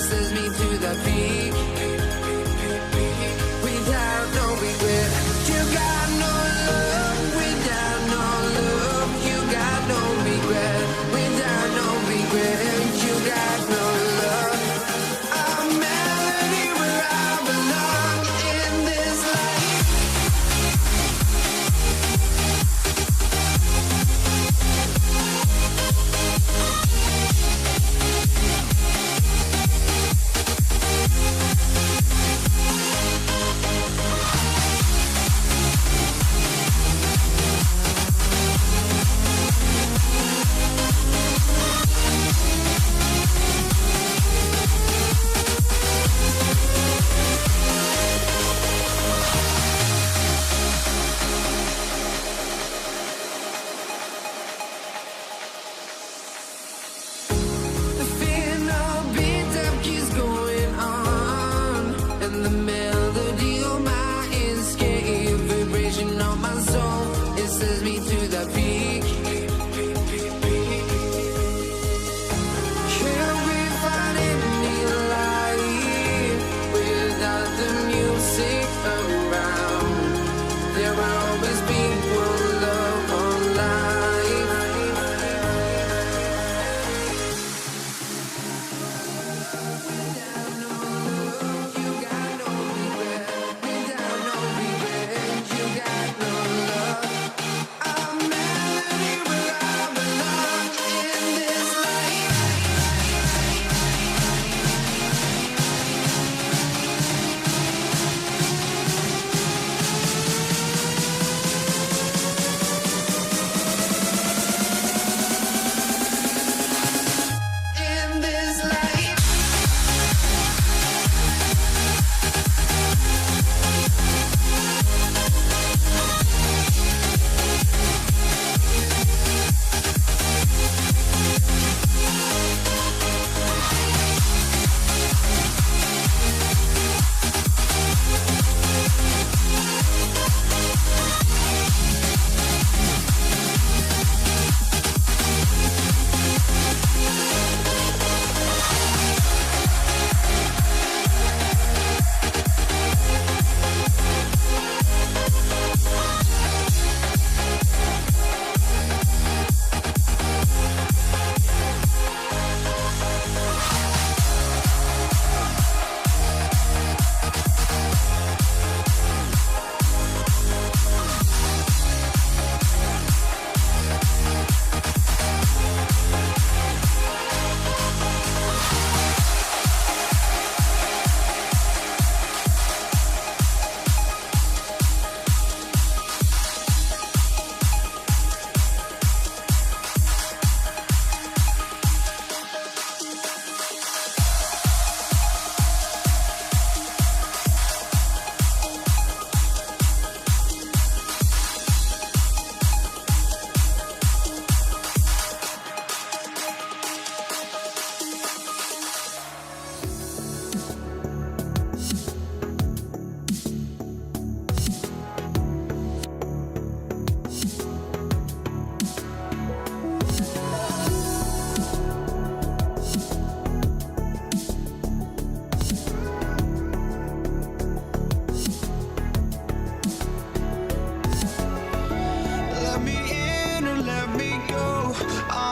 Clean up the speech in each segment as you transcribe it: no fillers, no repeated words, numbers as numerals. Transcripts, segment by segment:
sends me to the peak without no regret. You got no love without no love. You got no regret without no regret. You got no love. A melody where I belong in this life.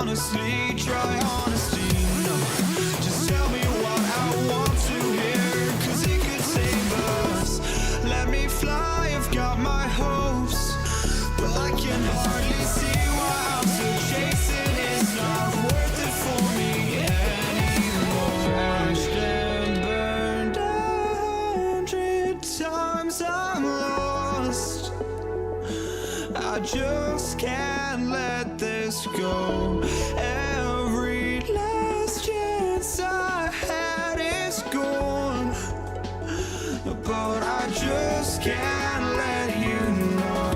honestly, try honesty, no. Just tell me what I want to hear, 'cause it could save us. Let me fly, I've got my hopes, but I can hardly see why I'm still chasing. It's not worth it for me anymore. Crashed and burned 100 times, I'm lost. I just can't let this go. Every last chance I had is gone, but I just can't let you know.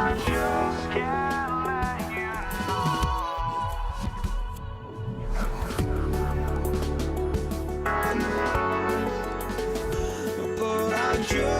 I just can't let you know. But I just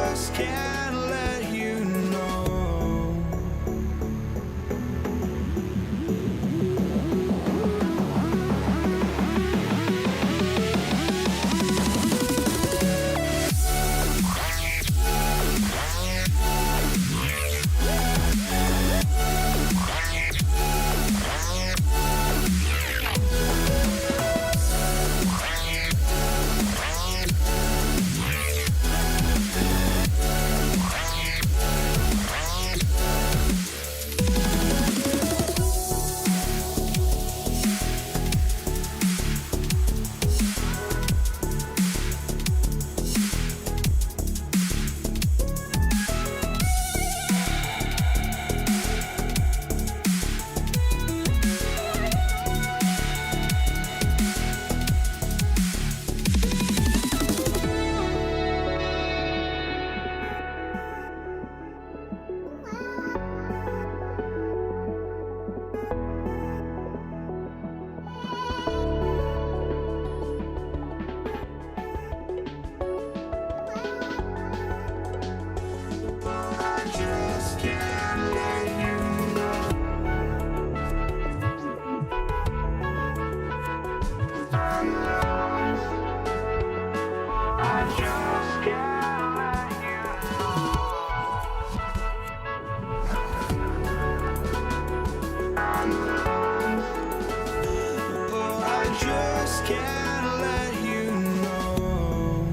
can't let you know.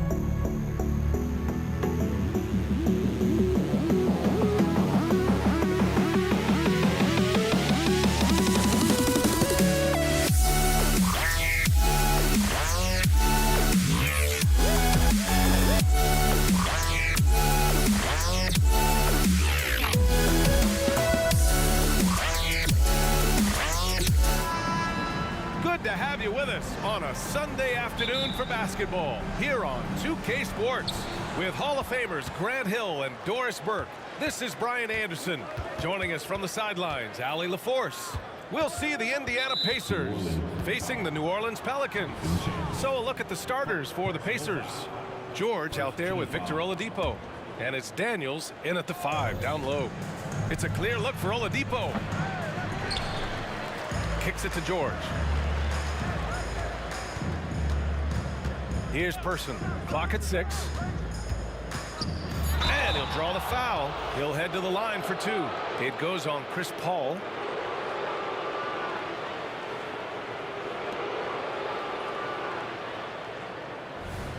Good to have you with us on a Sunday afternoon for basketball here on 2K Sports. With Hall of Famers Grant Hill and Doris Burke, this is Brian Anderson. Joining us from the sidelines, Allie LaForce. We'll see the Indiana Pacers facing the New Orleans Pelicans. So a look at the starters for the Pacers. George out there with Victor Oladipo. And it's Daniels in at the 5, down low. It's a clear look for Oladipo. Kicks it to George. Here's Person. Clock at 6. And he'll draw the foul. He'll head to the line for 2. It goes on Chris Paul.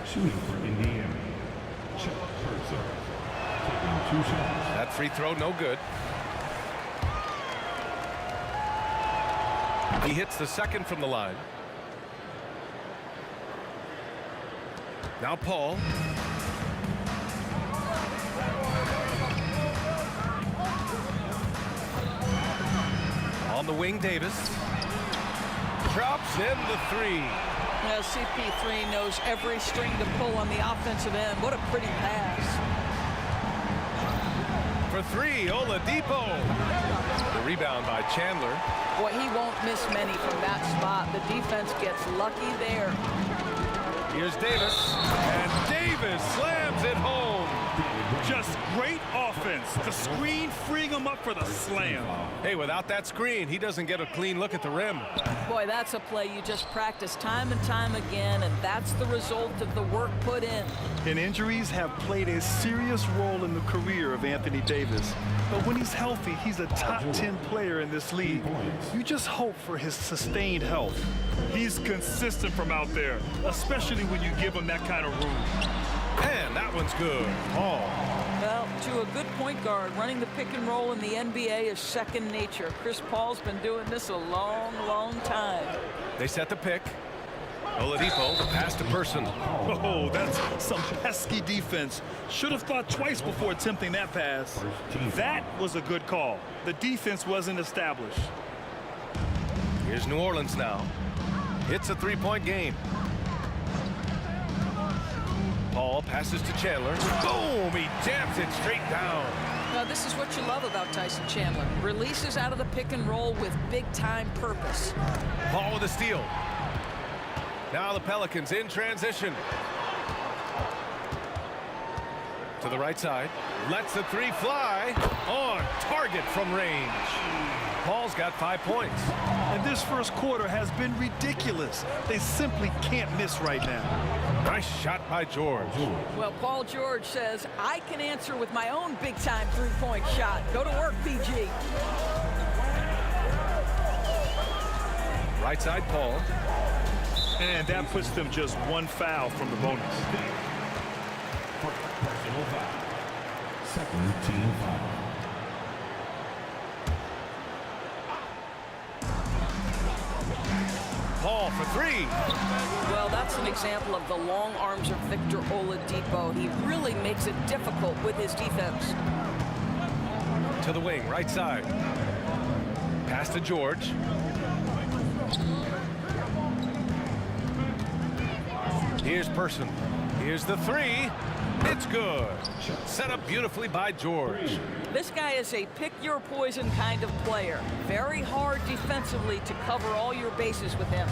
Shooting for Indiana, Chuck Person. Taking 2 shots. That free throw, no good. He hits the second from the line. Now Paul. On the wing, Davis. Drops in the 3. Now CP3 knows every string to pull on the offensive end. What a pretty pass. For 3, Oladipo. The rebound by Chandler. Boy, he won't miss many from that spot. The defense gets lucky there. Here's Davis. And Davis slams it home. Just great offense. The screen freeing him up for the slam. Hey, without that screen, he doesn't get a clean look at the rim. Boy, that's a play you just practice time and time again, and that's the result of the work put in. And injuries have played a serious role in the career of Anthony Davis. But when he's healthy, he's a top 10 player in this league. You just hope for his sustained health. He's consistent from out there, especially when you give him that kind of room. And that one's good. Paul. Well, to a good point guard, running the pick and roll in the NBA is second nature. Chris Paul's been doing this a long, long time. They set the pick. Oladipo, the pass to Person. Oh, that's some pesky defense. Should have thought twice before attempting that pass. That was a good call. The defense wasn't established. Here's New Orleans now. It's a 3-point game. Paul passes to Chandler. Boom! He jams it straight down. Now, this is what you love about Tyson Chandler. Releases out of the pick and roll with big-time purpose. Paul with a steal. Now the Pelicans in transition. To the right side. Lets the 3 fly. On target from range. Paul's got 5 points. And this first quarter has been ridiculous. They simply can't miss right now. Nice shot by George. Well, Paul George says, I can answer with my own big-time three-point shot. Go to work, PG. Right side, Paul. And that puts them just 1 foul from the bonus. Personal foul. Second team foul. Paul for 3. Well, that's an example of the long arms of Victor Oladipo. He really makes it difficult with his defense. To the wing, right side. Pass to George. Here's Person. Here's the 3. It's good. Set up beautifully by George. This guy is a pick-your-poison kind of player. Very hard defensively to cover all your bases with him.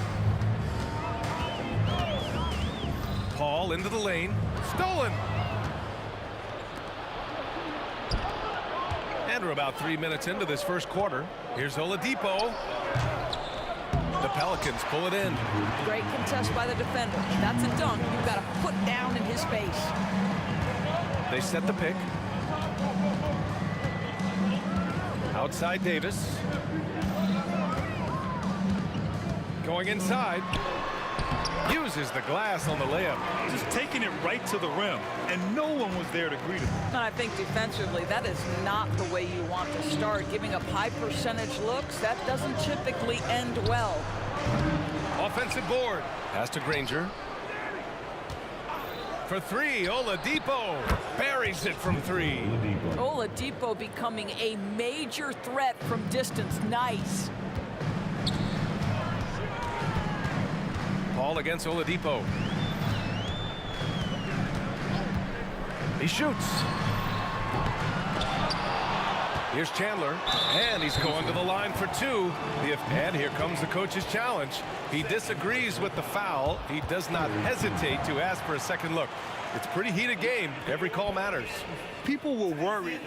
Paul into the lane. Stolen. And we're about 3 minutes into this first quarter. Here's Oladipo. The Pelicans pull it in. Great contest by the defender. That's a dunk you've got to put down in his face. They set the pick. Outside Davis. Going inside. Uses the glass on the layup. Just taking it right to the rim, and no one was there to greet him. And I think defensively, that is not the way you want to start. Giving up high percentage looks, that doesn't typically end well. Offensive board. Pass to Granger. For three, Oladipo buries it from three. Oladipo becoming a major threat from distance. Nice. Paul against Oladipo. He shoots. Here's Chandler, and he's going to the line for two. And here comes the coach's challenge. He disagrees with the foul. He does not hesitate to ask for a second look. It's a pretty heated game. Every call matters. People were worried.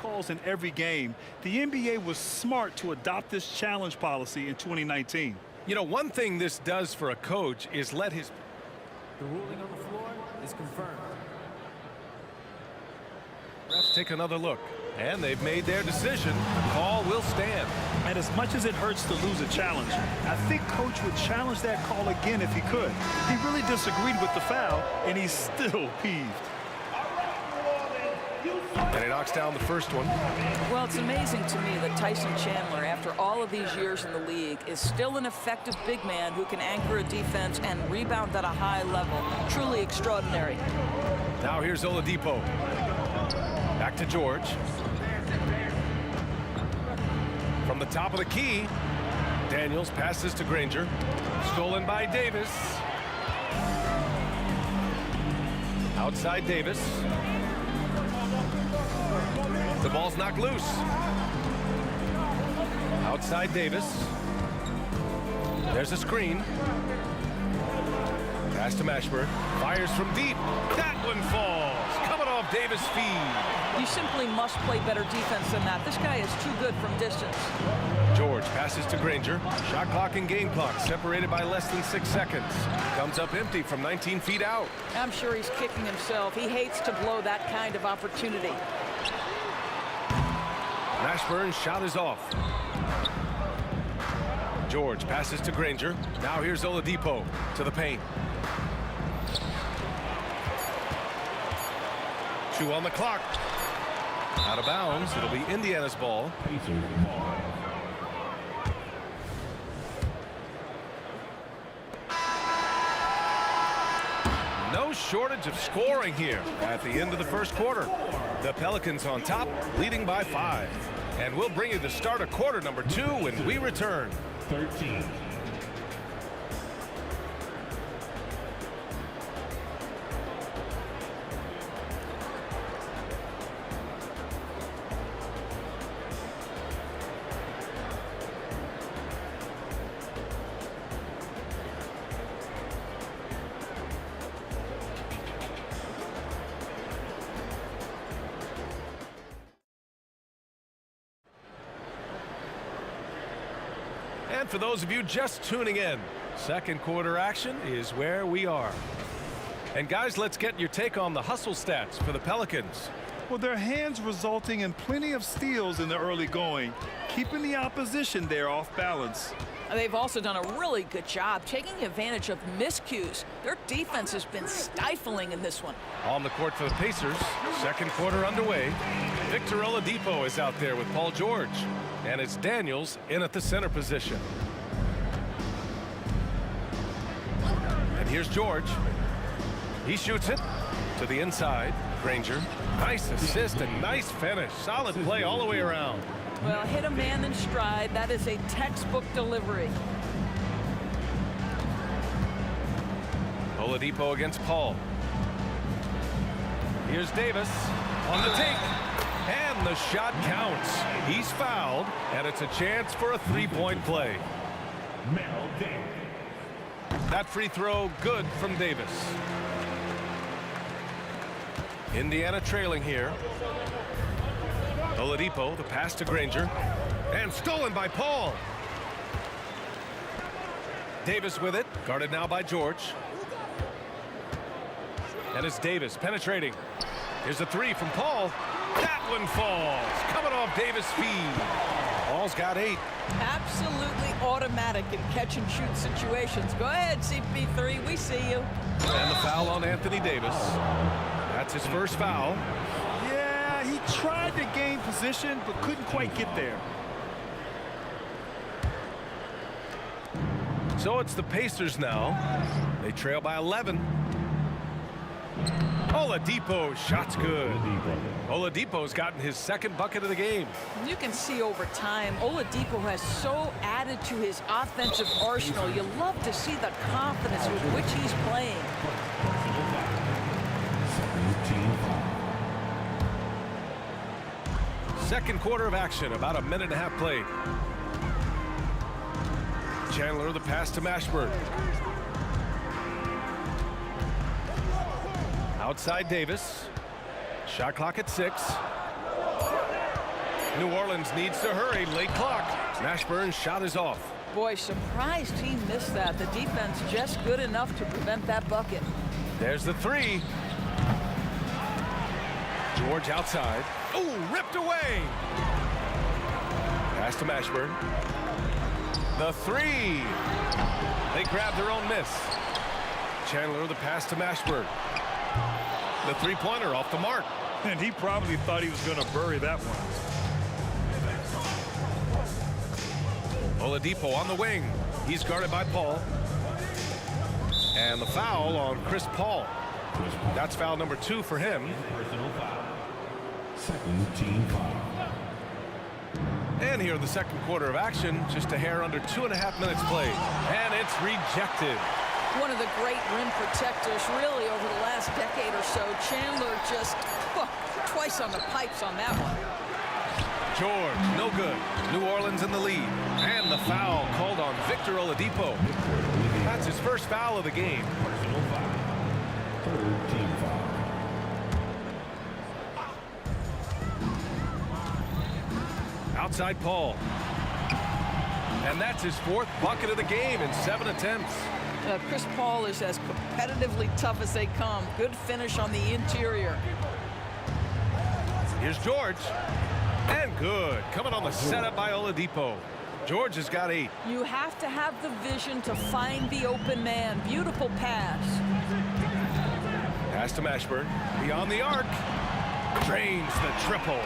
Calls in every game. The NBA was smart to adopt this challenge policy in 2019. You know, one thing this does for a coach is let his... The ruling on the floor is confirmed. Refs take another look, and they've made their decision. The call will stand. And as much as it hurts to lose a challenge, I think Coach would challenge that call again if he could. He really disagreed with the foul, and he's still peeved. And he knocks down the first one. Well, it's amazing to me that Tyson Chandler, after all of these years in the league, is still an effective big man who can anchor a defense and rebound at a high level. Truly extraordinary. Now here's Oladipo. Back to George. From the top of the key, Daniels passes to Granger. Stolen by Davis. Outside Davis. The ball's knocked loose. Outside Davis. There's a screen. Pass to Mashburn. Fires from deep. That one falls. Coming off Davis' feed. You simply must play better defense than that. This guy is too good from distance. George passes to Granger. Shot clock and game clock separated by less than 6 seconds. Comes up empty from 19 feet out. I'm sure he's kicking himself. He hates to blow that kind of opportunity. Mashburn's shot is off. George passes to Granger. Now here's Oladipo to the paint. 2 on the clock. Out of bounds. It'll be Indiana's ball. No shortage of scoring here at the end of the first quarter. The Pelicans on top, leading by 5. And we'll bring you the start of quarter number 2 when we return. 13. And for those of you just tuning in, second quarter action is where we are. And guys, let's get your take on the hustle stats for the Pelicans. Well, their hands resulting in plenty of steals in the early going, keeping the opposition there off balance. They've also done a really good job taking advantage of miscues. Their defense has been stifling in this one. On the court for the Pacers, second quarter underway. Victor Oladipo is out there with Paul George. And it's Daniels in at the center position. And here's George. He shoots it to the inside. Granger. Nice assist and nice finish. Solid play all the way around. Well, hit a man in stride. That is a textbook delivery. Oladipo against Paul. Here's Davis on the take. And the shot counts. He's fouled, and it's a chance for a three-point play. That free throw good from Davis. Indiana trailing here. Oladipo, the pass to Granger. And stolen by Paul. Davis with it. Guarded now by George. And it's Davis penetrating. Here's a three from Paul. That one falls. Coming off Davis' feed. Paul's got 8. Absolutely automatic in catch-and-shoot situations. Go ahead, CP3, we see you. And the foul on Anthony Davis. That's his first foul. Yeah, he tried to gain position, but couldn't quite get there. So it's the Pacers now. They trail by 11. Oladipo, shot's good. Oladipo's gotten his second bucket of the game. You can see over time, Oladipo has so added to his offensive arsenal. You love to see the confidence with which he's playing. Second quarter of action, about a minute and a half played. Chandler, the pass to Mashburn. Outside Davis. Shot clock at 6. New Orleans needs to hurry. Late clock. Mashburn's shot is off. Boy, surprised he missed that. The defense just good enough to prevent that bucket. There's the 3. George outside. Ooh, ripped away. Pass to Mashburn. The 3. They grab their own miss. Chandler, the pass to Mashburn. The three-pointer off the mark. And he probably thought he was going to bury that one. Oladipo on the wing. He's guarded by Paul. And the foul on Chris Paul. That's foul number 2 for him. Personal foul. Second team foul. And here in the second quarter of action, just a hair under 2.5 minutes played. And it's rejected. One of the great rim protectors really over the last decade or so. Chandler just twice on the pipes on that one. George, no good. New Orleans in the lead. And the foul called on Victor Oladipo. That's his first foul of the game. Personal foul. Third team foul. Outside Paul. And that's his 4th bucket of the game in 7 attempts. Chris Paul is as competitively tough as they come. Good finish on the interior. Here's George. And good. Coming on the setup by Oladipo. George has got 8. You have to have the vision to find the open man. Beautiful pass. Pass to Mashburn. Beyond the arc. Drains the triple.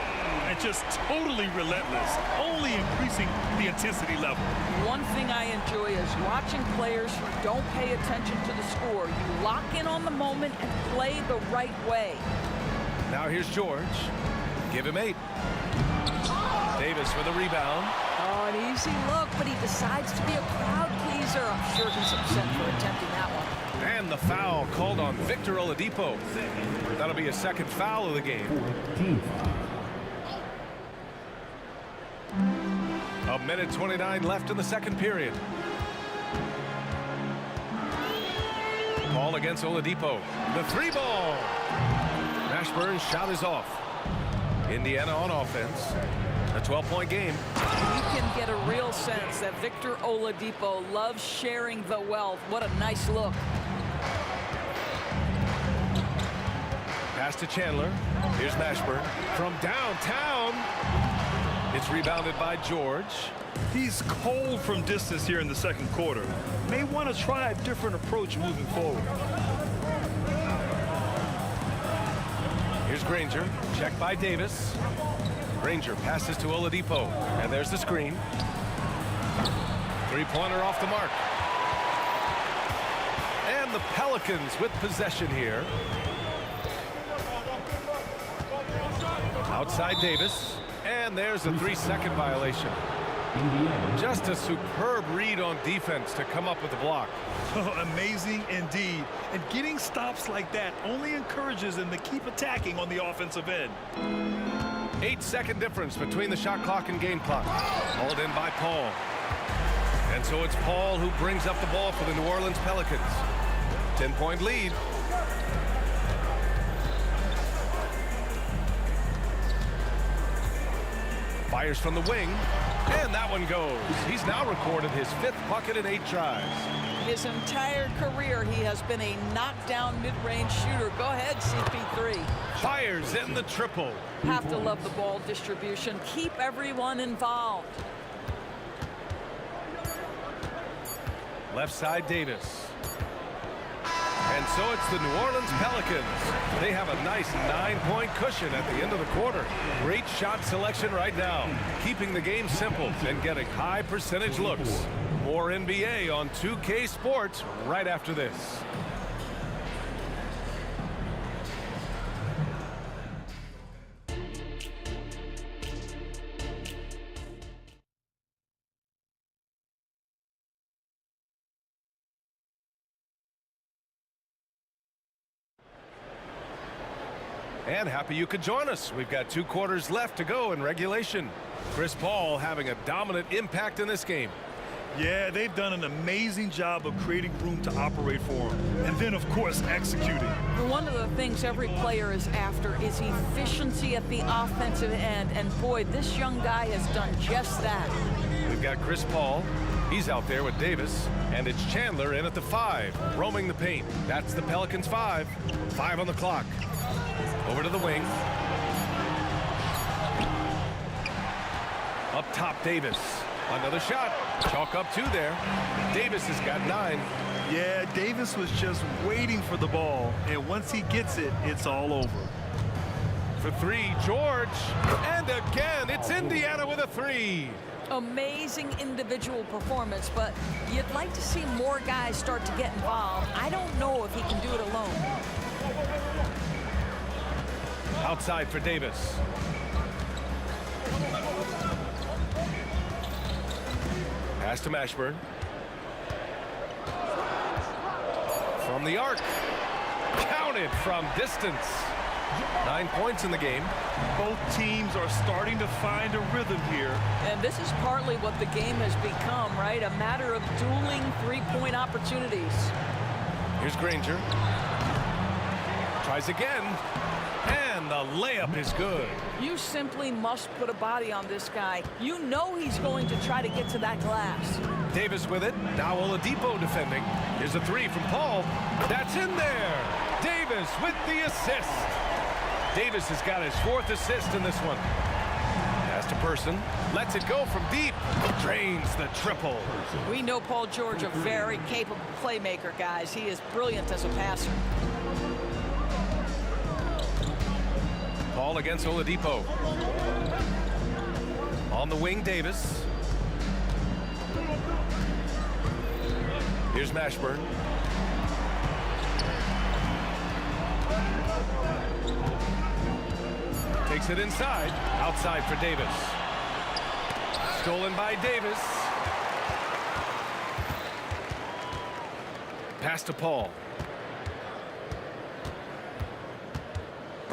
And just totally relentless, only increasing the intensity level. One thing I enjoy is watching players who don't pay attention to the score. You lock in on the moment and play the right way. Now here's George. Give him 8. Davis for the rebound. Oh, an easy look, but he decides to be a crowd pleaser. I'm sure he's upset for attempting that one. And the foul called on Victor Oladipo. That'll be a second foul of the game. Team foul. A minute 29 left in the second period. Paul against Oladipo. The 3 ball. Mashburn's shot is off. Indiana on offense. A 12-point game. You can get a real sense that Victor Oladipo loves sharing the wealth. What a nice look. Pass to Chandler. Here's Mashburn from downtown. It's rebounded by George. He's cold from distance here in the second quarter. May want to try a different approach moving forward. Here's Granger. Checked by Davis. Granger passes to Oladipo. And there's the screen. Three-pointer off the mark. And the Pelicans with possession here. Outside Davis. And there's a 3-second violation. Just a superb read on defense to come up with the block. Amazing indeed. And getting stops like that only encourages them to keep attacking on the offensive end. 8-second difference between the shot clock and game clock. Hauled in by Paul. And so it's Paul who brings up the ball for the New Orleans Pelicans. 10-point lead. Fires from the wing, and that one goes. He's now recorded his 5th bucket in 8 tries. His entire career, he has been a knockdown mid-range shooter. Go ahead, CP3. Fires in the triple. Have to love the ball distribution. Keep everyone involved. Left side, Davis. And so it's the New Orleans Pelicans. They have a nice 9-point cushion at the end of the quarter. Great shot selection right now, keeping the game simple and getting high percentage looks. More NBA on 2K Sports right after this. And happy you could join us. We've got 2 quarters left to go in regulation. Chris Paul having a dominant impact in this game. Yeah, they've done an amazing job of creating room to operate for him. And then, of course, executing. One of the things every player is after is efficiency at the offensive end. And boy, this young guy has done just that. We've got Chris Paul. He's out there with Davis. And it's Chandler in at the 5, roaming the paint. That's the Pelicans 5. 5 on the clock. Over to the wing. Up top, Davis. Another shot. Chalk up 2 there. Davis has got 9. Yeah, Davis was just waiting for the ball, and once he gets it, it's all over. For 3, George. And again, it's Indiana with a 3. Amazing individual performance, but you'd like to see more guys start to get involved. I don't know if he can do it alone. Outside for Davis. Pass to Mashburn. From the arc. Counted from distance. 9 points in the game. Both teams are starting to find a rhythm here. And this is partly what the game has become, right? A matter of dueling 3-point opportunities. Here's Granger. Tries again. And the layup is good. You simply must put a body on this guy. You know he's going to try to get to that glass. Davis with it. Now Oladipo defending. Here's a 3 from Paul. That's in there. Davis with the assist. Davis has got his 4th assist in this one. Pass to Person. Lets it go from deep. Drains the triple. We know Paul George, a very capable playmaker, guys. He is brilliant as a passer. Paul against Oladipo. On the wing, Davis. Here's Mashburn. Takes it inside. Outside for Davis. Stolen by Davis. Pass to Paul.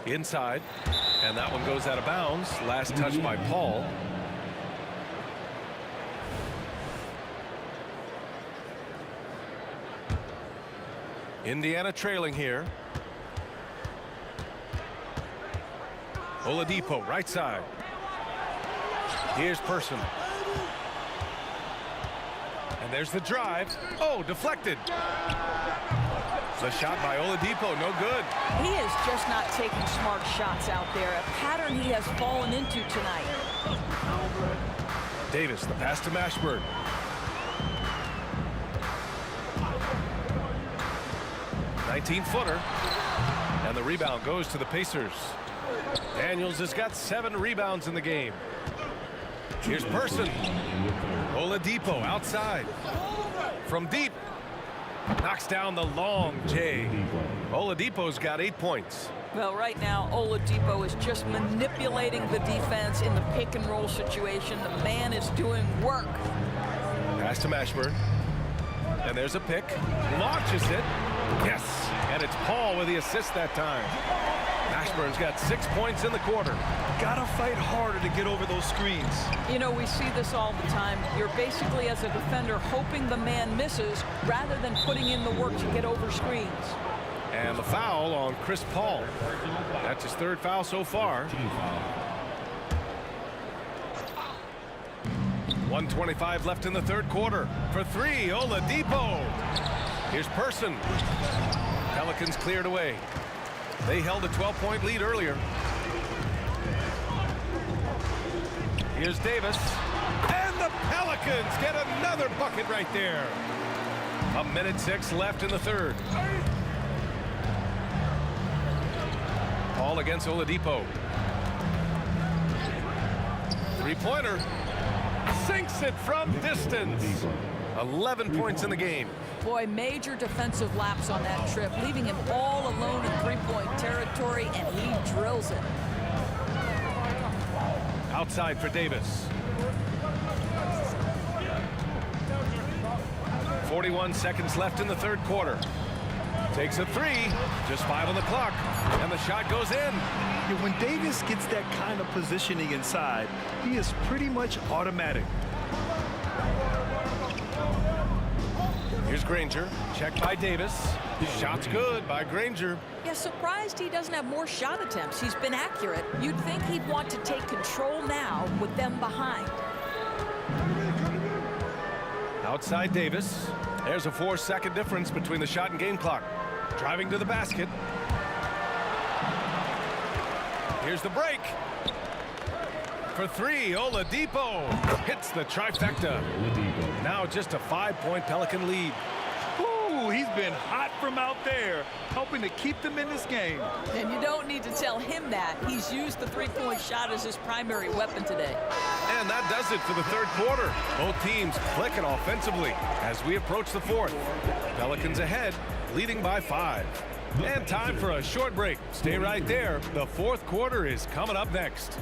Inside. And that one goes out of bounds. Last touch by Paul. Indiana trailing here. Oladipo, right side. Here's Person. And there's the drive. Oh, deflected. The shot by Oladipo, no good. He is just not taking smart shots out there, a pattern he has fallen into tonight. Davis, the pass to Mashburn. (19-footer). And the rebound goes to the Pacers. Daniels has got 7 rebounds in the game. Here's Person. Oladipo outside. From deep. Knocks down the long J. Oladipo's got 8 points. Well, right now, Oladipo is just manipulating the defense in the pick and roll situation. The man is doing work. Pass to Mashburn. And there's a pick. Launches it. Yes. And it's Paul with the assist that time. Mashburn's got 6 points in the quarter. Gotta fight harder to get over those screens. You know, we see this all the time. You're basically, as a defender, hoping the man misses rather than putting in the work to get over screens. And the foul on Chris Paul. That's his 3rd foul so far. 1:25 left in the third quarter. For three, Oladipo. Here's Person. Pelicans cleared away. They held a 12-point lead earlier. Here's Davis. And the Pelicans get another bucket right there. 1:06 left in the third. Ball against Oladipo. Three-pointer. Sinks it from distance. 11 points in the game. Boy, major defensive lapse on that trip, leaving him all alone in three-point territory, and he drills it. Outside for Davis. 41 seconds left in the third quarter. Takes a three. Just 5 on the clock. And the shot goes in. Yeah, when Davis gets that kind of positioning inside, he is pretty much automatic. Here's Granger. Checked by Davis. Shot's good by Granger. Yeah, surprised he doesn't have more shot attempts. He's been accurate. You'd think he'd want to take control now with them behind. Outside Davis. There's a 4-second difference between the shot and game clock. Driving to the basket. Here's the break. For three, Oladipo hits the trifecta. Now just a 5-point Pelican lead. Ooh, he's been hot from out there, helping to keep them in this game. And you don't need to tell him that. He's used the three-point shot as his primary weapon today. And that does it for the third quarter. Both teams clicking offensively as we approach the fourth. Pelicans ahead, leading by 5. And time for a short break. Stay right there. The fourth quarter is coming up next.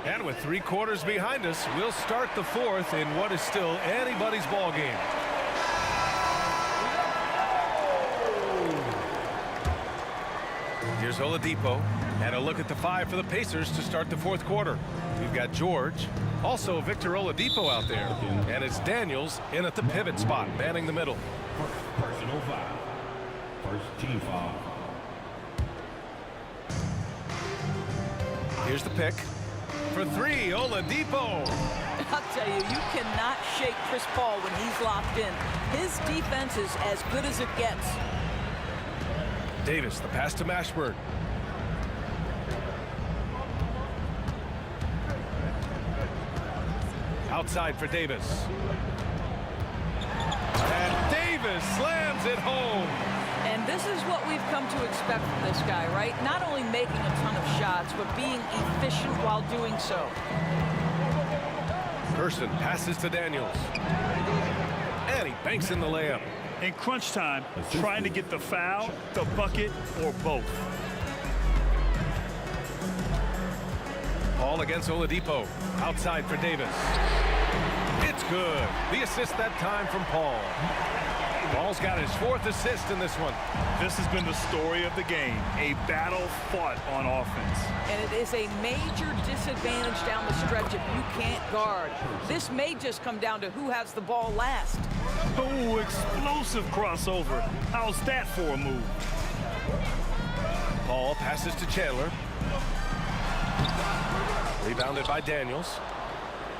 And with 3 quarters behind us, we'll start the fourth in what is still anybody's ball game. Here's Oladipo, and a look at the 5 for the Pacers to start the fourth quarter. We've got George, also Victor Oladipo out there, and it's Daniels in at the pivot spot, manning the middle. Personal foul. First team foul. Here's the pick. For three, Oladipo. I'll tell you, you cannot shake Chris Paul when he's locked in. His defense is as good as it gets. Davis, the pass to Mashburn. Outside for Davis. And Davis slams it home. And this is what we've come to expect from this guy, right? Not only making a ton of shots, but being efficient while doing so. Person passes to Daniels. And he banks in the layup. In crunch time, trying to get the foul, the bucket, or both. Ball against Oladipo. Outside for Davis. It's good. The assist that time from Paul. Paul's got his 4th assist in this one. This has been the story of the game, a battle fought on offense. And it is a major disadvantage down the stretch if you can't guard. This may just come down to who has the ball last. Oh, explosive crossover. How's that for a move? Paul passes to Chandler. Rebounded by Daniels.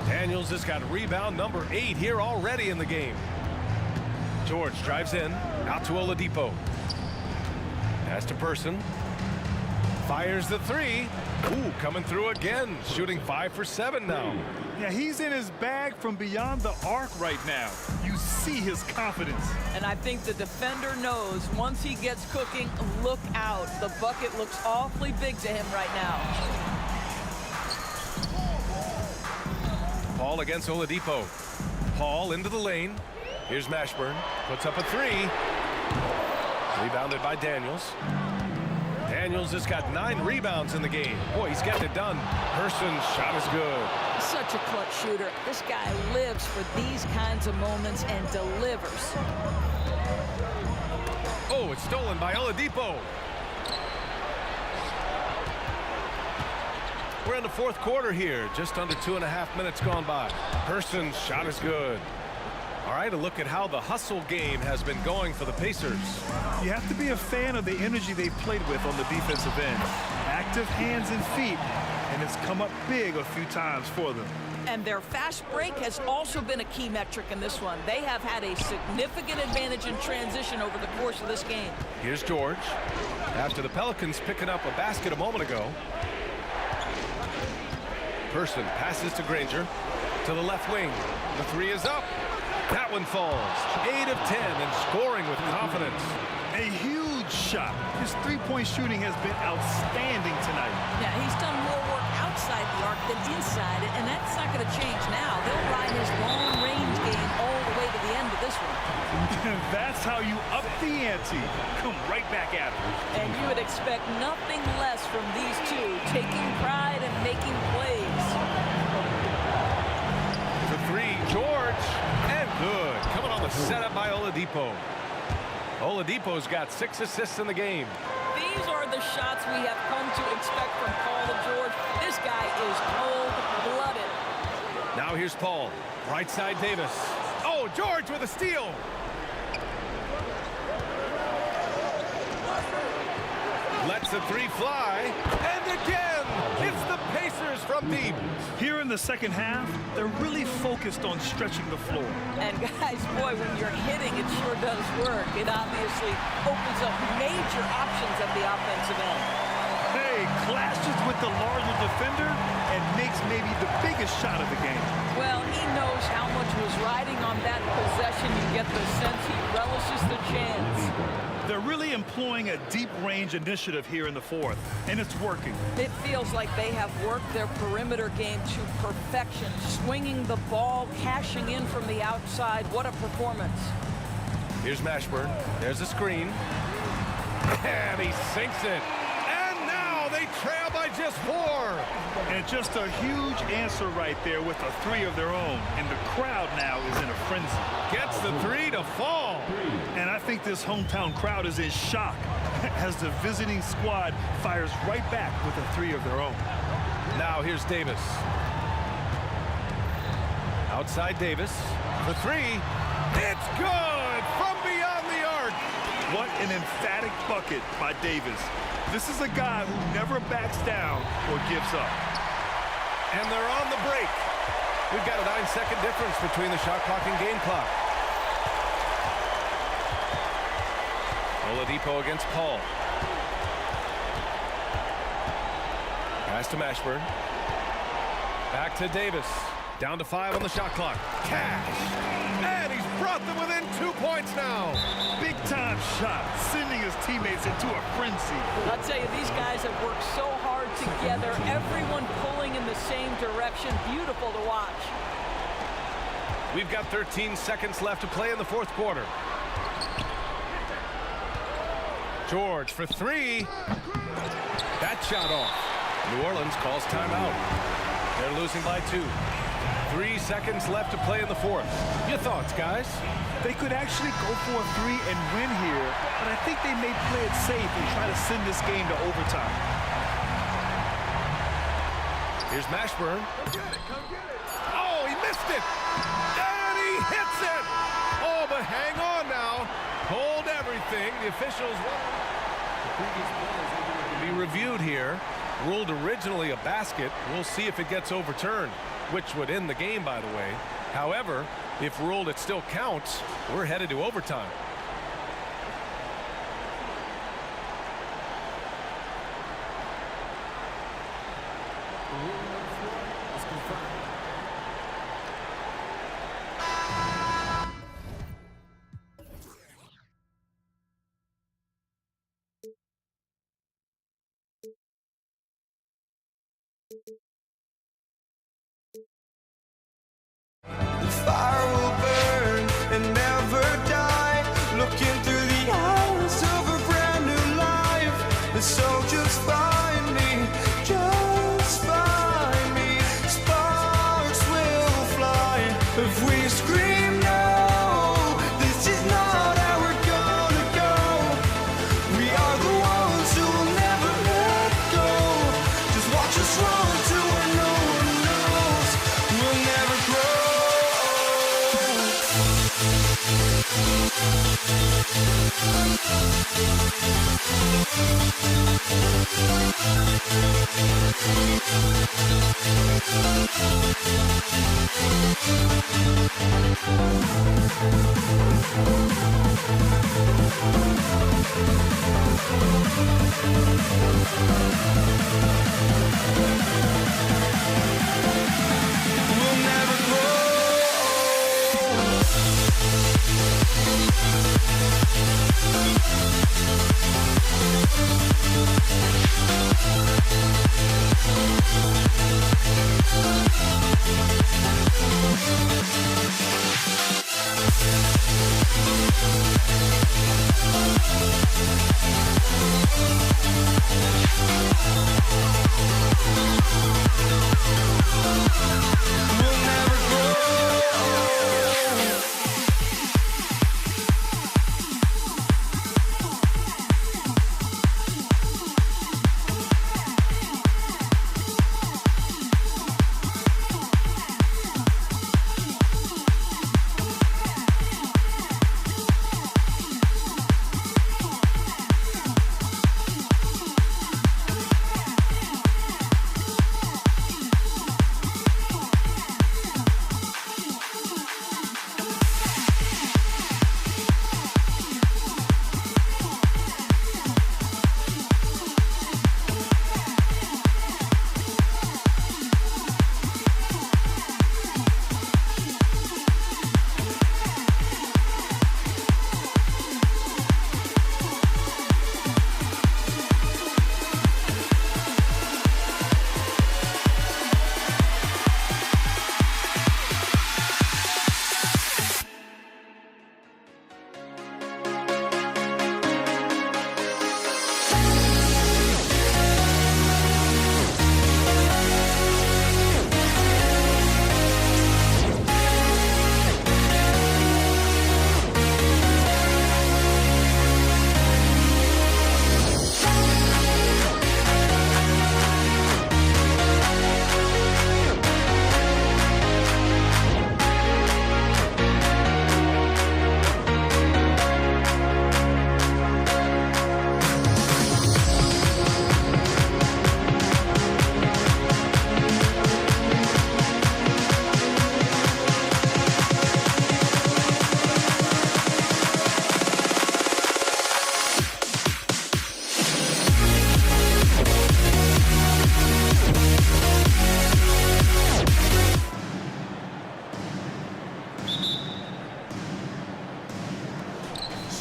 Daniels has got rebound number 8 here already in the game. George drives in, out to Oladipo. Pass to Person. Fires the 3. Ooh, coming through again, shooting 5 for 7 now. Yeah, he's in his bag from beyond the arc right now. You see his confidence. And I think the defender knows once he gets cooking, look out. The bucket looks awfully big to him right now. Paul against Oladipo. Paul into the lane. Here's Mashburn. Puts up a 3. Rebounded by Daniels. Daniels has got 9 rebounds in the game. Boy, he's getting it done. Person's shot is good. Such a clutch shooter. This guy lives for these kinds of moments and delivers. Oh, it's stolen by Oladipo. We're in the fourth quarter here. Just under 2.5 minutes gone by. Person's shot is good. All right, a look at how the hustle game has been going for the Pacers. You have to be a fan of the energy they've played with on the defensive end. Active hands and feet, and it's come up big a few times for them. And their fast break has also been a key metric in this one. They have had a significant advantage in transition over the course of this game. Here's George. After the Pelicans picking up a basket a moment ago. Person passes to Granger. To the left wing. The three is up. That one falls. 8 of 10 and scoring with confidence. A huge shot. His three-point shooting has been outstanding tonight. Yeah, he's done more work outside the arc than inside it, and that's not going to change now. They'll ride his long-range game all the way to the end of this one. That's how you up the ante. Come right back at him. And you would expect nothing less from these two, taking pride and making plays. The three, George, and good. Coming on the setup by Oladipo. Oladipo's got 6 assists in the game. These are the shots we have come to expect from Paul George. This guy is cold-blooded. Now here's Paul. Right side Davis. Oh, George with a steal. Lets the three fly. And again, it's the Pacers from deep. Here in the second half, they're really focused on stretching the floor. And guys, boy, when you're hitting, it sure does work. It obviously opens up major options at the offensive end. Hey, clashes with the larger defender and makes maybe the biggest shot of the game. Well, he knows how much was riding on that possession. You get the sense he relishes the chance. They're really employing a deep range initiative here in the fourth, and it's working. It feels like they have worked their perimeter game to perfection, swinging the ball, cashing in from the outside. What a performance. Here's Mashburn. There's a screen. And he sinks it. And now they trail by just 4. And just a huge answer right there with a three of their own. And the crowd now is in a frenzy. Gets the three to fall. And I think this hometown crowd is in shock as the visiting squad fires right back with a three of their own. Now here's Davis. Outside Davis. The three. It's good from beyond the arc. What an emphatic bucket by Davis. This is a guy who never backs down or gives up. And they're on the break. We've got a 9-second difference between the shot clock and game clock. Oladipo against Paul. Pass to Mashburn. Back to Davis. Down to 5 on the shot clock. Cash. And he's brought them within 2 points now. Big time shot, sending his teammates into a frenzy. I'll tell you, these guys have worked so hard together. Everyone pulling in the same direction. Beautiful to watch. We've got 13 seconds left to play in the fourth quarter. George for 3. That shot off. New Orleans calls timeout. They're losing by 2. 3 seconds left to play in the fourth. Your thoughts, guys? They could actually go for a 3 and win here, but I think they may play it safe and try to send this game to overtime. Here's Mashburn. Oh, he missed it! And he hits it! Oh, but hang on now. Hold everything. The officials will be reviewed here. Ruled originally a basket. We'll see if it gets overturned, which would end the game, by the way. However, if ruled it still counts, we're headed to overtime. The ruling on the floor is confirmed. The fire will burn and never die. Looking through the eyes of a brand new life. And so just find me, just find me. Sparks will fly if we scream no. This is not how we're gonna go. We are the ones who will never let go. Just watch us run to where no one knows. We'll never grow. We'll never grow. We'll never grow.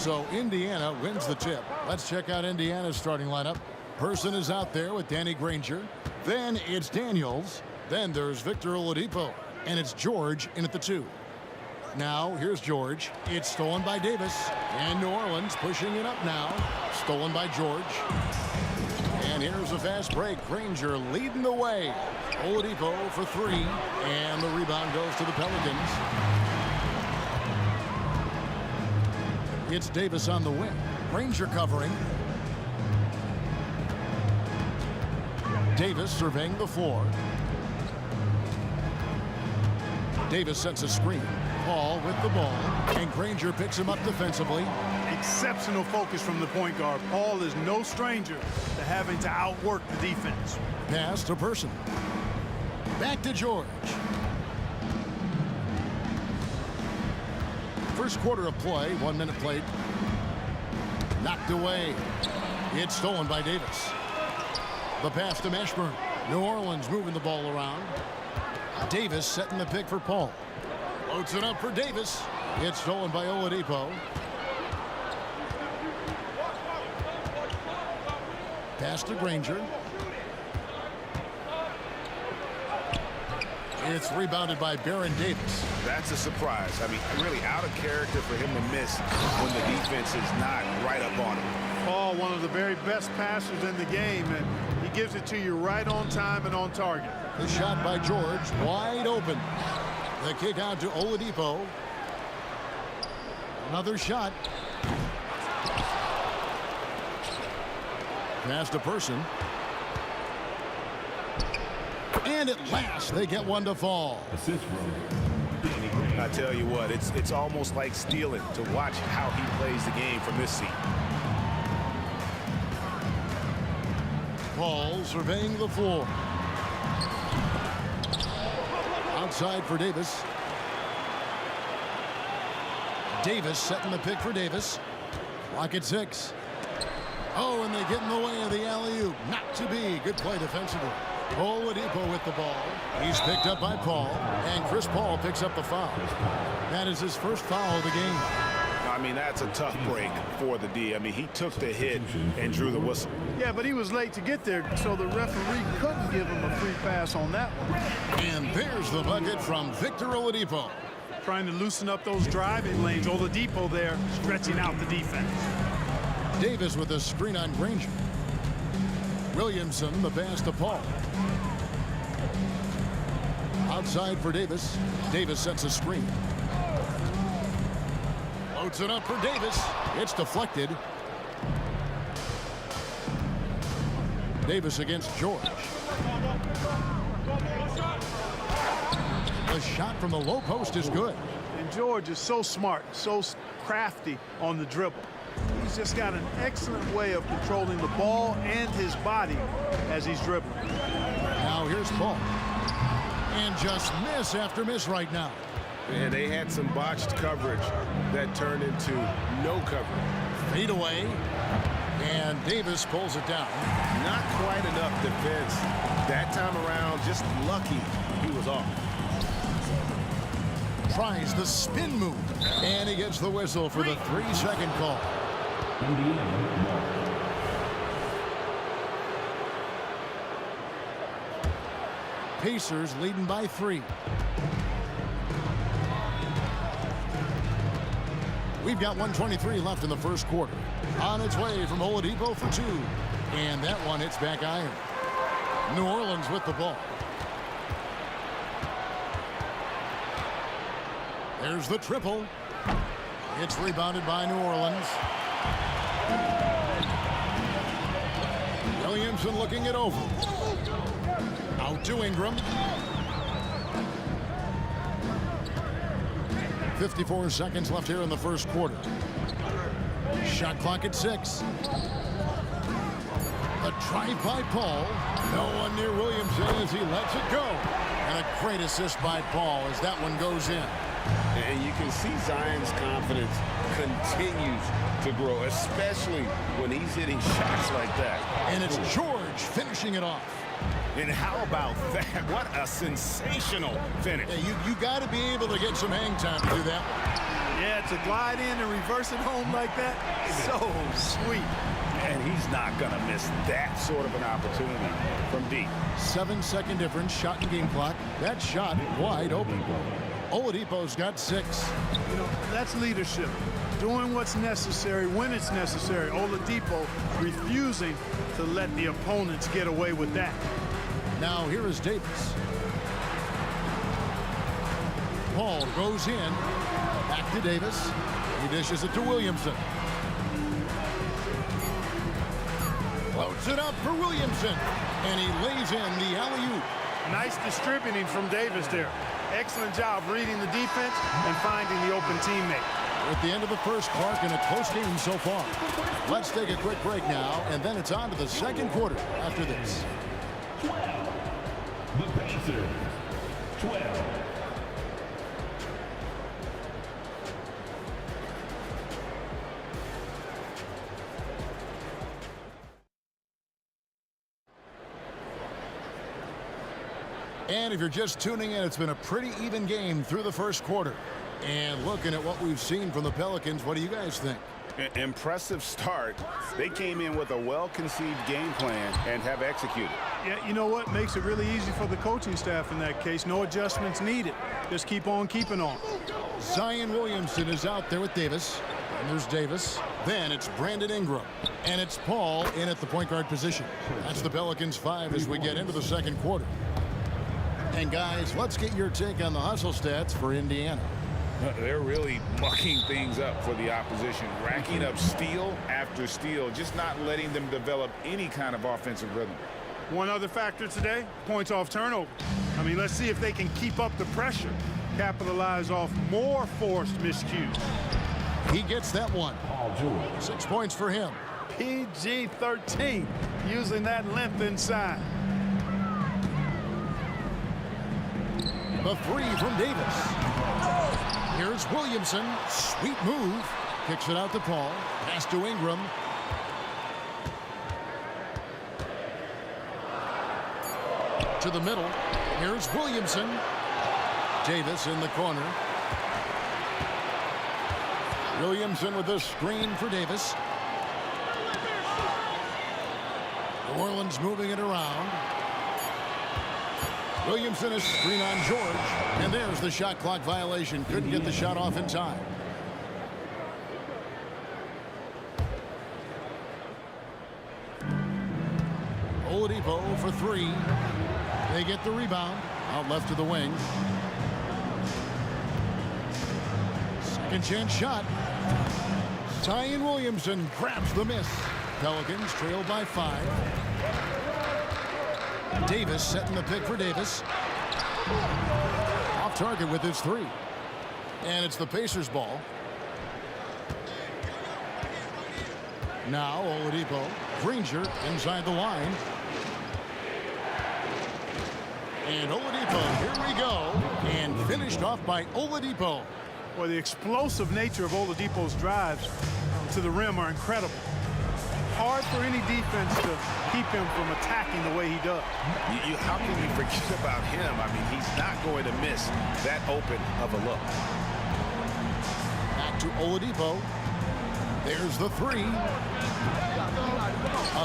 So Indiana wins the tip. Let's check out Indiana's starting lineup. Person is out there with Danny Granger. Then it's Daniels. Then there's Victor Oladipo. And it's George in at the 2. Now here's George. It's stolen by Davis. And New Orleans pushing it up now. Stolen by George. And here's a fast break. Granger leading the way. Oladipo for 3. And the rebound goes to the Pelicans. It's Davis on the wing. Granger covering. Davis surveying the floor. Davis sets a screen. Paul with the ball. And Granger picks him up defensively. Exceptional focus from the point guard. Paul is no stranger to having to outwork the defense. Pass to Person. Back to George. First quarter of play, 1 minute played. Knocked away. It's stolen by Davis. The pass to Mashburn. New Orleans moving the ball around. Davis setting the pick for Paul. Loads it up for Davis. It's stolen by Oladipo. Pass to Granger. It's rebounded by Baron Davis. That's a surprise. I mean, really out of character for him to miss when the defense is not right up on him. Paul, one of the very best passers in the game, and he gives it to you right on time and on target. The shot by George, wide open. The kick out to Oladipo. Another shot. Pass to Person. And at last, they get one to fall. Assist from Danny Granger. I tell you what, it's almost like stealing to watch how he plays the game from this seat. Paul surveying the floor. Outside for Davis. Davis setting the pick for Davis. Clock at 6. Oh, and they get in the way of the alley-oop. Not to be. Good play defensively. Oladipo with the ball. He's picked up by Paul, and Chris Paul picks up the foul. That is his first foul of the game. I mean, that's a tough break for the D. I mean, he took the hit and drew the whistle. Yeah, but he was late to get there, so the referee couldn't give him a free pass on that one. And there's the bucket from Victor Oladipo. Trying to loosen up those driving lanes. Oladipo there stretching out the defense. Davis with a screen on Granger. Williamson, the pass to Paul. Outside for Davis. Davis sets a screen. Loads it up for Davis. It's deflected. Davis against George. The shot from the low post is good. And George is so smart, so crafty on the dribble. He's just got an excellent way of controlling the ball and his body as he's dribbling. Now here's Paul. And just miss after miss right now. And they had some botched coverage that turned into no coverage. Fade away. And Davis pulls it down. Not quite enough defense. That time around, just lucky he was off. Tries the spin move. And he gets the whistle for the 3-second call. Pacers leading by 3. We've got 1:23 left in the first quarter. On its way from Oladipo for 2. And that one hits back iron. New Orleans with the ball. There's the triple. It's rebounded by New Orleans. Williamson looking it over. Out to Ingram. 54 seconds left here in the first quarter. Shot clock at 6. The drive by Paul. No one near Williamson as he lets it go. And a great assist by Paul as that one goes in. And you can see Zion's confidence continues to grow, especially when he's hitting shots like that. And it's George finishing it off. And how about that? What a sensational finish. Yeah, you got to be able to get some hang time to do that one. Yeah, to glide in and reverse it home like that, so sweet. And he's not going to miss that sort of an opportunity from deep. 7-second difference, shot and game clock. That shot wide open. Oladipo's got 6. You know, that's leadership. Doing what's necessary when it's necessary. Oladipo refusing to let the opponents get away with that. Now here is Davis. Paul goes in. Back to Davis. He dishes it to Williamson. Floats it up for Williamson. And he lays in the alley-oop. Nice distributing from Davis there. Excellent job reading the defense and finding the open teammate. At the end of the first, Clark, in a close game so far. Let's take a quick break now, and then it's on to the second quarter after this. 12. The Pacers. 12. And if you're just tuning in, it's been a pretty even game through the first quarter. And looking at what we've seen from the Pelicans, what do you guys think? Impressive start. They came in with a well-conceived game plan and have executed. Yeah, you know what? Makes it really easy for the coaching staff in that case. No adjustments needed. Just keep on keeping on. Zion Williamson is out there with Davis. And there's Davis. Then it's Brandon Ingram. And it's Paul in at the point guard position. That's the Pelicans 5 as we get into the second quarter. And guys, let's get your take on the hustle stats for Indiana. They're really mucking things up for the opposition, racking up steal after steal, just not letting them develop any kind of offensive rhythm. One other factor today, points off turnover. I mean, let's see if they can keep up the pressure, capitalize off more forced miscues. He gets that one. 6 points for him. PG-13, using that length inside. The 3 from Davis. Here's Williamson. Sweet move. Kicks it out to Paul. Pass to Ingram. to the middle. Here's Williamson. Davis in the corner. Williamson with the screen for Davis. New Orleans moving it around. Williamson is screen on George. And there's the shot clock violation. Couldn't get the shot off in time. Oladipo for three. They get the rebound. Out left to the wing. Second chance shot. Zion Williamson grabs the miss. Pelicans trail by 5. Davis setting the pick for Davis. Off target with his 3. And it's the Pacers ball. Now Oladipo. Granger inside the line. And Oladipo, here we go. And finished off by Oladipo. Well, the explosive nature of Oladipo's drives to the rim are incredible. Hard for any defense to keep him from attacking the way he does. How can you forget about him? I mean, he's not going to miss that open of a look. Back to Oladipo. There's the 3.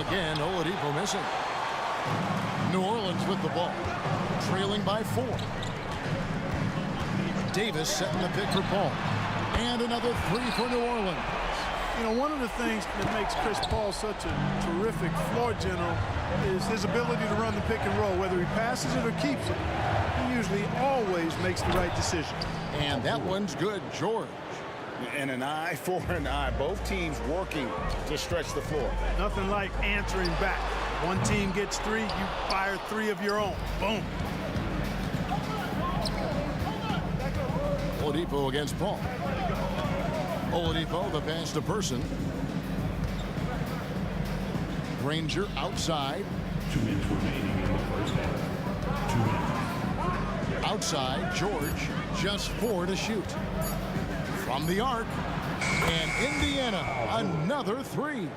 Again, Oladipo missing. New Orleans with the ball. Trailing by 4. Davis setting the pick for Paul. And another 3 for New Orleans. You know, one of the things that makes Chris Paul such a terrific floor general is his ability to run the pick and roll. Whether he passes it or keeps it, he usually always makes the right decision. And that one's good, George. And an eye for an eye. Both teams working to stretch the floor. Nothing like answering back. One team gets 3, you fire 3 of your own. Boom. Oladipo against Paul. Oladipo, the pass to Person. Granger outside. 2 minutes remaining in the first half. 2 minutes. Outside, George. Just 4 to shoot. From the arc. And Indiana, another 3.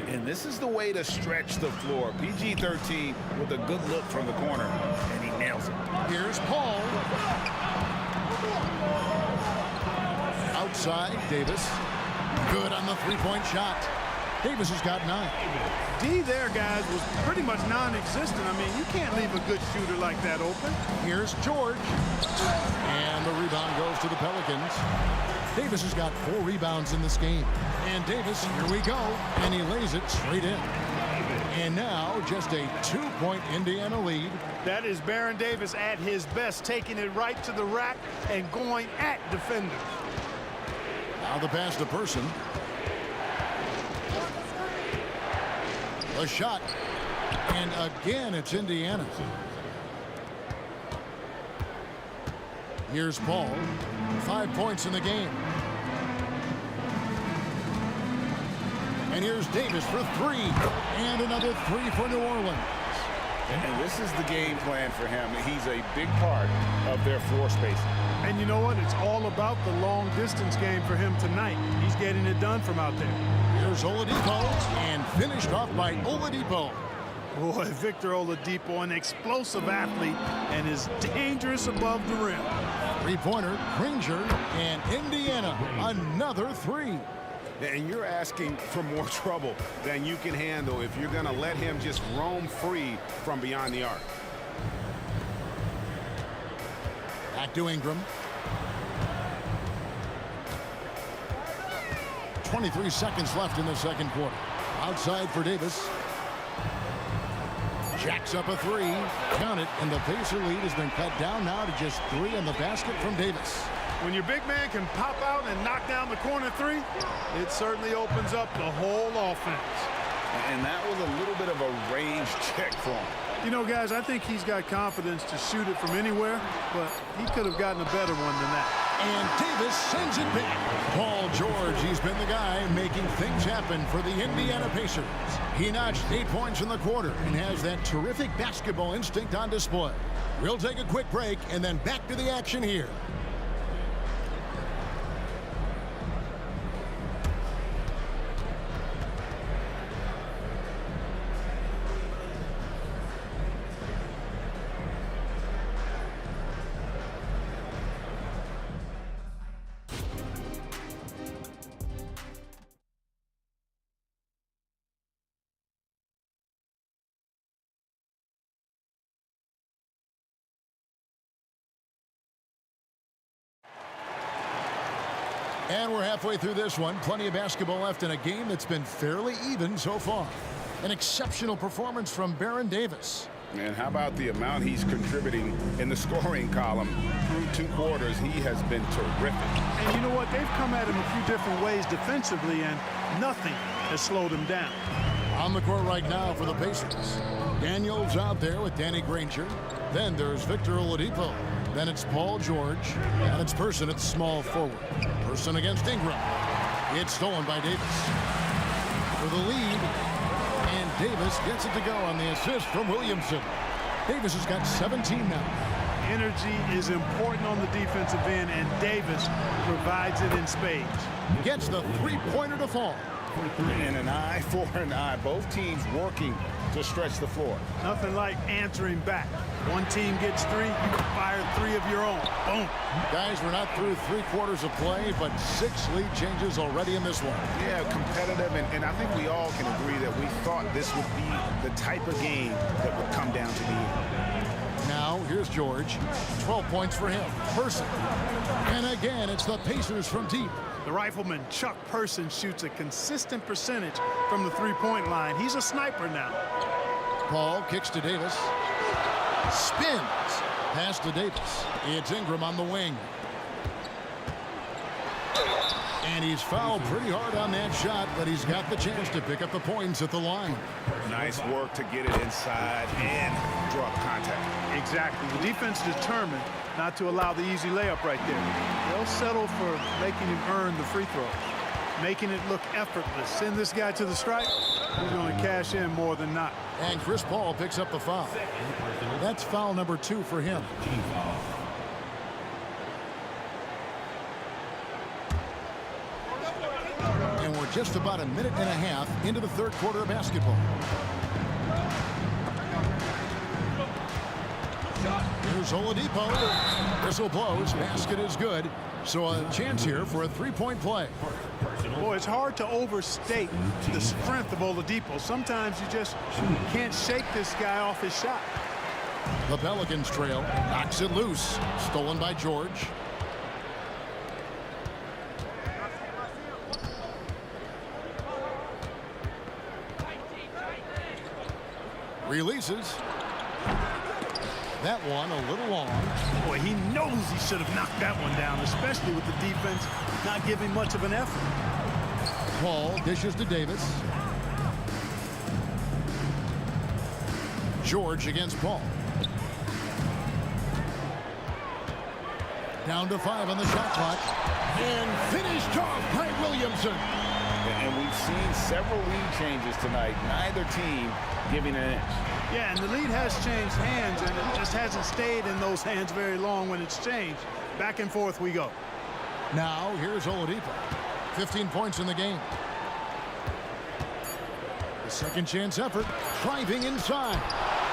And this is the way to stretch the floor. PG-13 with a good look from the corner, and he nails it. Here's Paul. Outside, Davis. Good on the 3-point shot. Davis has got 9. D there, guys, was pretty much non-existent. I mean, you can't leave a good shooter like that open. Here's George. And the rebound goes to the Pelicans. Davis has got 4 rebounds in this game. And Davis, here we go. And he lays it straight in. And now just a 2-point Indiana lead. That is Baron Davis at his best, taking it right to the rack and going at defenders. Now the pass to Person. A shot. And again, it's Indiana. Here's Paul. 5 points in the game. And here's Davis for 3. And another 3 for New Orleans. And this is the game plan for him. He's a big part of their floor spacing. And you know what? It's all about the long distance game for him tonight. He's getting it done from out there. Here's Oladipo, and finished off by Oladipo. Boy, Victor Oladipo, an explosive athlete, and is dangerous above the rim. 3-pointer, Granger, and Indiana, another 3. And you're asking for more trouble than you can handle if you're going to let him just roam free from beyond the arc. Back to Ingram. 23 seconds left in the second quarter. Outside for Davis. Jacks up a 3. Count it, and the Pacer lead has been cut down now to just 3 in the basket from Davis. When your big man can pop out and knock down the corner 3, it certainly opens up the whole offense. And that was a little bit of a range check for him. You know, guys, I think he's got confidence to shoot it from anywhere, but he could have gotten a better one than that. And Davis sends it back. Paul George, he's been the guy making things happen for the Indiana Pacers. He notched 8 points in the quarter and has that terrific basketball instinct on display. We'll take a quick break and then back to the action here. And we're halfway through this one. Plenty of basketball left in a game that's been fairly even so far. An exceptional performance from Baron Davis. And how about the amount he's contributing in the scoring column? Through 2 quarters, he has been terrific. And you know what? They've come at him a few different ways defensively, and nothing has slowed him down. On the court right now for the Pacers. Daniels out there with Danny Granger. Then there's Victor Oladipo. Then it's Paul George. And it's Person at small forward. Person against Ingram. It's stolen by Davis. For the lead. And Davis gets it to go on the assist from Williamson. Davis has got 17 now. Energy is important on the defensive end, and Davis provides it in spades. Gets the three-pointer to fall. And an eye for an eye. Both teams working to stretch the floor. Nothing like answering back. One team gets 3, you can fire 3 of your own. Boom. Guys, we're not through 3 quarters of play, but 6 lead changes already in this one. Yeah, competitive, and I think we all can agree that we thought this would be the type of game that would come down to the end. Now, here's George. 12 points for him. Person. And again, it's the Pacers from deep. The rifleman, Chuck Person, shoots a consistent percentage from the three-point line. He's a sniper now. Paul kicks to Davis. Spins. Pass to Davis. It's Ingram on the wing. And he's fouled pretty hard on that shot, but he's got the chance to pick up the points at the line. Nice work to get it inside and drop contact. Exactly. The defense determined not to allow the easy layup right there. They'll settle for making him earn the free throws, making it look effortless. Send this guy to the stripe, he's going to cash in more than not. And Chris Paul picks up the foul. That's foul number 2 for him. And we're just about a minute and a half into the third quarter of basketball. Here's Oladipo. Whistle blows. Basket is good. So a chance here for a three-point play. Boy, it's hard to overstate the strength of Oladipo. Sometimes you just can't shake this guy off his shot. The Pelicans trail. Knocks it loose. Stolen by George. Releases. That one a little long. Boy, he knows he should have knocked that one down, especially with the defense not giving much of an effort. Paul dishes to Davis. George against Paul. Down to 5 on the shot clock. And finished off by Williamson. And we've seen several lead changes tonight. Neither team giving an inch. Yeah, and the lead has changed hands, and it just hasn't stayed in those hands very long when it's changed. Back and forth we go. Now, here's Oladipo. 15 points in the game. The second chance effort. Driving inside.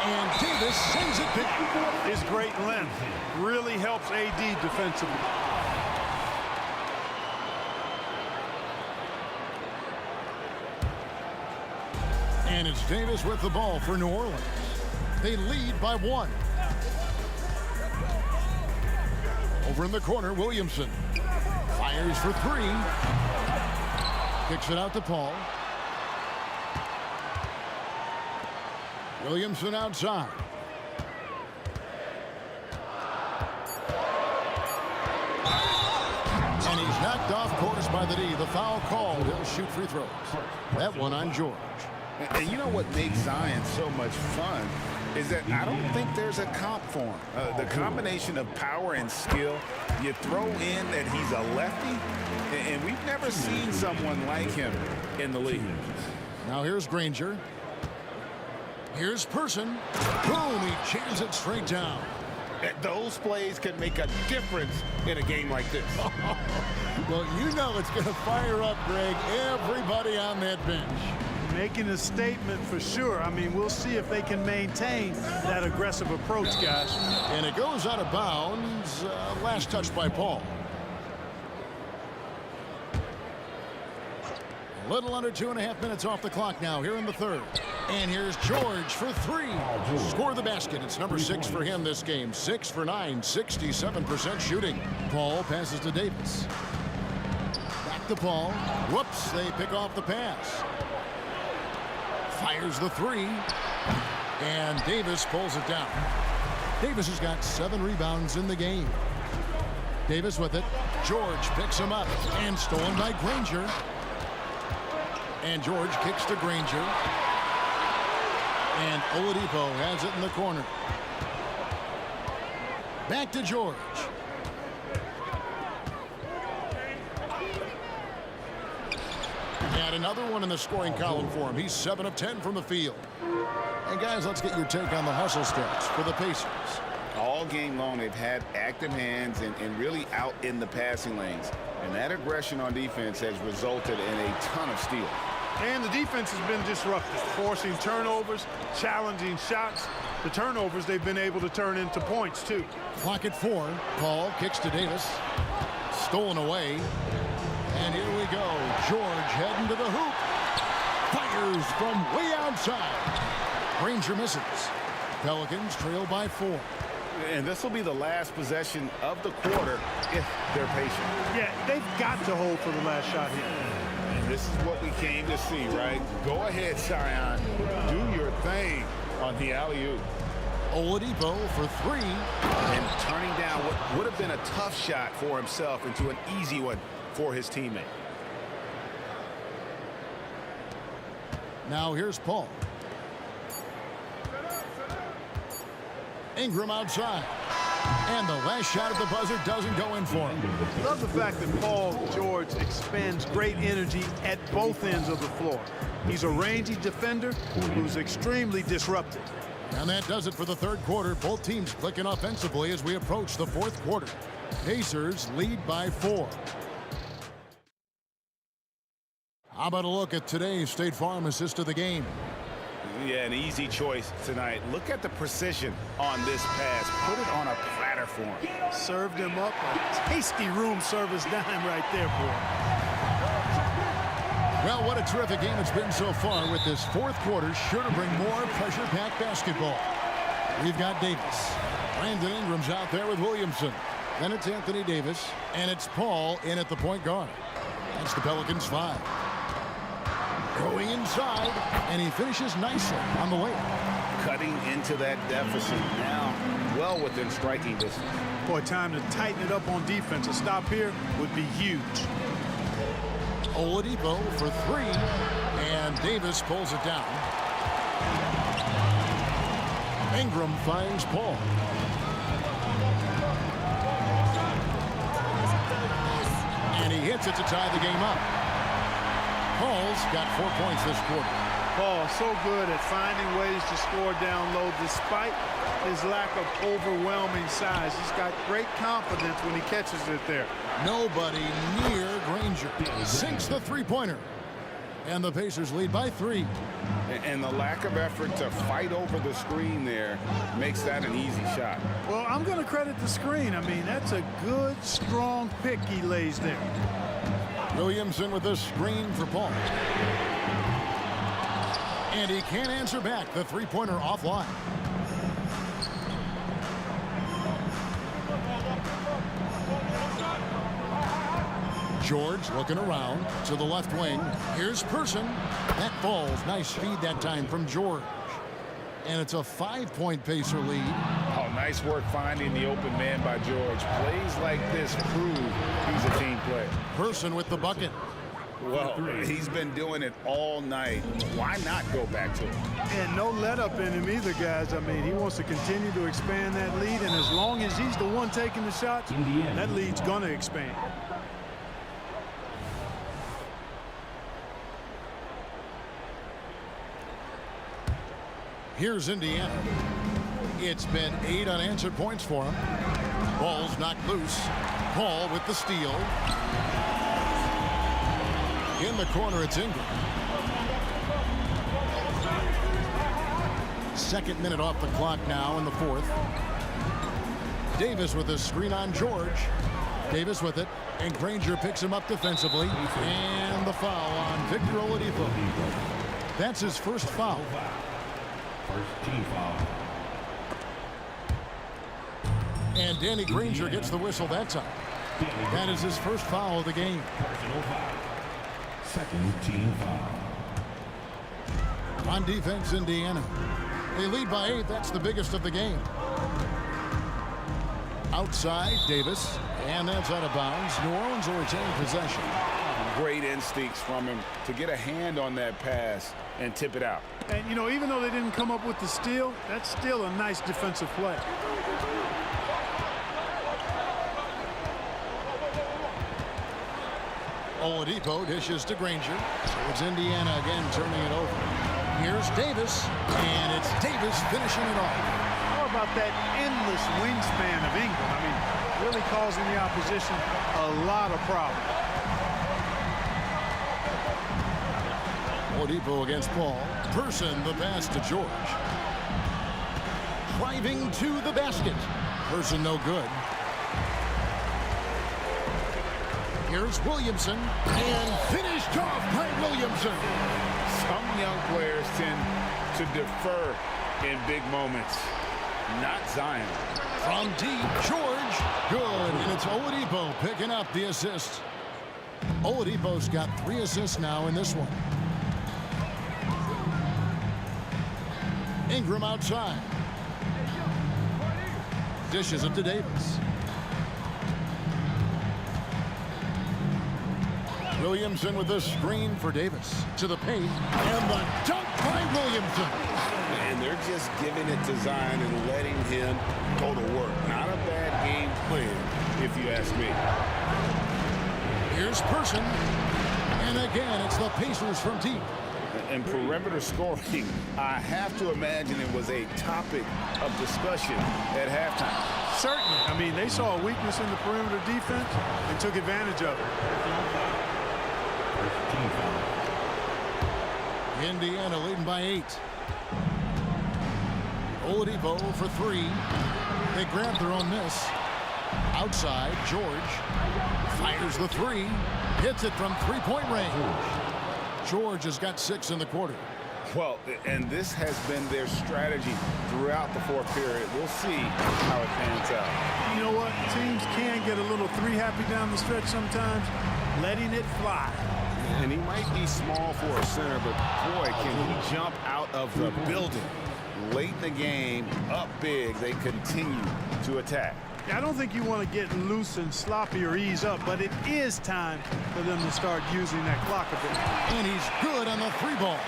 And Davis sends it back. His great length really helps AD defensively. And it's Davis with the ball for New Orleans. They lead by 1. Over in the corner, Williamson. Fires for 3. Kicks it out to Paul. Williamson outside. And he's knocked off course by the D. The foul called. He'll shoot free throws. That one on George. And you know what makes Zion so much fun is that I don't think there's a comp for him. The combination of power and skill, you throw in that he's a lefty, and we've never seen someone like him in the league. Now here's Granger. Here's Person. Boom, he jams it straight down. Those plays can make a difference in a game like this. Well, you know it's going to fire up, Greg, everybody on that bench. Making a statement for sure. I mean, we'll see if they can maintain that aggressive approach, guys. And it goes out of bounds. Last touch by Paul. A little under 2.5 minutes off the clock now here in the third. And here's George for 3. Score the basket. It's number 6 for him this game. 6 for 9, 67% shooting. Paul passes to Davis. Back to Paul. Whoops, they pick off the pass. Fires the three. And Davis pulls it down. Davis has got 7 rebounds in the game. Davis with it. George picks him up. And stolen by Granger. And George kicks to Granger. And Oladipo has it in the corner. Back to George. And another one in the scoring column for him. He's 7 of 10 from the field. And guys, let's get your take on the hustle stats for the Pacers. All game long, they've had active hands and really out in the passing lanes. And that aggression on defense has resulted in a ton of steals. And the defense has been disruptive, forcing turnovers, challenging shots. The turnovers they've been able to turn into points, too. Clock at 4. Paul kicks to Davis. Stolen away. And here we go. George heading to the hoop. Fires from way outside. Granger misses. Pelicans trail by 4. And this will be the last possession of the quarter if they're patient. Yeah, they've got to hold for the last shot here. And this is what we came to see, right? Go ahead, Zion. Do your thing on the alley-oop. Oladipo for 3. And turning down what would have been a tough shot for himself into an easy one for his teammate. Now here's Paul. Ingram outside. And the last shot at the buzzer doesn't go in for him. Love the fact that Paul George expends great energy at both ends of the floor. He's a rangy defender who's extremely disruptive. And that does it for the third quarter. Both teams clicking offensively as we approach the fourth quarter. Pacers lead by 4. How about a look at today's State Farm assist of the game? Yeah, an easy choice tonight. Look at the precision on this pass. Put it on a platter for him. Served him up a tasty room service dime right there, boy. Well, what a terrific game it's been so far with this fourth quarter. Sure to bring more pressure-packed basketball. We've got Davis. Brandon Ingram's out there with Williamson. Then it's Anthony Davis, and it's Paul in at the point guard. That's the Pelicans 5. Going inside, and he finishes nicely on the layup. Cutting into that deficit now, well within striking distance. Boy, time to tighten it up on defense. A stop here would be huge. Oladipo for 3, and Davis pulls it down. Ingram finds Paul. And he hits it to tie the game up. Paul's got 4 points this quarter. Paul so good at finding ways to score down low despite his lack of overwhelming size. He's got great confidence when he catches it there. Nobody near Granger. Sinks the three-pointer. And the Pacers lead by 3. And the lack of effort to fight over the screen there makes that an easy shot. Well, I'm going to credit the screen. I mean, that's a good, strong pick he lays there. Williamson with the screen for Paul. And he can't answer back. The three-pointer offline. George looking around to the left wing. Here's Person. That falls. Nice feed that time from George. And it's a 5-point Pacer lead. Oh, nice work finding the open man by George. Plays like this prove he's a team player. Person with the bucket. Well, he's been doing it all night. Why not go back to it? And no let up in him either, guys. I mean, he wants to continue to expand that lead, and as long as he's the one taking the shots, that lead's going to expand. Here's Indiana. It's been 8 unanswered points for him. Ball's knocked loose. Paul with the steal. In the corner, it's Ingram. Second minute off the clock now in the fourth. Davis with a screen on George. Davis with it, and Granger picks him up defensively. And the foul on Victor Oladipo. That's his first foul. First team foul. And Danny Granger gets the whistle that time. That is his first foul of the game. Personal foul. Second team foul. On defense, Indiana. They lead by 8. That's the biggest of the game. Outside, Davis. And that's out of bounds. New Orleans will retain possession. Great instincts from him to get a hand on that pass and tip it out. And, you know, even though they didn't come up with the steal, that's still a nice defensive play. Oladipo dishes to Granger. So it's Indiana again turning it over. Here's Davis, and it's Davis finishing it off. How about that endless wingspan of Ingram? I mean, really causing the opposition a lot of problems. Oladipo against Paul. Person the pass to George. Driving to the basket. Person no good. Here's Williamson, and finished off by Williamson. Some young players tend to defer in big moments. Not Zion. From deep, George. Good, and it's Oladipo picking up the assist. Oladipo's got 3 assists now in this one. Ingram outside. Dishes it to Davis. Williamson with the screen for Davis. To the paint, and the dunk by Williamson. And they're just giving it to Zion and letting him go to work. Not a bad game plan, if you ask me. Here's Person. And again, it's the Pacers from deep. And perimeter scoring, I have to imagine it was a topic of discussion at halftime. Certainly. I mean, they saw a weakness in the perimeter defense and took advantage of it. Indiana leading by 8. Oladipo for 3. They grab their own miss. Outside, George fires the 3. Hits it from three-point range. George has got 6 in the quarter. Well, and this has been their strategy throughout the fourth period. We'll see how it pans out. You know what? Teams can get a little 3-happy down the stretch sometimes, letting it fly. And he might be small for a center, but boy, can he jump out of the building. Late in the game, up big, they continue to attack. I don't think you want to get loose and sloppy or ease up, but it is time for them to start using that clock a bit. And he's good on the 3-ball.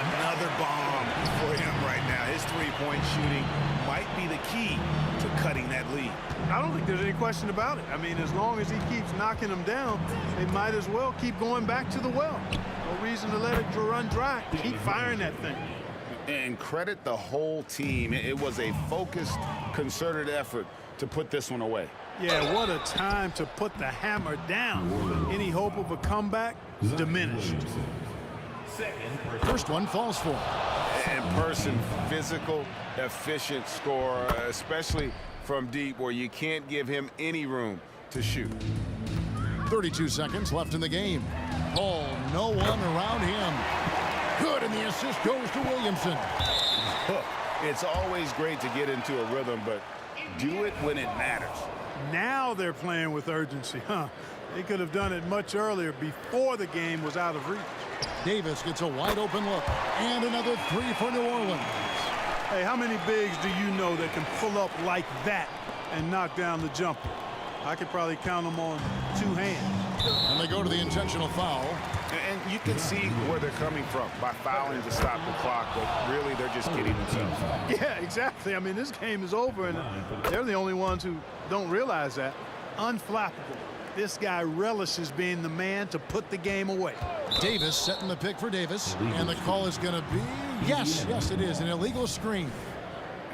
Another bomb for him right now. His three-point shooting might be the key to cutting that lead. I don't think there's any question about it. I mean, as long as he keeps knocking them down, they might as well keep going back to the well. No reason to let it run dry. Keep firing that thing. And credit the whole team. It was a focused, concerted effort to put this one away. Yeah, what a time to put the hammer down. Any hope of a comeback diminished. First one falls for him. And Person, physical, efficient scorer, especially from deep where you can't give him any room to shoot. 32 seconds left in the game. Paul, no one around him. Good, and the assist goes to Williamson. It's always great to get into a rhythm, but do it when it matters. Now they're playing with urgency, huh? They could have done it much earlier before the game was out of reach. Davis gets a wide open look, and another 3 for New Orleans. Hey, how many bigs do you know that can pull up like that and knock down the jumper? I could probably count them on 2 hands. And they go to the intentional foul. And you can see where they're coming from by fouling to stop the clock, but really they're just kidding themselves. Yeah, exactly. I mean, this game is over, and they're the only ones who don't realize that. Unflappable. This guy relishes being the man to put the game away. Davis setting the pick for Davis, and the call is going to be, yes, it is, an illegal screen.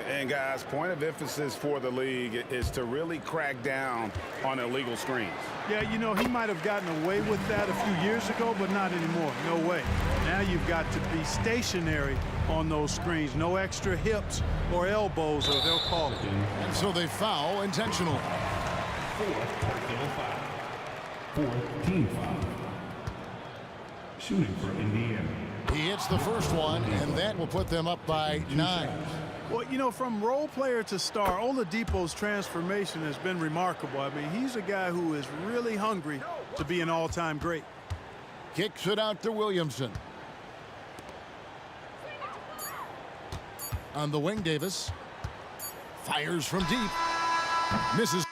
And guys, point of emphasis for the league is to really crack down on illegal screens. Yeah, you know, he might have gotten away with that a few years ago, but not anymore. No way. Now you've got to be stationary on those screens. No extra hips or elbows, or they'll call it. And so they foul intentionally. 4th personal foul. 4th team foul. Shooting for Indiana. He hits the first one, and that will put them up by 9. Well, you know, from role player to star, Oladipo's transformation has been remarkable. I mean, he's a guy who is really hungry to be an all-time great. Kicks it out to Williamson. On the wing, Davis. Fires from deep. Misses.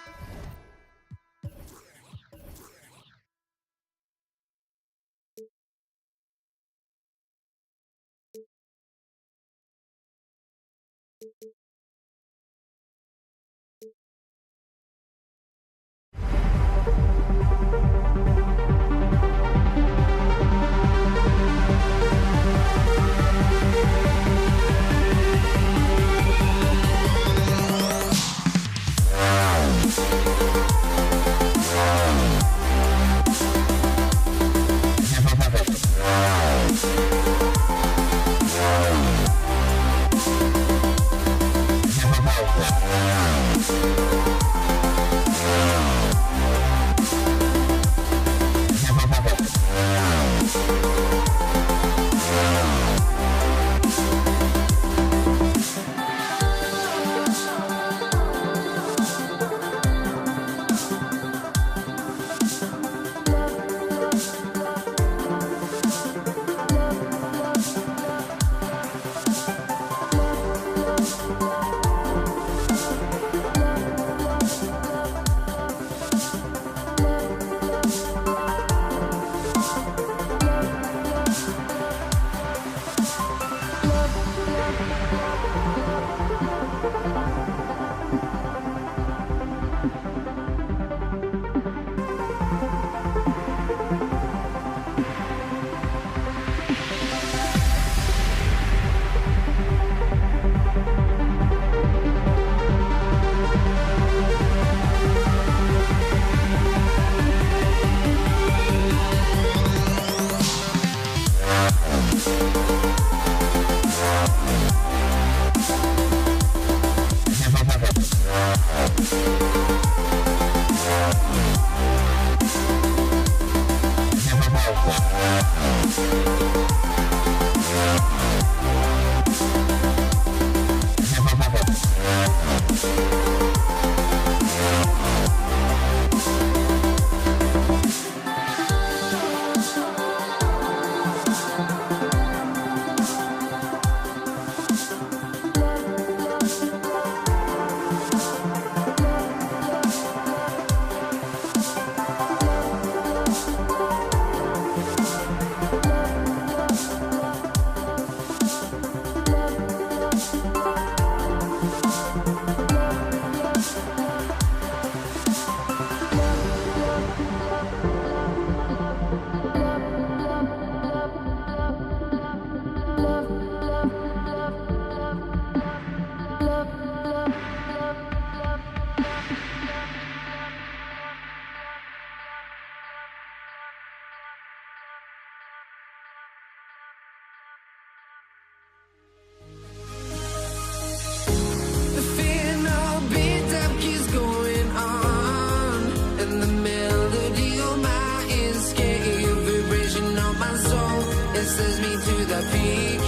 The fear no beat up keeps going on, and the melody on my ears, scary vibration on my soul. It sends me to the peak,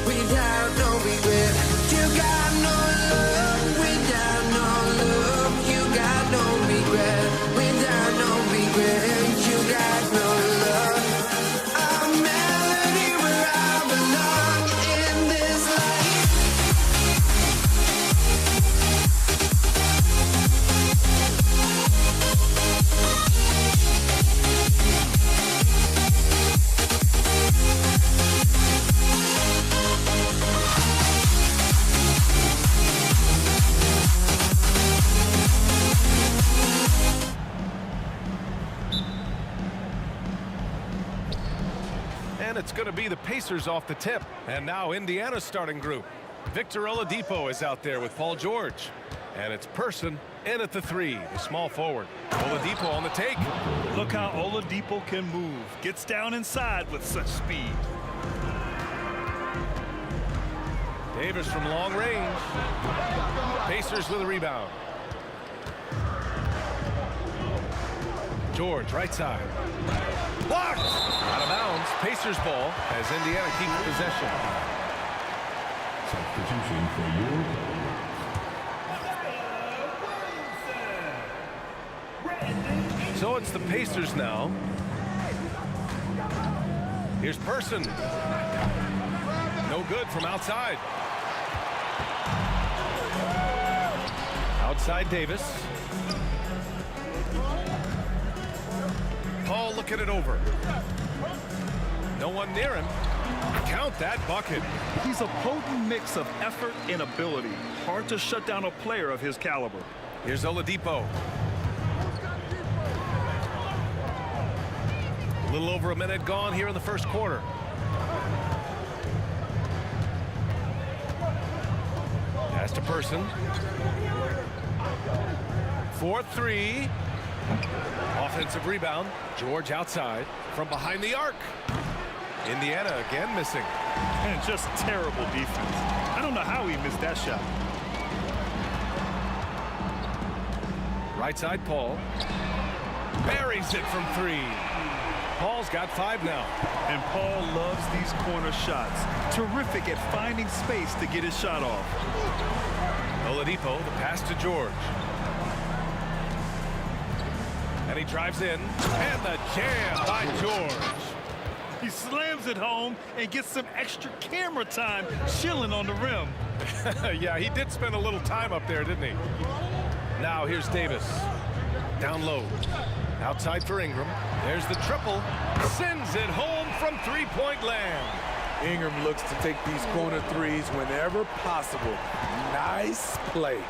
without no regret. You got no love, without no love. You got no regret, without no regret. You got no love. A melody where I belong in this life. And it's going to be the Pacers off the tip. And now Indiana's starting group. Victor Oladipo is out there with Paul George. And it's Person in at the 3, the small forward. Oladipo on the take. Look how Oladipo can move. Gets down inside with such speed. Davis from long range. Pacers with a rebound. George, right side. Blocked! Out of bounds. Pacers ball as Indiana keeps possession. Substitution for your So it's the Pacers now. Here's Person. No good from outside. Outside Davis. Paul looking it over. No one near him. Count that bucket. He's a potent mix of effort and ability. Hard to shut down a player of his caliber. Here's Oladipo. A little over a minute gone here in the first quarter. Pass to Person. 4-3. Offensive rebound. George outside from behind the arc. Indiana again missing. And just terrible defense. I don't know how he missed that shot. Right side Paul. Buries it from 3. Paul's got 5 now. And Paul loves these corner shots. Terrific at finding space to get his shot off. Oladipo, the pass to George. And he drives in. And the jam by George. He slams it home and gets some extra camera time chilling on the rim. Yeah, he did spend a little time up there, didn't he? Now here's Davis. Down low. Outside for Ingram. There's the triple. Sends it home from three-point land. Ingram looks to take these corner threes whenever possible. Nice play.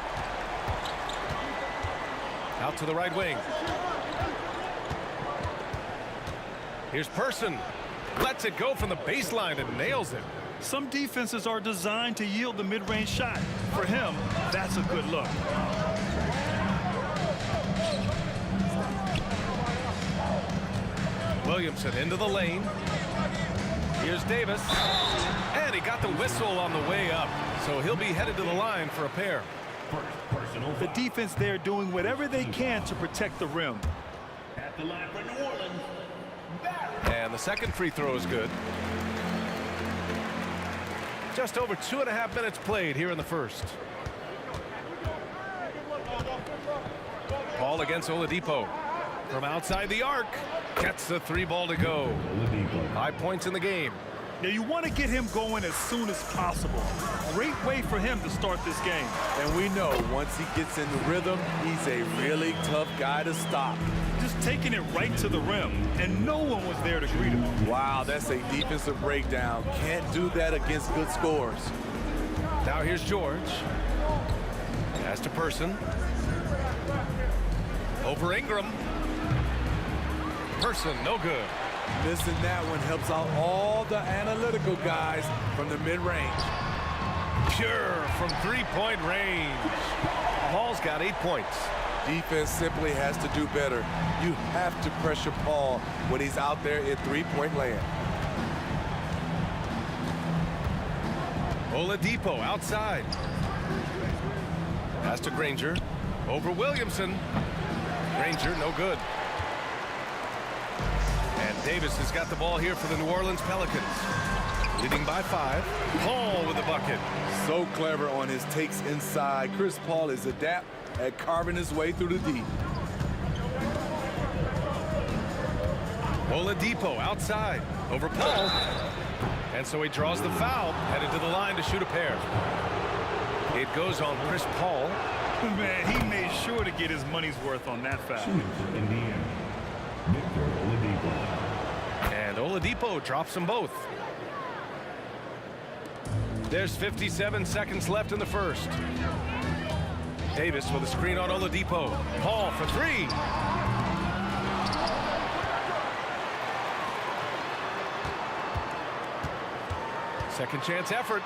Out to the right wing. Here's Person. Lets it go from the baseline and nails it. Some defenses are designed to yield the mid-range shot. For him, that's a good look. Williamson into the lane. Here's Davis. And he got the whistle on the way up. So he'll be headed to the line for a pair. The defense there doing whatever they can to protect the rim. at the line for New Orleans. And the second free throw is good. Just over 2.5 minutes played here in the first. Ball against Oladipo. From outside the arc. Gets the 3 ball to go. 5 points in the game. Now you want to get him going as soon as possible. Great way for him to start this game. And we know once he gets in the rhythm, he's a really tough guy to stop. Just taking it right to the rim, and no one was there to greet him. Wow, that's a defensive breakdown. Can't do that against good scores. Now here's George. Pass to Person. Over Ingram. Person, no good. Missing that one helps out all the analytical guys from the mid-range. Pure from 3-point range. Paul's got 8 points. Defense simply has to do better. You have to pressure Paul when he's out there in 3-point land. Oladipo outside. Pass to Granger. Over Williamson. Granger, no good. And Davis has got the ball here for the New Orleans Pelicans. Leading by 5. Paul with the bucket. So clever on his takes inside. Chris Paul is adept at carving his way through the deep. Oladipo outside. Over Paul. And so he draws the foul. Headed to the line to shoot a pair. It goes on Chris Paul. Man, he made sure to get his money's worth on that foul. Indiana, Victor Oladipo. And Oladipo drops them both. There's 57 seconds left in the first. Davis with a screen on Oladipo. Paul for 3. Second chance effort.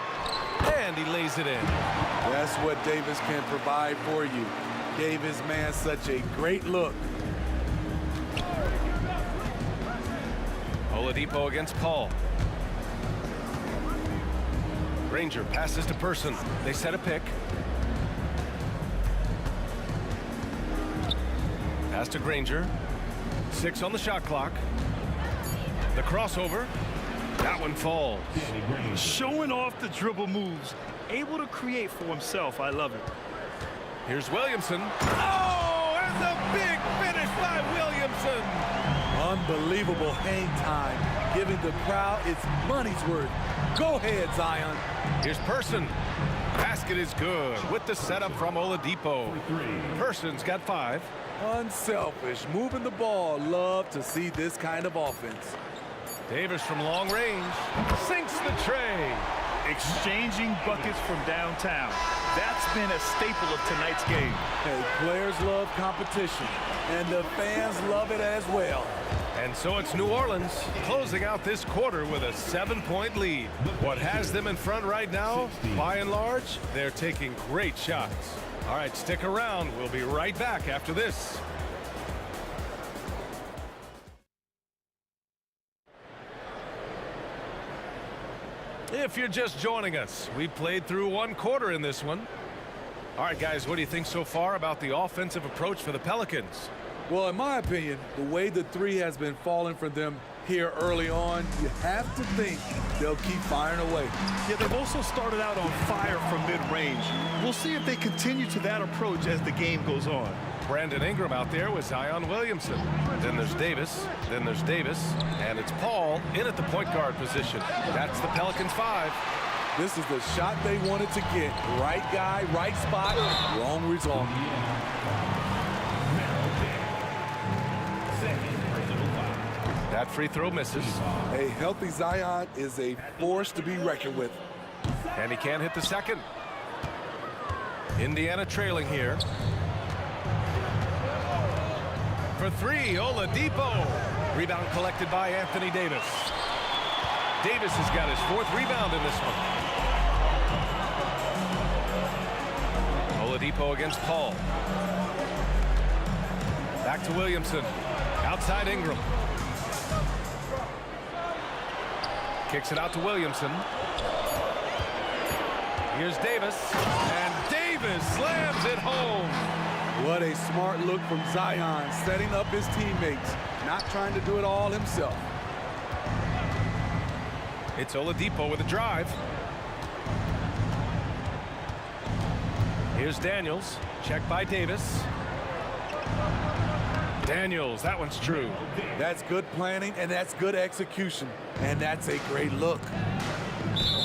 And he lays it in. That's what Davis can provide for you. Gave his man such a great look. Oladipo against Paul. Granger passes to Person. They set a pick. Pass to Granger. 6 on the shot clock. The crossover. That one falls. Showing off the dribble moves. Able to create for himself. I love it. Here's Williamson. Oh, and the big finish by Williamson. Unbelievable hang time, giving the crowd its money's worth. Go ahead, Zion. Here's Person. Basket is good with the setup from Oladipo. Person's got 5. Unselfish, moving the ball. Love to see this kind of offense. Davis from long range sinks the tray. Exchanging buckets from downtown. That's been a staple of tonight's game. Hey, players love competition, and the fans love it as well. And so it's New Orleans closing out this quarter with a 7-point lead. What has them in front right now, by and large, they're taking great shots. All right, stick around. We'll be right back after this. If you're just joining us, we played through 1 quarter in this one. All right, guys, what do you think so far about the offensive approach for the Pelicans? Well, in my opinion, the way the 3 has been falling for them here early on, you have to think they'll keep firing away. Yeah, they've also started out on fire from mid-range. We'll see if they continue to that approach as the game goes on. Brandon Ingram out there with Zion Williamson. Then there's Davis. Then there's Davis. And it's Paul in at the point guard position. That's the Pelicans 5. This is the shot they wanted to get. Right guy, right spot, wrong result. That free throw misses. A healthy Zion is a force to be reckoned with. And he can't hit the second. Indiana trailing here. For 3, Oladipo. Rebound collected by Anthony Davis. Davis has got his 4th rebound in this one. Oladipo against Paul. Back to Williamson. Outside Ingram. Kicks it out to Williamson. Here's Davis. And Davis slams it home. What a smart look from Zion, setting up his teammates, not trying to do it all himself. It's Oladipo with a drive. Here's Daniels. Check by Davis. Daniels, that one's true. That's good planning, and that's good execution. And that's a great look.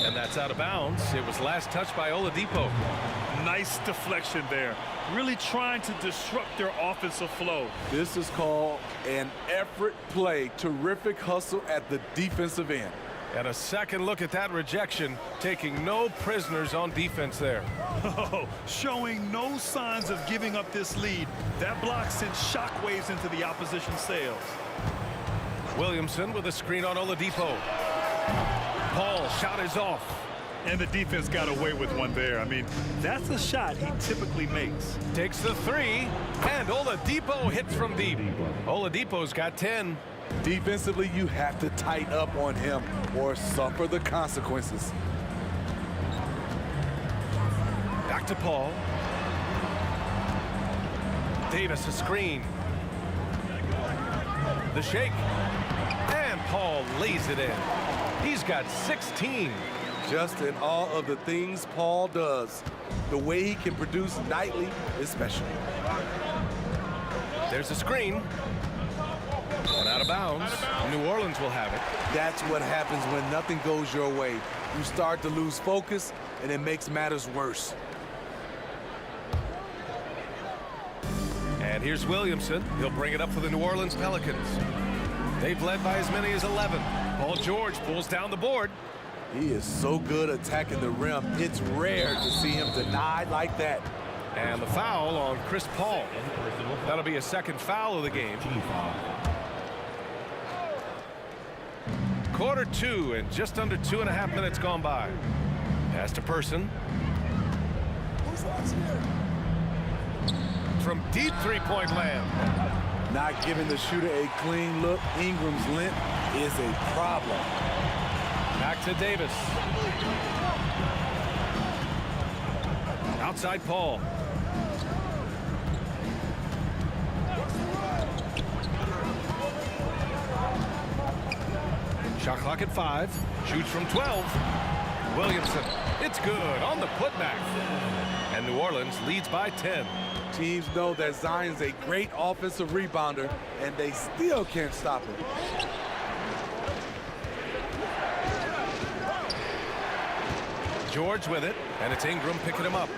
And that's out of bounds. It was last touched by Oladipo. Nice deflection there. Really trying to disrupt their offensive flow. This is called an effort play. Terrific hustle at the defensive end. And a second look at that rejection, taking no prisoners on defense there. Oh, showing no signs of giving up this lead. That block sent shockwaves into the opposition sails. Williamson with a screen on Oladipo. Paul shot is off. And the defense got away with one there. I mean, that's a shot he typically makes. Takes the 3, and Oladipo hits from deep. Oladipo's got 10. Defensively, you have to tighten up on him or suffer the consequences. Back to Paul. Davis a screen. The shake. And Paul lays it in. He's got 16. Just in awe of the things Paul does. The way he can produce nightly is special. There's a screen. And out of bounds. New Orleans will have it. That's what happens when nothing goes your way. You start to lose focus, and it makes matters worse. And here's Williamson. He'll bring it up for the New Orleans Pelicans. They've led by as many as 11. Paul George pulls down the board. He is so good attacking the rim. It's rare to see him denied like that. And the foul on Chris Paul. That'll be a second foul of the game. Quarter 2 and just under 2.5 minutes gone by. Pass to Person. From deep 3-point land. Not giving the shooter a clean look. Ingram's length is a problem. Back to Davis. Outside Paul. Shot clock at 5. Shoots from 12. Williamson. It's good on the putback. And New Orleans leads by 10. Teams know that Zion's a great offensive rebounder, and they still can't stop him. George with it, and it's Ingram picking him up.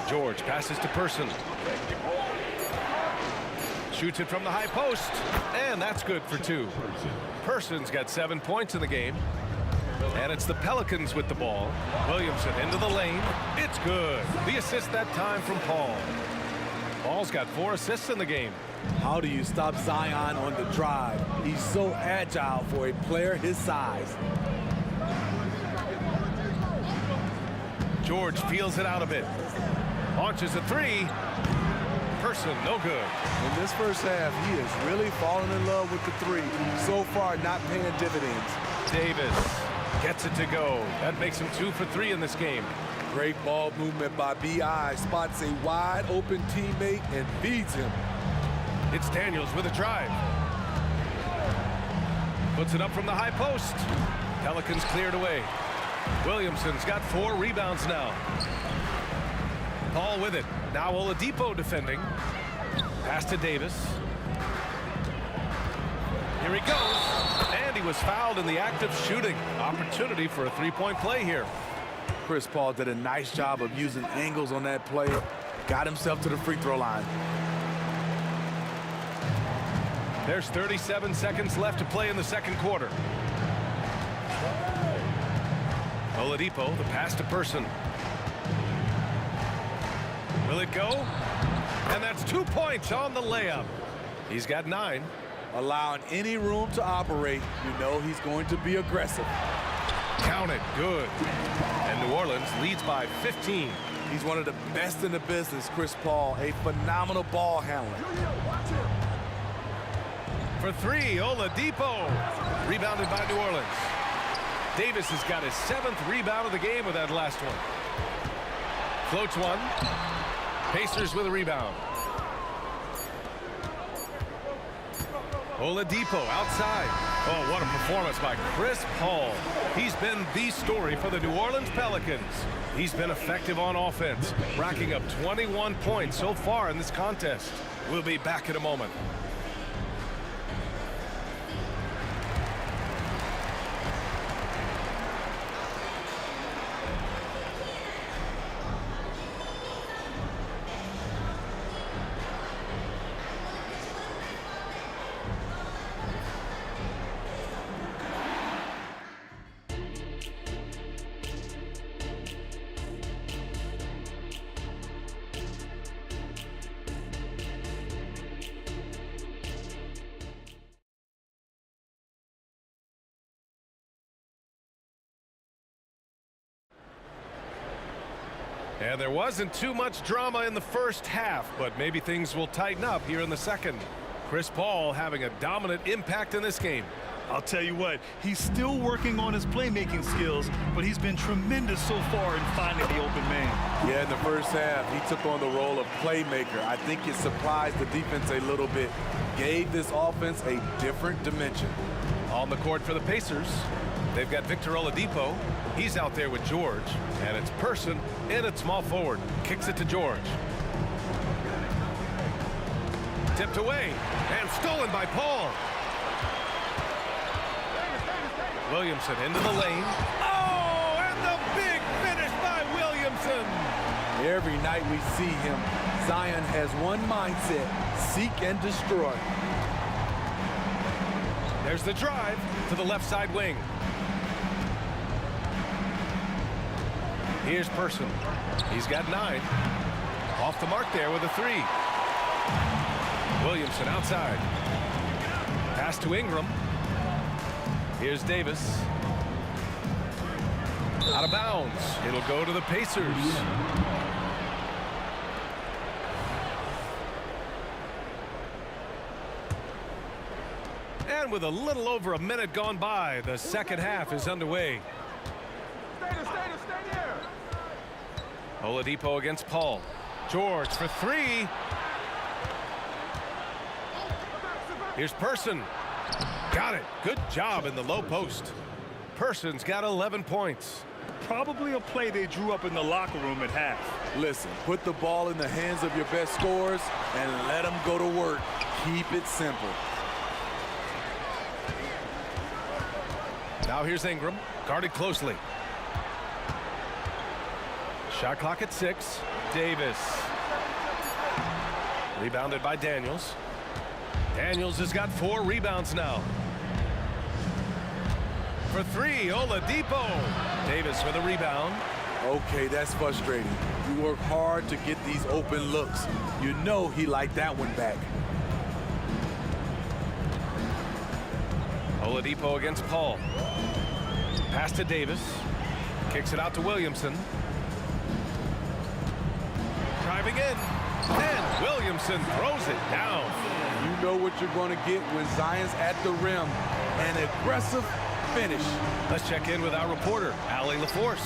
George passes to Person. Shoots it from the high post, and that's good for 2. Person's got 7 points in the game. And it's the Pelicans with the ball. Williamson into the lane. It's good. The assist that time from Paul. Paul's got 4 assists in the game. How do you stop Zion on the drive? He's so agile for a player his size. George feels it out a bit. Launches a 3. Person, no good. In this first half, he is really falling in love with the 3. So far, not paying dividends. Davis gets it to go. That makes him 2 for 3 in this game. Great ball movement by B.I. Spots a wide open teammate and feeds him. It's Daniels with a drive. Puts it up from the high post. Pelicans cleared away. Williamson's got 4 rebounds now. Paul with it. Now Oladipo defending. Pass to Davis. Here he goes. And he was fouled in the act of shooting. Opportunity for a 3-point play here. Chris Paul did a nice job of using angles on that play. Got himself to the free throw line. There's 37 seconds left to play in the second quarter. Oladipo, the pass to Person. Will it go? And that's 2 points on the layup. He's got 9. Allowing any room to operate, you know he's going to be aggressive. Count it. Good. And New Orleans leads by 15. He's one of the best in the business, Chris Paul, a phenomenal ball handler. For 3, Oladipo. Rebounded by New Orleans. Davis has got his 7th rebound of the game with that last one. Floats one. Pacers with a rebound. Oladipo outside. Oh, what a performance by Chris Paul. He's been the story for the New Orleans Pelicans. He's been effective on offense, racking up 21 points so far in this contest. We'll be back in a moment. And there wasn't too much drama in the first half, but maybe things will tighten up here in the second. Chris Paul having a dominant impact in this game. I'll tell you what, he's still working on his playmaking skills, but he's been tremendous so far in finding the open man. Yeah, in the first half, he took on the role of playmaker. I think it surprised the defense a little bit, gave this offense a different dimension. On the court for the Pacers, they've got Victor Oladipo. He's out there with George, and it's Person in at small forward. Kicks it to George. Tipped away and stolen by Paul. Williamson into the lane. Oh, and the big finish by Williamson. Every night we see him, Zion has one mindset: seek and destroy. There's the drive to the left side wing. Here's Person. He's got 9. Off the mark there with a 3. Williamson outside. Pass to Ingram. Here's Davis. Out of bounds. It'll go to the Pacers. And with a little over a minute gone by, the second half is underway. Oladipo against Paul. George for 3. Here's Person. Got it. Good job in the low post. Person's got 11 points. Probably a play they drew up in the locker room at half. Listen, put the ball in the hands of your best scorers and let them go to work. Keep it simple. Now here's Ingram, guarded closely. Shot clock at 6. Davis. Rebounded by Daniels. Daniels has got 4 rebounds now. For 3, Oladipo. Davis with a rebound. Okay, that's frustrating. You work hard to get these open looks. You know he liked that one back. Oladipo against Paul. Pass to Davis. Kicks it out to Williamson. Driving in. And Williamson throws it down. You know what you're going to get when Zion's at the rim. An aggressive finish. Let's check in with our reporter, Allie LaForce.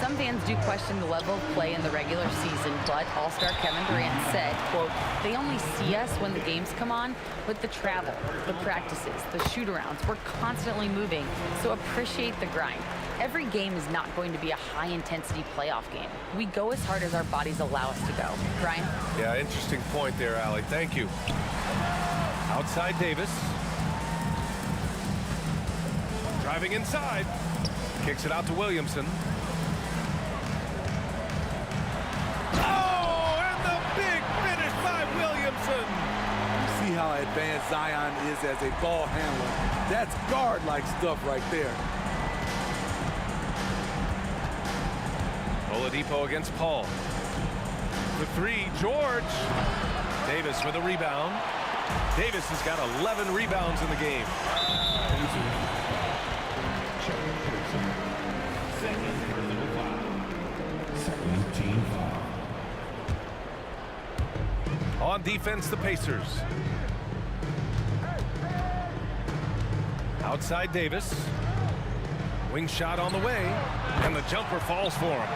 Some fans do question the level of play in the regular season, but All-Star Kevin Durant said, quote, "They only see us when the games come on, but the travel, the practices, the shoot-arounds, we're constantly moving, so appreciate the grind. Every game is not going to be a high-intensity playoff game. We go as hard as our bodies allow us to go." Brian? Yeah, interesting point there, Allie. Thank you. Outside Davis. Driving inside. Kicks it out to Williamson. Oh, and the big finish by Williamson. You see how advanced Zion is as a ball handler. That's guard-like stuff right there. Oladipo against Paul. For 3, George. Davis with a rebound. Davis has got 11 rebounds in the game. Second team foul. On defense, the Pacers. Outside Davis. Wing shot on the way, and the jumper falls for him.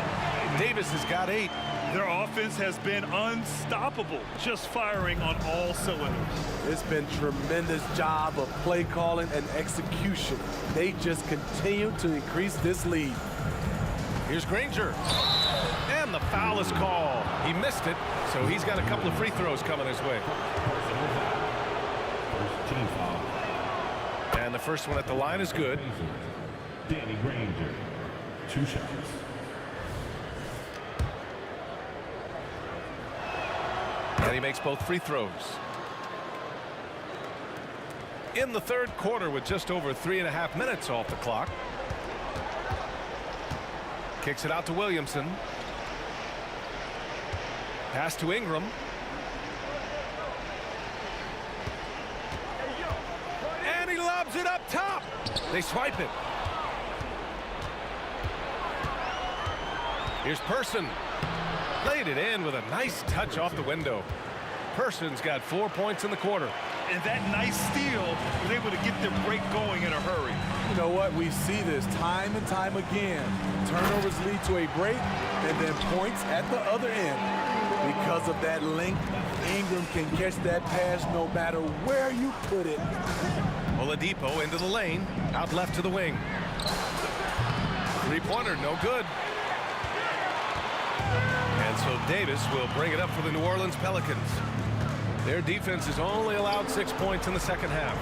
Davis has got 8. Their offense has been unstoppable, just firing on all cylinders. It's been tremendous job of play calling and execution. They just continue to increase this lead. Here's Granger. And the foul is called. He missed it, so he's got a couple of free throws coming his way. First team foul. And the first one at the line is good. Danny Granger. 2 shots. And he makes both free throws. In the third quarter with just over 3.5 minutes off the clock. Kicks it out to Williamson. Pass to Ingram. And he lobs it up top. They swipe it. Here's Person. Laid it in with a nice touch off the window. Person's got 4 points in the quarter. And that nice steal was able to get their break going in a hurry. You know what? We see this time and time again. Turnovers lead to a break and then points at the other end. Because of that length, Ingram can catch that pass no matter where you put it. Oladipo into the lane, out left to the wing. 3-pointer, no good. And so Davis will bring it up for the New Orleans Pelicans. Their defense has only allowed 6 points in the second half.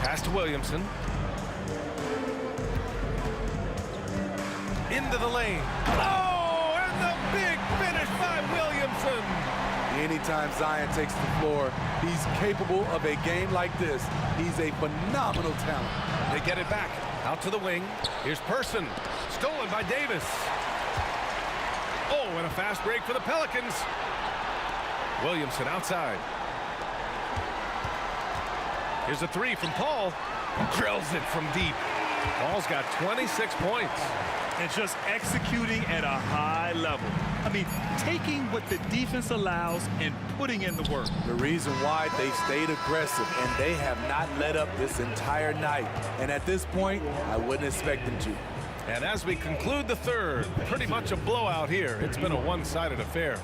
Pass to Williamson. Into the lane. Oh, and the big finish by Williamson. Anytime Zion takes the floor, he's capable of a game like this. He's a phenomenal talent. They get it back. Out to the wing. Here's Person. Stolen by Davis. Oh, and a fast break for the Pelicans. Williamson outside. Here's a 3 from Paul. Drills it from deep. Paul's got 26 points. And just executing at a high level. I mean, taking what the defense allows and putting in the work. The reason why they stayed aggressive, and they have not let up this entire night. And at this point, I wouldn't expect them to. And as we conclude the third, pretty much a blowout here. It's been a one-sided affair.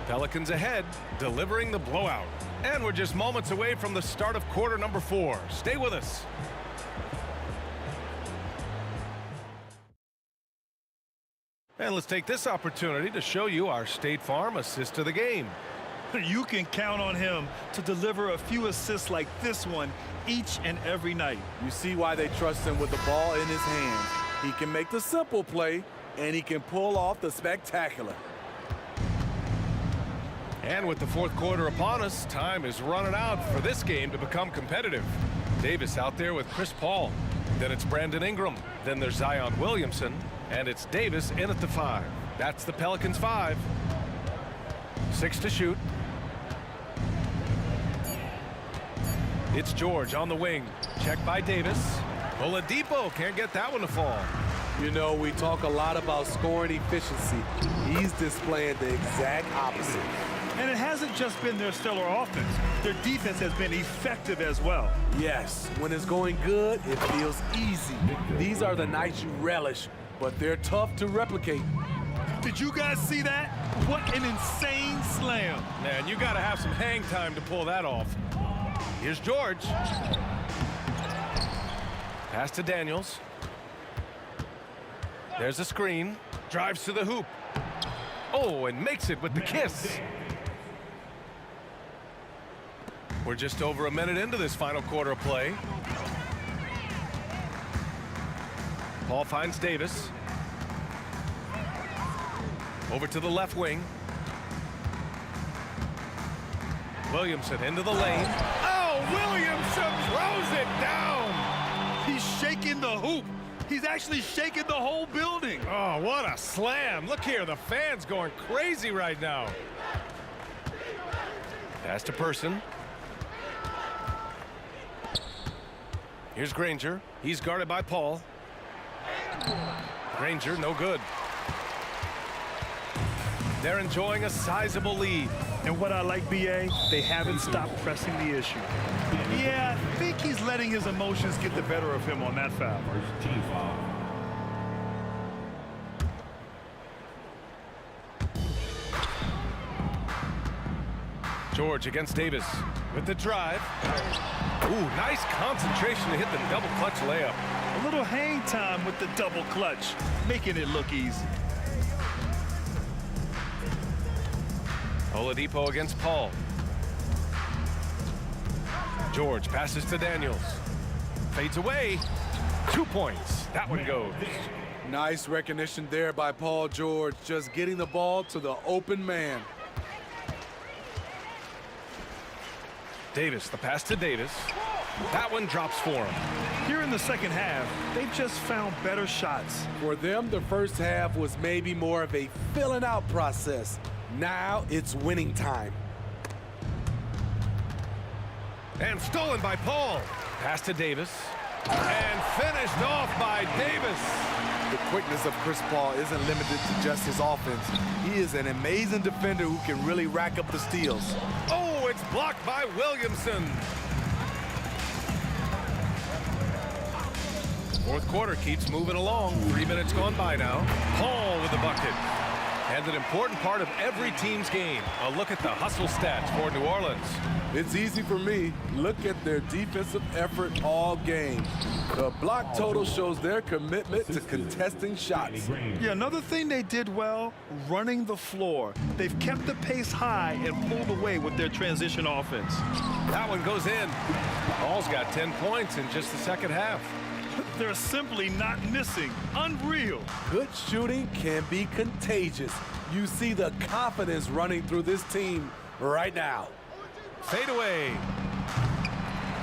Pelicans ahead, delivering the blowout. And we're just moments away from the start of quarter number 4. Stay with us. And let's take this opportunity to show you our State Farm assist of the game. You can count on him to deliver a few assists like this one each and every night. You see why they trust him with the ball in his hands. He can make the simple play, and he can pull off the spectacular. And with the fourth quarter upon us, time is running out for this game to become competitive. Davis out there with Chris Paul. Then it's Brandon Ingram. Then there's Zion Williamson. And it's Davis in at the 5. That's the Pelicans 5. 6 to shoot. It's George on the wing. Check by Davis. Oladipo can't get that one to fall. You know, we talk a lot about scoring efficiency. He's displaying the exact opposite. And it hasn't just been their stellar offense. Their defense has been effective as well. Yes, when it's going good, it feels easy. These are the nights you relish, but they're tough to replicate. Did you guys see that? What an insane slam. Man, you got to have some hang time to pull that off. Here's George. Pass to Daniels. There's a screen. Drives to the hoop. Oh, and makes it with the kiss. We're just over a minute into this final quarter of play. Paul finds Davis. Over to the left wing. Williamson into the lane. Oh, Williamson throws it down. He's shaking the hoop. He's actually shaking the whole building. Oh, what a slam. Look here, the fans going crazy right now. Pass to Person. Here's Granger. He's guarded by Paul. Granger, no good. They're enjoying a sizable lead. And what I like, BA, they haven't stopped pressing the issue. Yeah, I think he's letting his emotions get the better of him on that foul. First team foul. George against Davis with the drive. Ooh, nice concentration to hit the double clutch layup. A little hang time with the double clutch, making it look easy. Oladipo against Paul. George passes to Daniels. Fades away. 2 points. That one goes. Nice recognition there by Paul George, just getting the ball to the open man. Davis, the pass to Davis. That one drops for him. Here in the second half, they've just found better shots. For them, the first half was maybe more of a filling out process. Now it's winning time. And stolen by Paul. Pass to Davis. And finished off by Davis. The quickness of Chris Paul isn't limited to just his offense. He is an amazing defender who can really rack up the steals. Oh, it's blocked by Williamson. Fourth quarter keeps moving along. 3 minutes gone by now. Paul with the bucket. And an important part of every team's game. A look at the hustle stats for New Orleans. It's easy for me. Look at their defensive effort all game. The block total shows their commitment to contesting shots. Yeah, another thing they did well, running the floor. They've kept the pace high and pulled away with their transition offense. That one goes in. Paul's got 10 points in just the second half. They're simply not missing. Unreal. Good shooting can be contagious. You see the confidence running through this team right now. Fade away.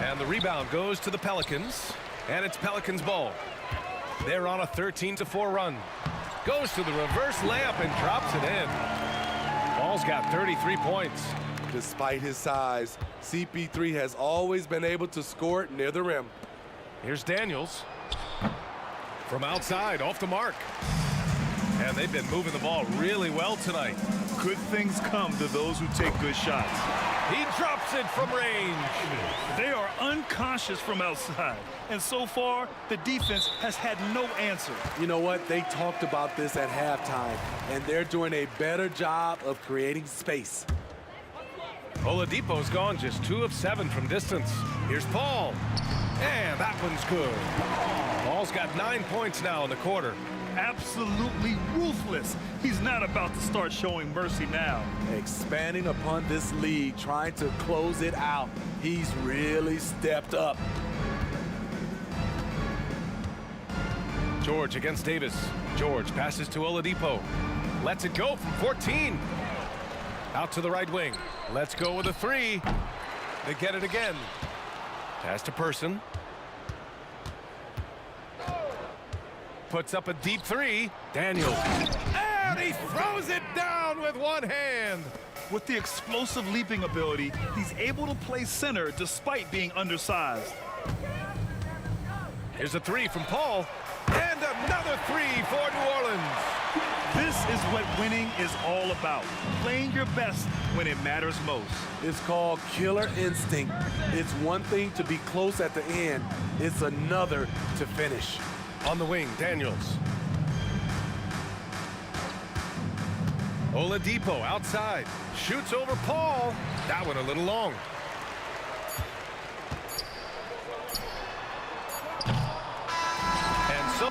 And the rebound goes to the Pelicans. And it's Pelicans ball. They're on a 13-4 run. Goes to the reverse layup and drops it in. Paul's got 33 points. Despite his size, CP3 has always been able to score it near the rim. Here's Daniels. From outside, off the mark. And they've been moving the ball really well tonight. Good things come to those who take good shots. He drops it from range. They are unconscious from outside. And so far, the defense has had no answer. You know what? They talked about this at halftime, and they're doing a better job of creating space. Oladipo's gone just 2 of 7 from distance. Here's Paul. And that one's good. Paul's got 9 points now in the quarter. Absolutely ruthless. He's not about to start showing mercy now. Expanding upon this lead, trying to close it out. He's really stepped up. George against Davis. George passes to Oladipo. Lets it go from 14. Out to the right wing. Let's go with a 3. They get it again. Pass to Person. Puts up a deep 3. Daniels. And he throws it down with one hand. With the explosive leaping ability, he's able to play center despite being undersized. Here's a 3 from Paul. And another 3 for New Orleans. This is what winning is all about. Playing your best when it matters most. It's called killer instinct. It's one thing to be close at the end. It's another to finish. On the wing, Daniels. Oladipo outside. Shoots over Paul. That one a little long. And so...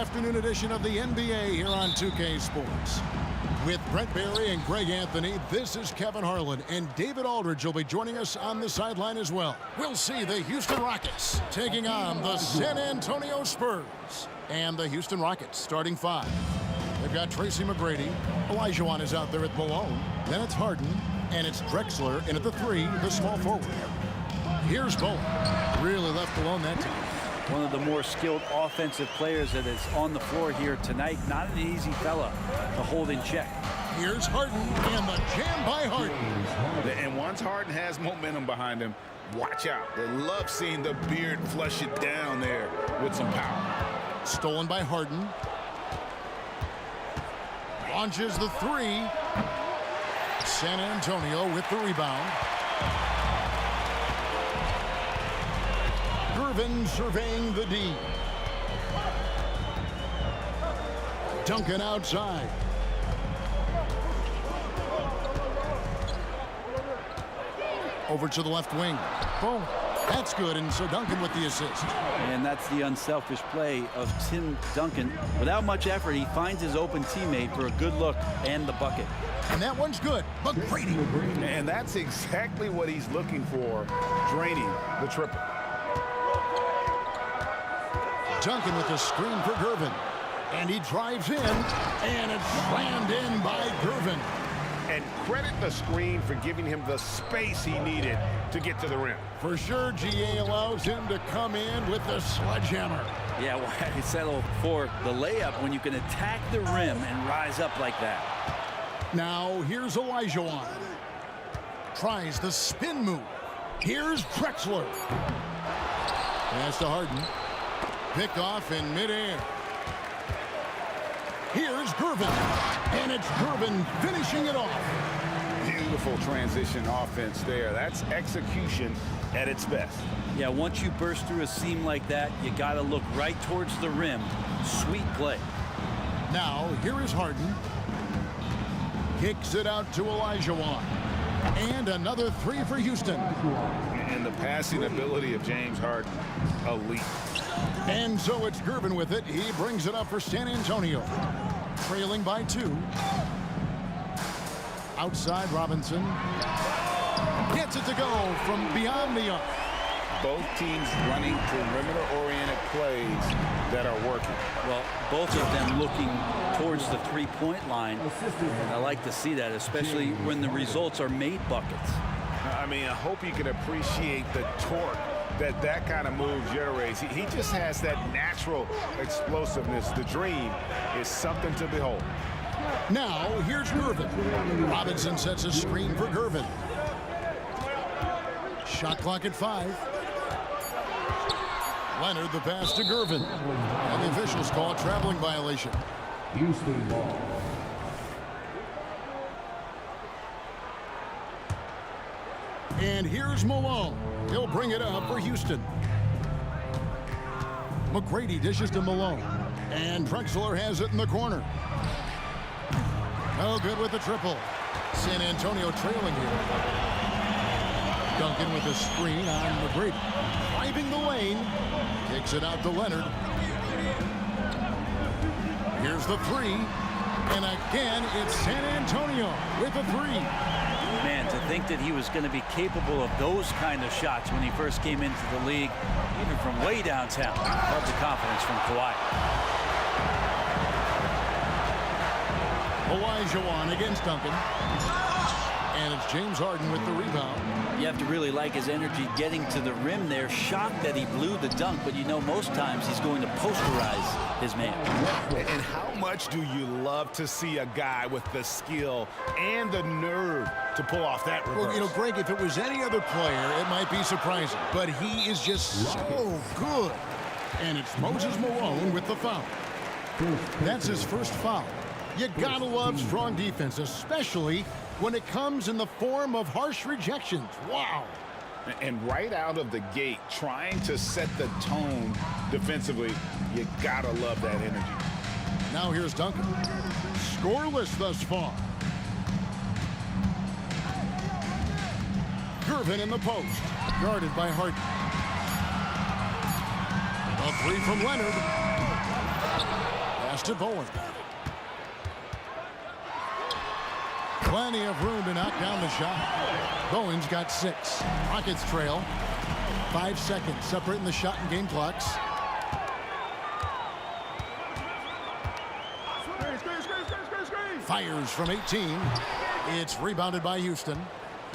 afternoon edition of the NBA here on 2K Sports. With Brent Barry and Greg Anthony, this is Kevin Harlan, and David Aldridge will be joining us on the sideline as well. We'll see the Houston Rockets taking on the San Antonio Spurs. And the Houston Rockets starting five. They've got Tracy McGrady. Olajuwon is out there at Malone. Then it's Harden, and it's Drexler in at the three, the small forward. Here's Bowen. Really left alone that time. One of the more skilled offensive players that is on the floor here tonight. Not an easy fella to hold in check. Here's Harden, and the jam by Harden. And once Harden has momentum behind him, watch out. They love seeing the beard flush it down there with some power. Stolen by Harden. Launches the three. San Antonio with the rebound. Gervin surveying the D. Duncan outside. Over to the left wing. Boom. That's good, and so Duncan with the assist. And that's the unselfish play of Tim Duncan. Without much effort, he finds his open teammate for a good look and the bucket. And that one's good. McGrady. And that's exactly what he's looking for, draining the triple. Duncan with the screen for Gervin. And he drives in, and it's slammed in by Gervin. And credit the screen for giving him the space he needed to get to the rim. For sure, GA allows him to come in with the sledgehammer. Yeah, why settle for the layup when you can attack the rim and rise up like that? Now, here's Olajuwon. Tries the spin move. Here's Drexler. Pass to Harden. Picked off in midair. Here's Gervin. And it's Gervin finishing it off. Beautiful transition offense there. That's execution at its best. Yeah, once you burst through a seam like that, you got to look right towards the rim. Sweet play. Now, here is Harden. Kicks it out to Olajuwon. And another three for Houston. And the passing ability of James Harden, elite. And so it's Gervin with it. He brings it up for San Antonio. Trailing by 2. Outside Robinson. Gets it to go from beyond the arc. Both teams running perimeter-oriented plays that are working. Well, both of them looking towards the three-point line. And I like to see that, especially when the results are made buckets. I mean, I hope you can appreciate the torque that kind of move generates. He just has that natural explosiveness. The dream is something to behold. Now, here's Gervin. Robinson sets a screen for Gervin. Shot clock at 5. Leonard the pass to Gervin. And the officials call a traveling violation. Houston ball. And here's Malone. He'll bring it up for Houston. McGrady dishes to Malone. And Drexler has it in the corner. No good with the triple. San Antonio trailing here. Duncan with a screen on McGrady. Driving the lane. Kicks it out to Leonard. Here's the three. And again, it's San Antonio with a three. Man, to think that he was going to be capable of those kind of shots when he first came into the league, even from way downtown. Love the confidence from Kawhi. Olajuwon against Duncan. And it's James Harden with the rebound. You have to really like his energy getting to the rim there. Shocked that he blew the dunk, but you know most times he's going to posterize his man. And how much do you love to see a guy with the skill and the nerve to pull off that reverse? Well, you know, Greg, if it was any other player, it might be surprising. But he is just so good. And it's Moses Malone with the foul. That's his first foul. You gotta love strong defense, especially when it comes in the form of harsh rejections. Wow. And right out of the gate, trying to set the tone defensively, you gotta love that energy. Now here's Duncan. Scoreless thus far. Gervin in the post. Guarded by Harden. A three from Leonard. Pass to Bowen. Plenty of room to knock down the shot. Bowen's got 6. Rockets trail. 5 seconds separating the shot and game clocks. Fires from 18. It's rebounded by Houston.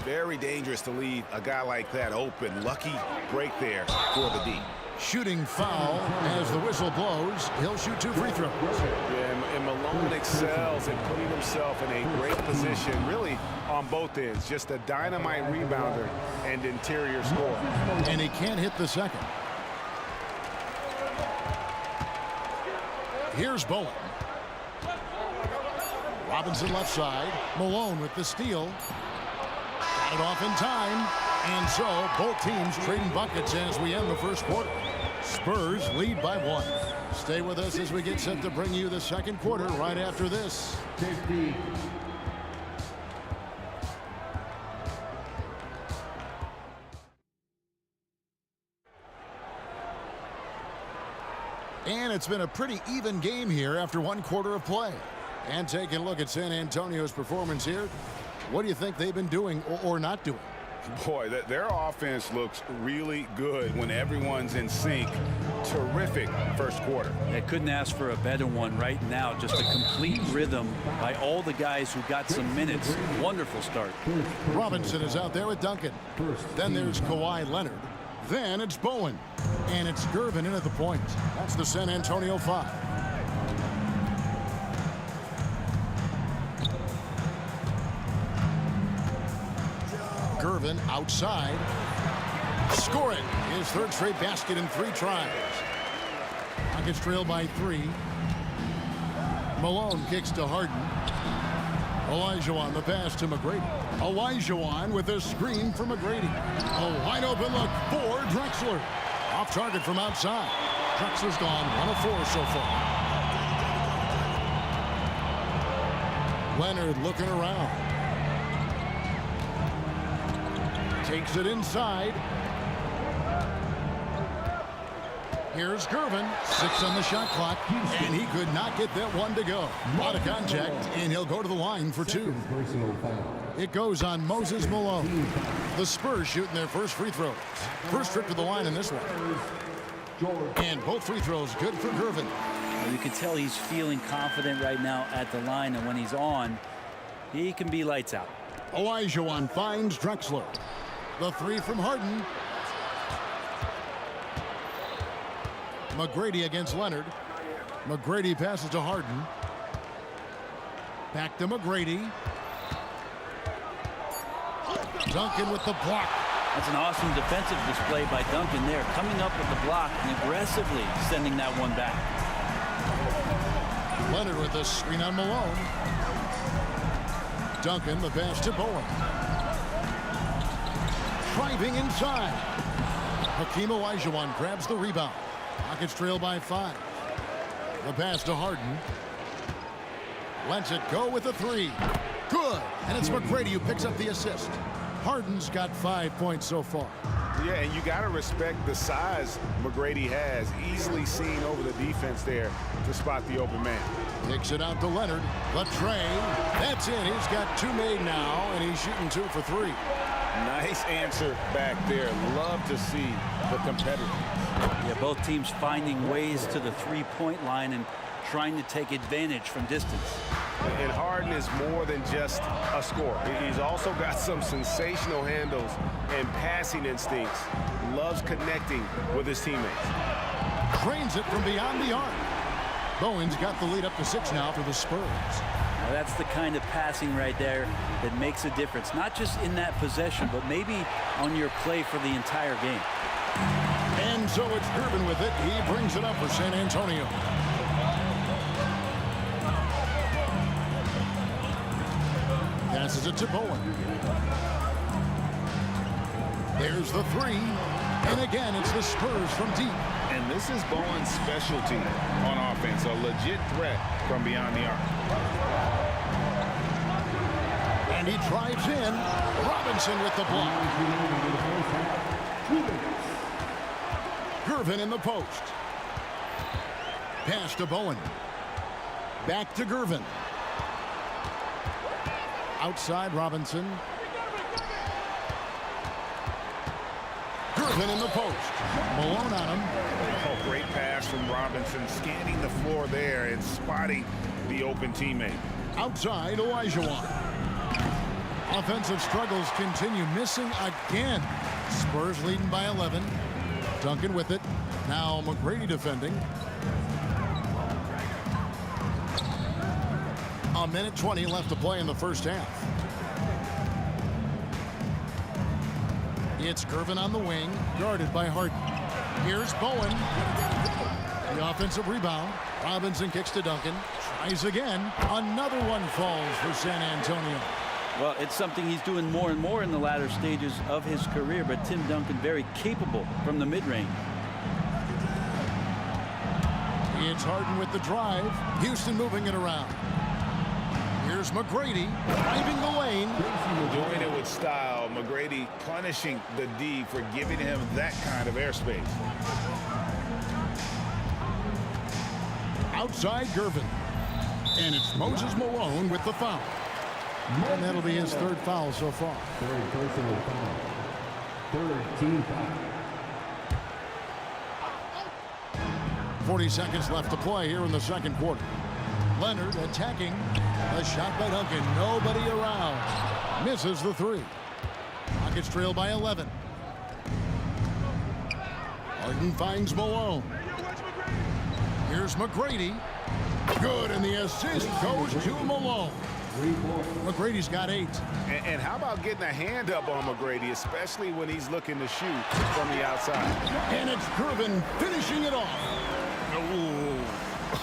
Very dangerous to leave a guy like that open. Lucky break there for the D. Shooting foul as the whistle blows. He'll shoot 2 free throws. Yeah, and Malone excels in putting himself in a great position, really on both ends. Just a dynamite rebounder and interior scorer. And he can't hit the second. Here's Bowen. Robinson left side. Malone with the steal. Got it off in time. And so both teams trading buckets as we end the first quarter. Spurs lead by 1. Stay with us as we get set to bring you the second quarter right after this. And it's been a pretty even game here after 1 quarter of play. And taking a look at San Antonio's performance here, what do you think they've been doing or not doing? Boy, their offense looks really good when everyone's in sync. Terrific first quarter. They couldn't ask for a better one right now. Just a complete rhythm by all the guys who got some minutes. Wonderful start. Robinson is out there with Duncan. Then there's Kawhi Leonard. Then it's Bowen. And it's Gervin in at the point. That's the San Antonio 5. Gervin outside. Scoring his 3rd straight basket in 3 tries. Rockets trail by 3. Malone kicks to Harden. Olajuwon the pass to McGrady. Olajuwon with a screen for McGrady. A wide open look for Drexler. Off target from outside. Drexler's gone 1 of 4 so far. Leonard looking around. Takes it inside. Here's Gervin. 6 on the shot clock. And he could not get that one to go. A lot of contact, and he'll go to the line for 2. It goes on Moses Malone. The Spurs shooting their first free throws. First trip to the line in this one. And both free throws good for Gervin. You can tell he's feeling confident right now at the line, and when he's on, he can be lights out. Olajuwon finds Drexler. The 3 from Harden. McGrady against Leonard. McGrady passes to Harden. Back to McGrady. Duncan with the block. That's an awesome defensive display by Duncan there, coming up with the block and aggressively sending that one back. Leonard with the screen on Malone. Duncan the pass to Bowen. Driving inside. Hakeem Olajuwon grabs the rebound. Rockets trail by 5. The pass to Harden. Lets it go with the 3. Good. And it's McGrady who picks up the assist. Harden's got 5 points so far. Yeah, and you got to respect the size McGrady has. Easily seen over the defense there to spot the open man. Kicks it out to Leonard. The tray. That's it. He's got 2 made now, and he's shooting 2 for 3. Nice answer back there. Love to see the competitive. Yeah, both teams finding ways to the 3-point line and trying to take advantage from distance. And Harden is more than just a scorer. He's also got some sensational handles and passing instincts. Loves connecting with his teammates. Drains it from beyond the arc. Bowen's got the lead up to 6 now for the Spurs. Now that's the kind of passing right there that makes a difference. Not just in that possession, but maybe on your play for the entire game. And so it's Gervin with it. He brings it up for San Antonio. Passes it to Bowen. There's the 3. And again, it's the Spurs from deep. And this is Bowen's specialty on offense. A legit threat from beyond the arc. And he drives in. Robinson with the block. Gervin in the post. Pass to Bowen. Back to Gervin. Outside Robinson. Gervin in the post. Malone on him. Oh, great pass from Robinson, scanning the floor there and spotting the open teammate. Outside Olajuwon. Offensive struggles continue, missing again. Spurs leading by 11. Duncan with it. Now McGrady defending. A minute 20 left to play in the first half. It's Gervin on the wing, guarded by Harden. Here's Bowen. The offensive rebound. Robinson kicks to Duncan. Tries again. Another one falls for San Antonio. Well, it's something he's doing more and more in the latter stages of his career, but Tim Duncan very capable from the mid-range. It's Harden with the drive. Houston moving it around. Here's McGrady driving the lane. Doing it with style. McGrady punishing the D for giving him that kind of airspace. Outside Gervin. And it's Moses Malone with the foul. And that'll be his third foul so far. Third personal foul. Third team foul. 40 seconds left to play here in the second quarter. Leonard attacking. A shot by Duncan. Nobody around. Misses the three. Rockets trail by 11. Harden finds Malone. Here's McGrady. Good, and the assist goes to Malone. McGrady's got 8. And how about getting a hand up on McGrady, especially when he's looking to shoot from the outside. And it's Gervin finishing it off.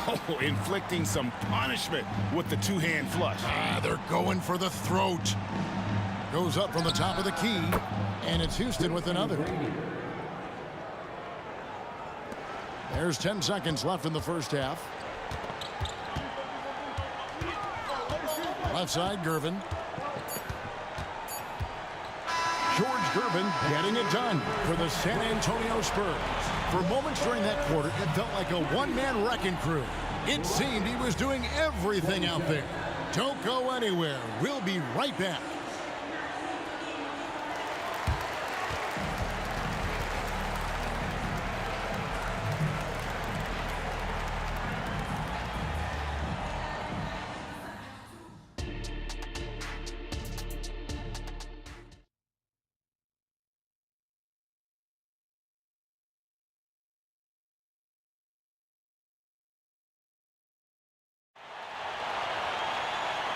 Oh, inflicting some punishment with the two-hand flush. They're going for the throat. Goes up from the top of the key, and it's Houston with another. There's 10 seconds left in the first half. Left side, Gervin. George Gervin getting it done for the San Antonio Spurs. For moments during that quarter, it felt like a one-man wrecking crew. It seemed he was doing everything out there. Don't go anywhere. We'll be right back.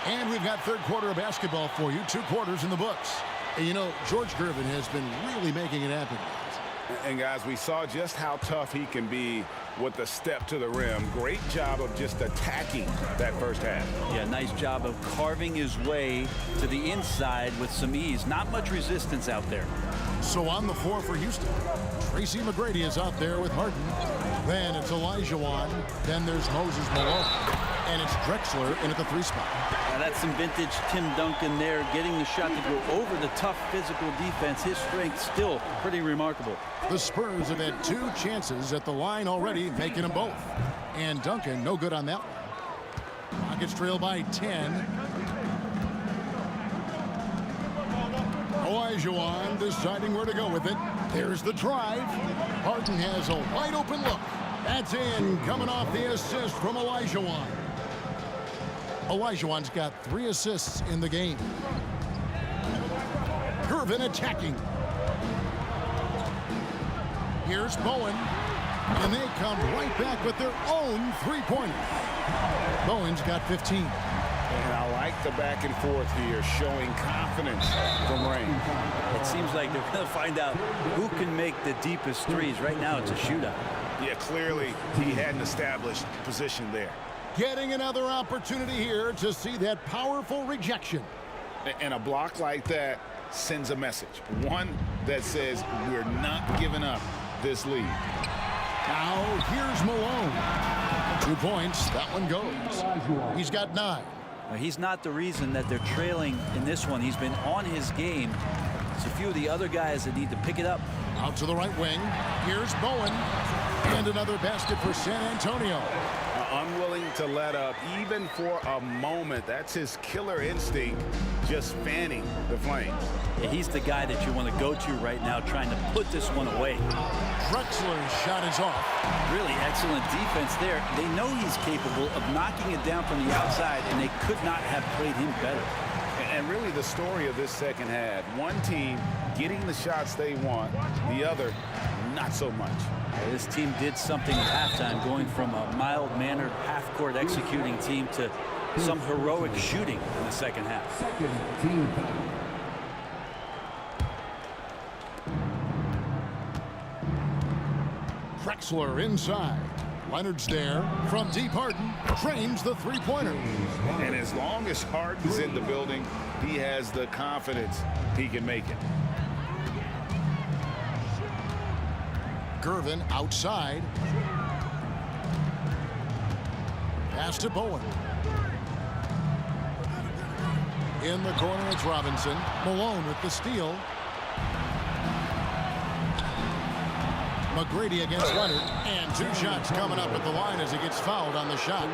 And we've got third quarter of basketball for you. 2 quarters in the books. And you know, George Gervin has been really making it happen. And guys, we saw just how tough he can be with the step to the rim. Great job of just attacking that first half. Yeah, nice job of carving his way to the inside with some ease. Not much resistance out there. So on the floor for Houston, Tracy McGrady is out there with Harden. Then it's Olajuwon. Then there's Moses Malone. And it's Drexler in at the 3 spot. Now that's some vintage Tim Duncan there, getting the shot to go over the tough physical defense. His strength still pretty remarkable. The Spurs have had 2 chances at the line already, making them both. And Duncan, no good on that one. Rockets trail by 10. Olajuwon deciding where to go with it. There's the drive. Harden has a wide open look. That's in, coming off the assist from Olajuwon. Olajuwon's got 3 assists in the game. Gervin attacking. Here's Bowen. And they come right back with their own 3-pointer. Bowen's got 15. And I like the back and forth here, showing confidence from range. It seems like they're going to find out who can make the deepest threes. Right now, it's a shootout. Yeah, clearly he had an established position there. Getting another opportunity here to see that powerful rejection. And a block like that sends a message. One that says we're not giving up this lead. Now here's Malone. 2 points. That one goes. He's got 9. He's not the reason that they're trailing in this one. He's been on his game. It's a few of the other guys that need to pick it up. Out to the right wing. Here's Bowen. And another basket for San Antonio. unwilling to let up even for a moment. That's his killer instinct, just fanning the flames. Yeah, he's the guy that you want to go to right now, trying to put this one away. Drexler's shot is off. Really excellent defense there. They know he's capable of knocking it down from the outside, and they could not have played him better. And really the story of this second half, one team getting the shots they want, the other not so much. This team did something at halftime, going from a mild-mannered half-court executing team to some heroic shooting in the second half. Second team foul. Drexler inside. Leonard's there from deep. Harden trains the three-pointer. And as long as Harden's in the building, he has the confidence he can make it. Gervin outside. Pass to Bowen. In the corner, it's Robinson. Malone with the steal. McGrady against Leonard, and 2 shots coming up at the line as he gets fouled on the shot.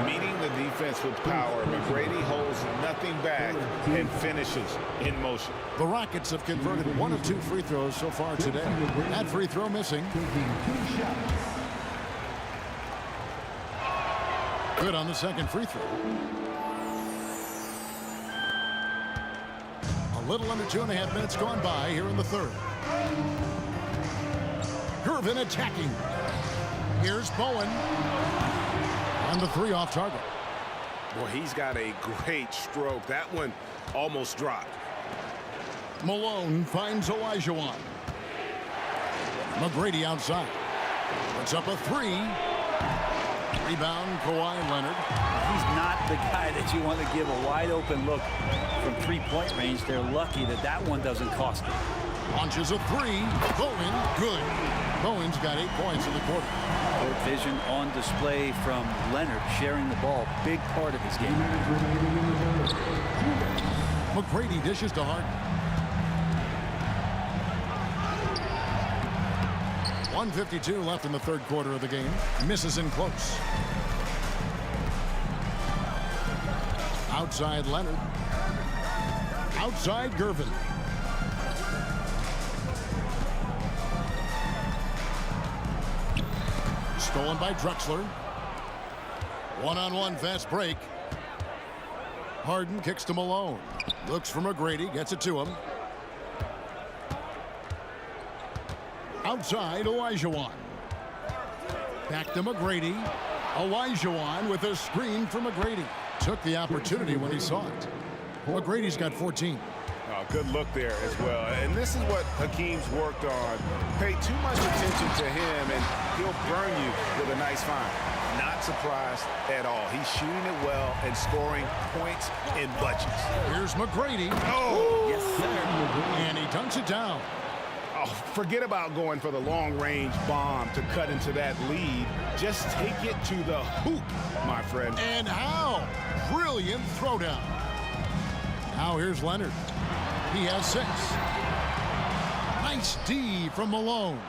Meeting the defense with power, McGrady holds nothing back and finishes in motion. The Rockets have converted 1 of 2 free throws so far today. That free throw missing. Good on the second free throw. A little under 2.5 minutes gone by here in the third. Gervin attacking. Here's Bowen. And the 3 off target. Well, he's got a great stroke. That one almost dropped. Malone finds Olajuwon. McGrady outside. Puts up a 3. Rebound, Kawhi Leonard. He's not the guy that you want to give a wide open look from 3-point range. They're lucky that that one doesn't cost them. Launches a 3. Bowen, good. Bowen's got 8 points in the quarter. Court vision on display from Leonard, sharing the ball. Big part of his game. McGrady dishes to Harden. 1:52 left in the third quarter of the game. Misses in close. Outside Leonard. Outside Gervin. Stolen by Drexler. One-on-one fast break. Harden kicks to Malone. Looks for McGrady. Gets it to him. Outside Olajuwon. Back to McGrady. Olajuwon with a screen for McGrady. Took the opportunity when he saw it. McGrady's got 14. Oh, good look there as well. And this is what Hakeem's worked on. Pay too much attention to him, and he'll burn you with a nice find. Not surprised at all. He's shooting it well and scoring points in bunches. Here's McGrady. Oh, yes, sir. And he dunks it down. Oh, forget about going for the long-range bomb to cut into that lead. Just take it to the hoop, my friend. And how? Brilliant throwdown. Now here's Leonard. He has 6. Nice D from Malone.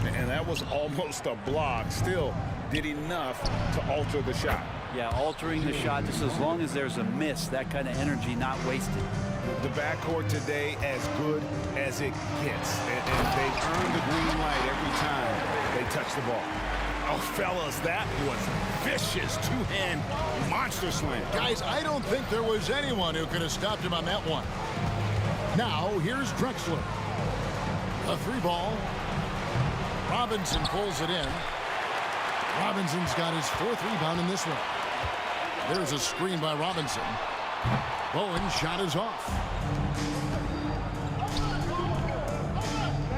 And that was almost a block. Still did enough to alter the shot. Yeah, altering the shot just as long as there's a miss. That kind of energy not wasted. The backcourt today as good as it gets. And they've earned the green light every time they touch the ball. Oh, fellas, that was vicious two-hand monster slam. Guys, I don't think there was anyone who could have stopped him on that one. Now, here's Drexler. A 3-ball. Robinson pulls it in. Robinson's got his 4th rebound in this one. There's a screen by Robinson. Bowen's shot is off.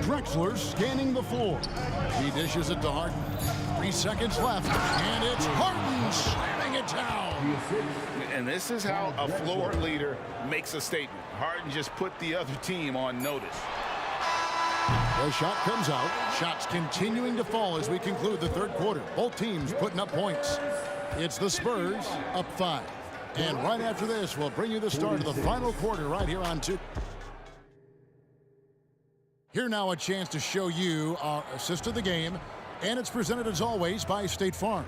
Drexler scanning the floor. He dishes it to Harden. 3 seconds left, and it's Harden slamming it down. And this is how a floor leader makes a statement. Harden just put the other team on notice. The shot comes out. Shots continuing to fall as we conclude the third quarter. Both teams putting up points. It's the Spurs up 5. And right after this, we'll bring you the start of the final quarter right here on 2. Here now a chance to show you our assist of the game. And it's presented as always by State Farm.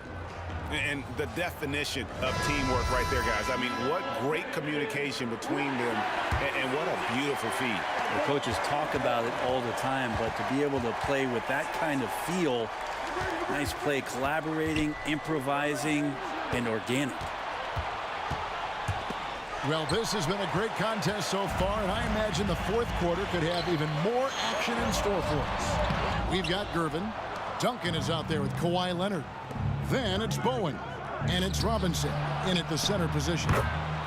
And the definition of teamwork right there, guys. I mean, what great communication between them, and what a beautiful feed. The coaches talk about it all the time, but to be able to play with that kind of feel, nice play, collaborating, improvising, and organic. Well, this has been a great contest so far, and I imagine the fourth quarter could have even more action in store for us. We've got Gervin. Duncan is out there with Kawhi Leonard. Then it's Bowen, and it's Robinson in at the center position.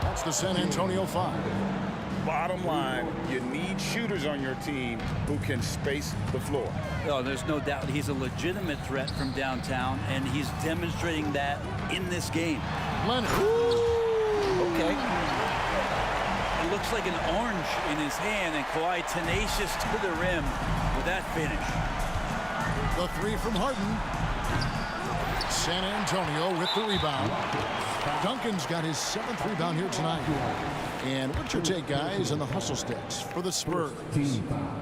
That's the San Antonio 5. Bottom line, you need shooters on your team who can space the floor. Oh, there's no doubt he's a legitimate threat from downtown, and he's demonstrating that in this game. Leonard. Okay. It looks like an orange in his hand, and Kawhi tenacious to the rim with that finish. The three from Harden. San Antonio with the rebound. Duncan's got his 7th rebound here tonight. And what's your take, guys, on the hustle sticks for the Spurs?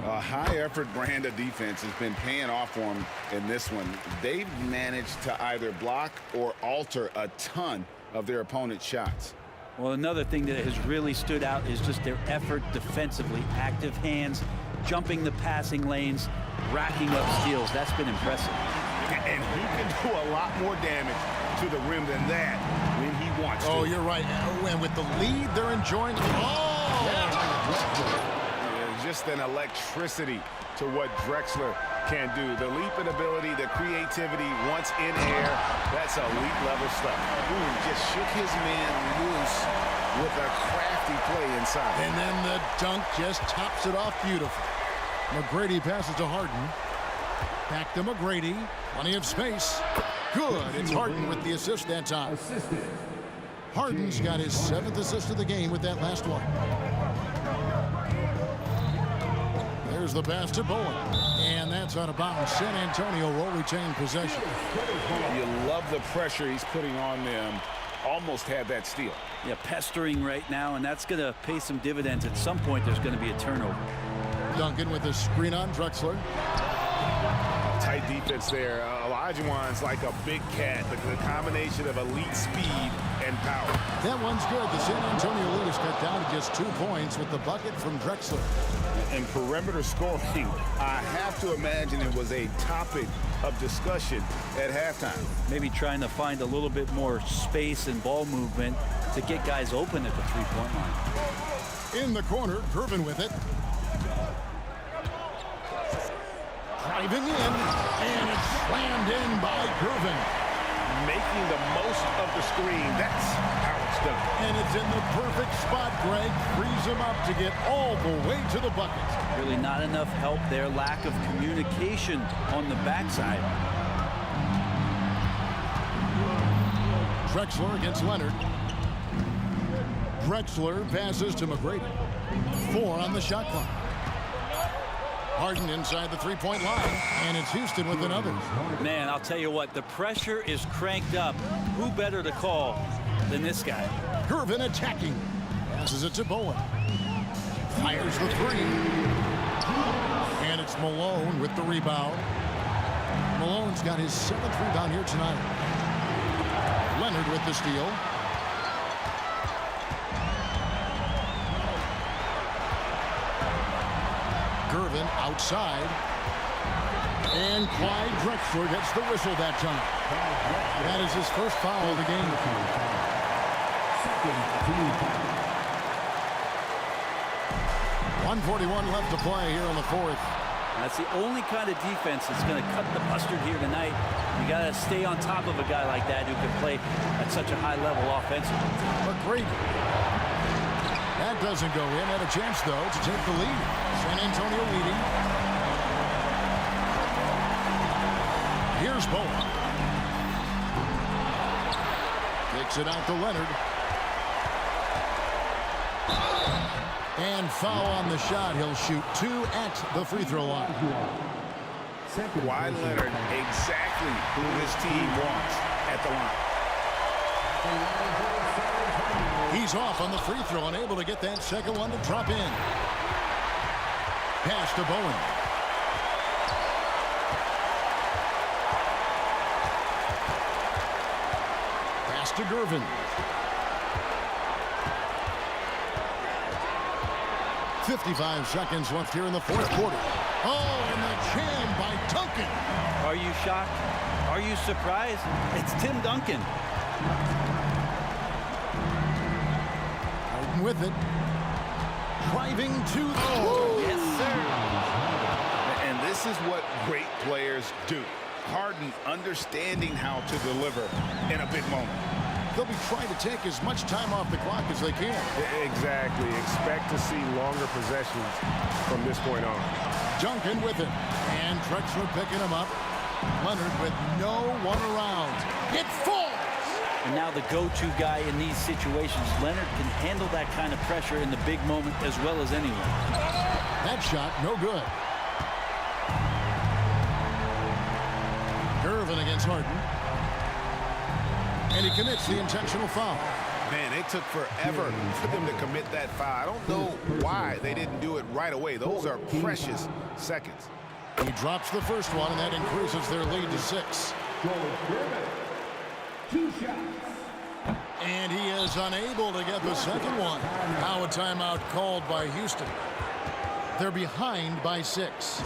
A high-effort brand of defense has been paying off for them in this one. They've managed to either block or alter a ton of their opponent's shots. Well, another thing that has really stood out is just their effort defensively. Active hands, jumping the passing lanes, racking up steals. That's been impressive. And he can do a lot more damage to the rim than that when he wants to. Oh, you're right. And with the lead, they're enjoying. Oh! There's just an electricity to what Drexler can do. The leaping ability, the creativity once in air, that's elite level stuff. Ooh, just shook his man loose with a crafty play inside. And then the dunk just tops it off beautiful. McGrady passes to Harden. Back to McGrady. Plenty of space. Good. It's Harden with the assist that time. Harden's got his 7th assist of the game with that last one. There's the pass to Bowen. And that's out of bounds. San Antonio will retain possession. You love the pressure he's putting on them. Almost had that steal. Yeah, pestering right now, and that's going to pay some dividends. At some point, there's going to be a turnover. Duncan with the screen on Drexler. Tight defense there. Olajuwon's like a big cat. The combination of elite speed and power. That one's good. The San Antonio lead is cut down to just 2 points with the bucket from Drexler. And perimeter scoring, I have to imagine it was a topic of discussion at halftime. Maybe trying to find a little bit more space and ball movement to get guys open at the three-point line. In the corner, Gervin with it. Driving in, and it's slammed in by Gervin. Making the most of the screen. That's how it's done. And it's in the perfect spot. Greg frees him up to get all the way to the bucket. Really not enough help there. Lack of communication on the backside. Drexler against Leonard. Drexler passes to McGrady. 4 on the shot clock. Harden inside the three-point line, and it's Houston with another. Man, I'll tell you what, the pressure is cranked up. Who better to call than this guy? Gervin attacking. Passes it to Bowen. Fires the 3. And it's Malone with the rebound. Malone's got his 7th rebound here tonight. Leonard with the steal. Gervin outside. And Clyde Drexler gets the whistle that time. That is his first foul of the game. 1:41 left to play here in the 4th. That's the only kind of defense that's going to cut the mustard here tonight. You got to stay on top of a guy like that who can play at such a high level offensively. McGrady. That doesn't go in. Had a chance, though, to take the lead. San Antonio leading. Here's Bowen. Kicks it out to Leonard. And foul on the shot. He'll shoot 2 at the free throw line. Kawhi Leonard, exactly who this team wants at the line. He's off on the free throw, unable to get that second one to drop in. Pass to Bowen. to Gervin. .55 seconds left here in the fourth quarter. Oh, and the jam by Duncan. Are you shocked? Are you surprised? It's Tim Duncan. Harden with it. Driving to the... Oh, yes, sir. And this is what great players do. Harden understanding how to deliver in a big moment. They'll be trying to take as much time off the clock as they can. Exactly. Expect to see longer possessions from this point on. Duncan with it. And Drexler picking him up. Leonard with no one around. It falls! And now the go-to guy in these situations. Leonard can handle that kind of pressure in the big moment as well as anyone. That shot, no good. Gervin against Harden. And he commits the intentional foul. Man, it took forever for them to commit that foul. I don't know why they didn't do it right away. Those are precious seconds. He drops the first one, and that increases their lead to 6. 2 shots. And he is unable to get the second one. Now a timeout called by Houston. They're behind by 6.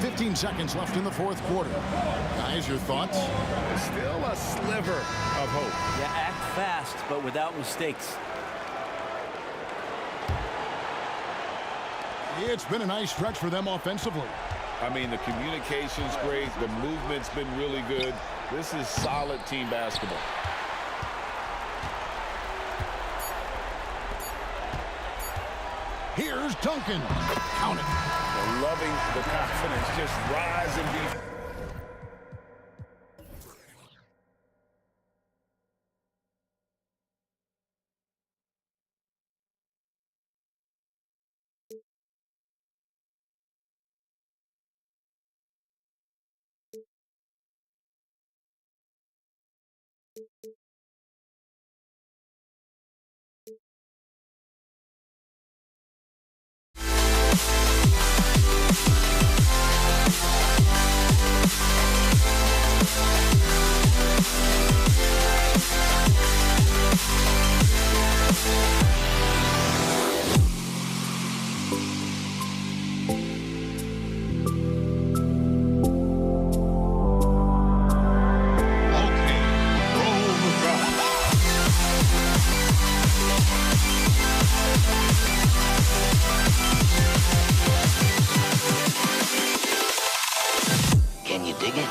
15 seconds left in the fourth quarter. Guys, your thoughts? Still a sliver of hope. Yeah, act fast, but without mistakes. It's been a nice stretch for them offensively. I mean, the communication's great. The movement's been really good. This is solid team basketball. Here's Duncan. Count it. They're loving the confidence. Just rise and be. Can you dig it?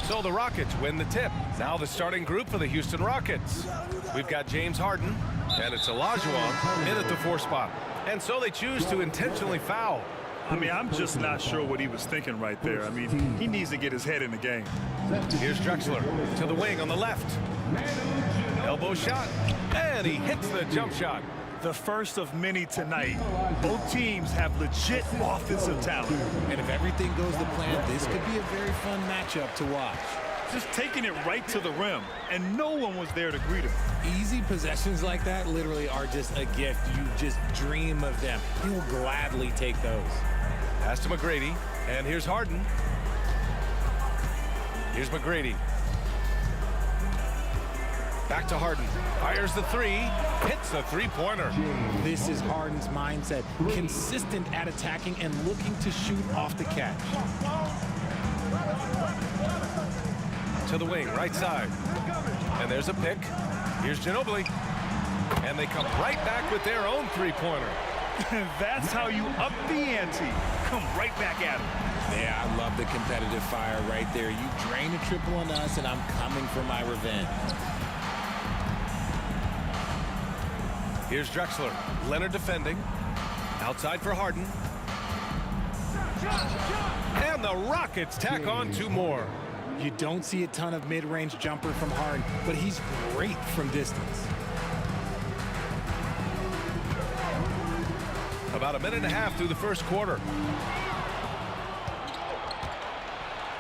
So the Rockets win the tip. Now the starting group for the Houston Rockets. We've got James Harden, and it's Olajuwon in at the 4 spot. And so they choose to intentionally foul. I mean, I'm just not sure what he was thinking right there. I mean, he needs to get his head in the game. Here's Drexler to the wing on the left. Elbow shot, and he hits the jump shot. The first of many tonight. Both teams have legit offensive talent. And if everything goes to plan, this could be a very fun matchup to watch. Just taking it right to the rim, and no one was there to greet him. Easy possessions like that literally are just a gift. You just dream of them. He'll gladly take those. Pass to McGrady, and here's Harden. Here's McGrady. Back to Harden. Fires the 3. Hits a 3-pointer. This is Harden's mindset. Consistent at attacking and looking to shoot off the catch. To the wing, right side. And there's a pick. Here's Ginobili. And they come right back with their own 3-pointer. That's how you up the ante. Come right back at him. Yeah, I love the competitive fire right there. You drain a triple on us, and I'm coming for my revenge. Here's Drexler. Leonard defending. Outside for Harden. And the Rockets tack on 2 more. You don't see a ton of mid-range jumper from Harden, but he's great from distance. About a minute and a half through the first quarter.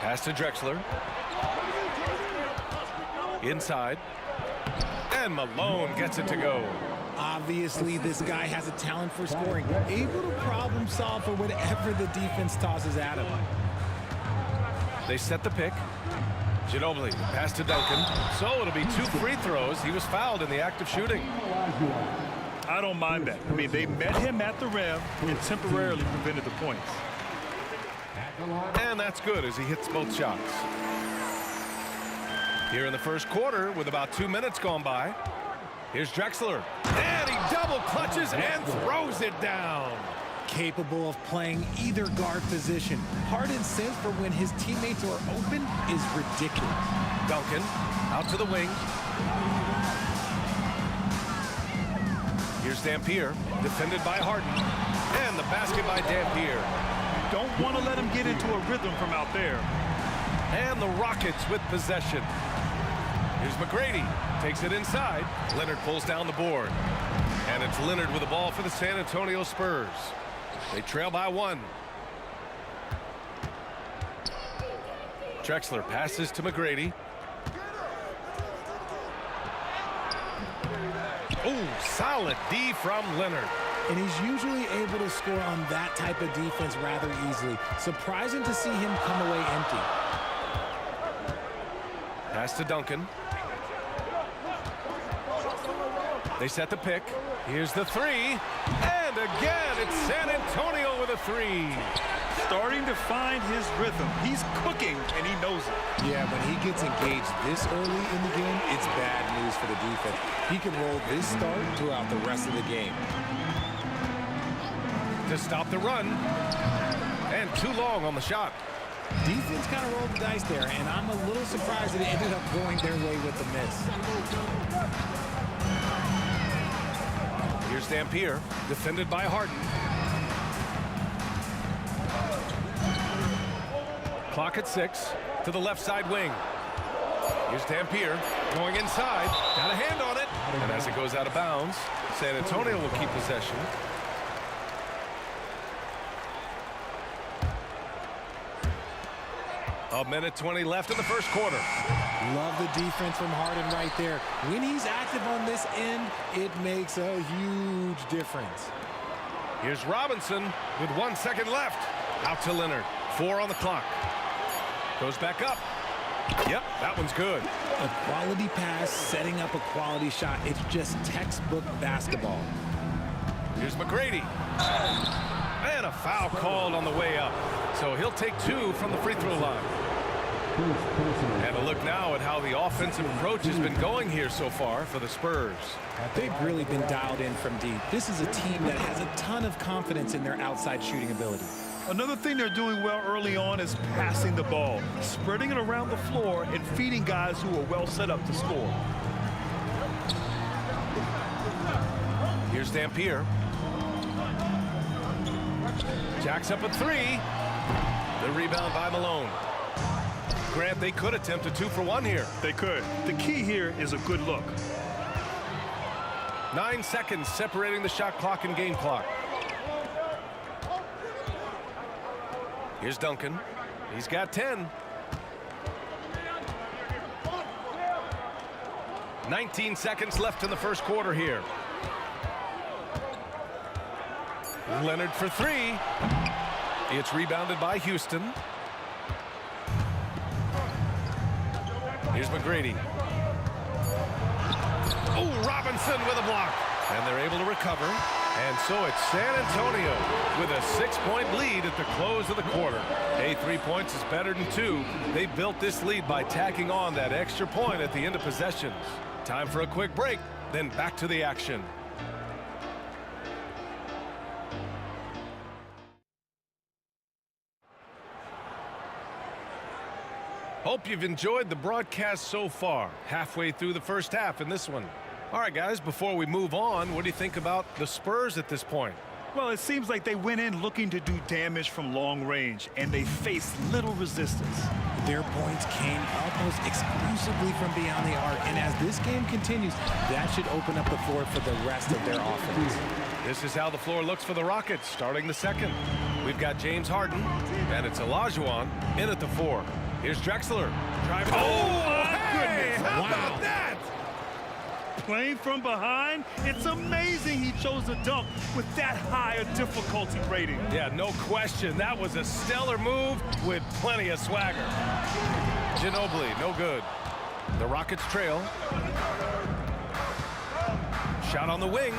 Pass to Drexler. Inside. And Malone gets it to go. Obviously, this guy has a talent for scoring, able to problem solve for whatever the defense tosses at him. They set the pick. Ginobili, pass to Duncan. So it'll be 2 free throws. He was fouled in the act of shooting. I don't mind that. I mean, they met him at the rim and temporarily prevented the points. And that's good as he hits both shots. Here in the first quarter with about 2 minutes gone by. Here's Drexler. And he double clutches and throws it down. Capable of playing either guard position. Harden's sense for when his teammates are open is ridiculous. Duncan out to the wing. Here's Dampier, defended by Harden. And the basket by Dampier. Don't want to let him get into a rhythm from out there. And the Rockets with possession. Here's McGrady, takes it inside. Leonard pulls down the board. And it's Leonard with the ball for the San Antonio Spurs. They trail by 1. Drexler passes to McGrady. Ooh, solid D from Leonard. And he's usually able to score on that type of defense rather easily. Surprising to see him come away empty. Pass to Duncan. They set the pick. Here's the 3. And again, it's San Antonio with a 3. Starting to find his rhythm. He's cooking, and he knows it. Yeah, when he gets engaged this early in the game, it's bad news for the defense. He can roll this start throughout the rest of the game. To stop the run. And too long on the shot. Defense kind of rolled the dice there, and I'm a little surprised that it ended up going their way with the miss. Here's Dampier, defended by Harden. Clock at 6 to the left side wing. Here's Dampier going inside. Got a hand on it. And as it goes out of bounds, San Antonio will keep possession. A minute 20 left in the first quarter. Love the defense from Harden right there. When he's active on this end, it makes a huge difference. Here's Robinson with 1 second left. Out to Leonard. 4 on the clock. Goes back up. Yep, that one's good. A quality pass, setting up a quality shot. It's just textbook basketball. Here's McGrady. And a foul called on the way up. So he'll take 2 from the free throw line. And a look now at how the offensive approach has been going here so far for the Spurs. They've really been dialed in from deep. This is a team that has a ton of confidence in their outside shooting ability. Another thing they're doing well early on is passing the ball, spreading it around the floor and feeding guys who are well set up to score. Here's Dampier. Jacks up a 3. The rebound by Malone. Grant, they could attempt a 2 for 1 here. They could. The key here is a good look. 9 seconds separating the shot clock and game clock. Here's Duncan. He's got 10. 19 seconds left in the first quarter here. Leonard for 3. It's rebounded by Houston. Here's McGrady. Oh, Robinson with a block. And they're able to recover. And so it's San Antonio with a 6-point lead at the close of the quarter. Hey, 3 points is better than 2. They built this lead by tacking on that extra point at the end of possessions. Time for a quick break, then back to the action. Hope you've enjoyed the broadcast so far. Halfway through the first half in this one. All right, guys, before we move on, what do you think about the Spurs at this point? Well, it seems like they went in looking to do damage from long range, and they faced little resistance. Their points came almost exclusively from beyond the arc, and as this game continues, that should open up the floor for the rest of their offense. This is how the floor looks for the Rockets starting the second. We've got James Harden, and it's Olajuwon in at the 4. Here's Drexler. Driving. Oh, my goodness. How about that? Playing from behind, it's amazing he chose to dunk with that high a difficulty rating. Yeah, no question. That was a stellar move with plenty of swagger. Ginobili, no good. The Rockets trail. Shot on the wing.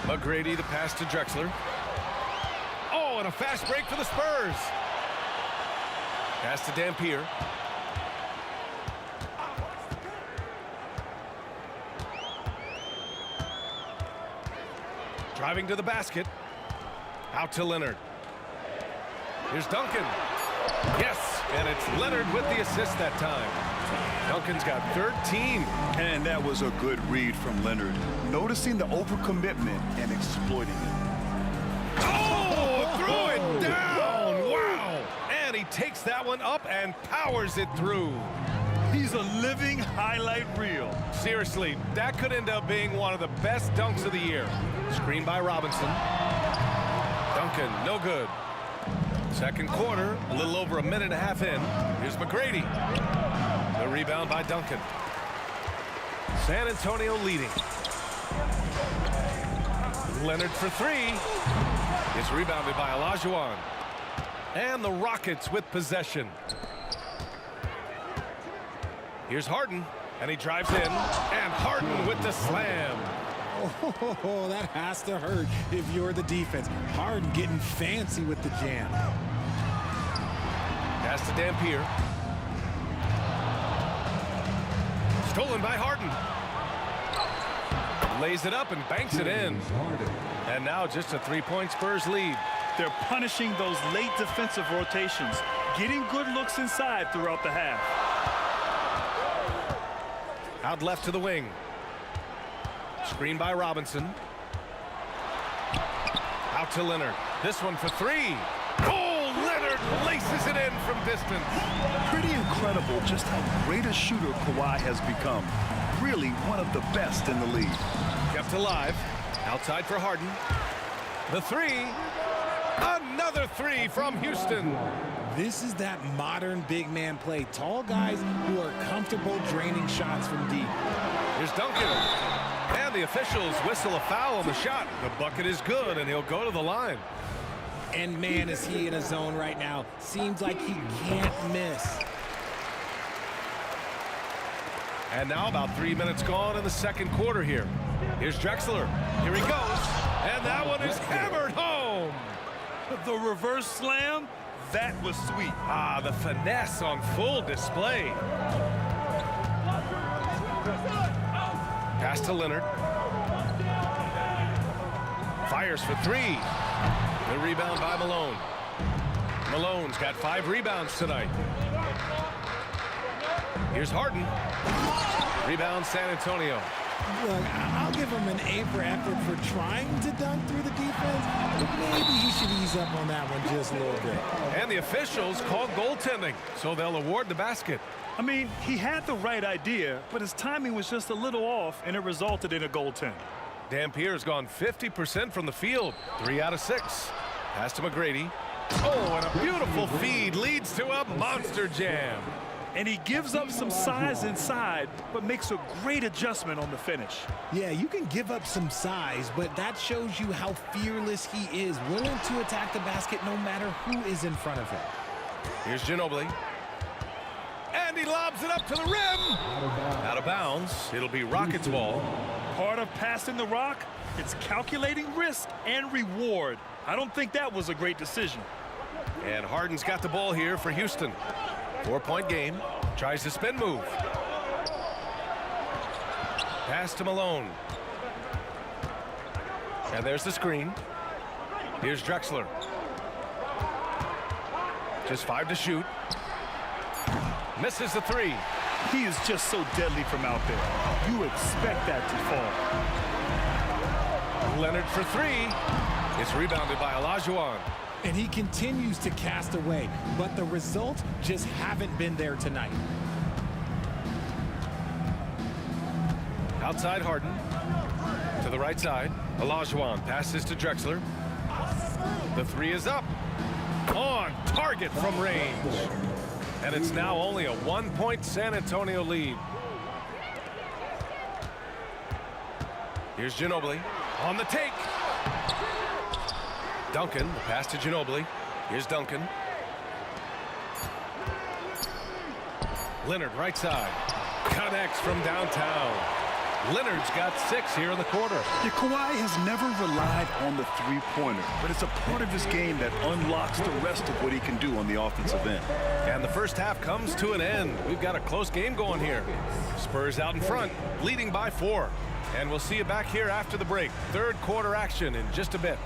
McGrady, the pass to Drexler. Oh, and a fast break for the Spurs. Pass to Dampier. Driving to the basket. Out to Leonard. Here's Duncan. Yes, and it's Leonard with the assist that time. Duncan's got 13. And that was a good read from Leonard. Noticing the overcommitment and exploiting it. Oh, threw it down. Wow. And he takes that one up and powers it through. He's a living highlight reel. Seriously, that could end up being one of the best dunks of the year. Screen by Robinson. Duncan, no good. Second quarter, a little over a minute and a half in. Here's McGrady. The rebound by Duncan. San Antonio leading. Leonard for 3. It's rebounded by Olajuwon. And the Rockets with possession. Here's Harden, and he drives in, and Harden with the slam. Oh, that has to hurt if you're the defense. Harden getting fancy with the jam. Pass to Dampier. Stolen by Harden. Lays it up and banks it in. And now just a 3-point Spurs lead. They're punishing those late defensive rotations, getting good looks inside throughout the half. Out left to the wing. Screen by Robinson. Out to Leonard. This one for three. Oh, Leonard laces it in from distance. Pretty incredible just how great a shooter Kawhi has become. Really one of the best in the league. Kept alive. Outside for Harden. The three. Another three from Houston. This is that modern big man play. Tall guys who are comfortable draining shots from deep. Here's Duncan. And the officials whistle a foul on the shot. The bucket is good, and he'll go to the line. And man, is he in a zone right now. Seems like he can't miss. And now about 3 minutes gone in the second quarter here. Here's Drexler. Here he goes. And that one is hammered home. The reverse slam, that was sweet. Ah, the finesse on full display. Pass to Leonard. Fires for three. The rebound by Malone. Malone's got 5 rebounds tonight. Here's Harden. Rebound San Antonio. Look, I'll give him an A for effort for trying to dunk through the defense, but maybe he should ease up on that one just a little bit. And the officials called goaltending, so they'll award the basket. I mean, he had the right idea, but his timing was just a little off, and it resulted in a goaltend. Dampierre's gone 50% from the field, 3 out of 6. Pass to McGrady. Oh, and a beautiful feed leads to a monster jam. And he gives up some size inside, but makes a great adjustment on the finish. Yeah, you can give up some size, but that shows you how fearless he is, willing to attack the basket no matter who is in front of him. Here's Ginobili. And he lobs it up to the rim. Out of bounds. It'll be Rockets ball. Part of passing the rock, it's calculating risk and reward. I don't think that was a great decision. And Harden's got the ball here for Houston. 4-point game. Tries the spin move. Pass to Malone. And there's the screen. Here's Drexler. Just 5 to shoot. Misses the 3. He is just so deadly from out there. You expect that to fall. Leonard for 3. It's rebounded by Olajuwon. And he continues to cast away, but the results just haven't been there tonight. Outside Harden. To the right side. Olajuwon passes to Drexler. The 3 is up. On target from range. And it's now only a 1-point San Antonio lead. Here's Ginobili on the take. Duncan, the pass to Ginobili. Here's Duncan. Leonard, right side. Connects from downtown. Leonard's got 6 here in the quarter. Yeah, Kawhi has never relied on the three-pointer, but it's a part of his game that unlocks the rest of what he can do on the offensive end. And the first half comes to an end. We've got a close game going here. Spurs out in front, leading by 4. And we'll see you back here after the break. Third quarter action in just a bit.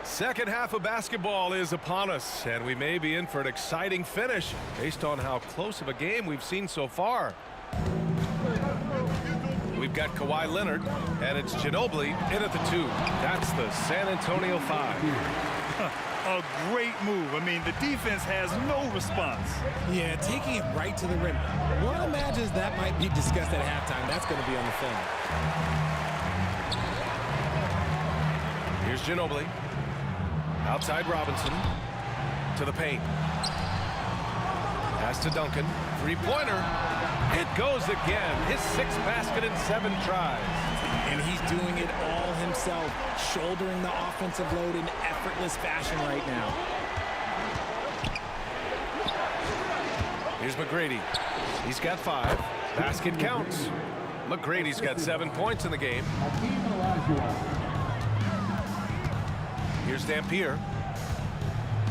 Second half of basketball is upon us, and we may be in for an exciting finish based on how close of a game we've seen so far. We've got Kawhi Leonard, and it's Ginobili in at the 2. That's the San Antonio 5. A great move. I mean, the defense has no response. Yeah, taking it right to the rim. One imagines that might be discussed at halftime. That's going to be on the film. Here's Ginobili. Outside Robinson. To the paint. Pass to Duncan. 3-pointer. It goes again. His 6th basket in 7 tries. And he's doing it all himself, shouldering the offensive load in effortless fashion right now. Here's McGrady. He's got 5. Basket counts. McGrady's got 7 points in the game. Here's Dampier.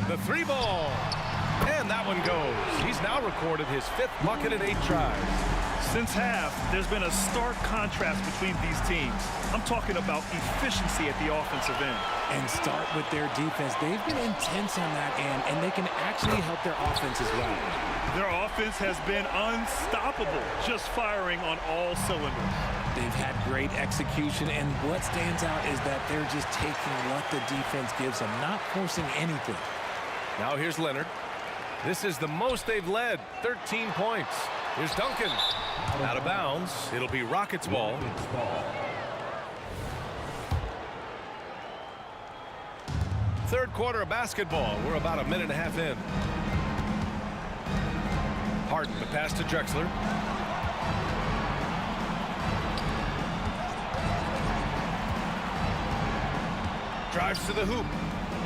The 3 ball. And that one goes. He's now recorded his 5th bucket in 8 tries. Since half, there's been a stark contrast between these teams. I'm talking about efficiency at the offensive end. And start with their defense. They've been intense on that end, and they can actually help their offense as well. Their offense has been unstoppable, just firing on all cylinders. They've had great execution, and what stands out is that they're just taking what the defense gives them, not forcing anything. Now here's Leonard. This is the most they've led, 13 points. Here's Duncan. Out of bounds. It'll be Rockets ball. Third quarter of basketball. We're about a minute and a half in. Harden, the pass to Drexler. Drives to the hoop.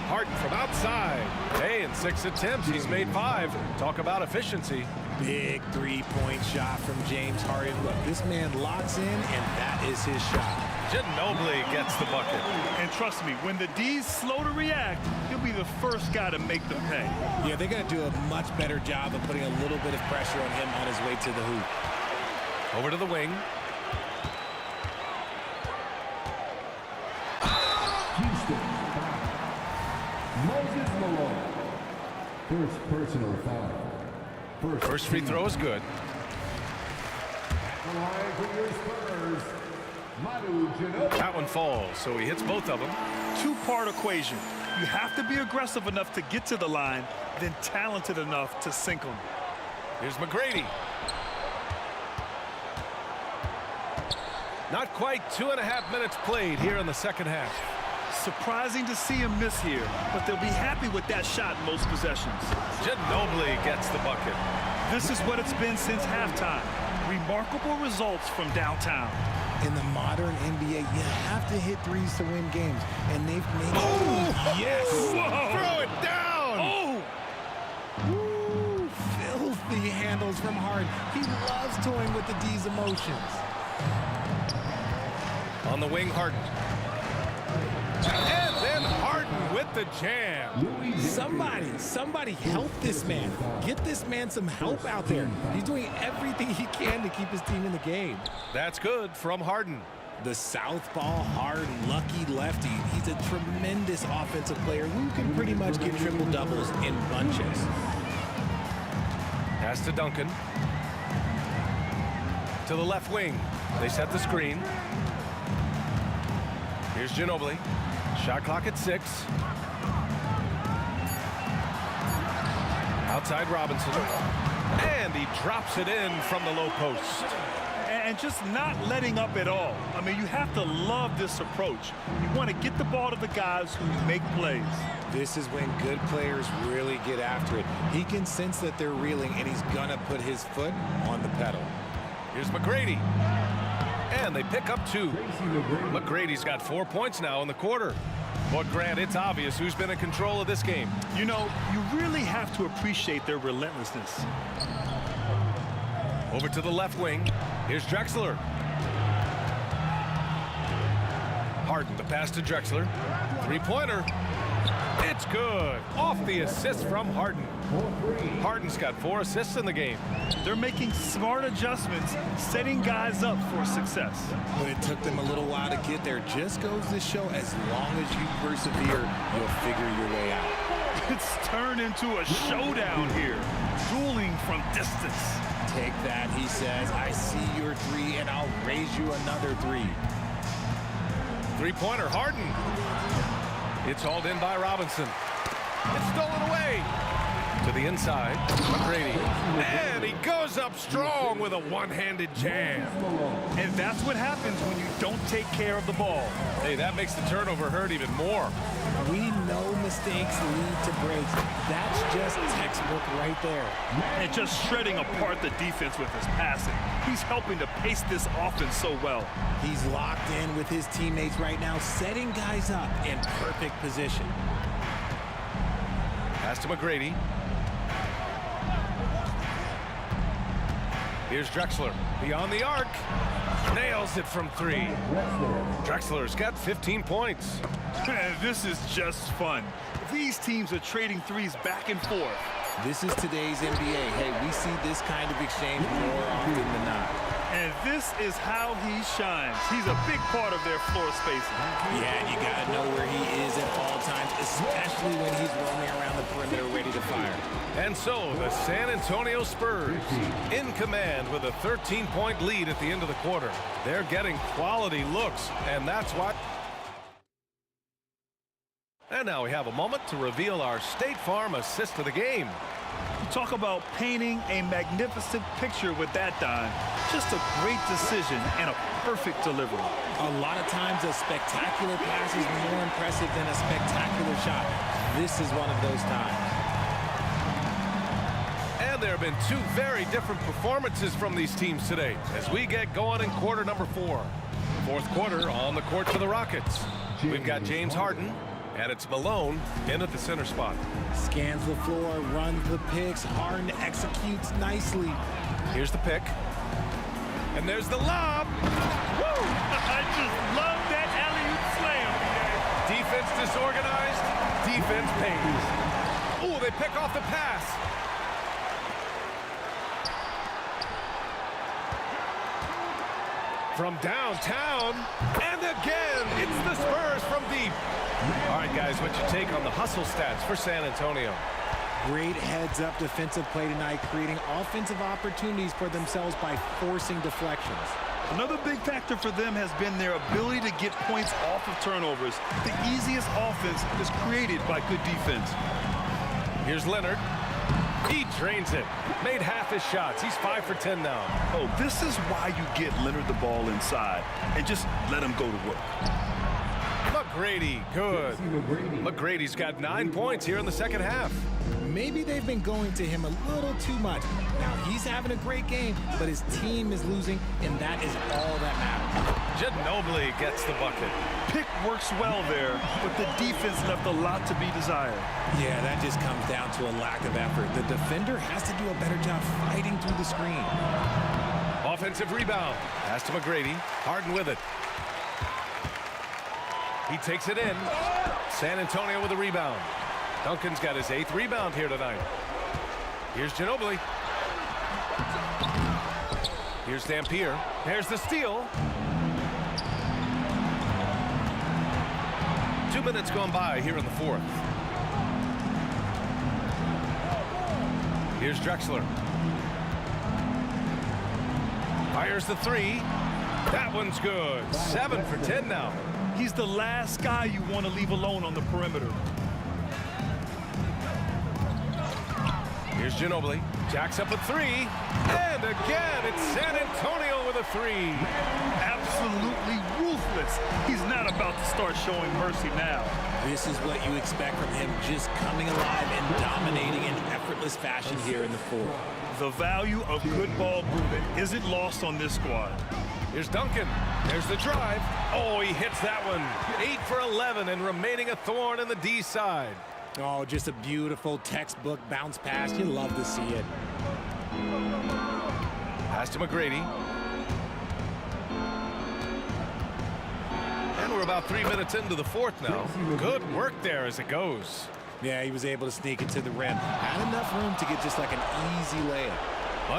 Harden from outside. Hey, in 6 attempts, he's made 5. Talk about efficiency. Big three-point shot from James Harden. Look, this man locks in, and that is his shot. Ginobili gets the bucket. And trust me, when the D's slow to react, he'll be the first guy to make them pay. Yeah, they're going to do a much better job of putting a little bit of pressure on him on his way to the hoop. Over to the wing. Moses Malone. First personal foul. First free throw is good. That one falls, so he hits both of them. Two-part equation. You have to be aggressive enough to get to the line, then talented enough to sink them. Here's McGrady. Not quite 2.5 minutes played here in the second half. Surprising to see him miss here, but they'll be happy with that shot in most possessions. Ginobili gets the bucket. This is what it's been since halftime. Remarkable results from downtown. In the modern NBA, you have to hit threes to win games, and they've made. Oh, yes! Whoa. Throw it down! Oh! Ooh, filthy handles from Harden. He loves toying with the D's emotions. On the wing, Harden. And then Harden with the jam. Somebody help this man. Get this man some help out there. He's doing everything he can to keep his team in the game. That's good from Harden. The southpaw, hard, lucky lefty. He's a tremendous offensive player who can pretty much get triple-doubles in bunches. Pass to Duncan. To the left wing. They set the screen. Here's Ginobili. Shot clock at 6. Outside Robinson. And he drops it in from the low post. And just not letting up at all. I mean, you have to love this approach. You want to get the ball to the guys who make plays. This is when good players really get after it. He can sense that they're reeling, and he's going to put his foot on the pedal. Here's McGrady. And they pick up 2. McGrady's got 4 points now in the quarter. But Grant, it's obvious who's been in control of this game. You know, you really have to appreciate their relentlessness. Over to the left wing. Here's Drexler. Harden, the pass to Drexler. Three-pointer. It's good. Off the assist from Harden. Harden's got 4 assists in the game. They're making smart adjustments, setting guys up for success. But it took them a little while to get there. Just goes to show, as long as you persevere, you'll figure your way out. It's turned into a showdown here. Dueling from distance. Take that, he says. I see your 3, and I'll raise you another 3. Three-pointer, Harden. It's hauled in by Robinson. It's stolen away. To the inside, McGrady. And he goes up strong with a one-handed jam. And that's what happens when you don't take care of the ball. Hey, that makes the turnover hurt even more. We know mistakes lead to breaks. That's just textbook right there. And just shredding apart the defense with his passing. He's helping to pace this offense so well. He's locked in with his teammates right now, setting guys up in perfect position. Pass to McGrady. Here's Drexler beyond the arc. Nails it from 3. Drexler's got 15 points. This is just fun. These teams are trading threes back and forth. This is today's NBA. Hey, we see this kind of exchange more often than not. And this is how he shines. He's a big part of their floor spacing. Yeah, and you got to know where he is at all times, especially when he's roaming around the perimeter ready to fire. And so the San Antonio Spurs in command with a 13-point lead at the end of the quarter. They're getting quality looks, and that's what. And now we have a moment to reveal our State Farm assist of the game. Talk about painting a magnificent picture with that dime. Just a great decision and a perfect delivery. A lot of times a spectacular pass is more impressive than a spectacular shot. This is one of those times. And there have been 2 very different performances from these teams today as we get going in quarter number 4. Fourth quarter on the court for the Rockets. We've got James Harden, and it's Malone in at the center spot. Scans the floor, runs the picks. Harden executes nicely. Here's the pick. And there's the lob. Woo! I just love that alley-oop slam. Defense disorganized. Defense pays. Ooh, they pick off the pass. From downtown, and again, it's the Spurs from deep. All right, guys, what's your take on the hustle stats for San Antonio? Great heads-up defensive play tonight, creating offensive opportunities for themselves by forcing deflections. Another big factor for them has been their ability to get points off of turnovers. The easiest offense is created by good defense. Here's Leonard. He drains it. Made half his shots. He's 5 for 10 now. Oh, this is why you get Leonard the ball inside and just let him go to work. McGrady, good. McGrady's got 9 points here in the second half. Maybe they've been going to him a little too much. Now, he's having a great game, but his team is losing, and that is all that matters. Ginobili gets the bucket. Pick works well there, but the defense left a lot to be desired. Yeah, that just comes down to a lack of effort. The defender has to do a better job fighting through the screen. Offensive rebound. Pass to McGrady. Harden with it. He takes it in. San Antonio with a rebound. Duncan's got his 8th rebound here tonight. Here's Ginobili. Here's Dampier. There's the steal. 2 minutes gone by here in the 4th. Here's Drexler. Fires the 3. That one's good. 7 for 10 now. He's the last guy you want to leave alone on the perimeter. Here's Ginobili. Jacks up a 3. And again, it's San Antonio with a 3. Absolutely ruthless. He's not about to start showing mercy now. This is what you expect from him, just coming alive and dominating in effortless fashion here in the 4th. The value of good ball movement isn't lost on this squad. Here's Duncan. There's the drive. Oh, he hits that one. 8 for 11 and remaining a thorn in the D side. Oh, just a beautiful textbook bounce pass. You love to see it. Pass to McGrady. And we're about 3 minutes into the 4th now. Good work there as it goes. Yeah, he was able to sneak it to the rim. Had enough room to get just like an easy layup.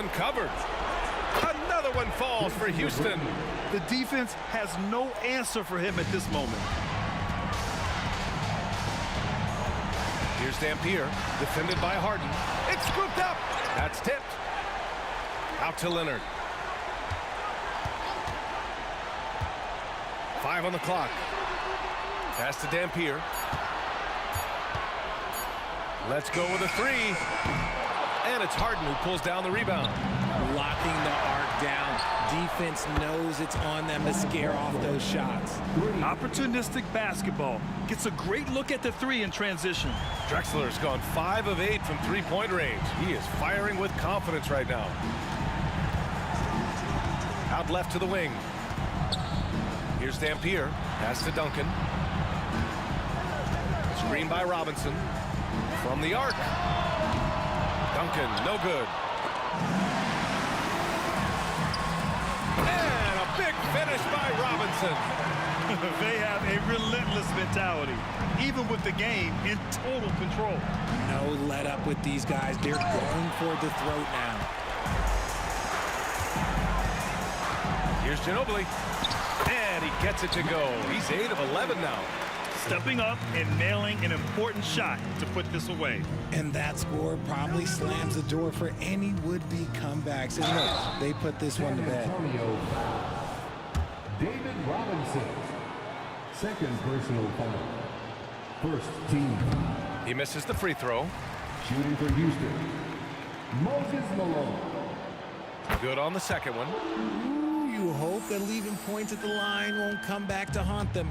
Uncovered. Another one falls for Houston. The defense has no answer for him at this moment. Here's Dampier, defended by Harden. It's scooped up. That's tipped. Out to Leonard. 5 on the clock. Pass to Dampier. Let's go with a 3. And it's Harden who pulls down the rebound. Locking the arc down. Defense knows it's on them to scare off those shots. Opportunistic basketball. Gets a great look at the 3 in transition. Drexler's gone 5 of 8 from three-point range. He is firing with confidence right now. Out left to the wing. Here's Dampier. Pass to Duncan. Screen by Robinson. From the arc. Duncan, no good. Big finish by Robinson. They have a relentless mentality, even with the game in total control. No let up with these guys. They're going for the throat now. Here's Ginobili. And he gets it to go. He's 8 of 11 now. Stepping up and nailing an important shot to put this away. And that score probably slams the door for any would-be comebacks. And look, they put this one to bed. David Robinson, second personal foul. First team. He misses the free throw. Shooting for Houston, Moses Malone. Good on the second one. Ooh, you hope that leaving points at the line won't come back to haunt them.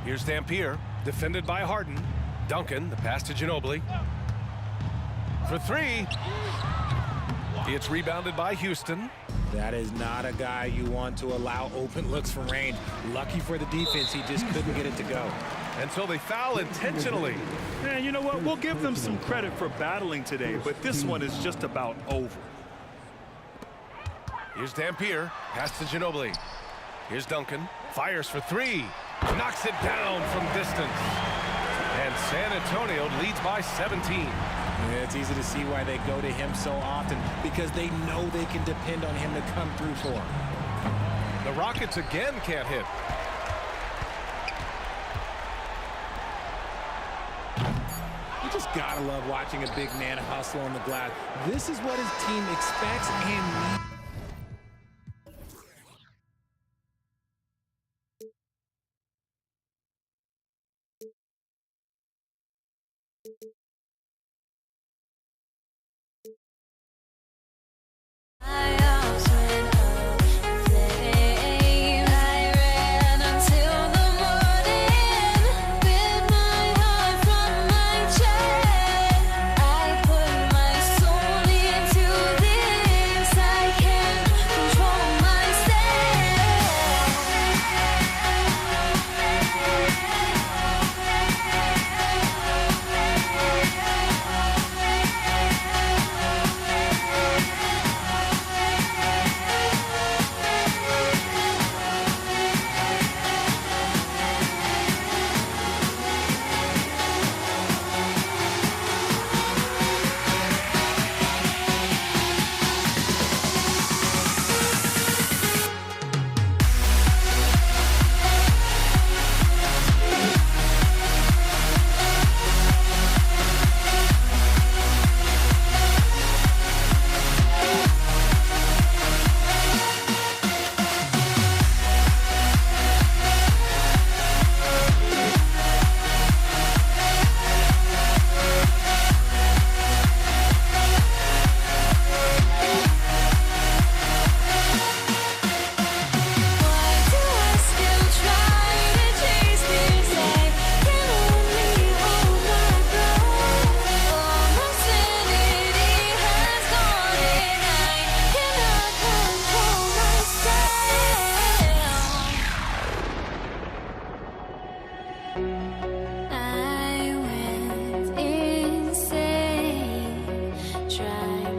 Here's Dampier, defended by Harden. Duncan, the pass to Ginobili. For three. It's rebounded by Houston. That is not a guy you want to allow open looks from range. Lucky for the defense, he just couldn't get it to go. And so they foul intentionally. And you know what? We'll give them some credit for battling today, but this one is just about over. Here's Dampier, pass to Ginobili. Here's Duncan, fires for three. Knocks it down from distance. And San Antonio leads by 17. Yeah, it's easy to see why they go to him so often, because they know they can depend on him to come through for them. The Rockets again can't hit. You just gotta love watching a big man hustle on the glass. This is what his team expects and needs.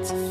Soul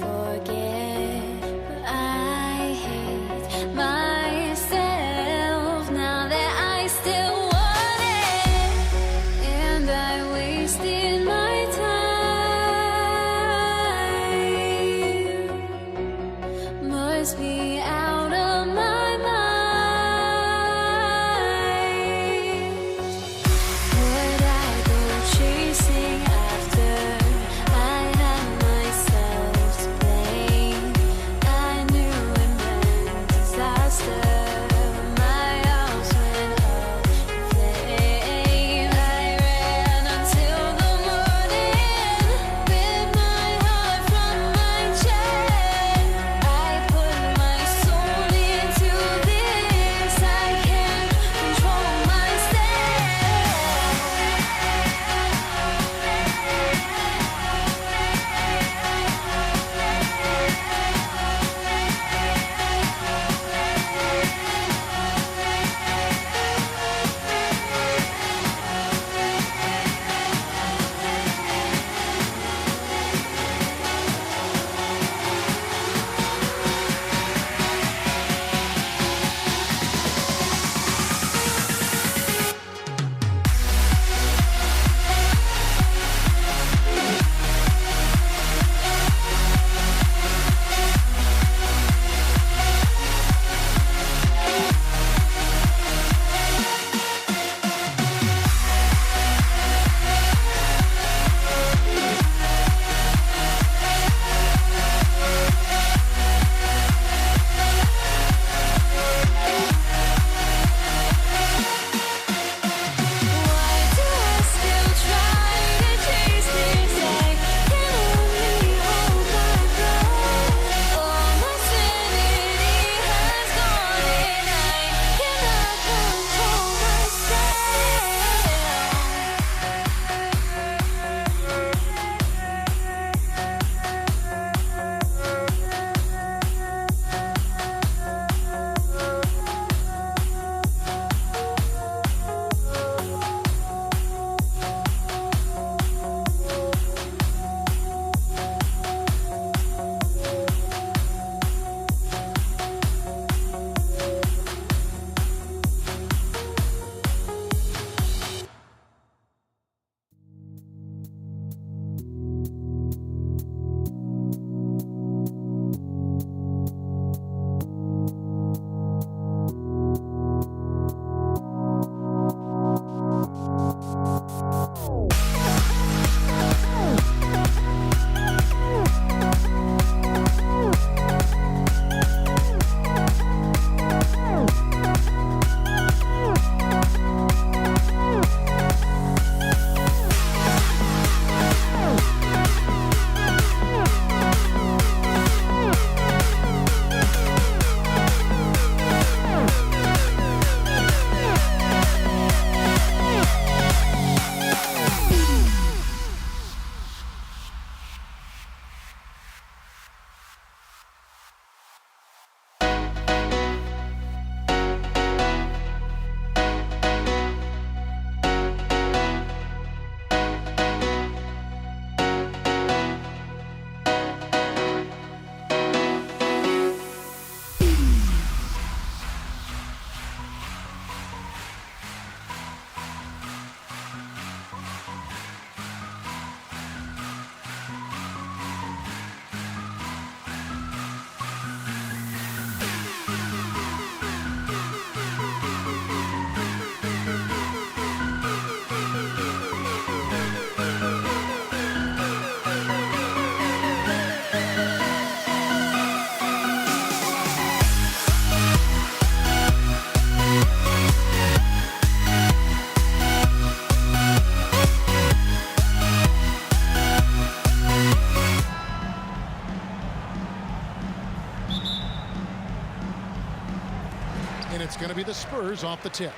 And it's going to be the Spurs off the tip.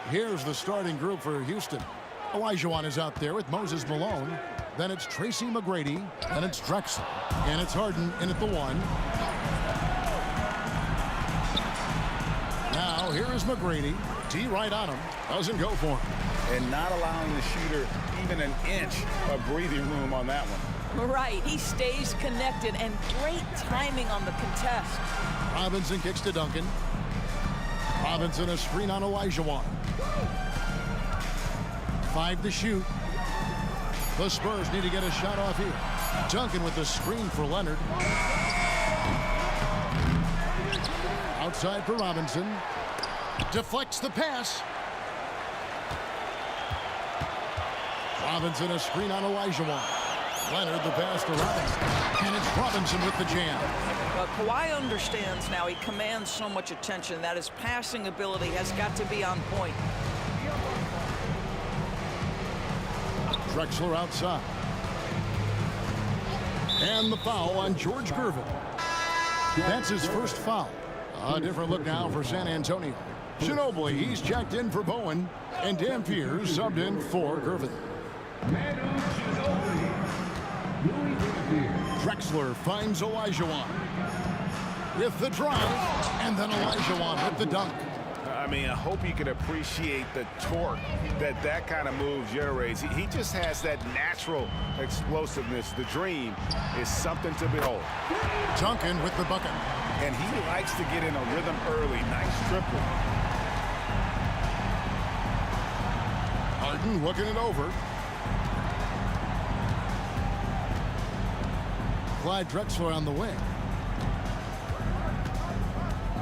Here's the starting group for Houston. Olajuwon is out there with Moses Malone. Then it's Tracy McGrady. Then it's Drexler. And it's Harden in at the 1. Now here is McGrady. D right on him. Doesn't go for him. And not allowing the shooter even an inch of breathing room on that one. Right, he stays connected, and great timing on the contest. Robinson kicks to Duncan. Robinson a screen on Olajuwon. 5 to shoot. The Spurs need to get a shot off here. Duncan with the screen for Leonard. Outside for Robinson. Deflects the pass. Robinson a screen on Olajuwon. Leonard the pass to Robinson. And it's Robinson with the jam. Well, Kawhi understands now. He commands so much attention that his passing ability has got to be on point. Drexler outside. And the foul on George Gervin. That's his first foul. A different look now for San Antonio. Ginobili, he's checked in for Bowen. And Dampier subbed in for Gervin. Drexler finds Olajuwon with the drive, and then Olajuwon with the dunk. I mean, I hope you can appreciate the torque that kind of move generates. He just has that natural explosiveness. The dream is something to behold. Duncan with the bucket. And he likes to get in a rhythm early. Nice triple. Harden looking it over. Clyde Drexler on the wing.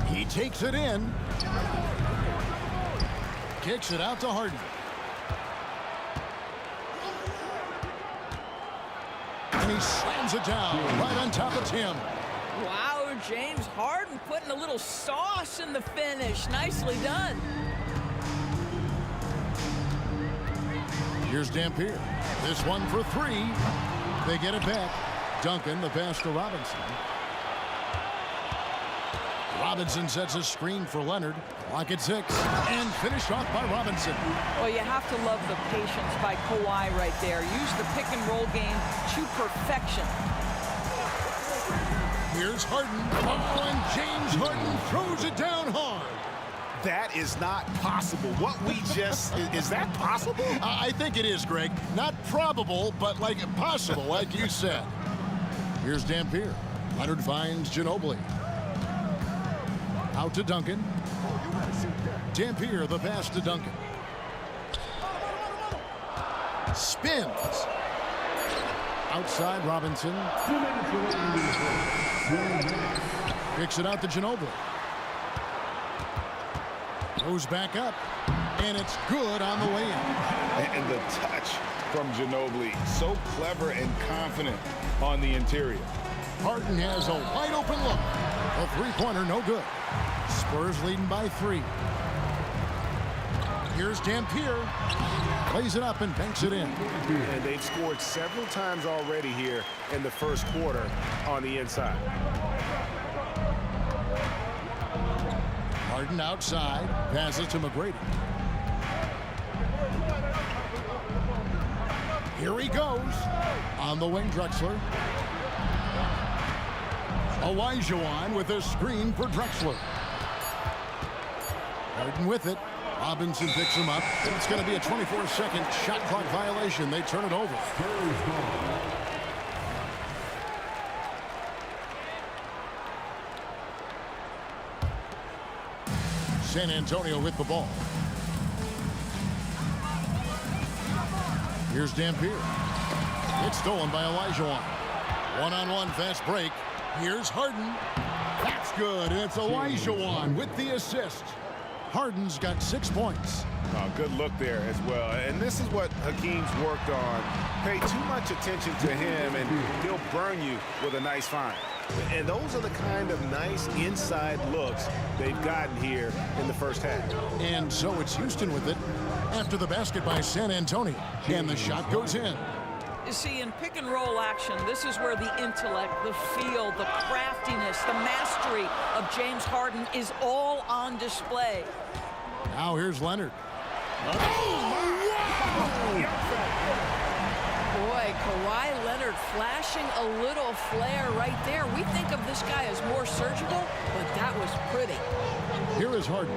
He takes it in. Kicks it out to Harden. And he slams it down right on top of Tim. Wow, James Harden putting a little sauce in the finish. Nicely done. Here's Dampier. This one for 3. They get it back. Duncan, the pass to Robinson. Robinson sets a screen for Leonard. Clock at 6. And finished off by Robinson. Well, you have to love the patience by Kawhi right there. Use the pick and roll game to perfection. Here's Harden. Oh, and James Harden throws it down hard. That is not possible. What we just, is that possible? I think it is, Greg. Not probable, but like possible, like you said. Here's Dampier. Leonard finds Ginobili. Out to Duncan. Dampier, the pass to Duncan. Spins. Outside Robinson. Kicks it out to Ginobili. Goes back up. And it's good on the way in. And the touch from Ginobili. So clever and confident on the interior. Harden has a wide open look. A three-pointer, no good. Spurs leading by 3. Here's Dampier. Plays it up and banks it in. And they've scored several times already here in the first quarter on the inside. Harden outside. Passes to McGrady. Here he goes. On the wing, Drexler. Olajuwon with a screen for Drexler. Harden with it. Robinson picks him up. It's going to be a 24-second shot clock violation. They turn it over. San Antonio with the ball. Here's Dampier. It's stolen by Olajuwon. One-on-one fast break. Here's Harden. That's good. And it's Olajuwon with the assist. Harden's got 6 points. Oh, good look there as well. And this is what Hakeem's worked on. Pay too much attention to him, and he'll burn you with a nice find. And those are the kind of nice inside looks they've gotten here in the first half. And so it's Houston with it after the basket by San Antonio. And the shot goes in. You see, in pick and roll action, this is where the intellect, the feel, the craftiness, the mastery of James Harden is all on display. Now here's Leonard. Boy, Kawhi Leonard flashing a little flare right there. We think of this guy as more surgical, but that was pretty. Here is Harden.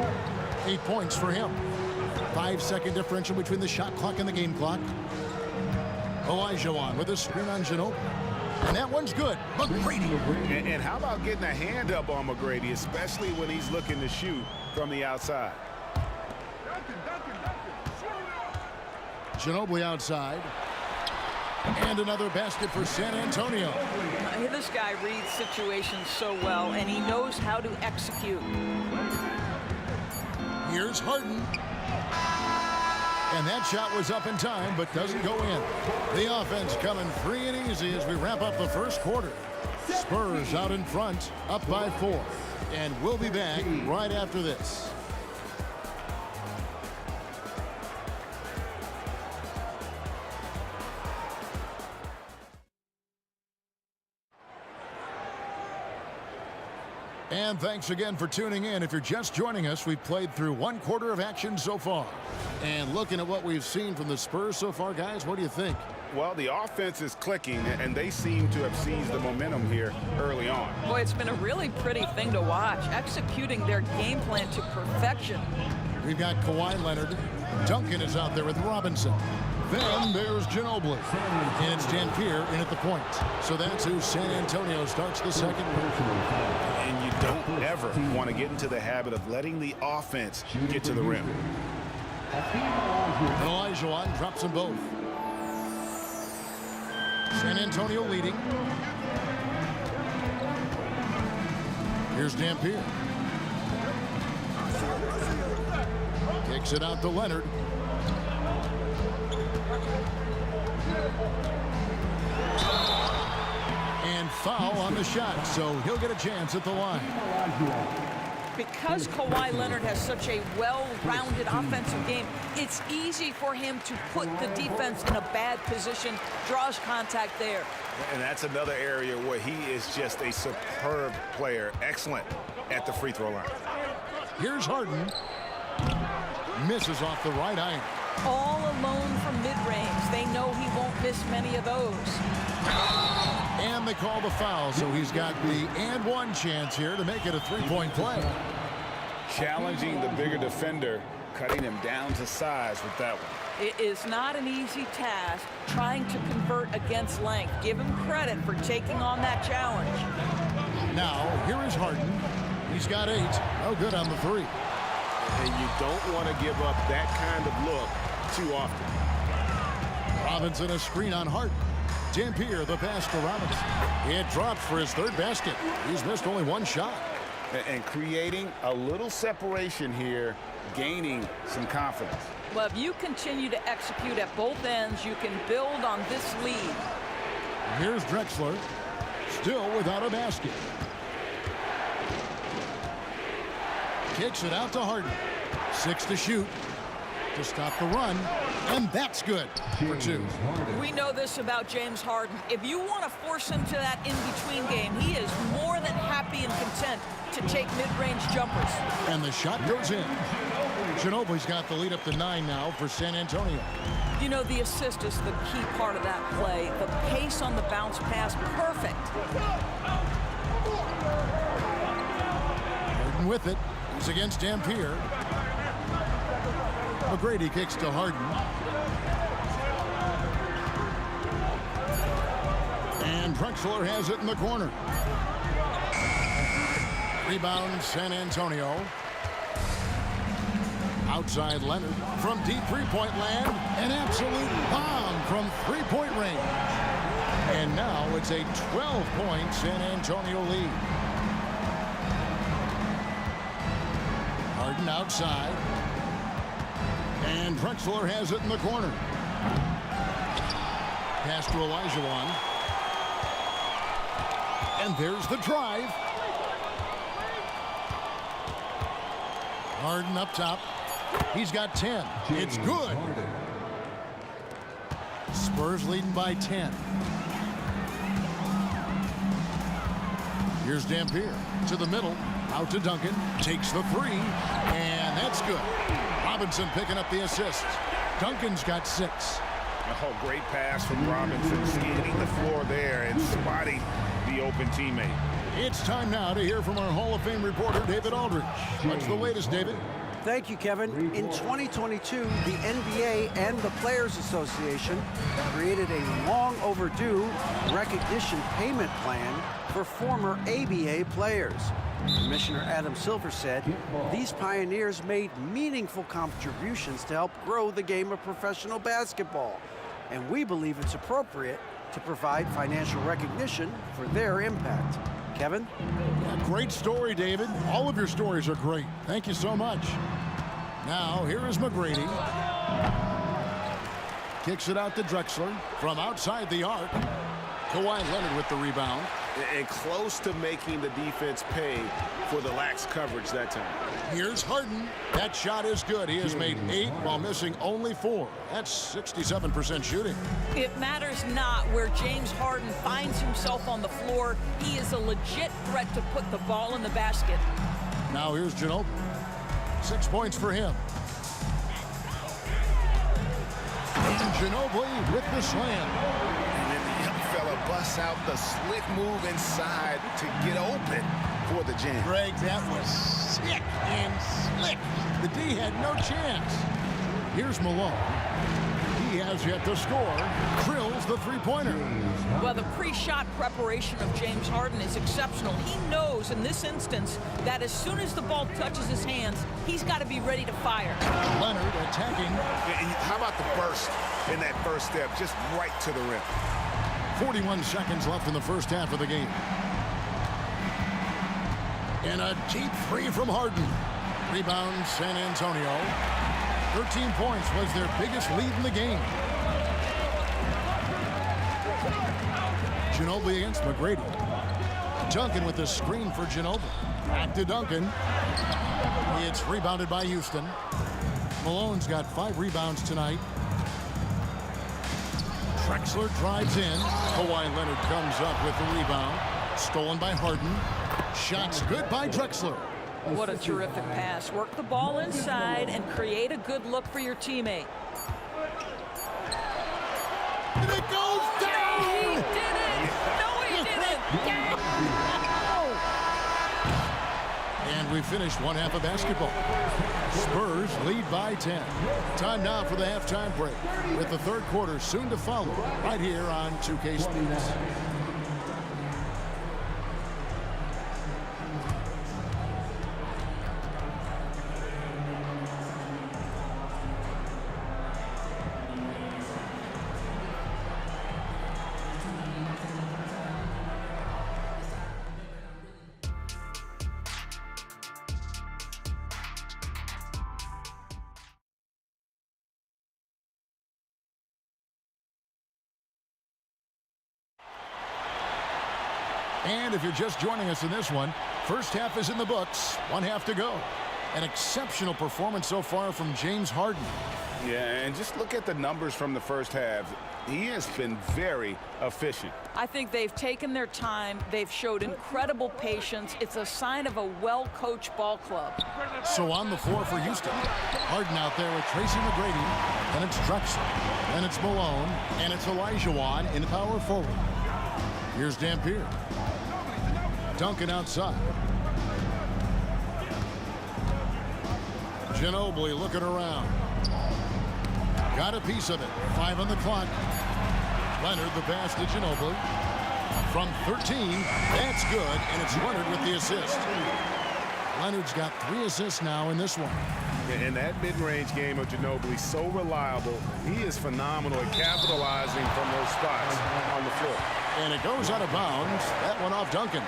8 points for him. 5-second differential between the shot clock and the game clock. Olajuwon with a screen on Ginobili. And that one's good. McGrady. And how about getting a hand up on McGrady, especially when he's looking to shoot from the outside? Ginobili outside. And another basket for San Antonio. This guy reads situations so well, and he knows how to execute. Here's Harden. And that shot was up in time, but doesn't go in. The offense coming free and easy as we wrap up the first quarter. Spurs out in front, up by 4. And we'll be back right after this. And thanks again for tuning in. If you're just joining us, we've played through 1 quarter of action so far. And looking at what we've seen from the Spurs so far, guys, what do you think? Well, the offense is clicking, and they seem to have seized the momentum here early on. Boy, it's been a really pretty thing to watch, executing their game plan to perfection. We've got Kawhi Leonard. Duncan is out there with Robinson. Then there's Ginobili. And it's Dampier in at the point. So that's who San Antonio starts the second. And you don't ever want to get into the habit of letting the offense get to the rim. And Olajuwon drops them both. San Antonio leading. Here's Dampier. Kicks it out to Leonard. And foul on the shot, so he'll get a chance at the line. Because Kawhi Leonard has such a well-rounded offensive game, it's easy for him to put the defense in a bad position, draws contact there. And that's another area where he is just a superb player, excellent at the free throw line. Here's Harden. Misses off the right iron. All alone from mid-range. They know he won't miss many of those. And they call the foul, so he's got the and one chance here to make it a three-point play. Challenging the bigger defender, cutting him down to size with that one. It is not an easy task trying to convert against length. Give him credit for taking on that challenge. Now, here is Harden. He's got 8. No good on the 3. And you don't want to give up that kind of look too often. Robinson a screen on Harden. Dampier the pass to Robinson. It drops for his 3rd basket. He's missed only 1 shot. And creating a little separation here, gaining some confidence. Well, if you continue to execute at both ends, you can build on this lead. Here's Drexler, still without a basket. Kicks it out to Harden. 6 to shoot to stop the run, and that's good for 2. We know this about James Harden. If you want to force him to that in-between game, he is more than happy and content to take mid-range jumpers. And the shot goes in. Ginobili's got the lead up to 9 now for San Antonio. You know, the assist is the key part of that play. The pace on the bounce pass, perfect. Harden with it. He's against Dampier. McGrady kicks to Harden. And Drexler has it in the corner. Rebound San Antonio. Outside Leonard from deep three-point land. An absolute bomb from three-point range. And now it's a 12-point San Antonio lead. Harden outside. And Drexler has it in the corner. Pass to Olajuwon. And there's the drive. Harden up top. He's got 10. It's good. Spurs leading by 10. Here's Dampier to the middle. Out to Duncan. Takes the three. And that's good. Robinson picking up the assist. Duncan's got 6. Oh, great pass from Robinson, scanning the floor there and spotting the open teammate. It's time now to hear from our Hall of Fame reporter, David Aldridge. What's the latest, David? Thank you, Kevin. In 2022, the NBA and the Players Association created a long overdue recognition payment plan for former ABA players. Commissioner Adam Silver said these pioneers made meaningful contributions to help grow the game of professional basketball, and we believe it's appropriate to provide financial recognition for their impact. Kevin? Yeah, great story, David. All of your stories are great. Thank you so much. Now, here is McGrady. Kicks it out to Drexler from outside the arc. Kawhi Leonard with the rebound. And close to making the defense pay for the lax coverage that time. Here's Harden. That shot is good. He has made 8 while missing only 4. That's 67% shooting. It matters not where James Harden finds himself on the floor. He is a legit threat to put the ball in the basket. Now here's Ginobili. 6 points for him. And Ginobili with the slam. Busts out the slick move inside to get open for the jam. Greg, that was sick and slick. The D had no chance. Here's Malone. He has yet to score. Drills the three-pointer. Well, the pre-shot preparation of James Harden is exceptional. He knows in this instance that as soon as the ball touches his hands, he's got to be ready to fire. Leonard attacking. How about the burst in that first step, just right to the rim? 41 seconds left in the first half of the game. And a deep three from Harden. Rebound, San Antonio. 13 points was their biggest lead in the game. Ginobili against McGrady. Duncan with the screen for Ginobili. Back to Duncan. It's rebounded by Houston. Malone's got 5 rebounds tonight. Drexler drives in. Kawhi Leonard comes up with the rebound. Stolen by Harden. Shots good by Drexler. What a terrific pass. Work the ball inside and create a good look for your teammate. And it goes down! He did it! No, he didn't! And we finished one half of basketball. Spurs lead by 10. Time now for the halftime break, with the third quarter soon to follow, right here on 2K Sports. And if you're just joining us in this one, first half is in the books. One half to go. An exceptional performance so far from James Harden. Yeah, and just look at the numbers from the first half. He has been very efficient. I think they've taken their time. They've showed incredible patience. It's a sign of a well-coached ball club. So on the floor for Houston. Harden out there with Tracy McGrady. And it's Drexler. And it's Malone. And it's Olajuwon in power forward. Here's Dampier. Duncan outside. Ginobili looking around. Got a piece of it. 5 on the clock. Leonard the pass to Ginobili. From 13, that's good, and it's Leonard with the assist. Leonard's got 3 assists now in this one. And that mid-range game of Ginobili, so reliable. He is phenomenal at capitalizing from those spots on the floor. And it goes out of bounds. That one off Duncan.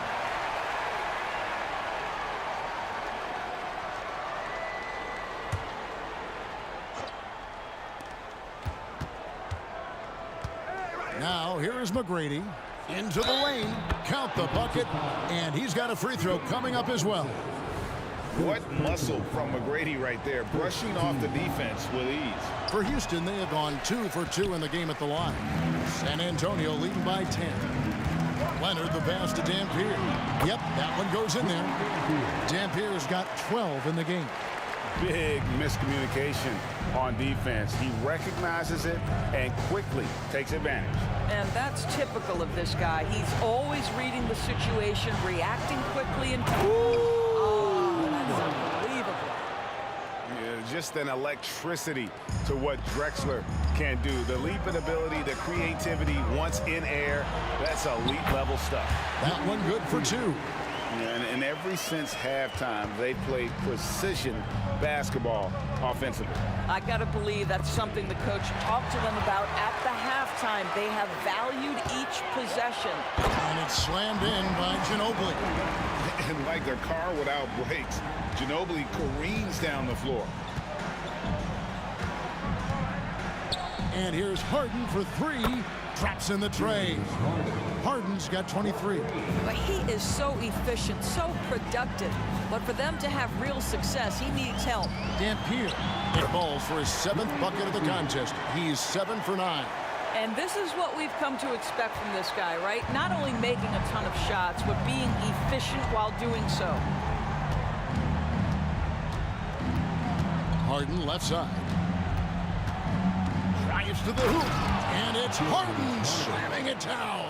Now, here is McGrady. Into the lane. Count the bucket. And he's got a free throw coming up as well. What muscle from McGrady right there, brushing off the defense with ease. For Houston, they have gone 2 for 2 in the game at the line. San Antonio leading by 10. Leonard the pass to Dampier. Yep, that one goes in there. Dampier's got 12 in the game. Big miscommunication on defense. He recognizes it and quickly takes advantage. And that's typical of this guy. He's always reading the situation, reacting quickly, and oh, that's unbelievable. Yeah, just an electricity to what Drexler can do. The leaping ability, the creativity once in air, that's elite level stuff. That one good for 2. And ever since halftime, they played precision basketball offensively. I got to believe that's something the coach talked to them about at the halftime. They have valued each possession. And it's slammed in by Ginobili. And like a car without brakes, Ginobili careens down the floor. And here's Harden for 3. Drops in the tray. Harden's got 23. But he is so efficient, so productive. But for them to have real success, he needs help. Dampier. It balls for his 7th bucket of the contest. He's 7 for 9. And this is what we've come to expect from this guy, right? Not only making a ton of shots, but being efficient while doing so. Harden left side. Drives to the hoop. And it's Harden slamming it down.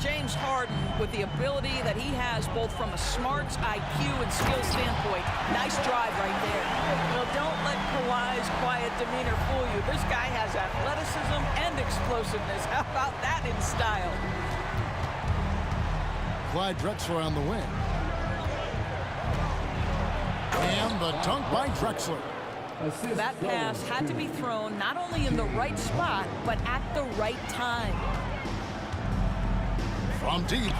James Harden, with the ability that he has both from a smarts, IQ, and skill standpoint, nice drive right there. Well, don't let Kawhi's quiet demeanor fool you. This guy has athleticism and explosiveness. How about that in style? Clyde Drexler on the wing. And the dunk by Drexler. That pass had to be thrown not only in the right spot, but at the right time. From deep.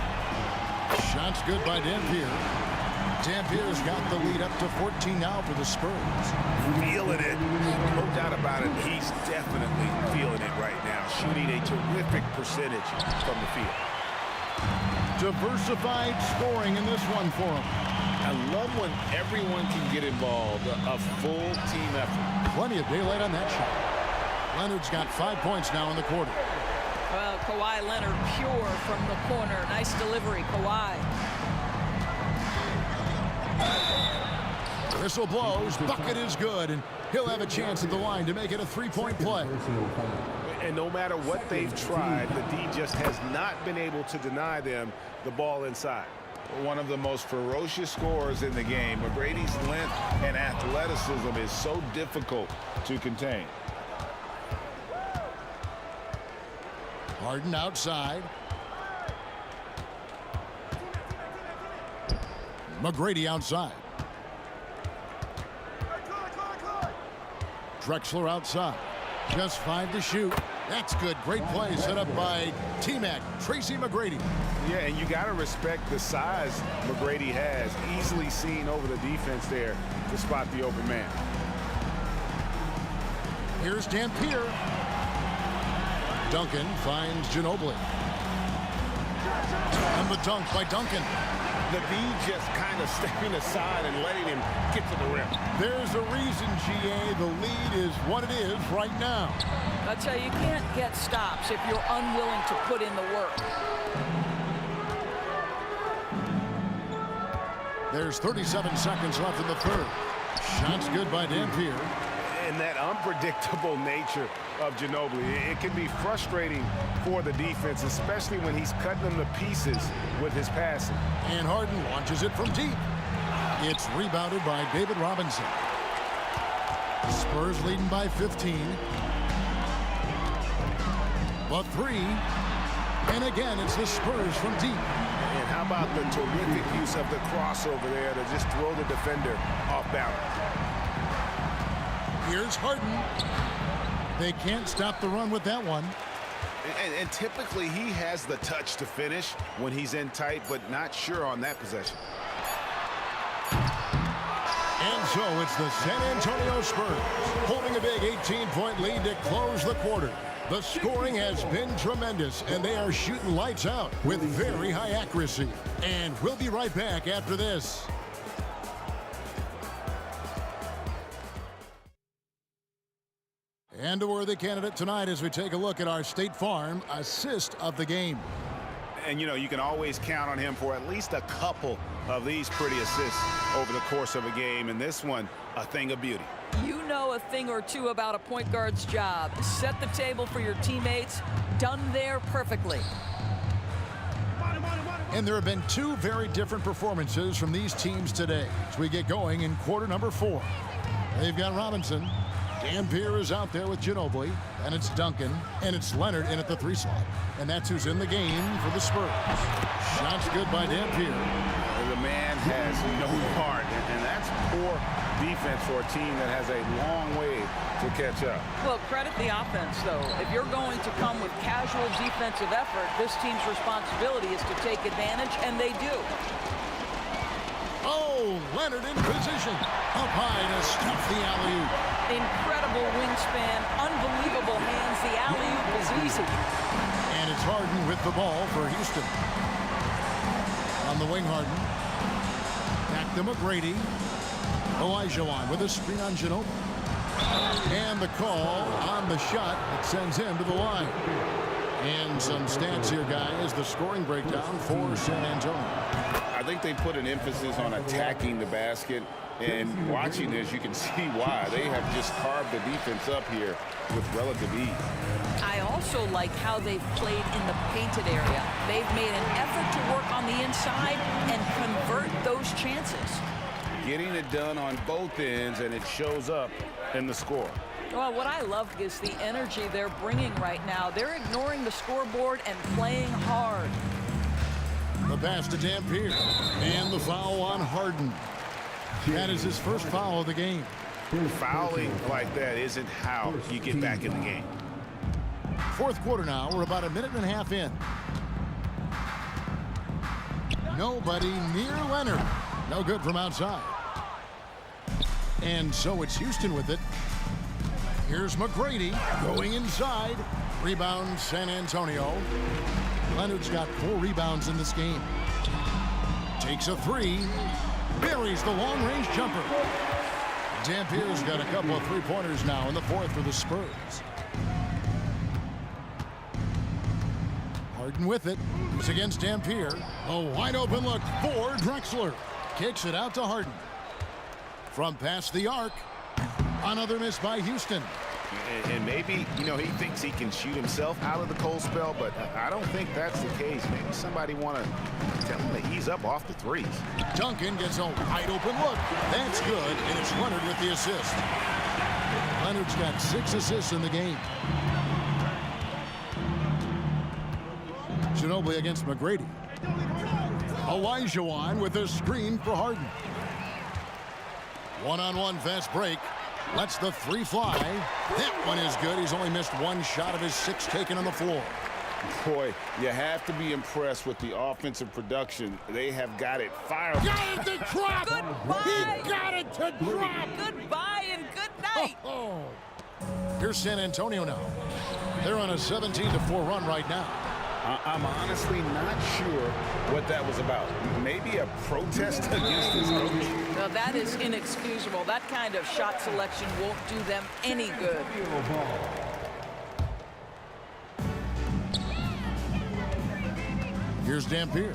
Shot's good by Dampier. Dampier's got the lead up to 14 now for the Spurs. Feeling it. No doubt about it. He's definitely feeling it right now. Shooting a terrific percentage from the field. Diversified scoring in this one for him. I love when everyone can get involved, a full team effort. Plenty of daylight on that shot. Leonard's got 5 points now in the quarter. Well, Kawhi Leonard pure from the corner. Nice delivery, Kawhi. Whistle blows, bucket is good, and he'll have a chance at the line to make it a 3-point play. And no matter what they've tried, the D just has not been able to deny them the ball inside. One of the most ferocious scorers in the game. McGrady's length and athleticism is so difficult to contain. Harden outside. McGrady outside. Drexler outside. Just 5 to shoot. That's good. Great play set up by T-Mac, Tracy McGrady. Yeah, and you got to respect the size McGrady has. Easily seen over the defense there to spot the open man. Here's Dampier. Duncan finds Ginobili. And the dunk by Duncan. The D just kind of stepping aside and letting him get to the rim. There's a reason, GA, the lead is what it is right now. I tell you, you can't get stops if you're unwilling to put in the work. There's 37 seconds left in the third. Shot's good by Dampier. And that unpredictable nature of Ginobili, it can be frustrating for the defense, especially when he's cutting them to pieces with his passing. And Harden launches it from deep. It's rebounded by David Robinson. Spurs leading by 15. But 3. And again, it's the Spurs from deep. And how about the terrific use of the crossover there to just throw the defender off balance. Here's Harden. They can't stop the run with that one. And typically he has the touch to finish when he's in tight, but not sure on that possession. And so it's the San Antonio Spurs holding a big 18-point lead to close the quarter. The scoring has been tremendous, and they are shooting lights out with very high accuracy. And we'll be right back after this. And a worthy candidate tonight as we take a look at our State Farm assist of the game. And, you know, you can always count on him for at least a couple of these pretty assists over the course of a game. And this one, a thing of beauty. You know a thing or two about a point guard's job. Set the table for your teammates. Done there perfectly. And there have been two very different performances from these teams today as we get going in quarter number 4. They've got Robinson. Dampier is out there with Ginobili. And it's Duncan. And it's Leonard in at the 3 slot. And that's who's in the game for the Spurs. Shots good by Dampier. The man has no heart. And that's poor defense for a team that has a long way to catch up. Well, credit the offense, though. If you're going to come with casual defensive effort, this team's responsibility is to take advantage, and they do. Oh, Leonard in position. Up high to stuff the alley-oop. Incredible wingspan, unbelievable hands. The alley-oop is easy. And it's Harden with the ball for Houston. On the wing, Harden. Back to McGrady. Olajuwon with a screen on Ginobili. And the call on the shot that sends him to the line. And some stats here, guys. The scoring breakdown for San Antonio. I think they put an emphasis on attacking the basket. And watching this, you can see why. They have just carved the defense up here with relative ease. I also like how they've played in the painted area. They've made an effort to work on the inside and convert those chances. Getting it done on both ends, and it shows up in the score. Well, what I love is the energy they're bringing right now. They're ignoring the scoreboard and playing hard. The pass to Dampier. And the foul on Harden. That is his first foul of the game. Fouling like that isn't how you get back in the game. Fourth quarter now. We're about a minute and a half in. Nobody near Leonard. No good from outside. And so it's Houston with it. Here's McGrady going inside. Rebound San Antonio. Leonard's got 4 rebounds in this game. Takes a 3. Buries the long-range jumper. Dampier's got a couple of 3-pointers now in the fourth for the Spurs. Harden with it. He's against Dampier. A wide-open look for Drexler. Kicks it out to Harden. From past the arc. Another miss by Houston. And maybe, you know, he thinks he can shoot himself out of the cold spell, but I don't think that's the case. Maybe somebody want to tell him to ease up off the threes. Duncan gets a wide-open look. That's good, and it's Leonard with the assist. Leonard's got 6 assists in the game. Ginobili against McGrady. Olajuwon with a screen for Harden. One-on-one fast break. Lets the 3 fly. That one is good. He's only missed 1 shot of his 6 taken on the floor. Boy, you have to be impressed with the offensive production. They have got it fired. Got it to drop. Goodbye. He got it to drop. Goodbye and good night. Oh. Here's San Antonio now. They're on a 17-4 run right now. I'm honestly not sure what that was about. Maybe a protest against his coach. Now that is inexcusable. That kind of shot selection won't do them any good. Here's Dampier.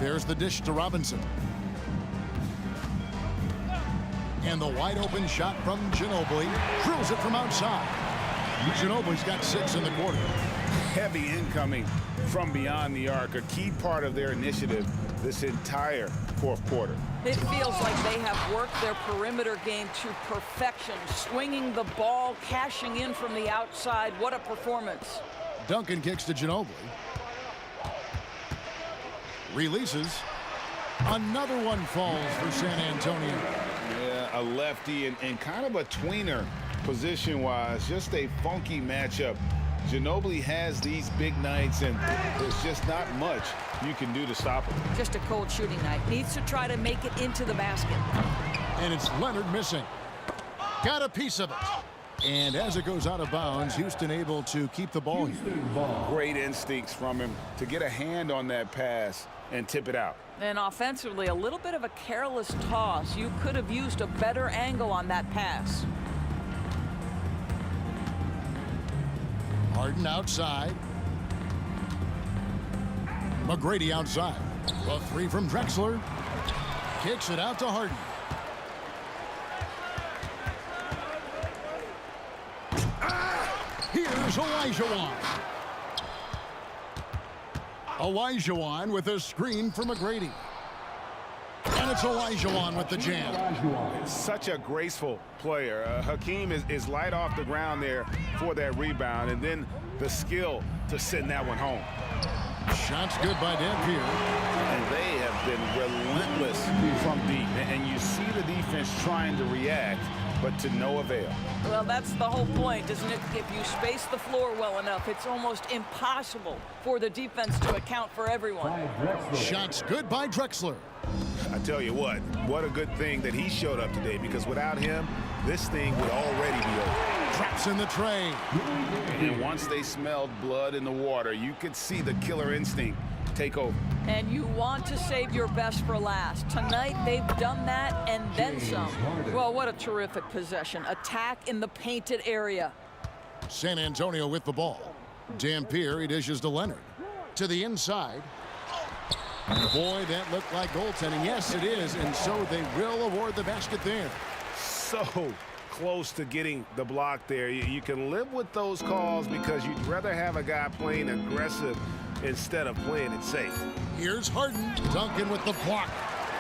There's the dish to Robinson. And the wide open shot from Ginobili. Drills it from outside. Ginobili's got 6 in the quarter. Heavy incoming from beyond the arc, a key part of their initiative this entire fourth quarter. It feels like they have worked their perimeter game to perfection, swinging the ball, cashing in from the outside. What a performance. Duncan kicks to Ginobili. Releases. Another one falls for San Antonio. Yeah, a lefty and kind of a tweener position-wise. Just a funky matchup. Ginobili has these big nights, and there's just not much you can do to stop him. Just a cold shooting night. Needs to try to make it into the basket. And it's Leonard missing. Got a piece of it. And as it goes out of bounds, Houston able to keep the ball here. Great instincts from him to get a hand on that pass and tip it out. And offensively, a little bit of a careless toss. You could have used a better angle on that pass. Harden outside. McGrady outside. A three from Drexler. Kicks it out to Harden. Here's Olajuwon. Olajuwon with a screen for McGrady. And it's Olajuwon with the jam. Such a graceful player. Hakeem is light off the ground there for that rebound, and then the skill to send that one home. Shots good by Dampier. And they have been relentless from deep. And you see the defense trying to react, but to no avail. Well, that's the whole point, isn't it? If you space the floor well enough, it's almost impossible for the defense to account for everyone. Shots good by Drexler. I tell you what a good thing that he showed up today, because without him, this thing would already be over. Traps in the tray. And once they smelled blood in the water, you could see the killer instinct take over. And you want to save your best for last. Tonight, they've done that and then some. Well, what a terrific possession. Attack in the painted area. San Antonio with the ball. Dampier, he dishes to Leonard. To the inside. Boy, that looked like goaltending. Yes, it is. And so they will award the basket there. So close to getting the block there. You can live with those calls because you'd rather have a guy playing aggressive instead of playing it safe. Here's Harden. Duncan with the block.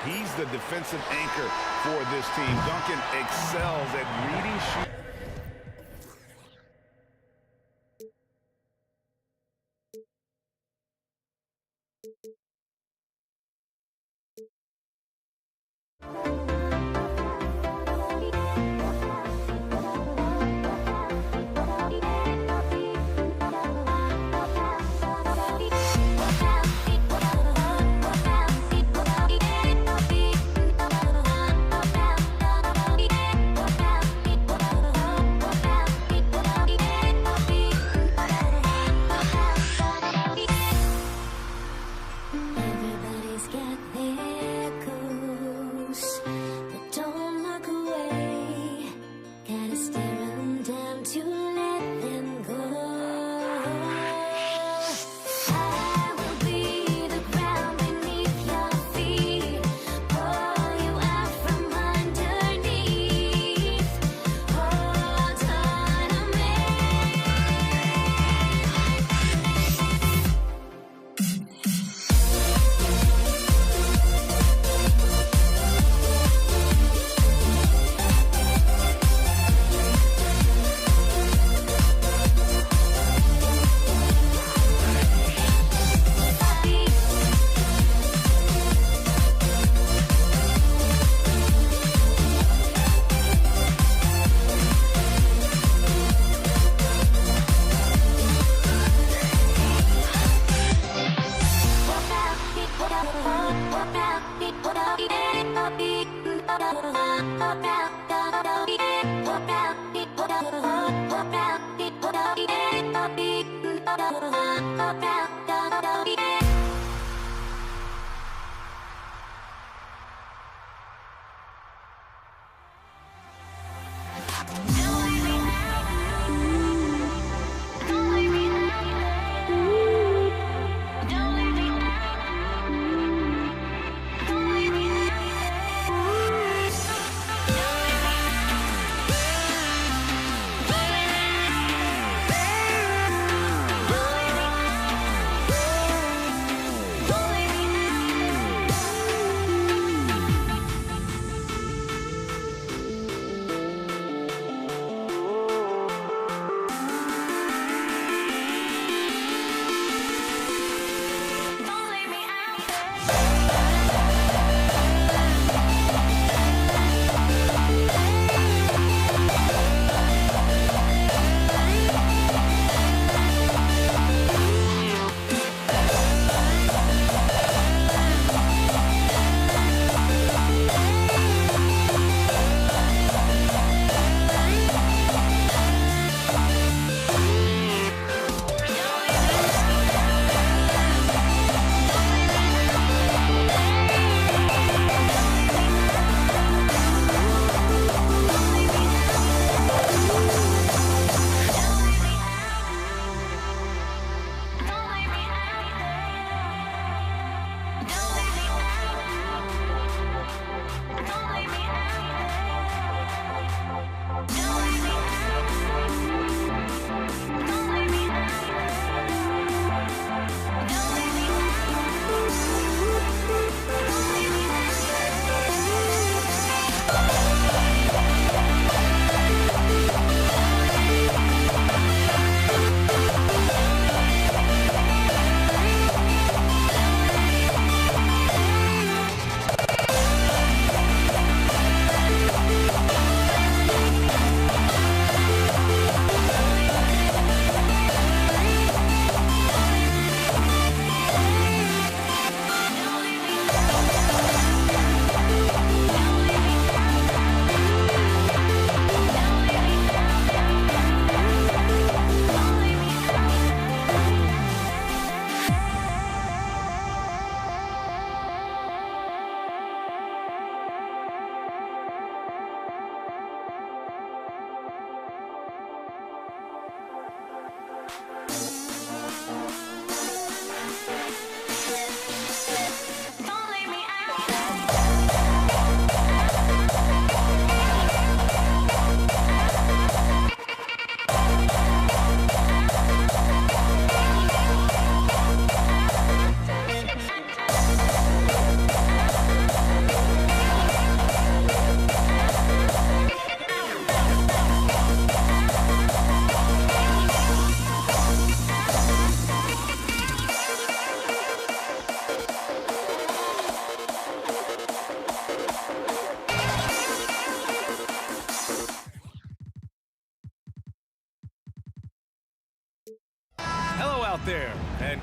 He's the defensive anchor for this team. Duncan excels at reading shoot.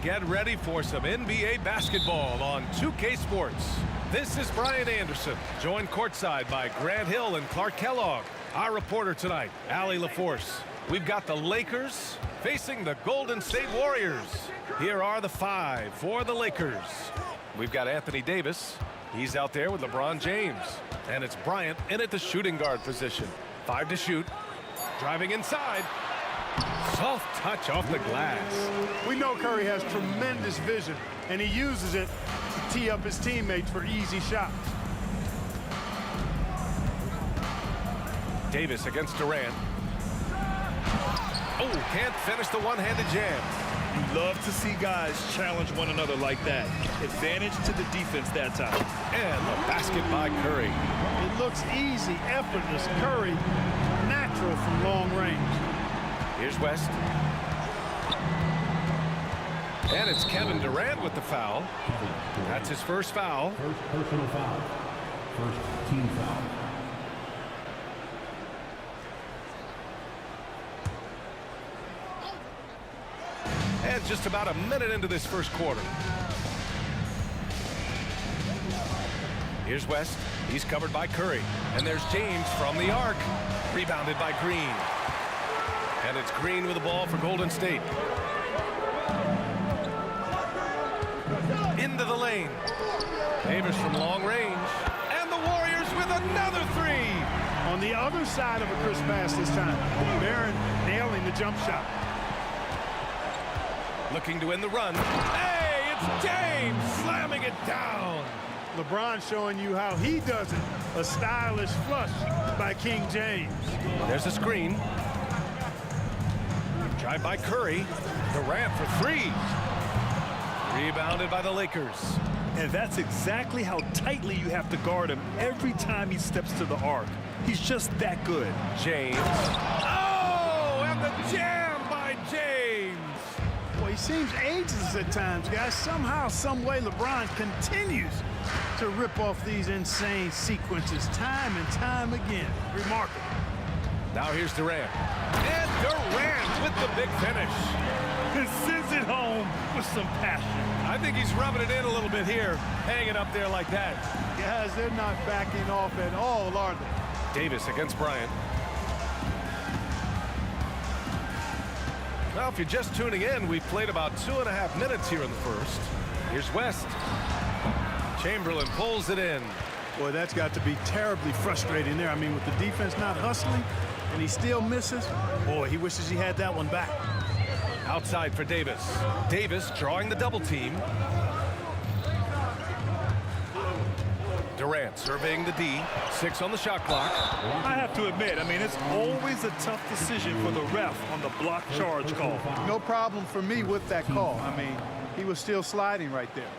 get ready for some NBA basketball on 2K Sports. This is Brian Anderson, joined courtside by Grant Hill and Clark Kellogg. Our reporter tonight, Allie LaForce. We've got the Lakers facing the Golden State Warriors. Here are the 5 for the Lakers. We've got Anthony Davis. He's out there with LeBron James. And it's Bryant in at the shooting guard position. 5 to shoot. Driving inside. Soft touch off the glass. We know Curry has tremendous vision, and he uses it to tee up his teammates for easy shots. Davis against Durant. Oh, can't finish the one-handed jam. You love to see guys challenge one another like that. Advantage to the defense that time. And the basket by Curry. It looks easy, effortless. Curry, natural from long range. Here's West. And it's Kevin Durant with the foul. That's his first foul. First personal foul. First team foul. And just about a minute into this first quarter. Here's West. He's covered by Curry. And there's James from the arc. Rebounded by Green. And it's Green with the ball for Golden State. Into the lane. Davis from long range. And the Warriors with another 3. On the other side of a crisp pass this time. Barron nailing the jump shot. Looking to win the run. Hey, it's James slamming it down. LeBron showing you how he does it. A stylish flush by King James. There's a screen. Drive by Curry. Durant for 3. Rebounded by the Lakers. And that's exactly how tightly you have to guard him every time he steps to the arc. He's just that good. James. Oh, and the jam by James. Well, he seems ageless at times, guys. Somehow, some way, LeBron continues to rip off these insane sequences time and time again. Remarkable. Now here's Durant. And Durant with the big finish. He sends it home with some passion. I think he's rubbing it in a little bit here, hanging up there like that. Guys, they're not backing off at all, are they? Davis against Bryant. Well, if you're just tuning in, we've played about 2.5 minutes here in the first. Here's West. Chamberlain pulls it in. Boy, that's got to be terribly frustrating there. I mean, with the defense not hustling and he still misses, boy, he wishes he had that one back. Outside for Davis. Davis drawing the double team. Durant surveying the D. 6 on the shot clock. I have to admit, I mean, it's always a tough decision for the ref on the block charge call. No problem for me with that call. I mean, he was still sliding right there.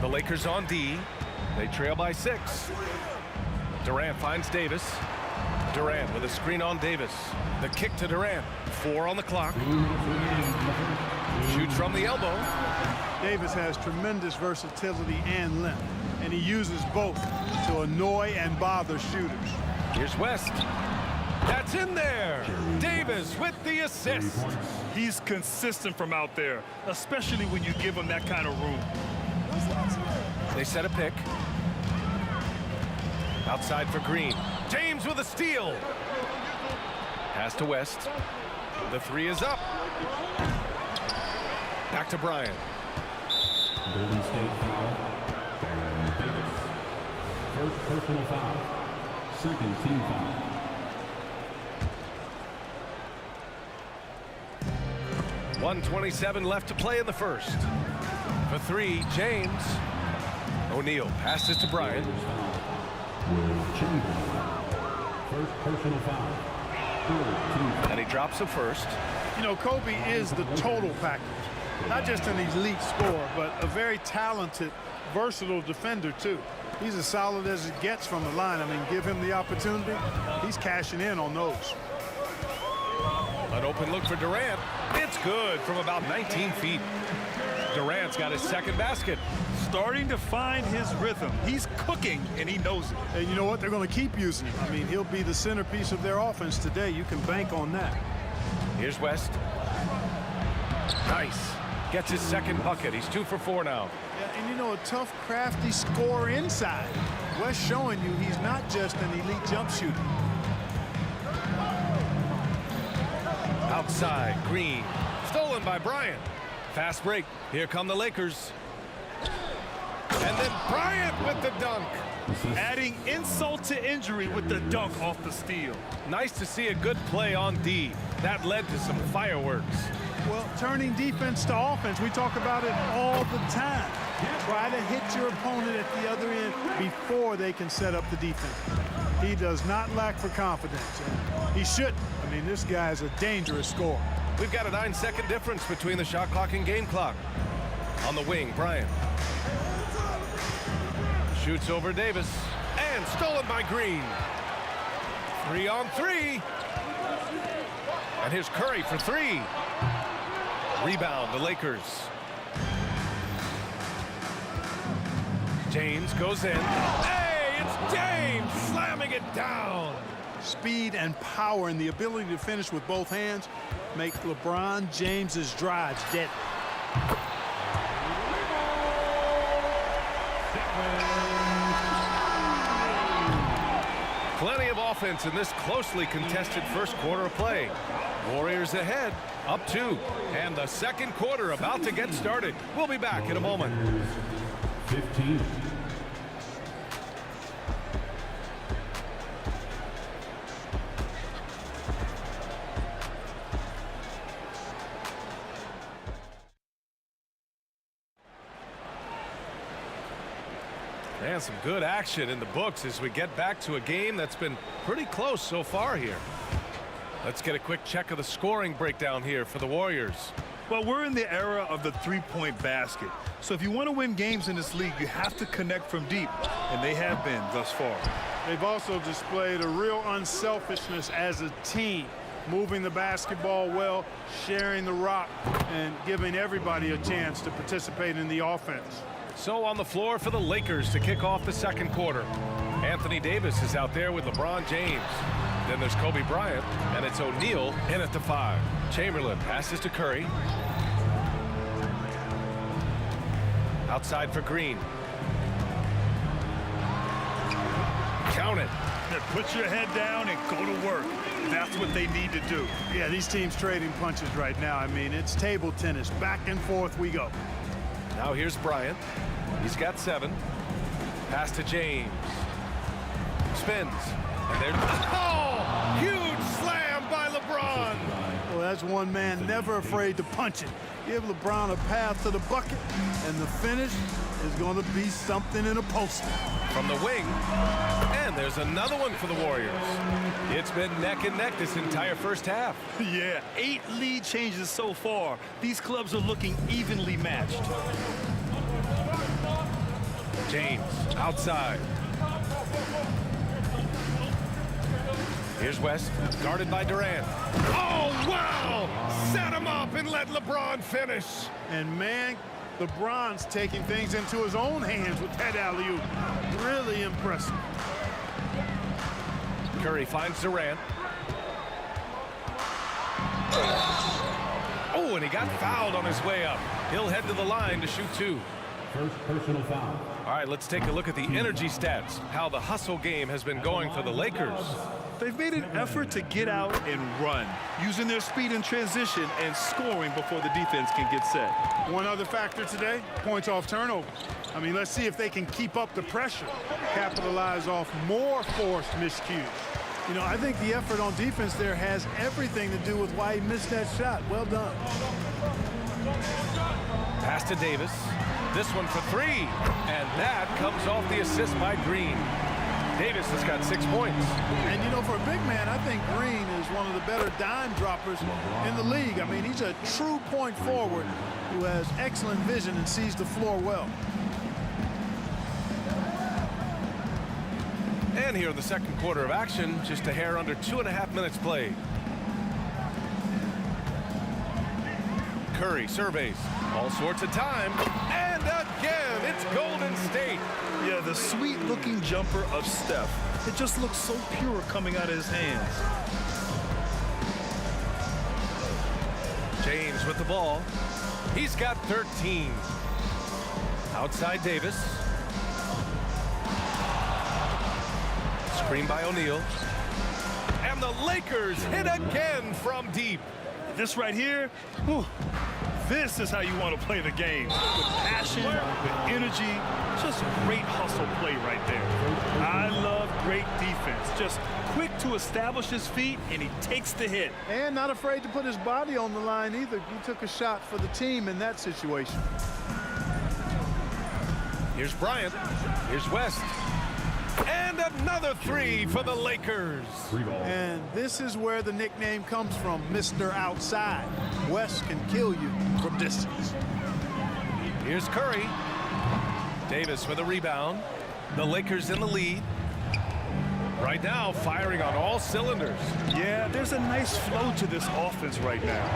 The Lakers on D. They trail by 6. Durant finds Davis. Durant with a screen on Davis. The kick to Durant. 4 on the clock. Shoots from the elbow. Davis has tremendous versatility and length, and he uses both to annoy and bother shooters. Here's West. That's in there. Davis with the assist. He's consistent from out there, especially when you give him that kind of room. They set a pick. Outside for Green. James with a steal. Pass to West. The 3 is up. Back to Bryant. Golden State foul. Baron Davis. First personal foul. Second team foul. .127 left to play in the first. For 3, James. O'Neal passes to Bryant. Will Chamberlain. First personal foul. Third team foul. And he drops the first. You know, Kobe is the total package. Not just an elite scorer, but a very talented, versatile defender, too. He's as solid as it gets from the line. I mean, give him the opportunity, he's cashing in on those. An open look for Durant. It's good from about 19 feet. Durant's got his second basket. Starting to find his rhythm. He's cooking, and he knows it. And you know what? They're going to keep using him. I mean, he'll be the centerpiece of their offense today. You can bank on that. Here's West. Nice. Gets his second bucket. He's 2 for 4 now. Yeah, and you know, a tough, crafty scorer inside. West showing you he's not just an elite jump shooter. Outside, Green. Stolen by Bryant. Fast break. Here come the Lakers. And then Bryant with the dunk. Adding insult to injury with the dunk off the steal. Nice to see a good play on D. That led to some fireworks. Well, turning defense to offense, we talk about it all the time. Try to hit your opponent at the other end before they can set up the defense. He does not lack for confidence. He shouldn't. I mean, this guy is a dangerous scorer. We've got a 9-second difference between the shot clock and game clock. On the wing, Bryant. Shoots over Davis. And stolen by Green. 3 on 3. And here's Curry for 3. Rebound, the Lakers. James goes in. Hey, it's James slamming it down. Speed and power and the ability to finish with both hands make LeBron James's drives deadly. Plenty of offense in this closely contested first quarter of play. Warriors ahead, up 2. And the second quarter about to get started. We'll be back in a moment. 15. And some good action in the books as we get back to a game that's been pretty close so far here. Let's get a quick check of the scoring breakdown here for the Warriors. Well, we're in the era of the three-point basket. So if you want to win games in this league, you have to connect from deep. And they have been thus far. They've also displayed a real unselfishness as a team, moving the basketball well, sharing the rock, and giving everybody a chance to participate in the offense. So on the floor for the Lakers to kick off the second quarter. Anthony Davis is out there with LeBron James. Then there's Kobe Bryant, and it's O'Neal in at the 5. Chamberlain passes to Curry. Outside for Green. Count it. Put your head down and go to work. That's what they need to do. Yeah, these teams trading punches right now. I mean, it's table tennis. Back and forth we go. Now here's Bryant. He's got 7. Pass to James. Spins. And there's... Oh! Huge slam by LeBron! Well, that's one man never afraid to punch it. Give LeBron a path to the bucket, and the finish is going to be something in a poster. From the wing, and there's another one for the Warriors. It's been neck and neck this entire first half. Yeah, 8 lead changes so far. These clubs are looking evenly matched. James, outside. Here's West, guarded by Durant. Oh, wow! Set him up and let LeBron finish. And, man, LeBron's taking things into his own hands with that alley-oop. Really impressive. Curry finds Durant. Oh, and he got fouled on his way up. He'll head to the line to shoot 2. First personal foul. All right, let's take a look at the energy stats, how the hustle game has been going for the Lakers. They've made an effort to get out and run, using their speed in transition and scoring before the defense can get set. One other factor today, points off turnover. I mean, let's see if they can keep up the pressure, capitalize off more forced miscues. You know, I think the effort on defense there has everything to do with why he missed that shot. Well done. Pass to Davis. This one for 3. And that comes off the assist by Green. Davis has got 6 points. And, you know, for a big man, I think Green is one of the better dime droppers in the league. I mean, he's a true point forward who has excellent vision and sees the floor well. And here in the second quarter of action, just a hair under 2.5 minutes played. Curry surveys. All sorts of time. And again, it's Golden State. Yeah, the sweet-looking jumper of Steph. It just looks so pure coming out of his hands. James with the ball. He's got 13. Outside Davis. Screen by O'Neal. And the Lakers hit again from deep. This right here, whew, this is how you want to play the game. With passion, with energy, just great hustle play right there. I love great defense. Just quick to establish his feet, and he takes the hit. And not afraid to put his body on the line either. He took a shot for the team in that situation. Here's Bryant. Here's West. And another three for the Lakers. And this is where the nickname comes from, Mr. Outside. West can kill you from distance. Here's Curry. Davis with a rebound. The Lakers in the lead. Right now, firing on all cylinders. Yeah, there's a nice flow to this offense right now.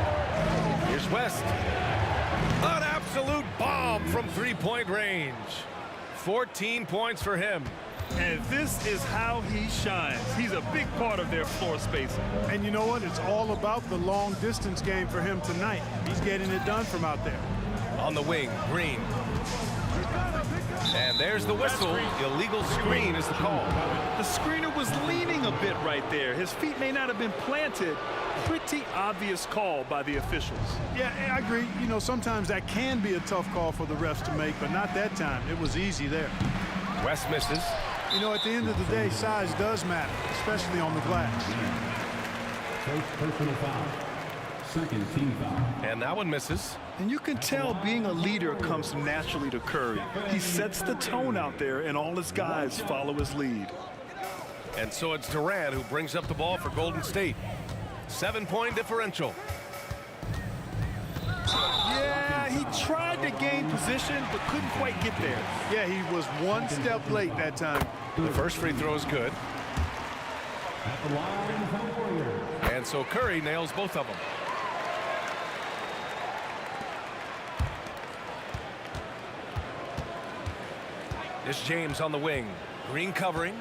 Here's West. An absolute bomb from three-point range. 14 points for him. And this is how he shines. He's a big part of their floor spacing. And you know what? It's all about the long distance game for him tonight. He's getting it done from out there. On the wing, Green. And there's the whistle. Illegal screen is the call. The screener was leaning a bit right there. His feet may not have been planted. Pretty obvious call by the officials. Yeah, I agree. You know, sometimes that can be a tough call for the refs to make, but not that time. It was easy there. West misses. You know, at the end of the day, size does matter, especially on the glass. First personal foul. Second team foul. And that one misses. And you can tell being a leader comes naturally to Curry. He sets the tone out there, and all his guys follow his lead. And so it's Durant who brings up the ball for Golden State. 7-point differential. Yeah, he tried to gain position, but couldn't quite get there. Yeah, he was one step late that time. The first free throw is good. At the line for the Warriors. And so Curry nails both of them. It's James on the wing. Green covering.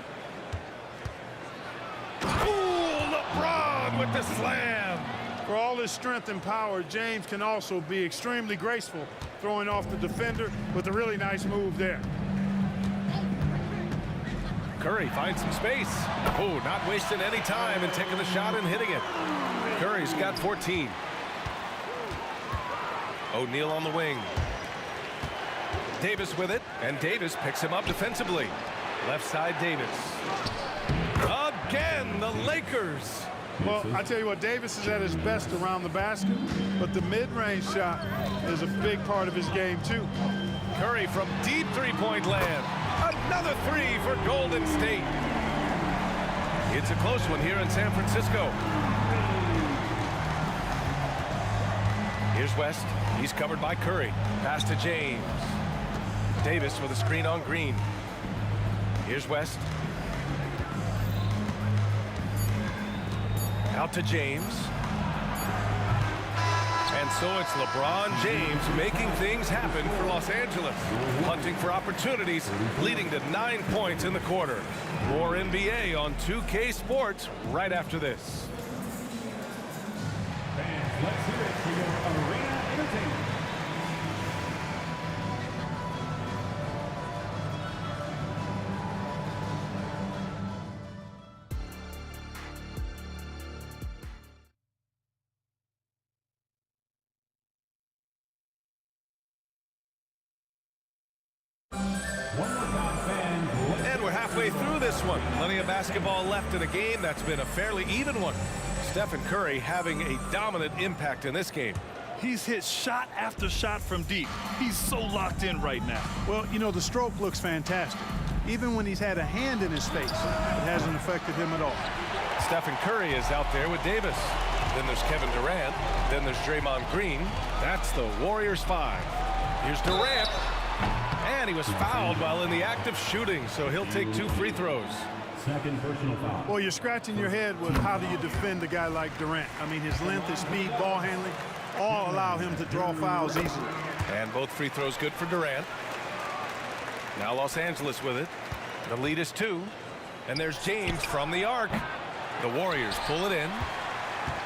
Ooh, LeBron with the slam. For all his strength and power, James can also be extremely graceful, throwing off the defender with a really nice move there. Curry finds some space. Oh, not wasting any time and taking the shot and hitting it. Curry's got 14. O'Neal on the wing. Davis with it, and Davis picks him up defensively. Left side, Davis. Again, the Lakers. Well, I tell you what, Davis is at his best around the basket, but the mid-range shot is a big part of his game, too. Curry from deep three-point land. Another three for Golden State. It's a close one here in San Francisco. Here's West. He's covered by Curry. Pass to James. Davis with a screen on Green. Here's West. Out to James. And so it's LeBron James making things happen for Los Angeles. Hunting for opportunities, leading to 9 points in the quarter. More NBA on 2K Sports right after this. Fans, let's hear it for your arena entertainment. And we're halfway through this one. Plenty of basketball left in a game that's been a fairly even one. Stephen Curry having a dominant impact in this game. He's hit shot after shot from deep. He's so locked in right now. Well, you know, the stroke looks fantastic. Even when he's had a hand in his face, it hasn't affected him at all. Stephen Curry is out there with Davis. Then there's Kevin Durant. Then there's Draymond Green. That's the Warriors 5. Here's Durant. And he was fouled while in the act of shooting, so he'll take 2 free throws. Second personal foul. Well, you're scratching your head with how do you defend a guy like Durant. I mean, his length, his speed, ball handling, all allow him to draw fouls easily. And both free throws good for Durant. Now Los Angeles with it. The lead is 2. And there's James from the arc. The Warriors pull it in.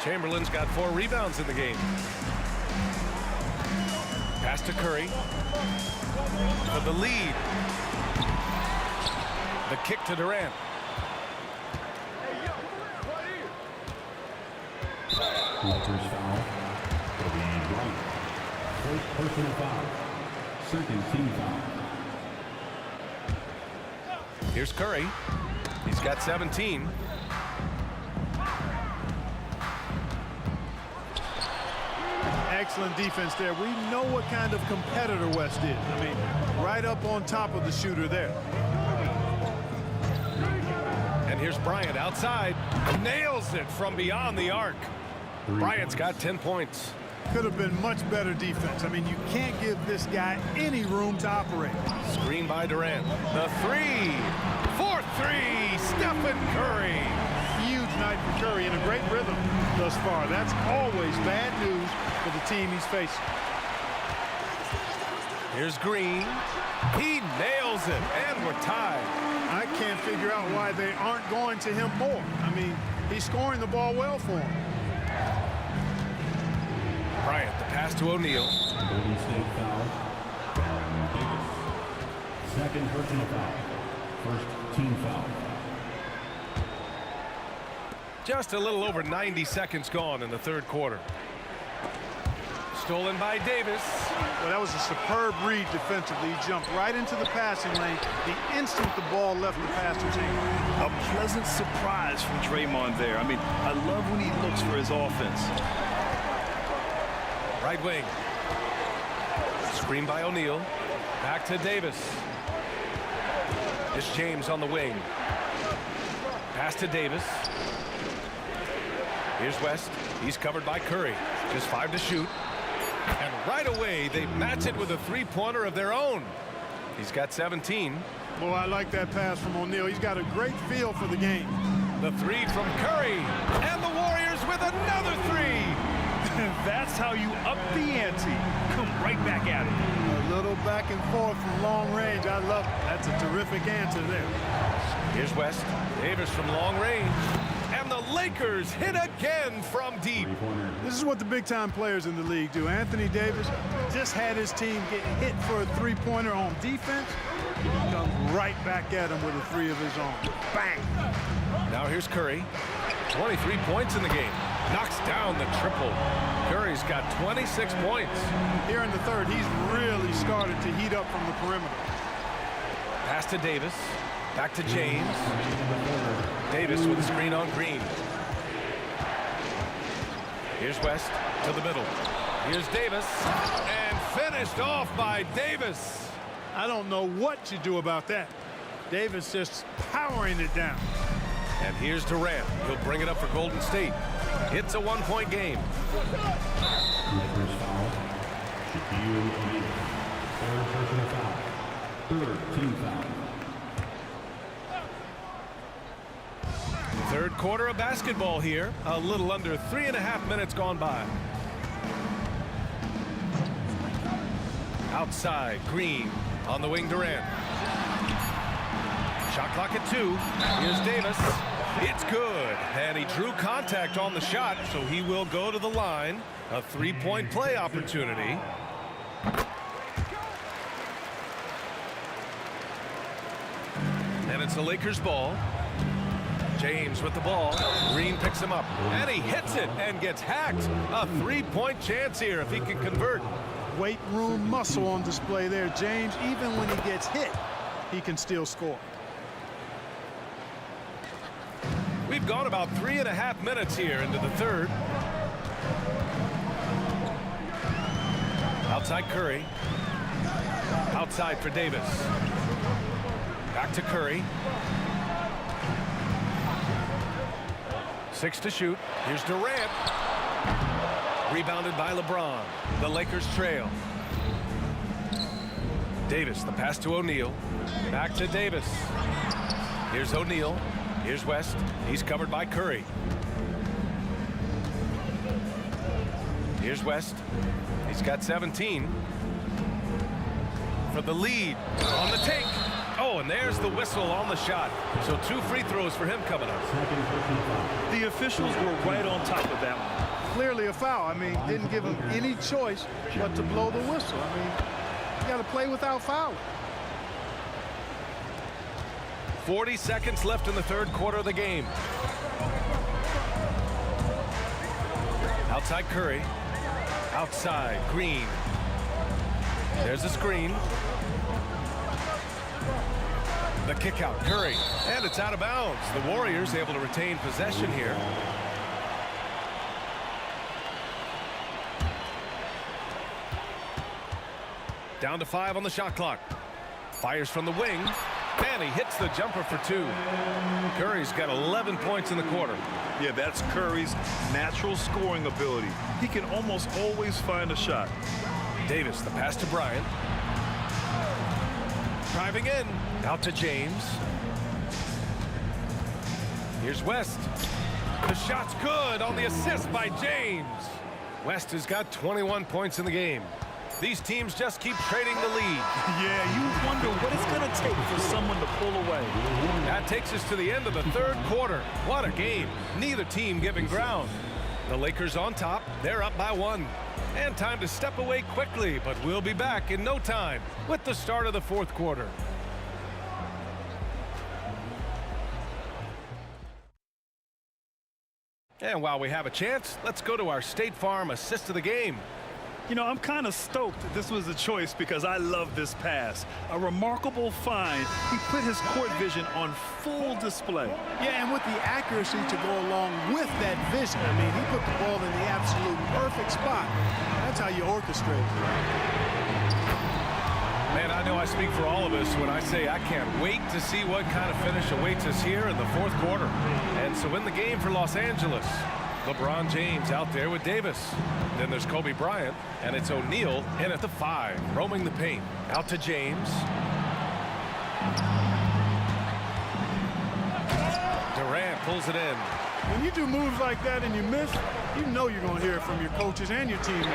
Chamberlain's got 4 rebounds in the game. Pass to Curry. For the lead. The kick to Durant. Lakers foul. Kobe Bryant. First personal foul. Second team foul. Here's Curry. He's got 17. Excellent defense there. We know what kind of competitor West is. I mean, right up on top of the shooter there. And here's Bryant outside. Nails it from beyond the arc. Bryant's got 10 points. Could have been much better defense. I mean, you can't give this guy any room to operate. Screen by Durant. The three. 4-3. Stephen Curry. Huge night for Curry and a great rhythm thus far. That's always bad news for the team he's facing. Here's Green. He nails it, and we're tied. I can't figure out why they aren't going to him more. I mean, he's scoring the ball well for him. Bryant, the pass to O'Neal. Golden State foul. Baron Davis. Second personal foul. First team foul. Just a little over 90 seconds gone in the third quarter. Stolen by Davis. Well, that was a superb read defensively. He jumped right into the passing lane the instant the ball left the passer team. A pleasant surprise from Draymond there. I mean, I love when he looks for his offense. Right wing. Screen by O'Neal. Back to Davis. It's James on the wing. Pass to Davis. Here's West. He's covered by Curry. Just 5 to shoot. And right away, they match it with a three-pointer of their own. He's got 17. Well, I like that pass from O'Neal. He's got a great feel for the game. The three from Curry. And the Warriors with another three. That's how you up the ante. Come right back at it. A little back and forth from long range. I love it. That's a terrific answer there. Here's West. Davis from long range. And the Lakers hit again from deep. This is what the big-time players in the league do. Anthony Davis just had his team get hit for a three-pointer on defense. He comes right back at him with a three of his own. Bang! Now here's Curry. 23 points in the game. Knocks down the triple. Curry's got 26 points. Here in the third, he's really started to heat up from the perimeter. Pass to Davis. Back to James. Davis with a screen on Green. Here's West to the middle. Here's Davis. And finished off by Davis. I don't know what you do about that. Davis just powering it down. And here's Durant. He'll bring it up for Golden State. It's a one-point game. Lakers foul. Shaquille O'Neal. Third personal foul. Third team foul. Third quarter of basketball here. A little under 3.5 minutes gone by. Outside, Green. On the wing, Durant. Shot clock at 2. Here's Davis. It's good. And he drew contact on the shot, so he will go to the line. A three-point play opportunity. And it's the Lakers' ball. James with the ball. Green picks him up. And he hits it and gets hacked. A three-point chance here if he can convert. Weight room muscle on display there. James, even when he gets hit, he can still score. We've gone about 3.5 minutes here into the third. Outside Curry. Outside for Davis. Back to Curry. 6 to shoot. Here's Durant. Rebounded by LeBron. The Lakers trail. Davis, the pass to O'Neal. Back to Davis. Here's O'Neal. Here's West. He's covered by Curry. Here's West. He's got 17. For the lead. On the take. Oh, and there's the whistle on the shot. So 2 free throws for him coming up. The officials were right on top of that one. clearly a foul. I mean, didn't give him any choice but to blow the whistle. I mean, you got to play without fouling. 40 seconds left in the third quarter of the game. Outside Curry. Outside Green. There's a screen. The kick out, Curry, and it's out of bounds. The Warriors able to retain possession here. Down to 5 on the shot clock. Fires from the wing, and he hits the jumper for 2. Curry's got 11 points in the quarter. Yeah, that's Curry's natural scoring ability. He can almost always find a shot. Davis, the pass to Bryant. Driving in, out to James. Here's West. The shot's good on the assist by James. West has got 21 points in the game. These teams just keep trading the lead. Yeah, you wonder what it's going to take for someone to pull away. That takes us to the end of the third quarter. What a game. Neither team giving ground. The Lakers on top. They're up by 1. And time to step away quickly, but we'll be back in no time with the start of the fourth quarter. And while we have a chance, let's go to our State Farm assist of the game. You know, I'm kind of stoked that this was a choice because I love this pass. A remarkable find. He put his court vision on full display. Yeah, and with the accuracy to go along with that vision. I mean, he put the ball in the absolute perfect spot. That's how you orchestrate it. Man, I know I speak for all of us when I say I can't wait to see what kind of finish awaits us here in the fourth quarter. And so in the game for Los Angeles, LeBron James out there with Davis. Then there's Kobe Bryant, and it's O'Neal in at the 5, roaming the paint. Out to James. Durant pulls it in. When you do moves like that and you miss, you know you're going to hear it from your coaches and your teammates.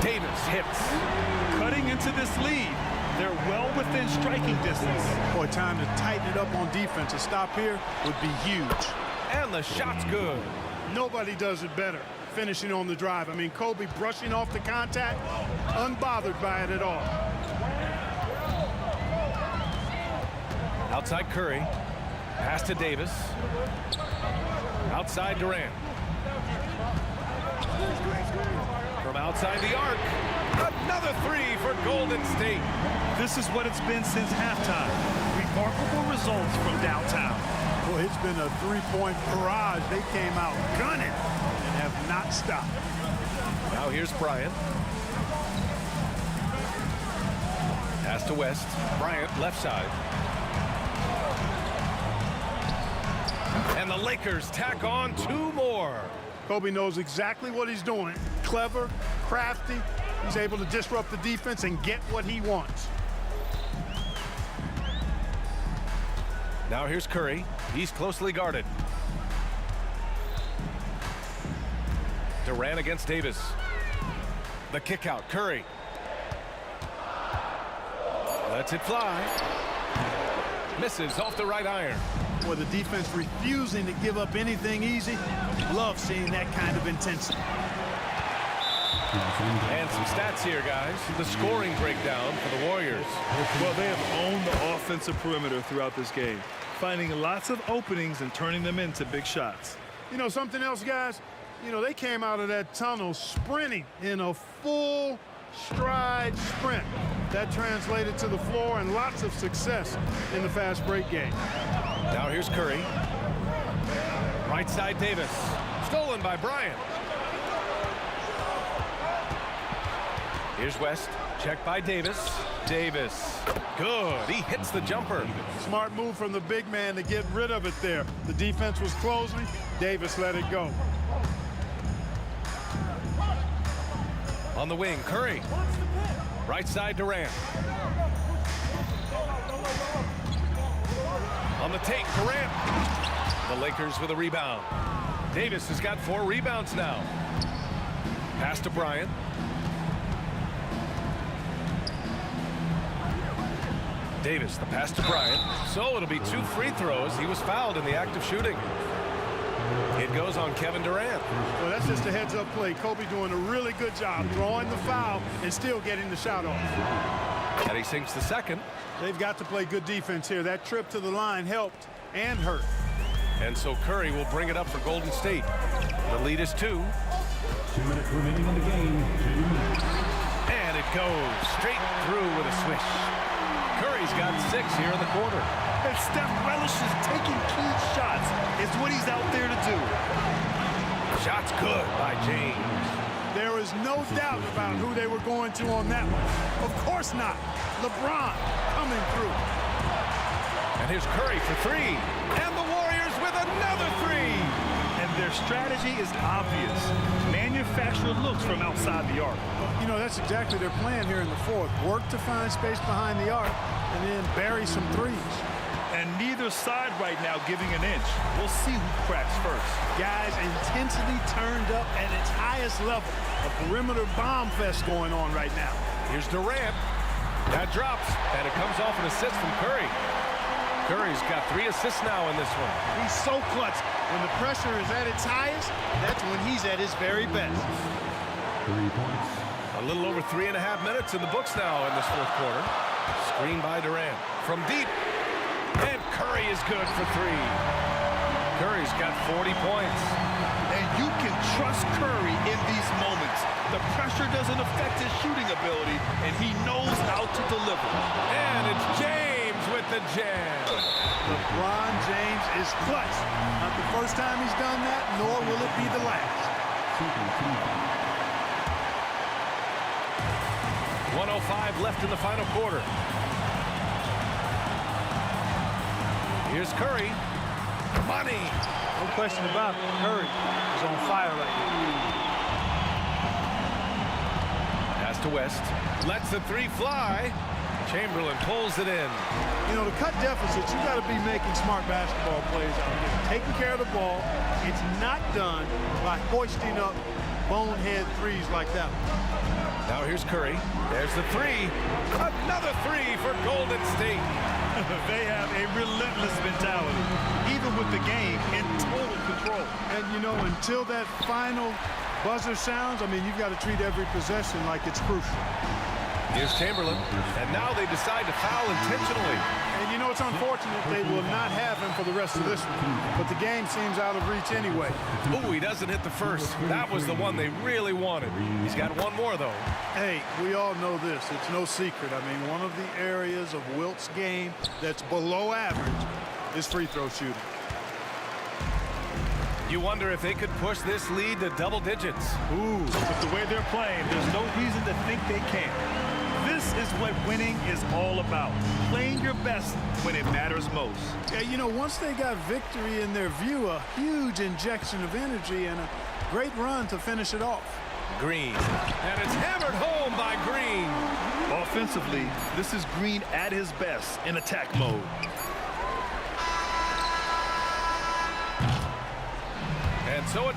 Davis hits. Cutting into this lead. They're well within striking distance. Boy, time to tighten it up on defense. A stop here would be huge. And the shot's good. Nobody does it better, finishing on the drive. I mean, Kobe brushing off the contact, unbothered by it at all. Outside Curry. Pass to Davis. Outside Durant. From outside the arc. Another 3 for Golden State. This is what it's been since halftime. Remarkable results from downtown. Well, it's been a 3-point barrage. They came out gunning and have not stopped. Now here's Bryant. Pass to West. Bryant left side. And the Lakers tack on 2 more. Kobe knows exactly what he's doing. Clever, crafty. He's able to disrupt the defense and get what he wants. Now here's Curry. He's closely guarded. Durant against Davis. The kick out, Curry. Lets it fly. Misses off the right iron. Boy, the defense refusing to give up anything easy. Love seeing that kind of intensity. And some stats here, guys. The scoring breakdown for the Warriors. Well, they have owned the offensive perimeter throughout this game, finding lots of openings and turning them into big shots. You know, something else, guys? You know, they came out of that tunnel sprinting in a full stride sprint. That translated to the floor and lots of success in the fast break game. Now here's Curry. Right side Davis. Stolen by Bryant. Here's West. Checked by Davis. Davis. Good. He hits the jumper. Smart move from the big man to get rid of it there. The defense was closing. Davis let it go. On the wing, Curry. Right side, Durant. On the take, Durant. The Lakers with a rebound. Davis has got 4 rebounds now. Pass to Bryant. Davis, the pass to Bryant. So it'll be 2 free throws. He was fouled in the act of shooting. It goes on Kevin Durant. Well, that's just a heads-up play. Kobe doing a really good job drawing the foul and still getting the shot off. And he sinks the second. They've got to play good defense here. That trip to the line helped and hurt. And so Curry will bring it up for Golden State. The lead is 2. 2 minutes remaining in the game. 2 minutes. And it goes straight through with a swish. Curry's got 6 here in the quarter. And Steph relishes taking key shots. It's what he's out there to do. Shots good by James. There is no doubt about who they were going to on that one. Of course not. LeBron coming through. And here's Curry for 3. And the Warriors with another 3. And their strategy is obvious. Manufacture looks from outside the arc. You know, that's exactly their plan here in the fourth. Work to find space behind the arc and then bury some threes. And neither side right now giving an inch. We'll see who cracks first. Guys, intensity turned up at its highest level. A perimeter bomb fest going on right now. Here's Durant. That drops, and it comes off an assist from Curry. Curry's got 3 assists now in this one. He's so clutch. When the pressure is at its highest, that's when he's at his very best. 3 points. A little over 3.5 minutes in the books now in this fourth quarter. Screen by Durant. From deep. And Curry is good for 3. Curry's got 40 points. And you can trust Curry in these moments. The pressure doesn't affect his shooting ability, and he knows how to deliver. And it's James with the jam. LeBron James is clutch. Not the first time he's done that, nor will it be the last. 1:05 left in the final quarter. Here's Curry. Money. No question about it. Curry is on fire right now. Pass to West. Lets the 3 fly. Chamberlain pulls it in. You know, to cut deficits, you got to be making smart basketball plays out here. Taking care of the ball. It's not done by hoisting up bonehead threes like that one. Now here's Curry. There's the 3. Another 3 for Golden State. They have a relentless mentality, even with the game in total control. And, you know, until that final buzzer sounds, I mean, you've got to treat every possession like it's crucial. Here's Chamberlain, and now they decide to foul intentionally. And, you know, it's unfortunate they will not have him for the rest of this one, but the game seems out of reach anyway. Oh, he doesn't hit the first. That was the one they really wanted. He's got one more, though. Hey, we all know this. It's no secret. I mean, one of the areas of Wilt's game that's below average is free throw shooting. You wonder if they could push this lead to double digits. Ooh, with the way they're playing, there's no reason to think they can't. This is what winning is all about. Playing your best when it matters most. Yeah, you know, once they got victory in their view, a huge injection of energy and a great run to finish it off. Green. And it's hammered home by Green. Offensively, this is Green at his best in attack mode. And so it...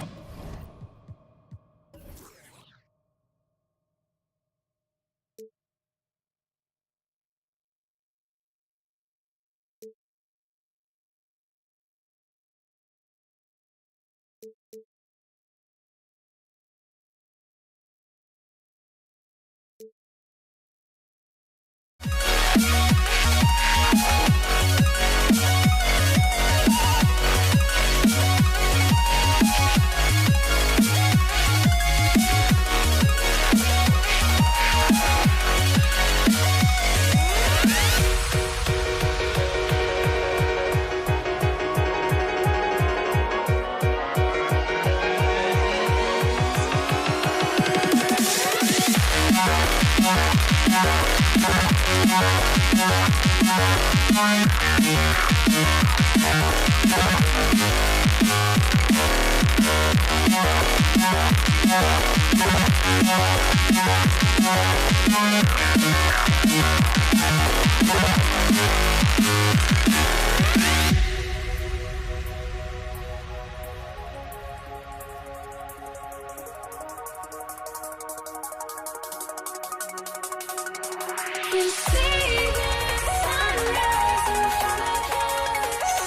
Sunrise in front of us,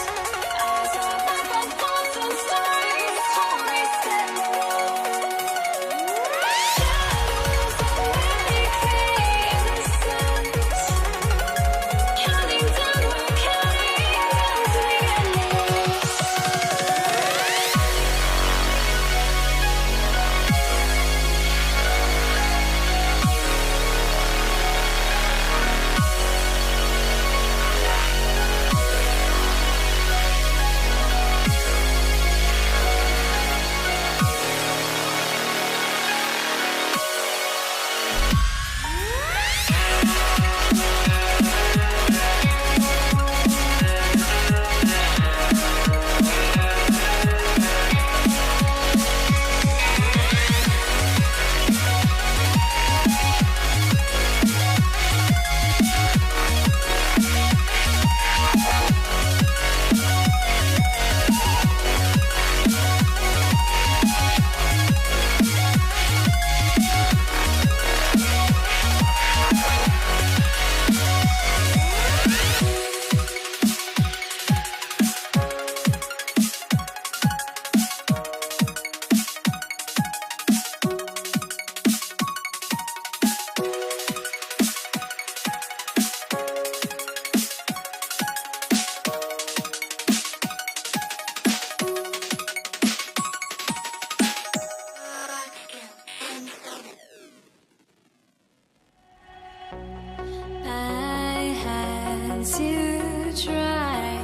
eyes are like a monster story. Since you try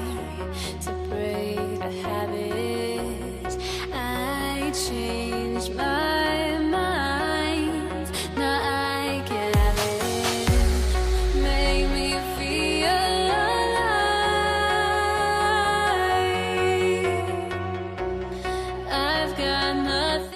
to break the habits, I changed my mind. Now I can have it. Make me feel alive. I've got nothing.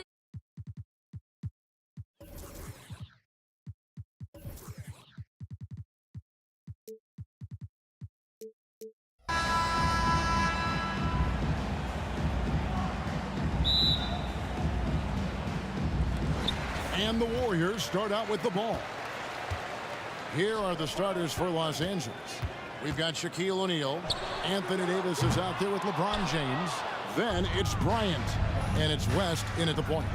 And the Warriors start out with the ball. Here are the starters for Los Angeles. We've got Shaquille O'Neal. Anthony Davis is out there with LeBron James. Then it's Bryant. And it's West in at the point.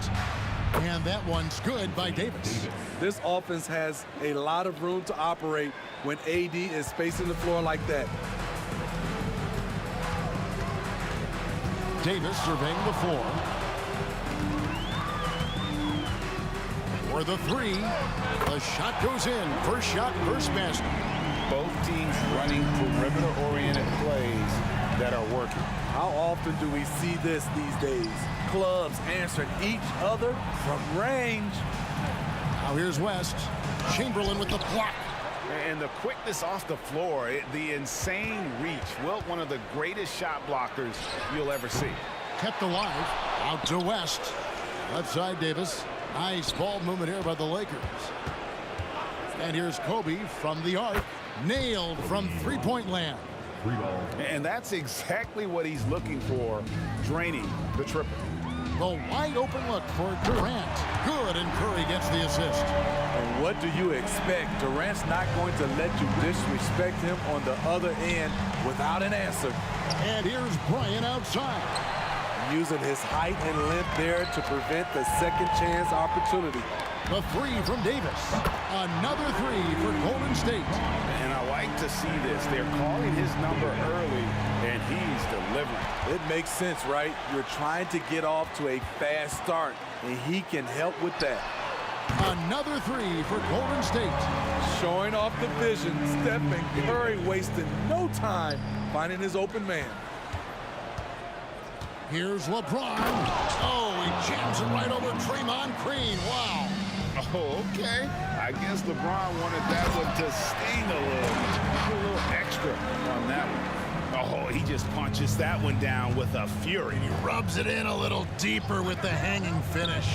And that one's good by Davis. This offense has a lot of room to operate when AD is spacing the floor like that. Davis surveying the floor. For the three, the shot goes in. First shot, first basket. Both teams running perimeter-oriented plays that are working. How often do we see this these days? Clubs answering each other from range. Now here's West. Chamberlain with the block. And the quickness off the floor, the insane reach. Wilt, one of the greatest shot blockers you'll ever see. Kept alive. Out to West. Left side, Davis. Nice ball movement here by the Lakers. And here's Kobe from the arc. Nailed from three-point land. And that's exactly what he's looking for, draining the triple. The wide open look for Durant. Good, and Curry gets the assist. And what do you expect? Durant's not going to let you disrespect him on the other end without an answer. And here's Bryant outside. Using his height and length there to prevent the second chance opportunity. The three from Davis. Another three for Golden State. And I like to see this. They're calling his number early, and he's delivering. It makes sense, right? You're trying to get off to a fast start, and he can help with that. Another three for Golden State. Showing off the vision. Stephen Curry wasting no time finding his open man. Here's LeBron. Oh, he jams it right over Draymond Green. Wow. Oh, okay. I guess LeBron wanted that one to sting a little extra on that one. Oh, he just punches that one down with a fury. He rubs it in a little deeper with the hanging finish.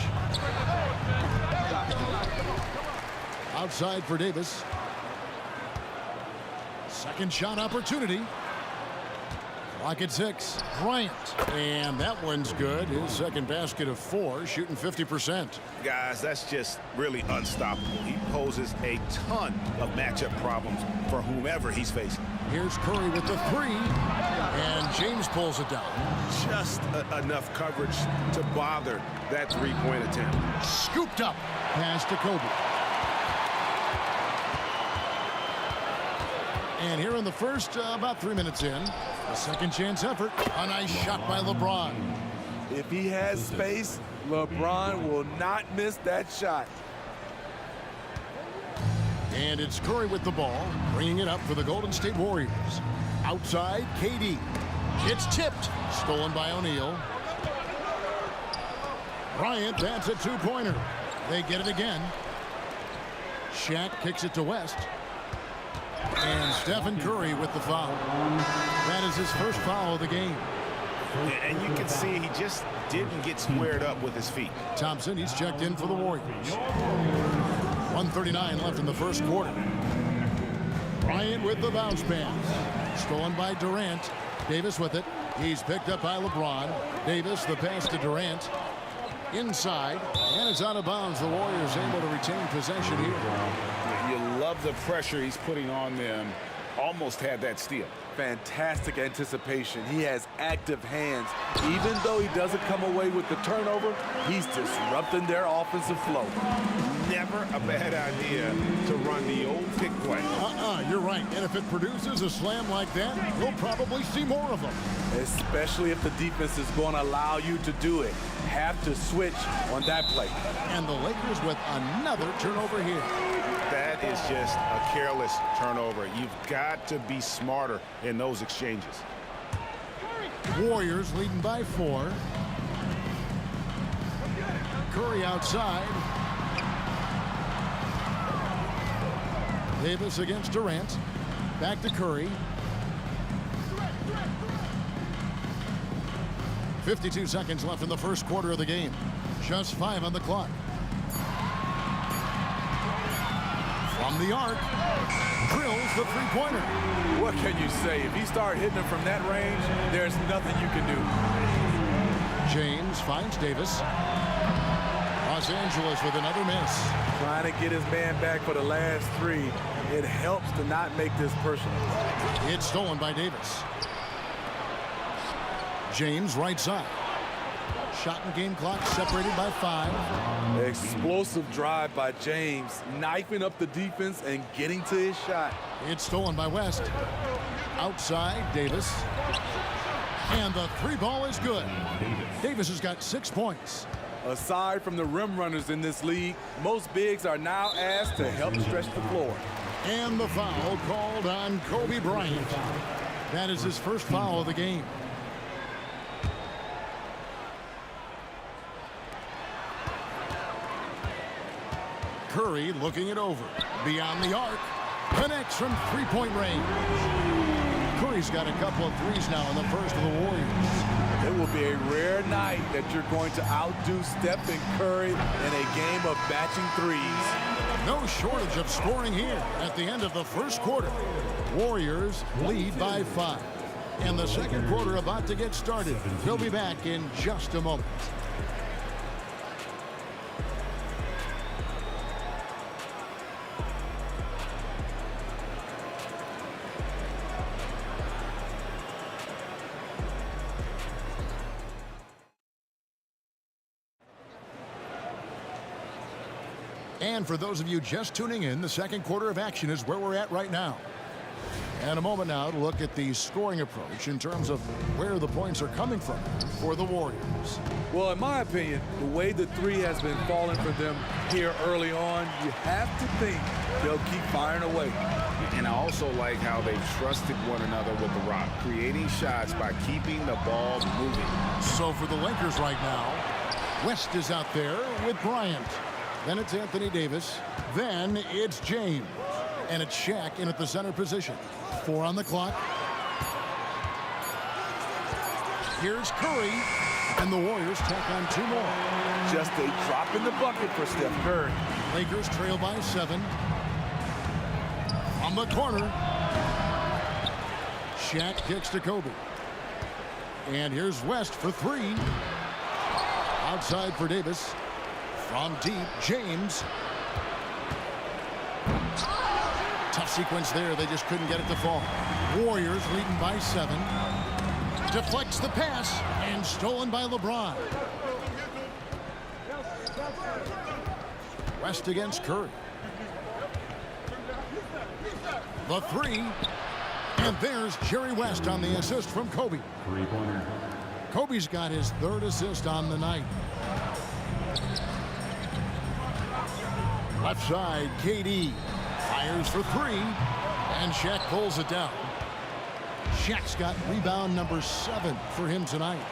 Outside for Davis. Second shot opportunity. Clock at 6. Bryant. And that one's good. His second basket of 4, shooting 50%. Guys, that's just really unstoppable. He poses a ton of matchup problems for whomever he's facing. Here's Curry with the 3. And James pulls it down. Just enough coverage to bother that three-point attempt. Scooped up. Pass to Kobe. And here in the first, about 3 minutes in, a second chance effort. A nice shot by LeBron. If he has space, LeBron will not miss that shot. And it's Curry with the ball, bringing it up for the Golden State Warriors. Outside, KD. It's tipped. Stolen by O'Neal. Bryant, that's a two-pointer. They get it again. Shaq kicks it to West. And Stephen Curry with the foul. That is his first foul of the game. And you can see he just didn't get squared up with his feet. Thompson, he's checked in for the Warriors. 1:39 left in the first quarter. Bryant with the bounce pass. Stolen by Durant. Davis with it. He's picked up by LeBron. Davis, the pass to Durant. Inside, and it's out of bounds. The Warriors able to retain possession here. You love the pressure he's putting on them. Almost had that steal. Fantastic anticipation. He has active hands. Even though he doesn't come away with the turnover, he's disrupting their offensive flow. Never a bad idea to run the old pick play. You're right. And if it produces a slam like that, you'll probably see more of them. Especially if the defense is going to allow you to do it. Have to switch on that play. And the Lakers with another turnover here. That is just a careless turnover. You've got to be smarter in those exchanges. Warriors leading by 4. Curry outside. Davis against Durant. Back to Curry. 52 seconds left in the first quarter of the game. Just 5 on the clock. From the arc, drills the three-pointer. What can you say? If he started hitting it from that range, there's nothing you can do. James finds Davis. Los Angeles with another miss. Trying to get his man back for the last 3. It helps to not make this personal. It's stolen by Davis. James right side. Shot and game clock separated by 5. Explosive drive by James, knifing up the defense and getting to his shot. It's stolen by West. Outside, Davis. And the 3 ball is good. Davis has got 6 points. Aside from the rim runners in this league, most bigs are now asked to help stretch the floor. And the foul called on Kobe Bryant. That is his first foul of the game. Curry looking it over. Beyond the arc. Connects from three-point range. Curry's got a couple of threes now in the first of the Warriors. It will be a rare night that you're going to outdo Steph and Curry in a game of batching threes. No shortage of scoring here at the end of the first quarter. Warriors lead by 5. And the second quarter about to get started. We'll be back in just a moment. And for those of you just tuning in, the second quarter of action is where we're at right now. And a moment now to look at the scoring approach in terms of where the points are coming from for the Warriors. Well, in my opinion, the way the 3 has been falling for them here early on, you have to think they'll keep firing away. And I also like how they've trusted one another with the rock, creating shots by keeping the ball moving. So for the Lakers right now, West is out there with Bryant. Then it's Anthony Davis. Then it's James. And it's Shaq in at the center position. 4 on the clock. Here's Curry. And the Warriors tack on 2 more. Just a drop in the bucket for Steph Curry. Lakers trail by 7. On the corner. Shaq kicks to Kobe. And here's West for 3. Outside for Davis. From deep, James. Tough sequence there. They just couldn't get it to fall. Warriors leading by 7. Deflects the pass and stolen by LeBron. West against Curry. The 3. And there's Jerry West on the assist from Kobe. Three-pointer. Kobe's got his 3rd assist on the night. Left side, KD fires for 3, and Shaq pulls it down. Shaq's got rebound number 7 for him tonight.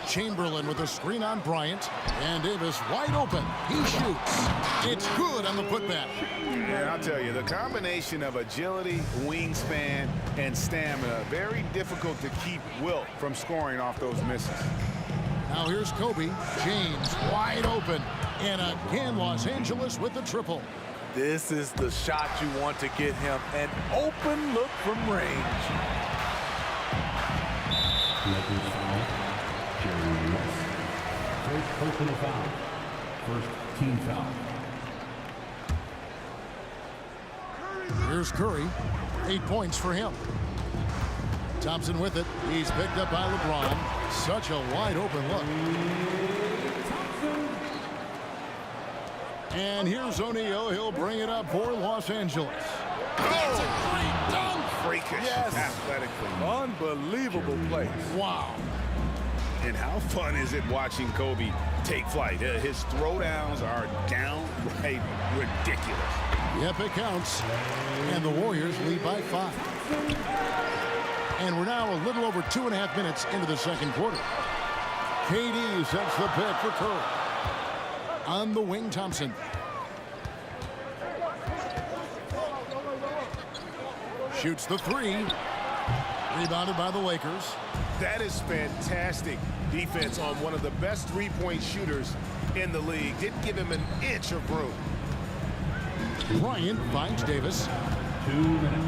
Chamberlain with a screen on Bryant, and Davis wide open. He shoots. It's good on the putback. And I'll tell you, the combination of agility, wingspan, and stamina, very difficult to keep Wilt from scoring off those misses. Now here's Kobe. James wide open. And again, Los Angeles with the triple. This is the shot you want to get him. An open look from range. Lakers foul. Jerry West. First personal foul. First team foul. Here's Curry. 8 points for him. Thompson with it. He's picked up by LeBron. Such a wide open look. And here's O'Neal. He'll bring it up for Los Angeles. That's a great dunk. Freakish. Yes. Athletically. Unbelievable play. Wow. And how fun is it watching Kobe take flight? His throwdowns are downright ridiculous. Yep, it counts. And the Warriors lead by 5. And we're now a little over 2.5 minutes into the second quarter. KD sets the pick for Curry. On the wing, Thompson. Shoots the 3. Rebounded by the Lakers. That is fantastic defense on one of the best three-point shooters in the league. Didn't give him an inch of room. Bryant finds Davis. 2 minutes.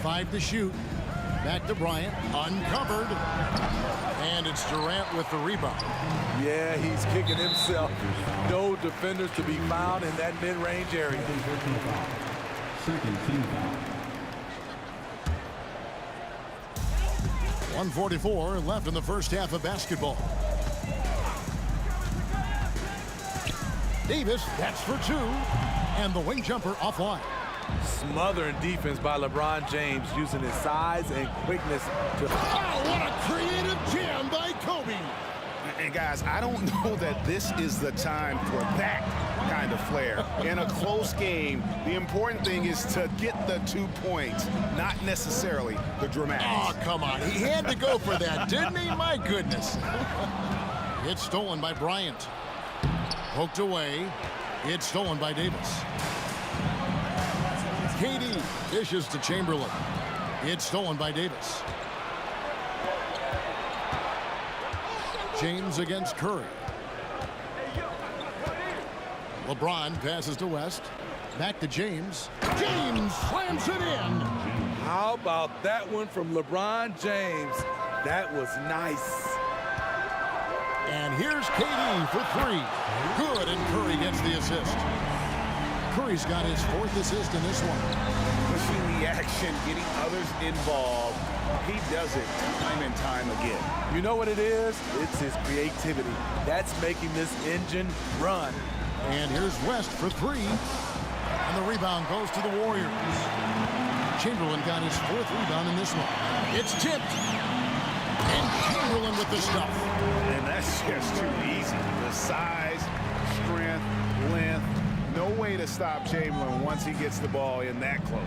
Five to shoot. Back to Bryant. Uncovered. And it's Durant with the rebound. Yeah, he's kicking himself. No defenders to be found in that mid-range area. Second team foul. 1:44 left in the first half of basketball. Davis, that's for 2. And the wing jumper offline. Smothering defense by LeBron James using his size and quickness to... Oh, what a creative jam by Kobe. And guys, I don't know that this is the time for that kind of flair. In a close game, the important thing is to get the 2 points, not necessarily the dramatics. Oh, come on. He had to go for that, didn't he? My goodness. It's stolen by Bryant. Poked away. It's stolen by Davis. KD dishes to Chamberlain. It's stolen by Davis. James against Curry. LeBron passes to West. Back to James. James slams it in. How about that one from LeBron James? That was nice. And here's KD for 3. Good, and Curry gets the assist. Curry's got his 4th assist in this one. Pushing the action, getting others involved. He does it time and time again. You know what it is? It's his creativity. That's making this engine run. And here's West for 3. And the rebound goes to the Warriors. Chamberlain got his 4th rebound in this one. It's tipped. And Chamberlain with the stuff. And that's just too easy. The size, strength, length. No way to stop Chamberlain once he gets the ball in that close.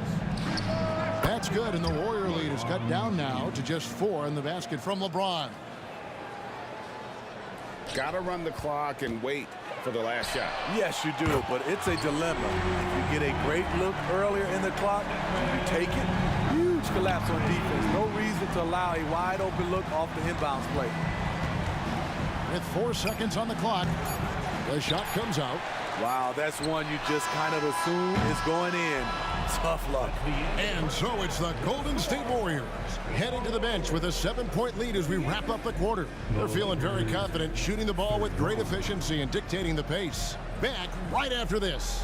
That's good, and the Warrior lead is cut down now to just 4 in the basket from LeBron. Got to run the clock and wait for the last shot. Yes, you do, but it's a dilemma. If you get a great look earlier in the clock, you take it. Huge collapse on defense. No reason to allow a wide open look off the inbounds play. With 4 seconds on the clock, the shot comes out. Wow, that's one you just kind of assume is going in. Tough luck. And so it's the Golden State Warriors heading to the bench with a 7-point lead as we wrap up the quarter. They're feeling very confident, shooting the ball with great efficiency and dictating the pace. Back right after this.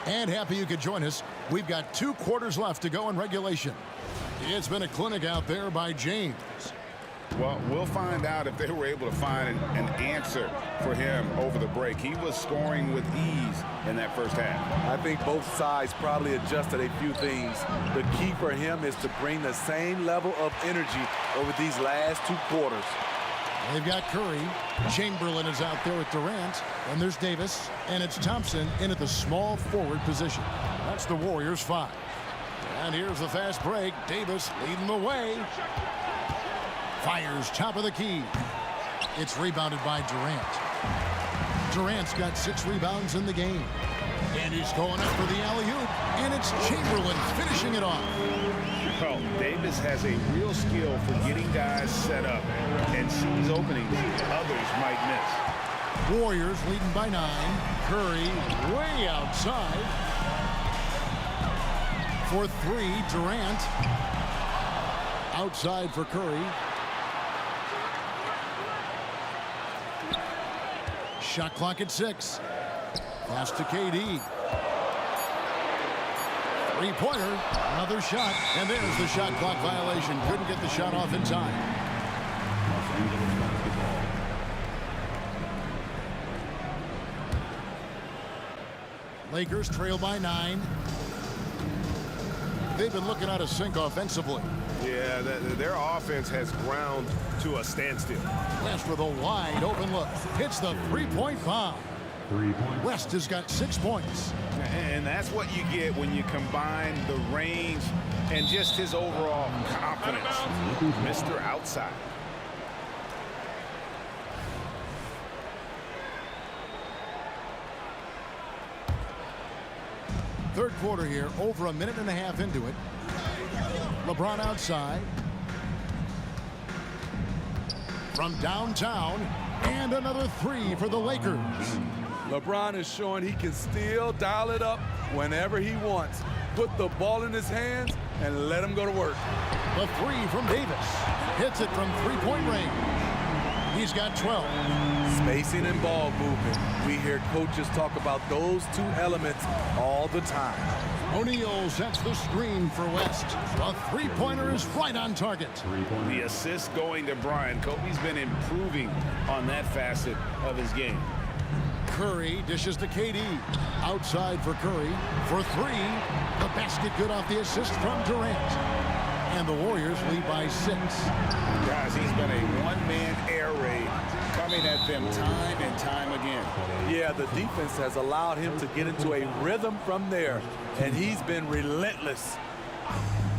And happy you could join us. We've got 2 quarters left to go in regulation. It's been a clinic out there by James. Well, we'll find out if they were able to find an answer for him over the break. He was scoring with ease in that first half. I think both sides probably adjusted a few things. The key for him is to bring the same level of energy over these last 2 quarters. They've got Curry. Chamberlain is out there with Durant. And there's Davis. And it's Thompson in at the small forward position. That's the Warriors 5. And here's the fast break. Davis leading the way. Fires top of the key. It's rebounded by Durant. Durant's got 6 rebounds in the game. And he's going up for the alley-oop. And it's Chamberlain finishing it off. Well, Davis has a real skill for getting guys set up and sees openings others might miss. Warriors leading by 9. Curry way outside. For 3, Durant. Outside for Curry. Shot clock at 6. Pass to KD. Three-pointer, another shot, and there's the shot clock violation. Couldn't get the shot off in time. Lakers trail by 9. They've been looking out of sync offensively. Yeah, their offense has ground to a standstill. West with a wide open look. Hits the three-point bomb. 3 points. West has got 6 points. And that's what you get when you combine the range and just his overall confidence. Mr. Outside. Third quarter here, over a minute and a half into it. LeBron outside. From downtown, and another 3 for the Lakers. LeBron is showing he can still dial it up whenever he wants. Put the ball in his hands and let him go to work. The 3 from Davis. Hits it from three-point range. He's got 12. Spacing and ball movement. We hear coaches talk about those 2 elements all the time. O'Neal sets the screen for West. A three-pointer is right on target. The assist going to Brian. Kobe's been improving on that facet of his game. Curry dishes to KD. Outside for Curry. For 3. The basket good off the assist from Durant. And the Warriors lead by 6. Guys, he's been a one-man air raid coming at them time and time again. Yeah, the defense has allowed him to get into a rhythm from there, and he's been relentless.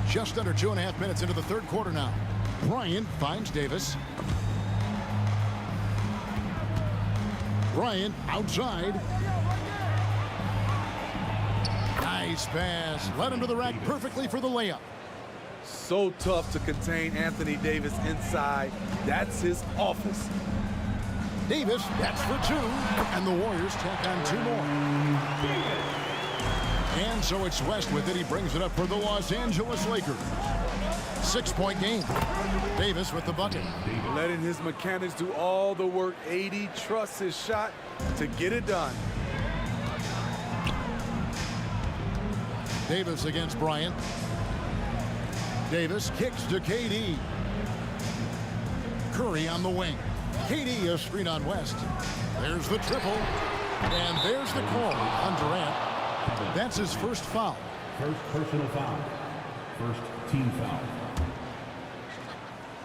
Just under 2.5 minutes into the third quarter now. Bryant finds Davis. Bryant outside. Nice pass. Led him to the rack perfectly for the layup. So tough to contain Anthony Davis inside. That's his office. Davis, that's for 2. And the Warriors tack on 2 more. And so it's West with it. He brings it up for the Los Angeles Lakers. 6-point game. Davis with the bucket. Letting his mechanics do all the work. AD trusts his shot to get it done. Davis against Bryant. Davis kicks to KD. Curry on the wing. KD a screen on West. There's the triple. And there's the call on Durant. That's his first foul. First personal foul. First team foul.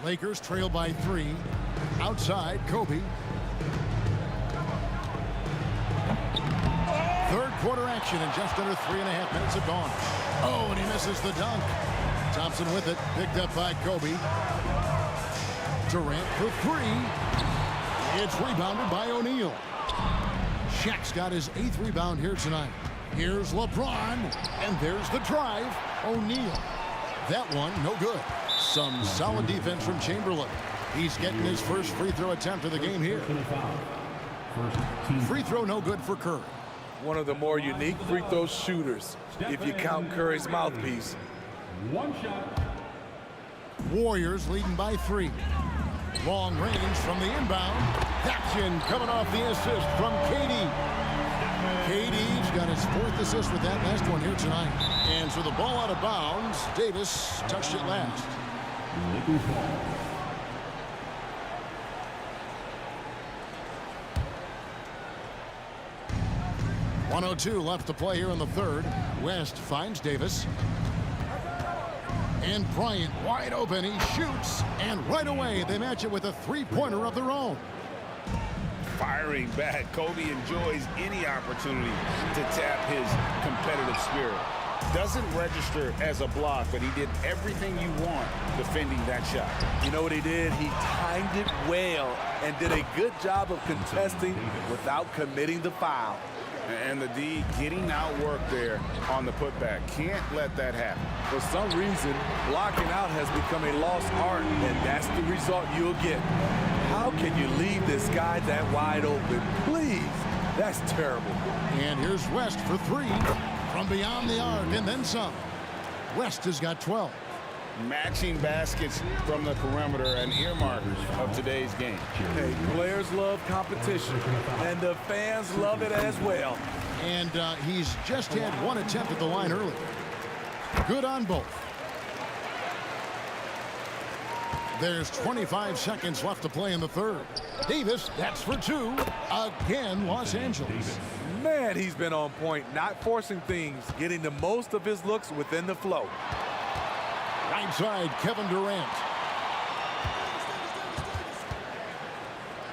Lakers trail by 3. Outside, Kobe. Third quarter action in just under 3.5 minutes have gone. Oh, and he misses the dunk. Thompson with it, picked up by Kobe. Durant for 3. It's rebounded by O'Neal. Shaq's got his 8th rebound here tonight. Here's LeBron, and there's the drive. O'Neal. That one, no good. Some solid defense from Chamberlain. He's getting his first free throw attempt of the game here. Free throw no good for Curry. One of the more unique free throw shooters, if you count Curry's mouthpiece. One shot. Warriors leading by 3. Long range from the inbound. That's in, coming off the assist from KD. KD's got his 4th assist with that last one here tonight. And so the ball out of bounds. Davis touched it last. Lakers ball. .102 left to play here in the third. West finds Davis. And Bryant wide open. He shoots. And right away they match it with a three-pointer of their own. Firing back. Kobe enjoys any opportunity to tap his competitive spirit. Doesn't register as a block, but he did everything you want defending that shot. You know what he did? He timed it well and did a good job of contesting without committing the foul. And the D getting outworked there on the putback. Can't let that happen. For some reason, blocking out has become a lost art, and that's the result you'll get. How can you leave this guy that wide open? Please. That's terrible. And here's West for three from beyond the arc and then some. West has got 12. Matching baskets from the perimeter and earmarkers of today's game. Hey, players love competition, and the fans love it as well. And he's just had one attempt at the line early. Good on both. There's 25 seconds left to play in the third. Davis, that's for two. Again, Los Angeles. Man, he's been on point, not forcing things, getting the most of his looks within the flow. Right side, Kevin Durant.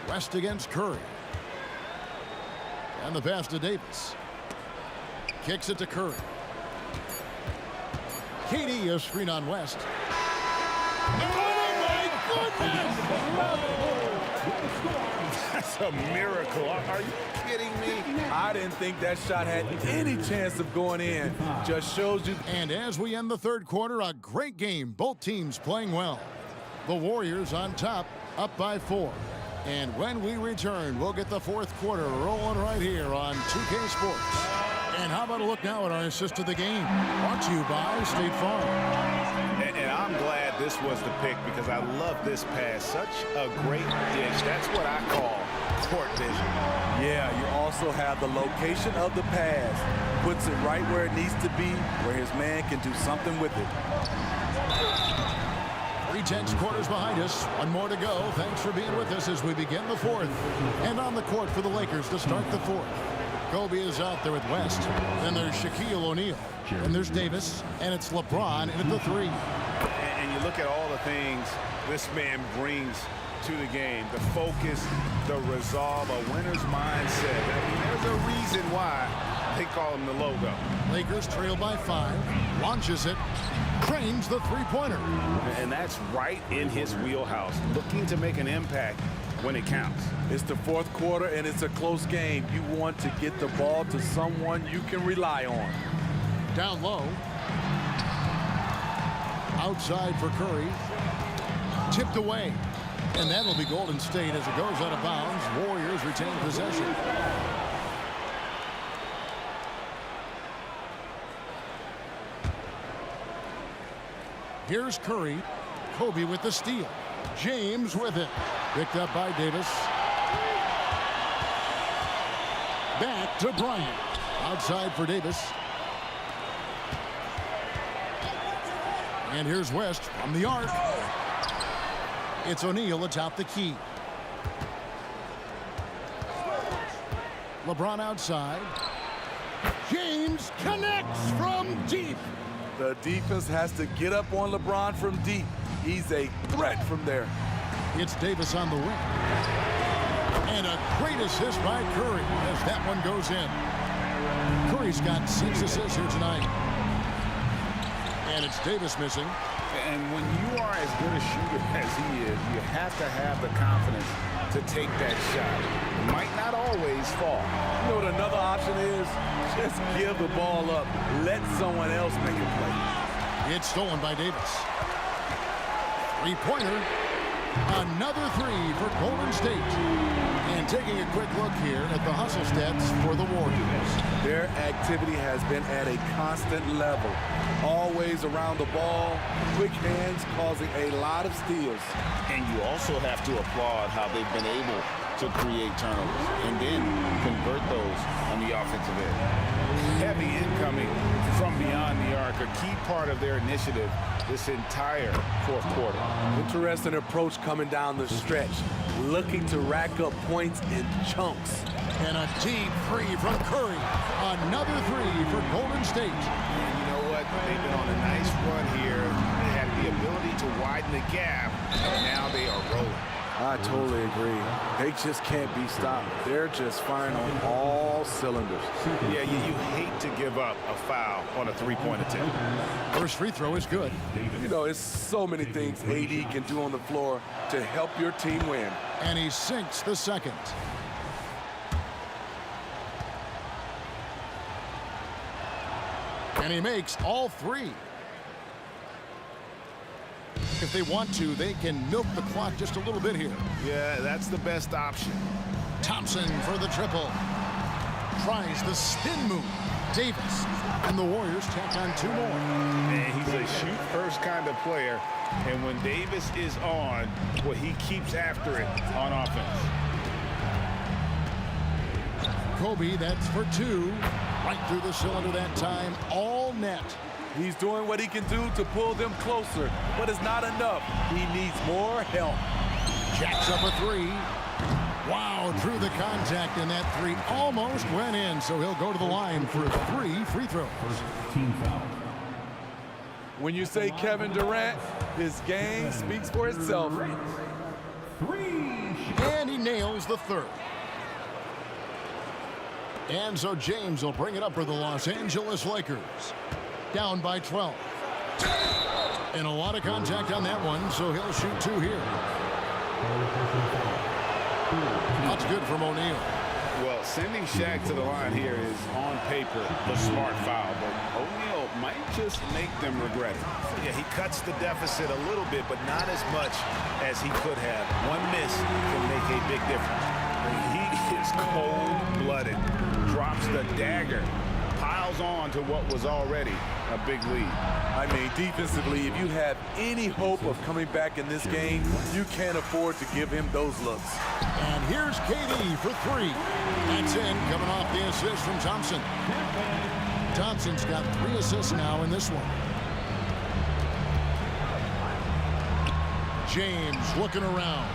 West against Curry. And the pass to Davis. Kicks it to Curry. KD, a screen on West. That's a miracle. Are you kidding me? I didn't think that shot had any chance of going in. Just shows you. And as we end the third quarter, a great game. Both teams playing well. The Warriors on top, up by 4. And when we return, we'll get the fourth quarter rolling right here on 2K Sports. And how about a look now at our assist of the game? Brought to you by State Farm. And I'm glad this was the pick because I love this pass. Such a great dish. That's what I call court vision. Yeah, you also have the location of the pass. Puts it right where it needs to be, where his man can do something with it. 3 quarters behind us. One more to go. Thanks for being with us as we begin the fourth. And on the court for the Lakers to start the fourth. Kobe is out there with West. Then there's Shaquille O'Neal. And there's Davis. And it's LeBron in at the 3. And you look at all the things this man brings to the game. The focus, the resolve, a winner's mindset. I mean, there's a reason why they call him the logo. Lakers trail by 5. Launches it. Trains the three-pointer. And that's right in his wheelhouse. Looking to make an impact when it counts. It's the fourth quarter, and it's a close game. You want to get the ball to someone you can rely on. Down low. Outside for Curry. Tipped away. And that'll be Golden State as it goes out of bounds. Warriors retain possession. Here's Curry. Kobe with the steal. James with it. Picked up by Davis. Back to Bryant. Outside for Davis. And here's West from the arc. It's O'Neal atop the key. LeBron outside. James connects from deep. The defense has to get up on LeBron from deep. He's a threat from there. It's Davis on the wing. And a great assist by Curry as that one goes in. Curry's got 6 assists here tonight. And it's Davis missing. And when you are as good a shooter as he is, you have to have the confidence to take that shot. It might not always fall. You know what another option is? Just give the ball up. Let someone else make a play. It's stolen by Davis. Three-pointer. Another 3 for Golden State. And taking a quick look here at the hustle stats for the Warriors. Their activity has been at a constant level. Always around the ball, quick hands causing a lot of steals. And you also have to applaud how they've been able to create turnovers and then convert those on the offensive end. Heavy incoming from beyond the arc, a key part of their initiative this entire fourth quarter. Interesting approach coming down the stretch, looking to rack up points in chunks. And a deep 3 from Curry. Another 3 for Golden State. And you know what? They've been on a nice run here. They had the ability to widen the gap, and now they are rolling. I totally agree. They just can't be stopped. They're just firing on all cylinders. Yeah, you hate to give up a foul on a three-point attempt. First free throw is good. You know, it's so many things AD can do on the floor to help your team win. And he sinks the second. And he makes all 3. If they want to, they can milk the clock just a little bit here. Yeah, that's the best option. Thompson for the triple. Tries the spin move. Davis. And the Warriors tack on 2 more. And he's a shoot-first kind of player. And when Davis is on, well, he keeps after it on offense. Kobe, that's for 2. Right through the cylinder that time. All net. He's doing what he can do to pull them closer, but it's not enough. He needs more help. Jacks up a 3. Wow, drew the contact, and that 3 almost went in, so he'll go to the line for 3 free throws. Team foul. When you say Kevin Durant, his game speaks for itself. 3. And he nails the 3rd. And so James will bring it up for the Los Angeles Lakers. Down by 12. And a lot of contact on that one, so he'll shoot 2 here. That's good from O'Neal. Well, sending Shaq to the line here is on paper the smart foul, but O'Neal might just make them regret it. Yeah, he cuts the deficit a little bit, but not as much as he could have. One miss can make a big difference. He is cold-blooded, drops the dagger, piles on to what was already a big lead. I mean, defensively, if you have any hope of coming back in this game, you can't afford to give him those looks. And here's KD for 3. That's in, coming off the assist from Thompson. Thompson's got 3 assists now in this one. James looking around.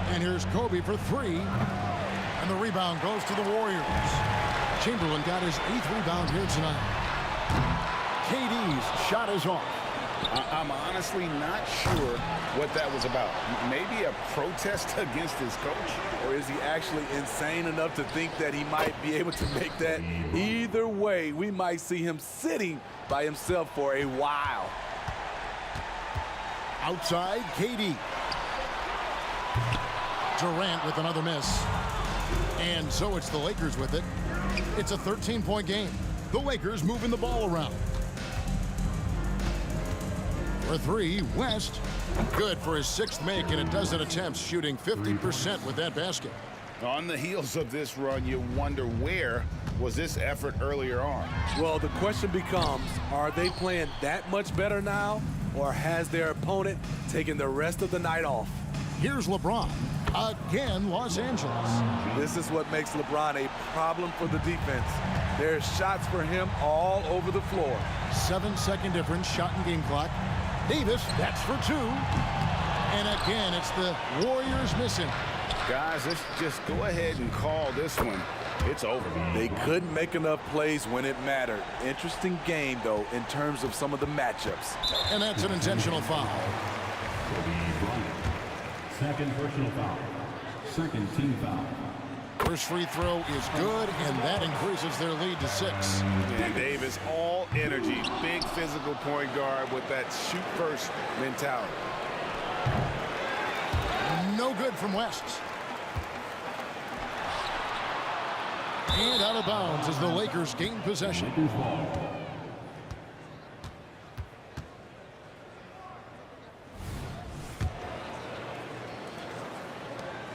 And here's Kobe for 3. And the rebound goes to the Warriors. Chamberlain got his 8th rebound here tonight. KD's shot is off. I'm honestly not sure what that was about. Maybe a protest against his coach? Or is he actually insane enough to think that he might be able to make that? Either way, we might see him sitting by himself for a while. Outside, KD. Durant with another miss. And so it's the Lakers with it. It's a 13-point game. The Lakers moving the ball around. For 3, West. Good for his 6th make and a dozen attempts, shooting 50% with that basket. On the heels of this run, you wonder where was this effort earlier on? Well, the question becomes, are they playing that much better now, or has their opponent taken the rest of the night off? Here's LeBron. Again, Los Angeles. This is what makes LeBron a problem for the defense. There's shots for him all over the floor. 7-second difference, shot and game clock. Davis, that's for 2. And again, it's the Warriors missing. Guys, let's just go ahead and call this one. It's over. They couldn't make enough plays when it mattered. Interesting game, though, in terms of some of the matchups. And that's an intentional foul. Second personal foul. Second team foul. First free throw is good, and that increases their lead to 6. And Davis, all energy, big physical point guard with that shoot-first mentality. No good from West. And out of bounds as the Lakers gain possession.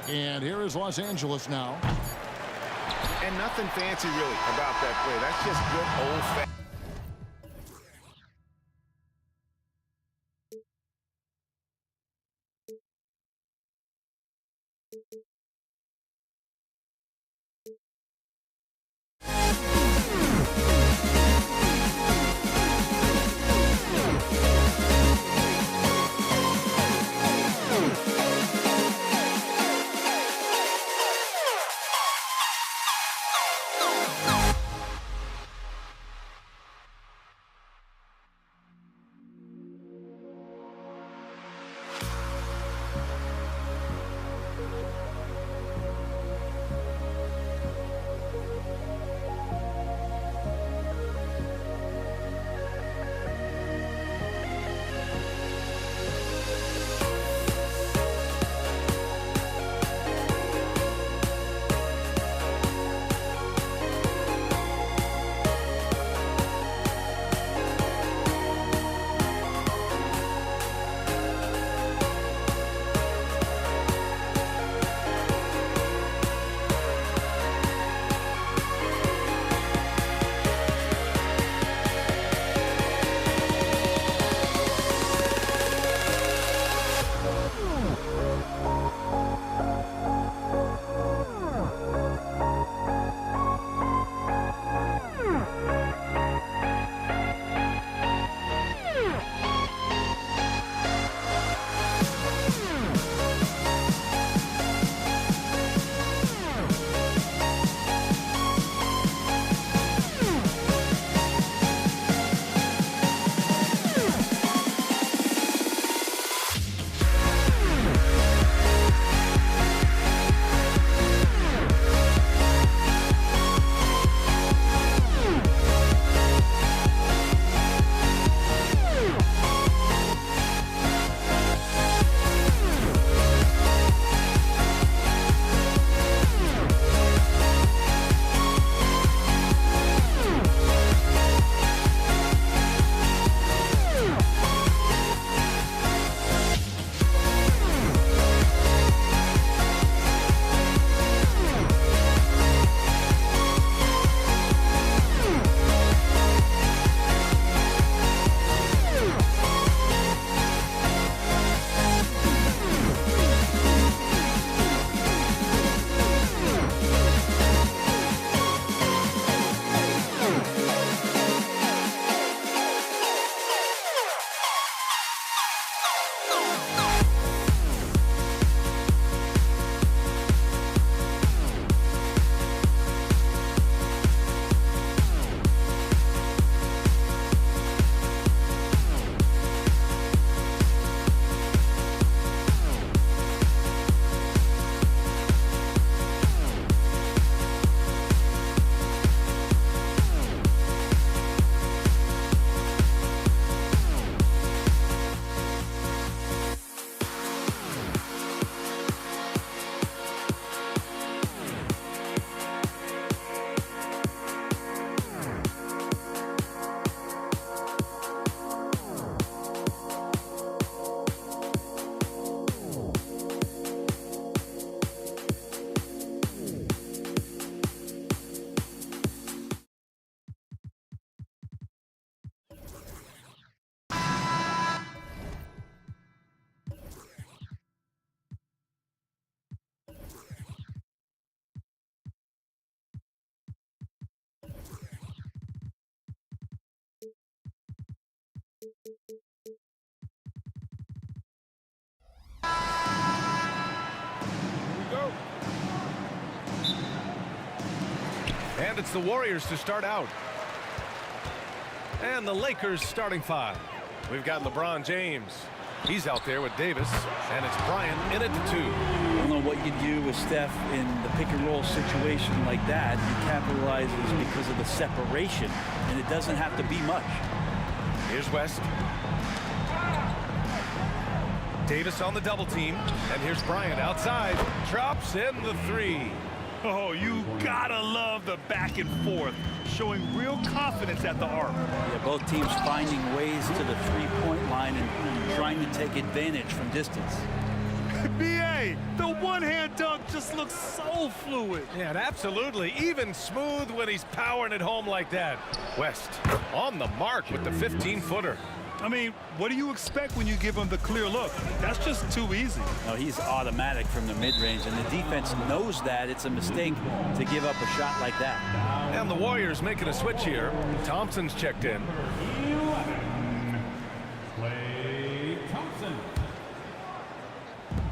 And here is Los Angeles now. And nothing fancy really about that play. That's just good old-fashioned. And it's the Warriors to start out. And the Lakers starting five. We've got LeBron James. He's out there with Davis. And it's Bryant in at the 2. I don't know what you do with Steph in the pick and roll situation like that. He capitalizes because of the separation, and it doesn't have to be much. Here's West. Davis on the double team. And here's Bryant outside. Drops in the 3. Oh, you gotta love the back and forth, showing real confidence at the arc. Yeah, both teams finding ways to the three-point line and trying to take advantage from distance. B.A., the one-hand dunk just looks so fluid. Yeah, and absolutely even smooth when he's powering it home like that. West on the mark with the 15-footer. I mean, what do you expect when you give him the clear look? That's just too easy. No, he's automatic from the mid-range, and the defense knows that it's a mistake to give up a shot like that. And the Warriors making a switch here. Thompson's checked in. Klay Thompson.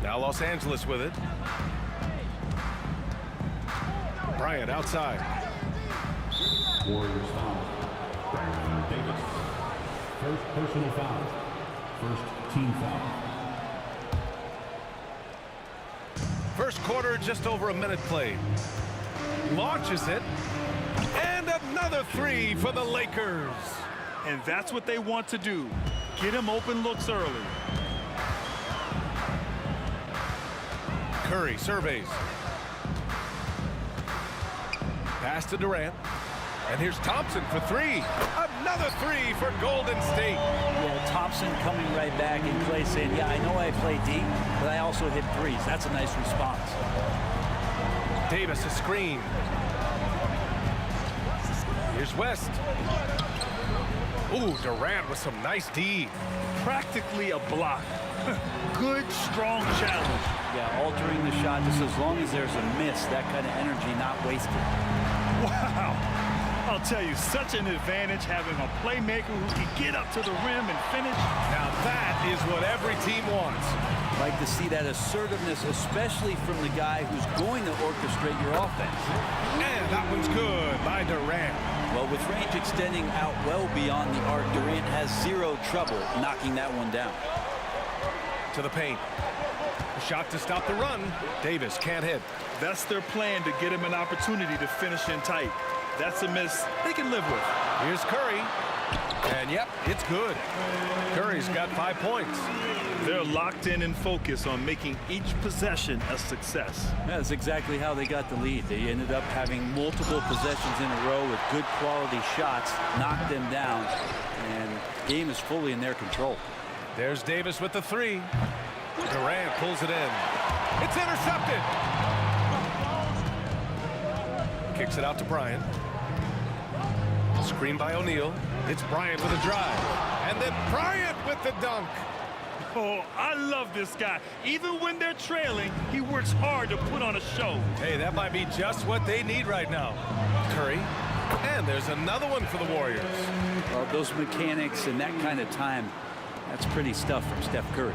Now Los Angeles with it. Bryant outside. Warriors foul. Brandon Davis. First personal foul. First team foul. First quarter, just over a minute played. Launches it. And another 3 for the Lakers. And that's what they want to do. Get him open looks early. Curry surveys. Pass to Durant. And here's Thompson for 3. Another 3 for Golden State. Yeah, Thompson coming right back and Klay saying, yeah, I know I play deep, but I also hit threes. That's a nice response. Davis a screen. Here's West. Ooh, Durant with some nice D. Practically a block. Good, strong challenge. Yeah, altering the shot just as long as there's a miss, that kind of energy not wasted. Wow. I'll tell you, such an advantage having a playmaker who can get up to the rim and finish. Now that is what every team wants. Like to see that assertiveness, especially from the guy who's going to orchestrate your offense. And that one's good by Durant. Well, with range extending out well beyond the arc, Durant has zero trouble knocking that one down. To the paint. A shot to stop the run. Davis can't hit. That's their plan, to get him an opportunity to finish in tight. That's a miss they can live with. Here's Curry. And yep, it's good. Curry's got 5 points. They're locked in and focused on making each possession a success. That's exactly how they got the lead. They ended up having multiple possessions in a row with good quality shots, knocked them down, and the game is fully in their control. There's Davis with the 3. Durant pulls it in. It's intercepted. Kicks it out to Bryant. Screen by O'Neal. It's Bryant with a drive. And then Bryant with the dunk. Oh, I love this guy. Even when they're trailing, he works hard to put on a show. Hey, that might be just what they need right now. Curry. And there's another one for the Warriors. Well, those mechanics and that kind of time, that's pretty stuff from Steph Curry.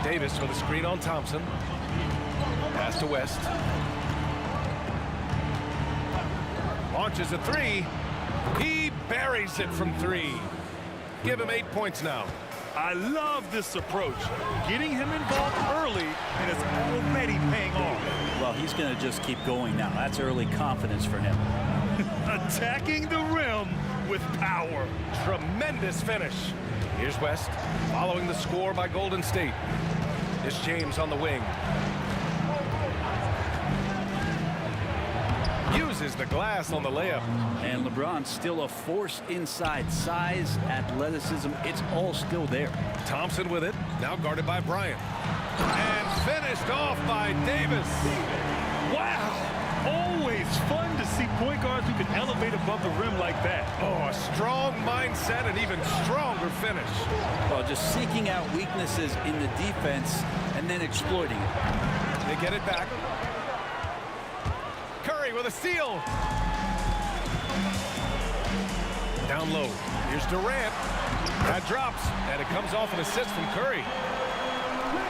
Davis with a screen on Thompson. Pass to West. Launches a 3. He buries it from 3. Give him 8 points now. I love this approach. Getting him involved early, and it's already paying off. Well, he's going to just keep going now. That's early confidence for him. Attacking the rim with power. Tremendous finish. Here's West, following the score by Golden State. It's James on the wing. Uses the glass on the layup. And LeBron's still a force inside. Size, athleticism, it's all still there. Thompson with it, now guarded by Bryant. And finished off by Davis. Wow! Always fun to see point guards who can elevate above the rim like that. Oh, a strong mindset and even stronger finish. Well, just seeking out weaknesses in the defense and then exploiting it. They get it back. Curry with a steal. Down low. Here's Durant. That drops, and it comes off an assist from Curry.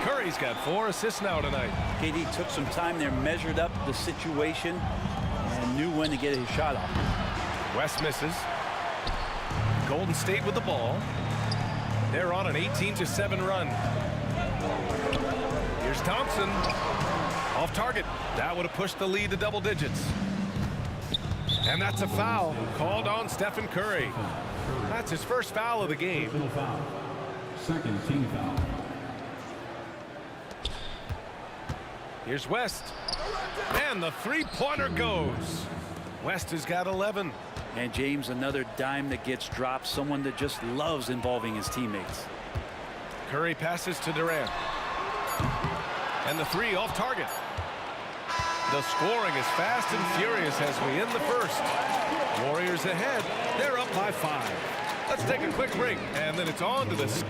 Curry's got 4 assists now tonight. KD took some time there, measured up the situation, and knew when to get his shot off. West misses. Golden State with the ball. They're on an 18-7 run. Here's Thompson. Off target. That would have pushed the lead to double digits. And that's a foul called on Stephen Curry. That's his first foul of the game. Second team foul. Here's West. And the three-pointer goes. West has got 11. And James, another dime that gets dropped. Someone that just loves involving his teammates. Curry passes to Durant. And the 3 off target. The scoring is fast and furious as we end the first. Warriors ahead. They're up by 5. Let's take a quick break, and then it's on to this.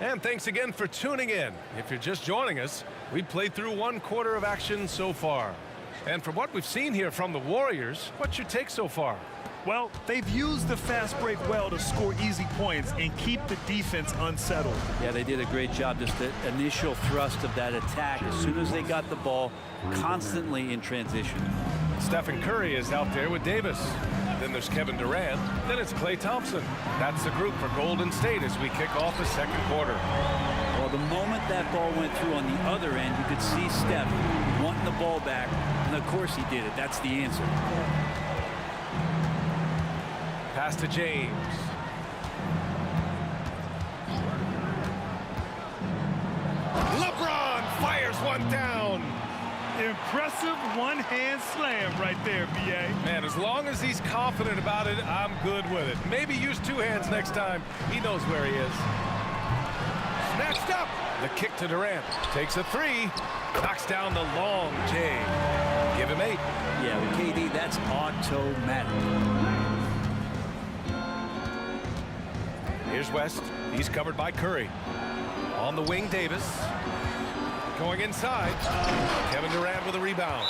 And thanks again for tuning in. If you're just joining us, we've played through 1 quarter of action so far. And from what we've seen here from the Warriors, what's your take so far? Well, they've used the fast break well to score easy points and keep the defense unsettled. Yeah, they did a great job. Just the initial thrust of that attack, as soon as they got the ball, constantly in transition. Stephen Curry is out there with Davis. Then there's Kevin Durant. Then it's Klay Thompson. That's the group for Golden State as we kick off the second quarter. Well, the moment that ball went through on the other end, you could see Steph wanting the ball back. And of course he did it. That's the answer. Pass to James. LeBron fires one down. Impressive one-hand slam right there, B.A. Man, as long as he's confident about it, I'm good with it. Maybe use 2 hands next time. He knows where he is. Snatched up. The kick to Durant. Takes a 3. Knocks down the long J. Give him 8. Yeah, with KD, that's automatic. Here's West. He's covered by Curry. On the wing, Davis. Going inside. Kevin Durant with a rebound.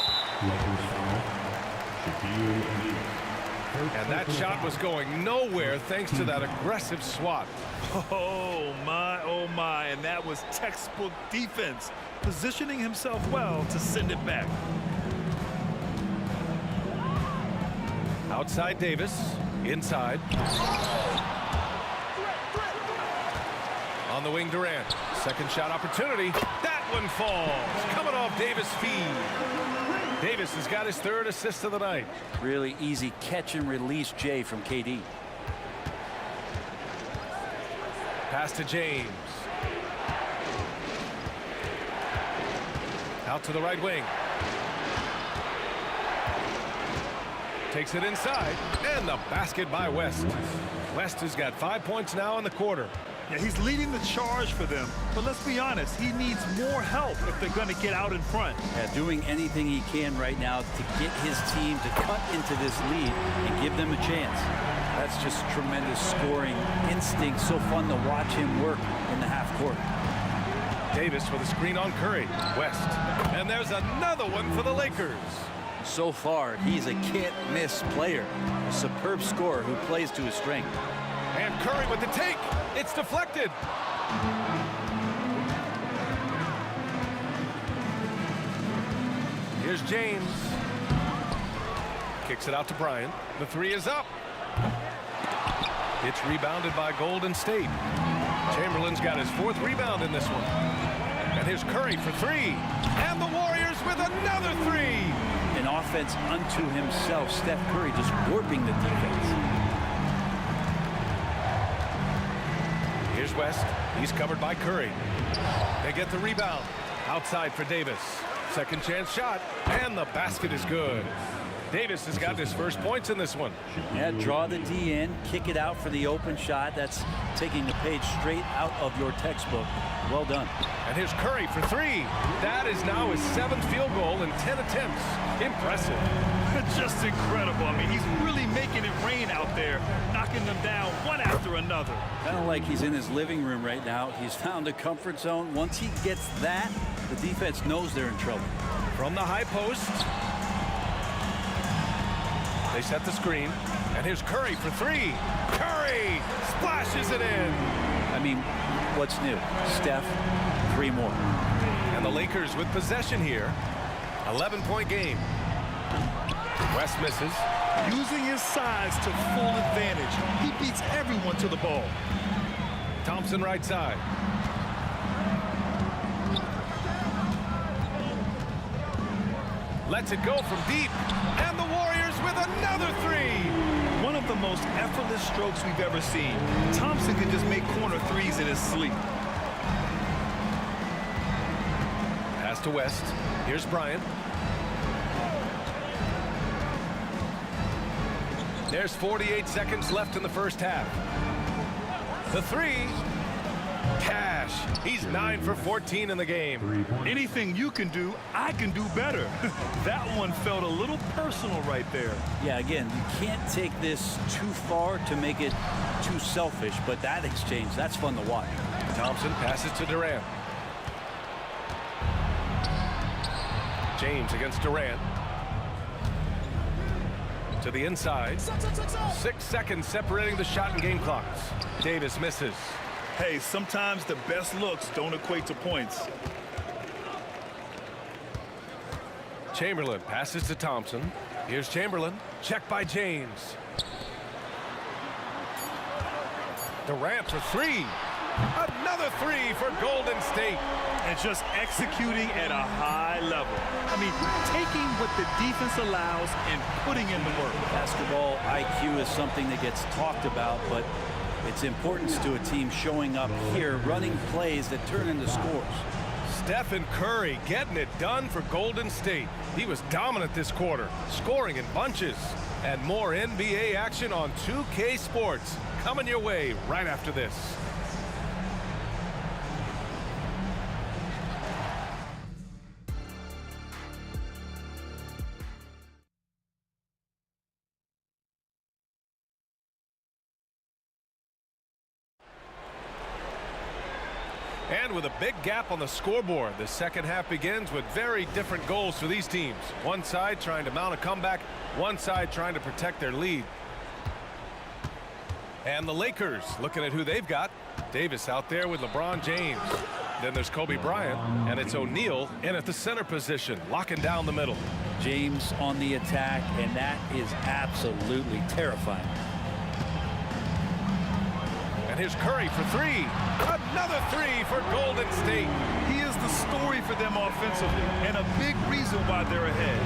And that shot was going nowhere thanks to that aggressive swat. Oh my, and that was textbook defense, positioning himself well to send it back. Outside Davis, inside. On the wing, Durant. Second shot opportunity. That one falls. Coming off Davis' feed. Davis has got his third assist of the night. Really easy catch and release, Jay, from KD. Pass to James. Out to the right wing. Takes it inside, and the basket by West. West has got 5 points now in the quarter. Yeah, he's leading the charge for them, but let's be honest, he needs more help if they're going to get out in front. Yeah, doing anything he can right now to get his team to cut into this lead and give them a chance. That's just tremendous scoring instinct. So fun to watch him work in the half court. Davis with a screen on Curry. West. And there's another one for the Lakers. So far, he's a can't-miss player. A superb scorer who plays to his strength. And Curry with the take. It's deflected. Here's James. Kicks it out to Bryant. The three is up. It's rebounded by Golden State. Chamberlain's got his fourth rebound in this one. And here's Curry for three. And the Warriors with another three. An offense unto himself. Steph Curry just warping the defense. Here's West. He's covered by Curry. They get the rebound. Outside for Davis. Second chance shot. And the basket is good. Davis has got his first points in this one. Yeah, draw the D in, kick it out for the open shot. That's taking the page straight out of your textbook. Well done. And here's Curry for three. That is now his 7th field goal in 10 attempts. Impressive. Just incredible. I mean, he's really making it rain out there, knocking them down one after another. Kind of like he's in his living room right now. He's found a comfort zone. Once he gets that, the defense knows they're in trouble. From the high post. They set the screen. And here's Curry for three. Curry splashes it in. I mean, what's new? Steph, 3 more. And the Lakers with possession here. 11-point game. West misses. Using his size to full advantage. He beats everyone to the ball. Thompson right side. Lets it go from deep. And the Warriors with another three. One of the most effortless strokes we've ever seen. Thompson can just make corner threes in his sleep. Pass to West. Here's Bryant. There's 48 seconds left in the first half. The three. Cash. He's 9 for 14 in the game. Anything you can do, I can do better. That one felt a little personal right there. Yeah, again, you can't take this too far to make it too selfish, but that exchange, that's fun to watch. Thompson passes to Durant. James against Durant. To the inside. 6 seconds separating the shot and game clocks. Davis misses. Hey, sometimes the best looks don't equate to points. Chamberlain passes to Thompson. Here's Chamberlain. Check by James. Durant for three. Another three for Golden State. And just executing at a high level. I mean, taking what the defense allows and putting in the work. Basketball IQ is something that gets talked about, but its importance to a team showing up here, running plays that turn into scores. Stephen Curry getting it done for Golden State. He was dominant this quarter, scoring in bunches. And more NBA action on 2K Sports coming your way right after this. And with a big gap on the scoreboard, the second half begins with very different goals for these teams. One side trying to mount a comeback, one side trying to protect their lead. And the Lakers looking at who they've got. Davis out there with LeBron James. Then there's Kobe Bryant, and it's O'Neal in at the center position, locking down the middle. James on the attack, and that is absolutely terrifying. And here's Curry for three. Another three for Golden State. He is the story for them offensively, and a big reason why they're ahead.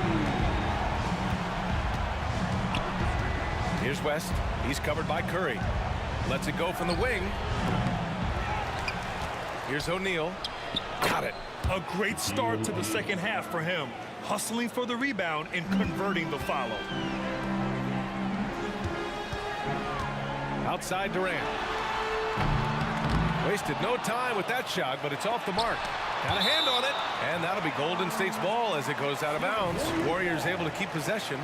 Here's West. He's covered by Curry. Lets it go from the wing. Here's O'Neal. Got it. A great start to the second half for him. Hustling for the rebound and converting the follow. Outside Durant. Wasted no time with that shot, but it's off the mark. Got a hand on it, and that'll be Golden State's ball as it goes out of bounds. Warriors able to keep possession.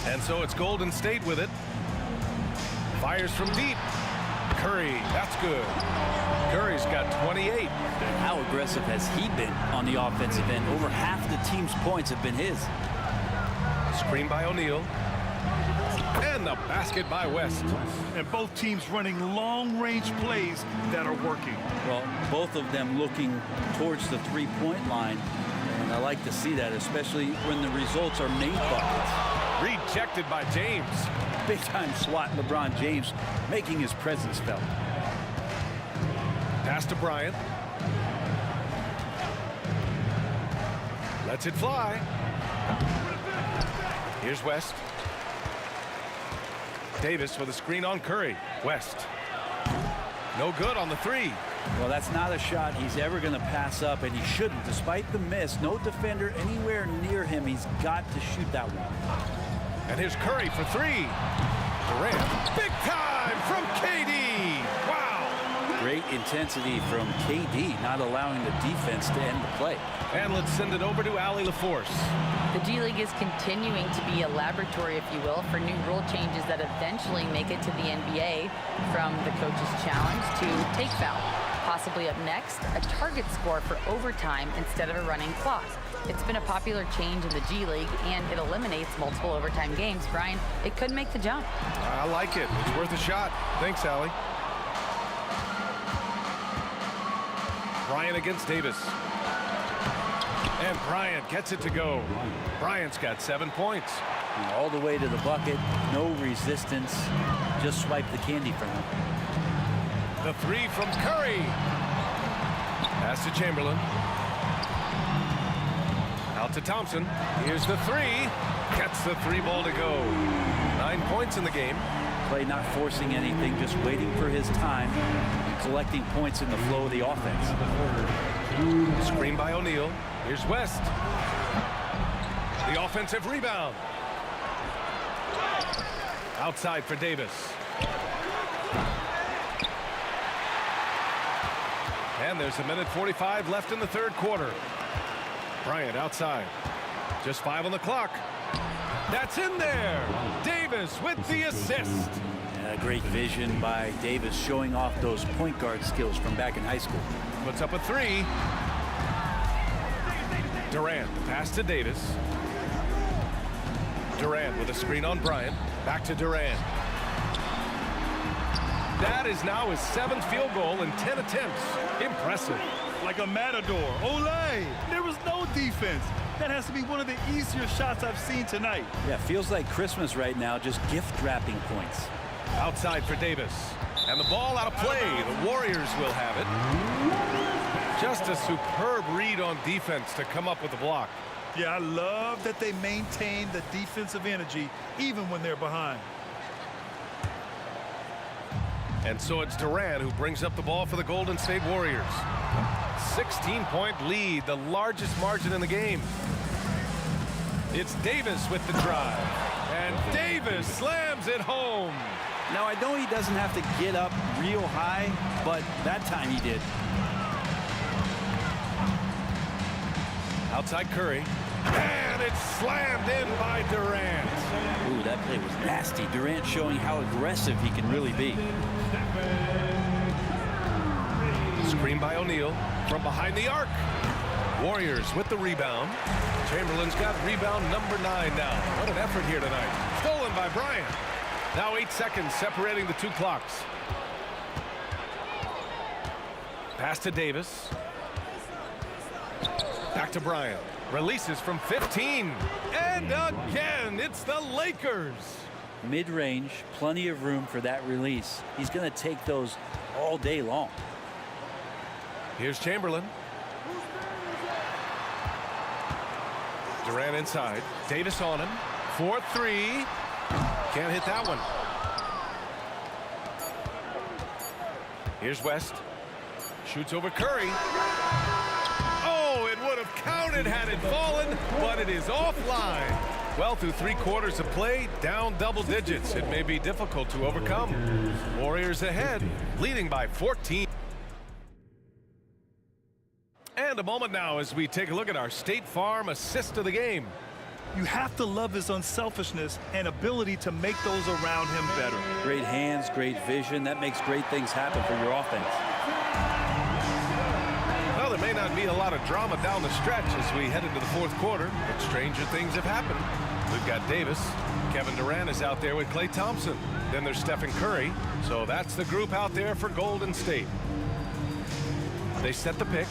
And so it's Golden State with it. Fires from deep. Curry, that's good. Curry's got 28. How aggressive has he been on the offensive end? Over half the team's points have been his. Screen by O'Neal. And the basket by West. And both teams running long-range plays that are working. Well, both of them looking towards the three-point line. And I like to see that, especially when the results are made buckets. Rejected by James. Big-time swat, LeBron James making his presence felt. Pass to Bryant. Lets it fly. Here's West. Davis with a screen on Curry. West. No good on the three. Well, that's not a shot he's ever going to pass up, and he shouldn't. Despite the miss, no defender anywhere near him. He's got to shoot that one. And here's Curry for three. Durant. Big time from KD. Wow. Great intensity from KD, not allowing the defense to end the play. And let's send it over to Allie LaForce. The G League is continuing to be a laboratory, if you will, for new rule changes that eventually make it to the NBA, from the coach's challenge to take foul. Possibly up next, a target score for overtime instead of a running clock. It's been a popular change in the G League, and it eliminates multiple overtime games. Brian, it could make the jump. I like it. It's worth a shot. Thanks, Allie. Bryant against Davis. And Bryant gets it to go. Bryant's got 7 points. All the way to the bucket. No resistance. Just swipe the candy from him. The three from Curry. Pass to Chamberlain. Out to Thompson. Here's the three. Gets the three ball to go. 9 points in the game. Clay not forcing anything, just waiting for his time, collecting points in the flow of the offense. Screen by O'Neal. Here's West. The offensive rebound. Outside for Davis. And there's 1:45 left in the third quarter. Bryant outside. Just 5 on the clock. That's in there. Davis with the assist. Yeah, great vision by Davis, showing off those point guard skills from back in high school. Puts up a three. Durant, pass to Davis. Durant with a screen on Bryant. Back to Durant. That is now his 7th field goal in 10 attempts. Impressive. Like a matador. Olay! There was no defense. That has to be one of the easier shots I've seen tonight. Yeah, feels like Christmas right now, just gift wrapping points. Outside for Davis. And the ball out of play. The Warriors will have it. Just a superb read on defense to come up with the block. Yeah, I love that they maintain the defensive energy even when they're behind. And so it's Durant who brings up the ball for the Golden State Warriors. 16-point lead, the largest margin in the game. It's Davis with the drive. And Davis slams it home. Now, I know he doesn't have to get up real high, but that time he did. Outside Curry. And it's slammed in by Durant. Ooh, that play was nasty. Durant showing how aggressive he can really be. Screen by O'Neal from behind the arc. Warriors with the rebound. Chamberlain's got rebound number 9 now. What an effort here tonight. Stolen by Bryant. Now 8 seconds separating the two clocks. Pass to Davis. Back to Bryant. Releases from 15. And again, it's the Lakers. Mid-range, plenty of room for that release. He's going to take those all day long. Here's Chamberlain. Durant inside. Davis on him. 4-3. Can't hit that one. Here's West. Shoots over Curry. Oh, it would have counted had it fallen, but it is offline. Well, through 3 quarters of play, down double digits. It may be difficult to overcome. Warriors ahead, leading by 14. And a moment now as we take a look at our State Farm assist of the game. You have to love his unselfishness and ability to make those around him better. Great hands, great vision. That makes great things happen for your offense. Well, there may not be a lot of drama down the stretch as we head into the 4th quarter, but stranger things have happened. We've got Davis. Kevin Durant is out there with Klay Thompson. Then there's Stephen Curry. So that's the group out there for Golden State. They set the pick.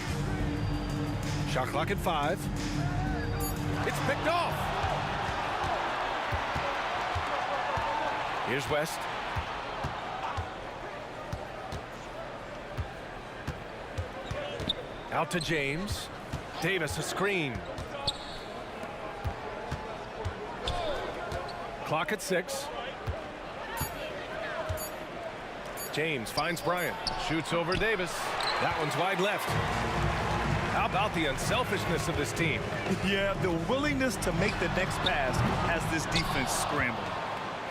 Shot clock at 5. It's picked off. Here's West. Out to James. Davis a screen. Clock at 6. James finds Bryant. Shoots over Davis. That one's wide left. How about the unselfishness of this team? Yeah, the willingness to make the next pass has this defense scrambling.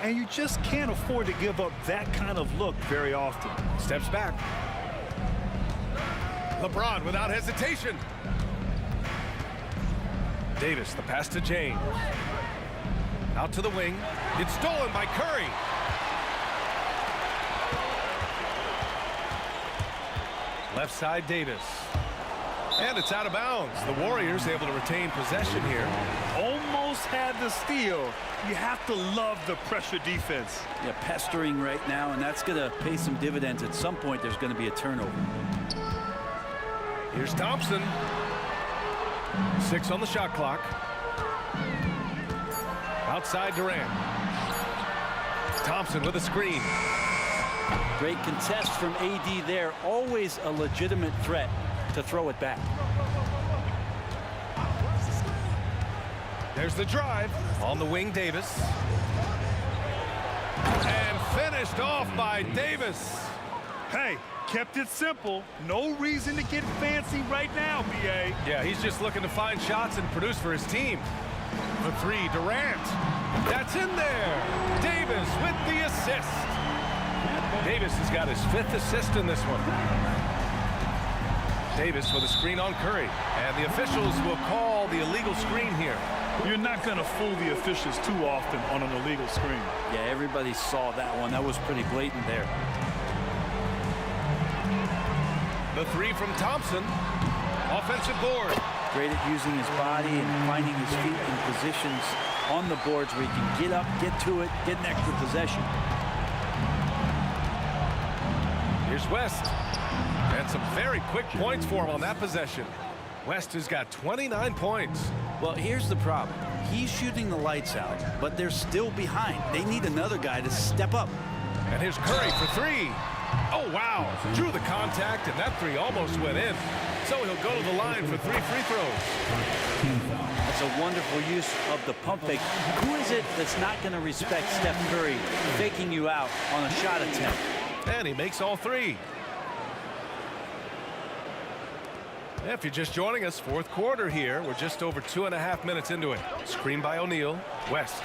And you just can't afford to give up that kind of look very often. Steps back. LeBron without hesitation. Davis, the pass to James. Out to the wing. It's stolen by Curry. Left side, Davis. And it's out of bounds. The Warriors able to retain possession here. Almost had the steal. You have to love the pressure defense. Yeah, pestering right now, and that's going to pay some dividends. At some point, there's going to be a turnover. Here's Thompson. 6 on the shot clock. Outside Durant. Thompson with a screen. Great contest from AD there. Always a legitimate threat to throw it back. There's the drive. On the wing, Davis. And finished off by Davis. Hey, kept it simple. No reason to get fancy right now, B.A. Yeah, he's just looking to find shots and produce for his team. For 3, Durant. That's in there. Davis with the assist. Davis has got his 5th assist in this one. Davis with a screen on Curry. And the officials will call the illegal screen here. You're not going to fool the officials too often on an illegal screen. Yeah, everybody saw that one. That was pretty blatant there. The 3 from Thompson. Offensive board. Great at using his body and finding his feet in positions on the boards where he can get up, get to it, get an extra possession. Here's West. And some very quick points for him on that possession. West has got 29 points. Well, here's the problem. He's shooting the lights out, but they're still behind. They need another guy to step up. And here's Curry for 3. Oh, wow. Drew the contact, and that 3 almost went in. So he'll go to the line for 3 free throws. That's a wonderful use of the pump fake. Who is it that's not going to respect Steph Curry faking you out on a shot attempt? And he makes all 3. If you're just joining us, 4th quarter here. We're just over 2.5 minutes into it. Screen by O'Neal. West.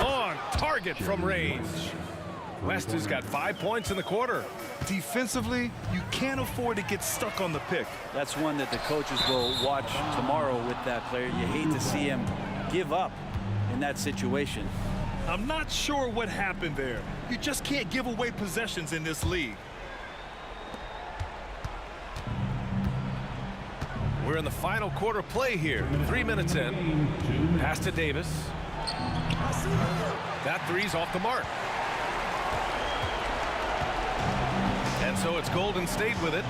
On target from range. West has got 5 points in the quarter. Defensively, you can't afford to get stuck on the pick. That's one that the coaches will watch tomorrow with that player. You hate to see him give up in that situation. I'm not sure what happened there. You just can't give away possessions in this league. We're in the final quarter play here. 3 minutes in. Pass to Davis. That three's off the mark. And so it's Golden State with it.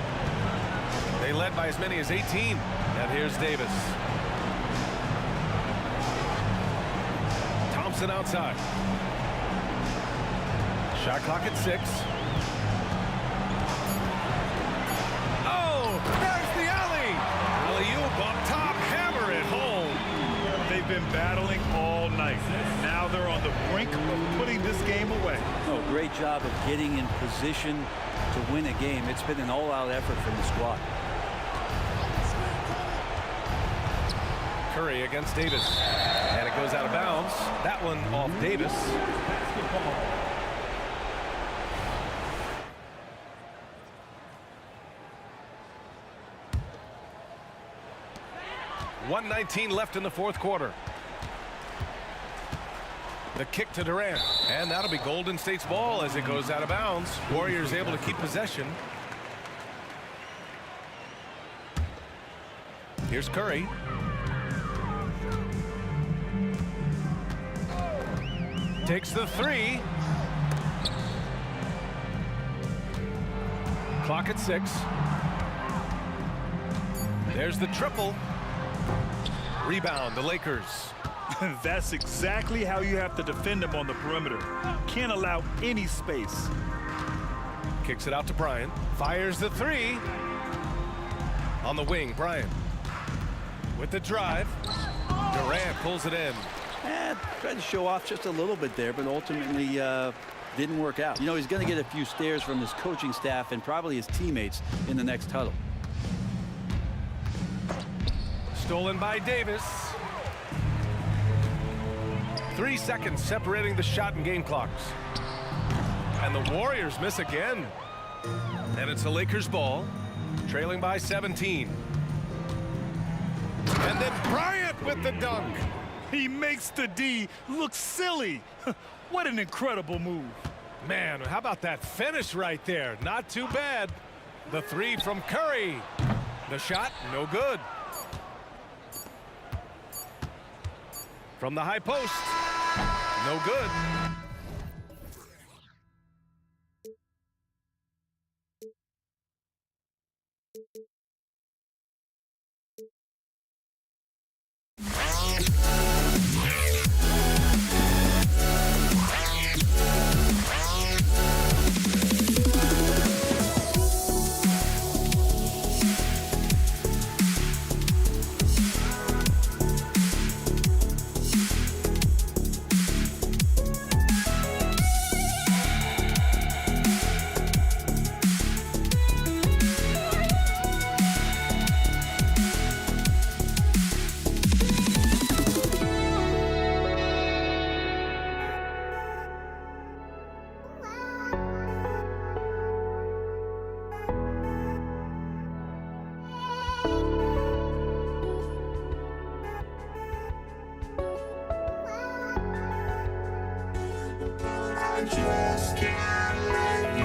They led by as many as 18. And here's Davis. Thompson outside. Shot clock at 6. Oh, there's the alley. Alley-oop up top, hammer it home. They've been battling all night. Now they're on the brink of putting this game away. Oh, great job of getting in position to win a game. It's been an all-out effort from the squad. Curry against Davis. And it goes out of bounds. That one off Davis. .119 left in the fourth quarter. The kick to Durant. And that'll be Golden State's ball as it goes out of bounds. Warriors able to keep possession. Here's Curry. Takes the three. Clock at 6. There's the triple. Rebound, the Lakers. That's exactly how you have to defend them on the perimeter. Can't allow any space. Kicks it out to Bryant. Fires the three. On the wing, Bryant. With the drive. Durant pulls it in. Tried to show off just a little bit there, but ultimately didn't work out. You know, he's going to get a few stares from his coaching staff and probably his teammates in the next huddle. Stolen by Davis. 3 seconds separating the shot and game clocks. And the Warriors miss again. And it's the Lakers ball, trailing by 17. And then Bryant with the dunk. He makes the D look silly. What an incredible move. Man, how about that finish right there? Not too bad. The three from Curry. The shot, no good. From the high post, no good. Just can't let you.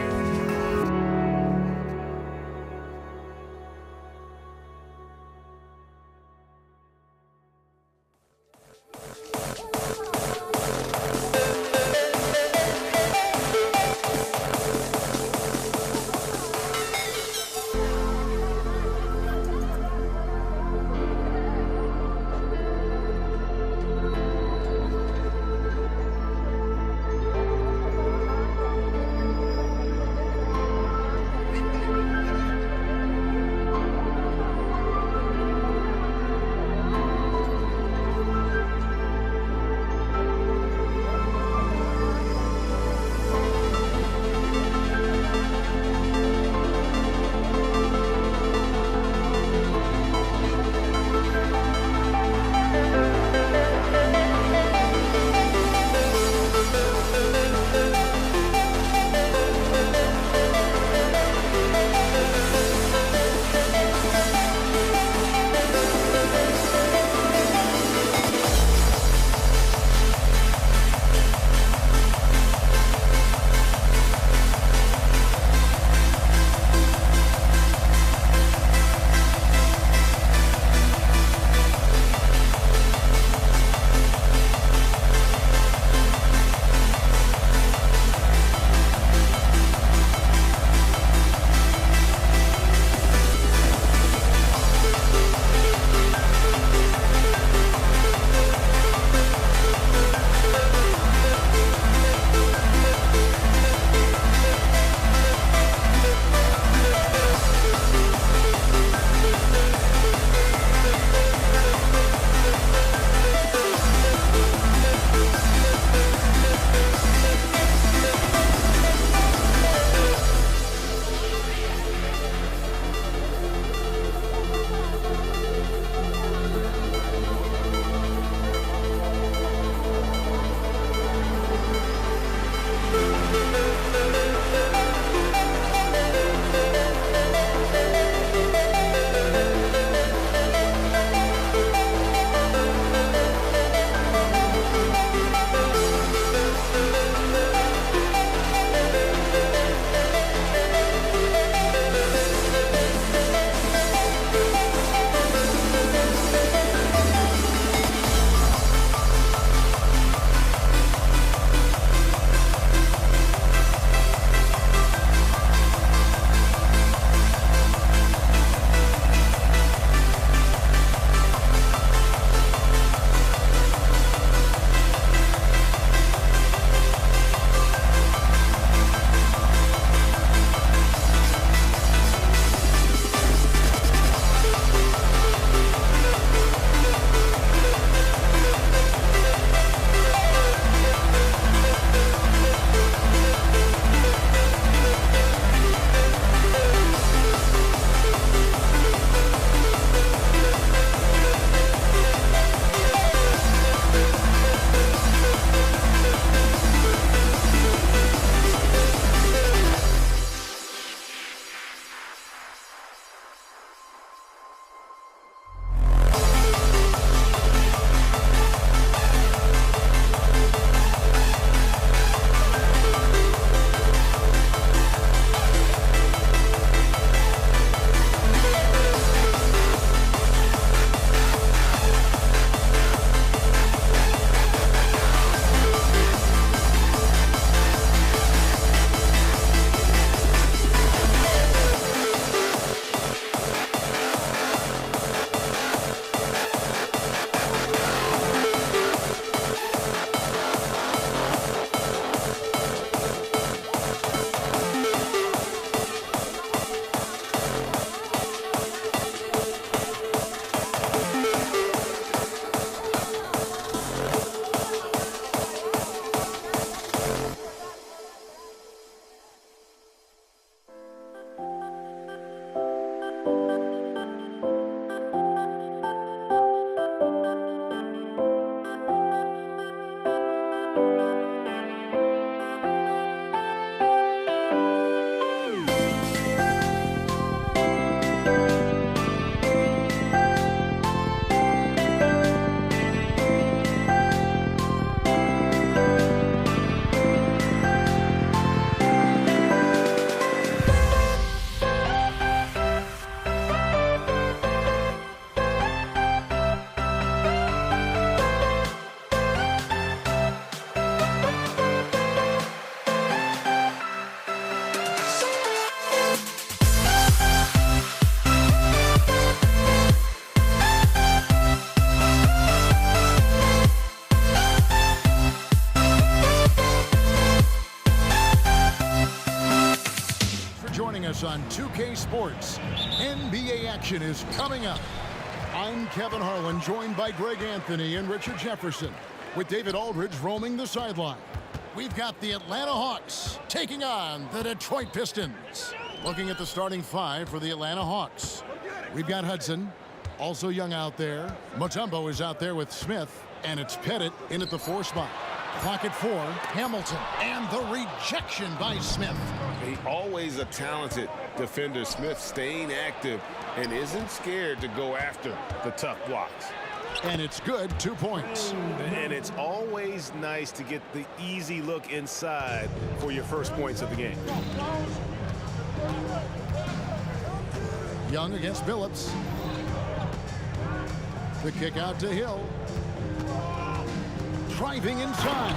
this on 2K Sports. NBA action is coming up. I'm Kevin Harlan, joined by Greg Anthony and Richard Jefferson, with David Aldridge roaming the sideline. We've got the Atlanta Hawks taking on the Detroit Pistons. Looking at the starting five for the Atlanta Hawks. We've got Hudson, also Young out there. Mutombo is out there with Smith, and it's Pettit in at the 4 spot. Clock at 4, Hamilton, and the rejection by Smith. He always a talented defender. Smith staying active and isn't scared to go after the tough blocks. And it's good, 2 points. And it's always nice to get the easy look inside for your first points of the game. Young against Billups. The kick out to Hill. Driving inside.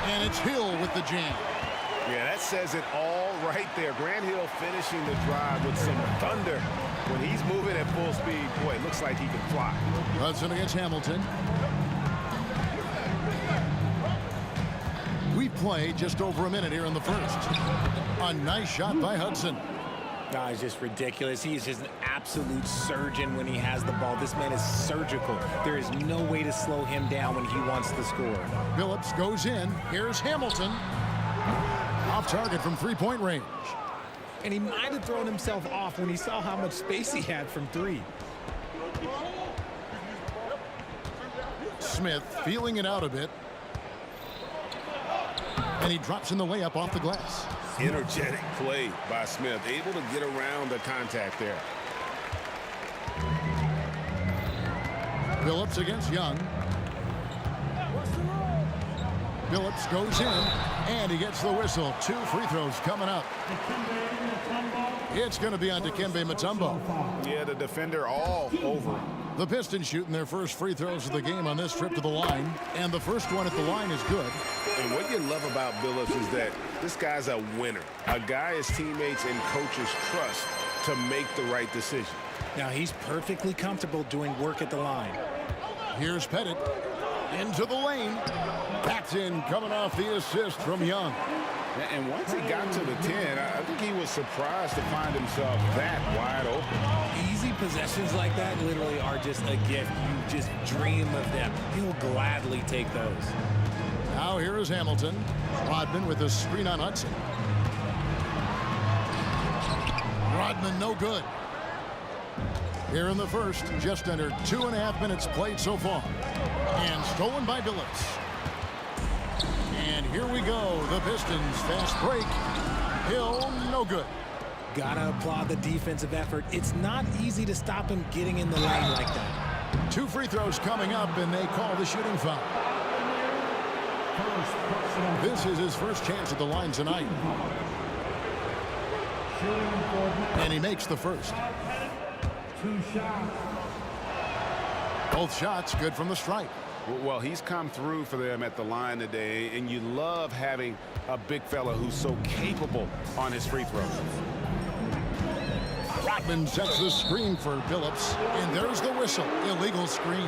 And it's Hill with the jam. Yeah, that says it all right there. Grant Hill finishing the drive with some thunder. When he's moving at full speed, boy, it looks like he can fly. Hudson against Hamilton. We play just over a minute here in the first. A nice shot by Hudson. No, it's just ridiculous. He's just an absolute surgeon when he has the ball. This man is surgical. There is no way to slow him down when he wants to score. Billups goes in. Here's Hamilton. Off target from 3-point range. And he might have thrown himself off when he saw how much space he had from 3. Smith feeling it out a bit. And he drops in the layup off the glass. Energetic play by Smith, able to get around the contact there. Billups against Young. Billups goes in, and he gets the whistle. 2 free throws coming up. It's going to be on Dikembe Mutombo. Yeah, the defender all over. The Pistons shooting their first free throws of the game on this trip to the line, and the first one at the line is good. And what you love about Billups is that this guy's a winner, a guy his teammates and coaches trust to make the right decision. Now he's perfectly comfortable doing work at the line. Here's Pettit into the lane. That's in, coming off the assist from Young. And once he got to the 10, I think he was surprised to find himself that wide open. Easy possessions like that literally are just a gift. You just dream of them. He'll gladly take those. Now here is Hamilton. Rodman with a screen on Hudson. Rodman no good. Here in the first, just under 2.5 minutes played so far. And stolen by Billups. And here we go. The Pistons fast break. Hill no good. Gotta applaud the defensive effort. It's not easy to stop him getting in the lane like that. 2 free throws coming up, and they call the shooting foul. This is his first chance at the line tonight. And he makes the first. 2 shots. Both shots good from the stripe. Well, he's come through for them at the line today, and you love having a big fella who's so capable on his free throws. Rodman sets the screen for Billups, and there's the whistle. Illegal screen.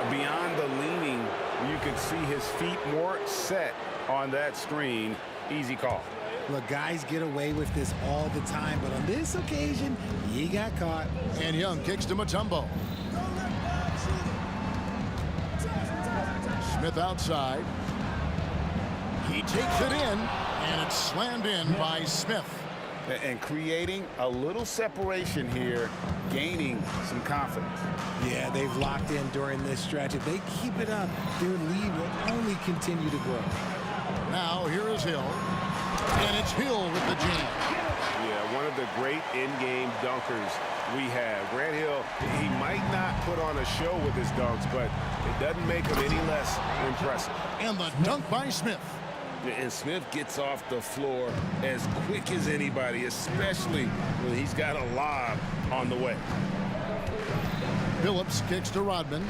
Beyond the leaning, you can see his feet more set on that screen. Easy call. Look, guys get away with this all the time, but on this occasion, he got caught. And Young kicks to Mutombo. Smith outside. He takes it in, and it's slammed in by Smith. And creating a little separation here, gaining some confidence. Yeah, they've locked in during this stretch. If they keep it up, their lead will only continue to grow. Now here is Hill, and it's Hill with the jam. Yeah, one of the great in-game dunkers we have. Grant Hill, he might not put on a show with his dunks, but it doesn't make him any less impressive. And the dunk by Smith. And Smith gets off the floor as quick as anybody, especially when he's got a lob on the way. Billups kicks to Rodman.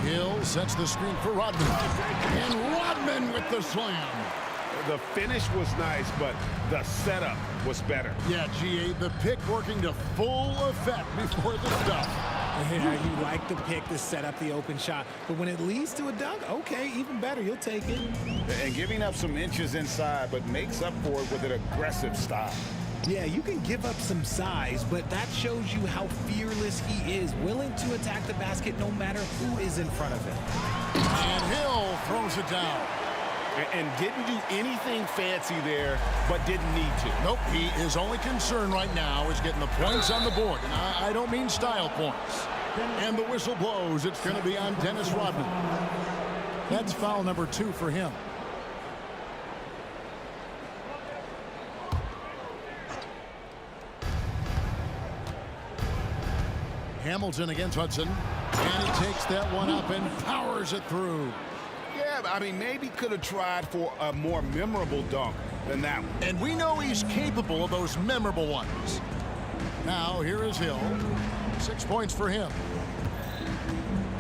Hill sets the screen for Rodman. And Rodman with the slam. The finish was nice, but the setup was better. Yeah, GA, the pick working to full effect before the stuff. Yeah, you like the pick to set up the open shot, but when it leads to a dunk, okay, even better, you'll take it. And giving up some inches inside, but makes up for it with an aggressive style. Yeah, you can give up some size, but that shows you how fearless he is, willing to attack the basket no matter who is in front of him. And Hill throws it down. And didn't do anything fancy there, but didn't need to. Nope, he is only concerned right now is getting the points on the board. And I don't mean style points. And the whistle blows. It's going to be on Dennis Rodman. That's foul number 2 for him. Hamilton against Hudson. And he takes that one up and powers it through. Yeah, I mean, maybe could have tried for a more memorable dunk than that one. And we know he's capable of those memorable ones. Now, here is Hill. 6 points for him.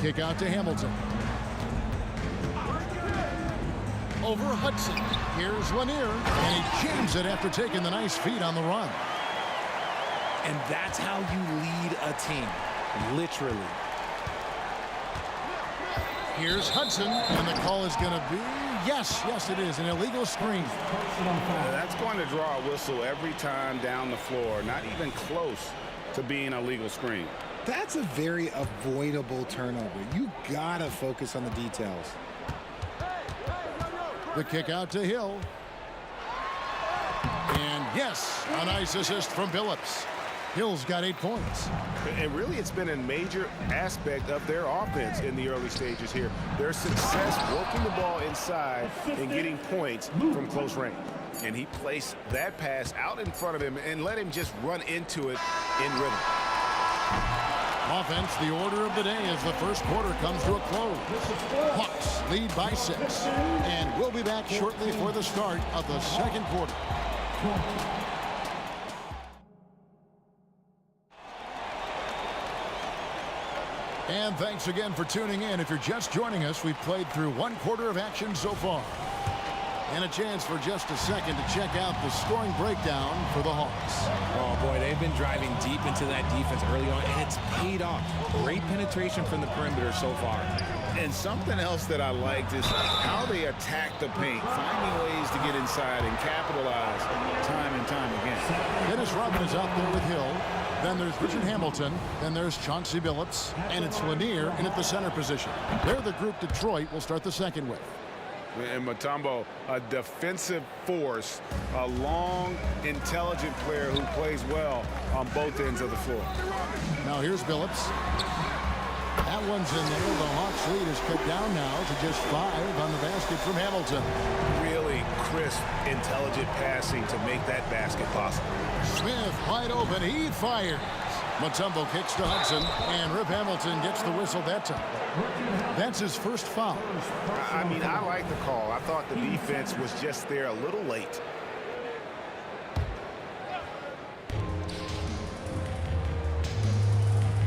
Kick out to Hamilton. Over Hudson. Here's Lanier. And he jams it after taking the nice feed on the run. And that's how you lead a team. Literally. Here's Hudson, and the call is going to be, yes, it is, an illegal screen. That's going to draw a whistle every time down the floor, not even close to being a legal screen. That's a very avoidable turnover. You gotta focus on the details. The kick out to Hill. And yes, a nice assist from Billups. Hill's got 8 points. And really, it's been a major aspect of their offense in the early stages here. Their success working the ball inside and getting points from close range. And he placed that pass out in front of him and let him just run into it in rhythm. Offense, the order of the day as the first quarter comes to a close. Hawks lead by 6. And we'll be back shortly for the start of the second quarter. And thanks again for tuning in. If you're just joining us, we've played through 1 quarter of action so far. And a chance for just a second to check out the scoring breakdown for the Hawks. Oh, boy, they've been driving deep into that defense early on, and it's paid off. Great penetration from the perimeter so far. And something else that I liked is how they attack the paint, finding ways to get inside and capitalize time and time again. Dennis Rodman is out there with Hill. Then there's Richard Hamilton. Then there's Chauncey Billups. And it's Lanier in at the center position. They're the group Detroit will start the second with. And Mutombo, a defensive force, a long, intelligent player who plays well on both ends of the floor. Now here's Billups. That one's in there. The Hawks lead is cut down now to just 5 on the basket from Hamilton. Really crisp, intelligent passing to make that basket possible. Smith wide open. He fires. Mutombo kicks to Hudson, and Rip Hamilton gets the whistle that time. That's his first foul. I mean, I like the call. I thought the defense was just there a little late.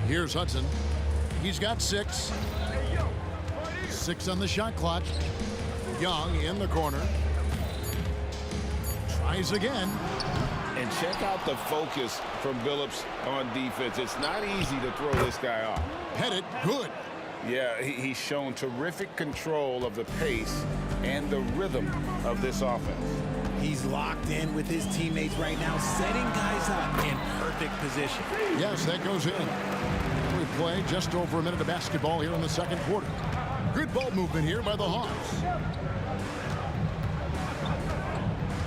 Here's Hudson. He's got 6. 6 on the shot clock. Young in the corner. Tries again. And check out the focus from Billups on defense. It's not easy to throw this guy off. Headed good. Yeah, he's shown terrific control of the pace and the rhythm of this offense. He's locked in with his teammates right now, setting guys up in perfect position. Yes, that goes in. We play just over a minute of basketball here in the second quarter. Good ball movement here by the Hawks.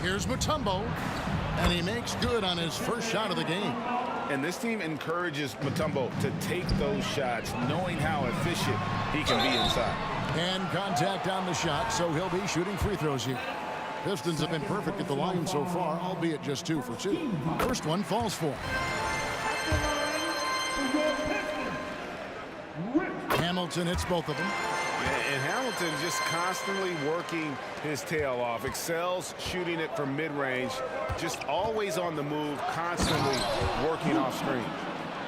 Here's Mutombo, and he makes good on his first shot of the game. And this team encourages Mutombo to take those shots, knowing how efficient he can be inside. And contact on the shot, so he'll be shooting free throws here. Pistons have been perfect at the line so far, albeit just 2 for 2. First one falls for him. Hamilton hits both of them. And Hamilton just constantly working his tail off, excels shooting it from mid-range, just always on the move, constantly working off screen.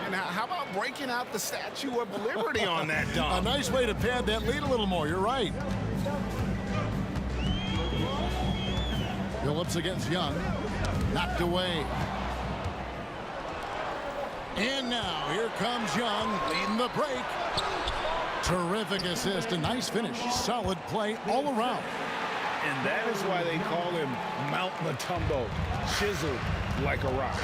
And how about breaking out the Statue of Liberty on that dunk? A nice way to pad that lead a little more. You're right. Billups against Young. Knocked away. And now here comes Young leading the break. Terrific assist, a nice finish. Solid play all around. And that is why they call him Mount Mutombo, chiseled like a rock.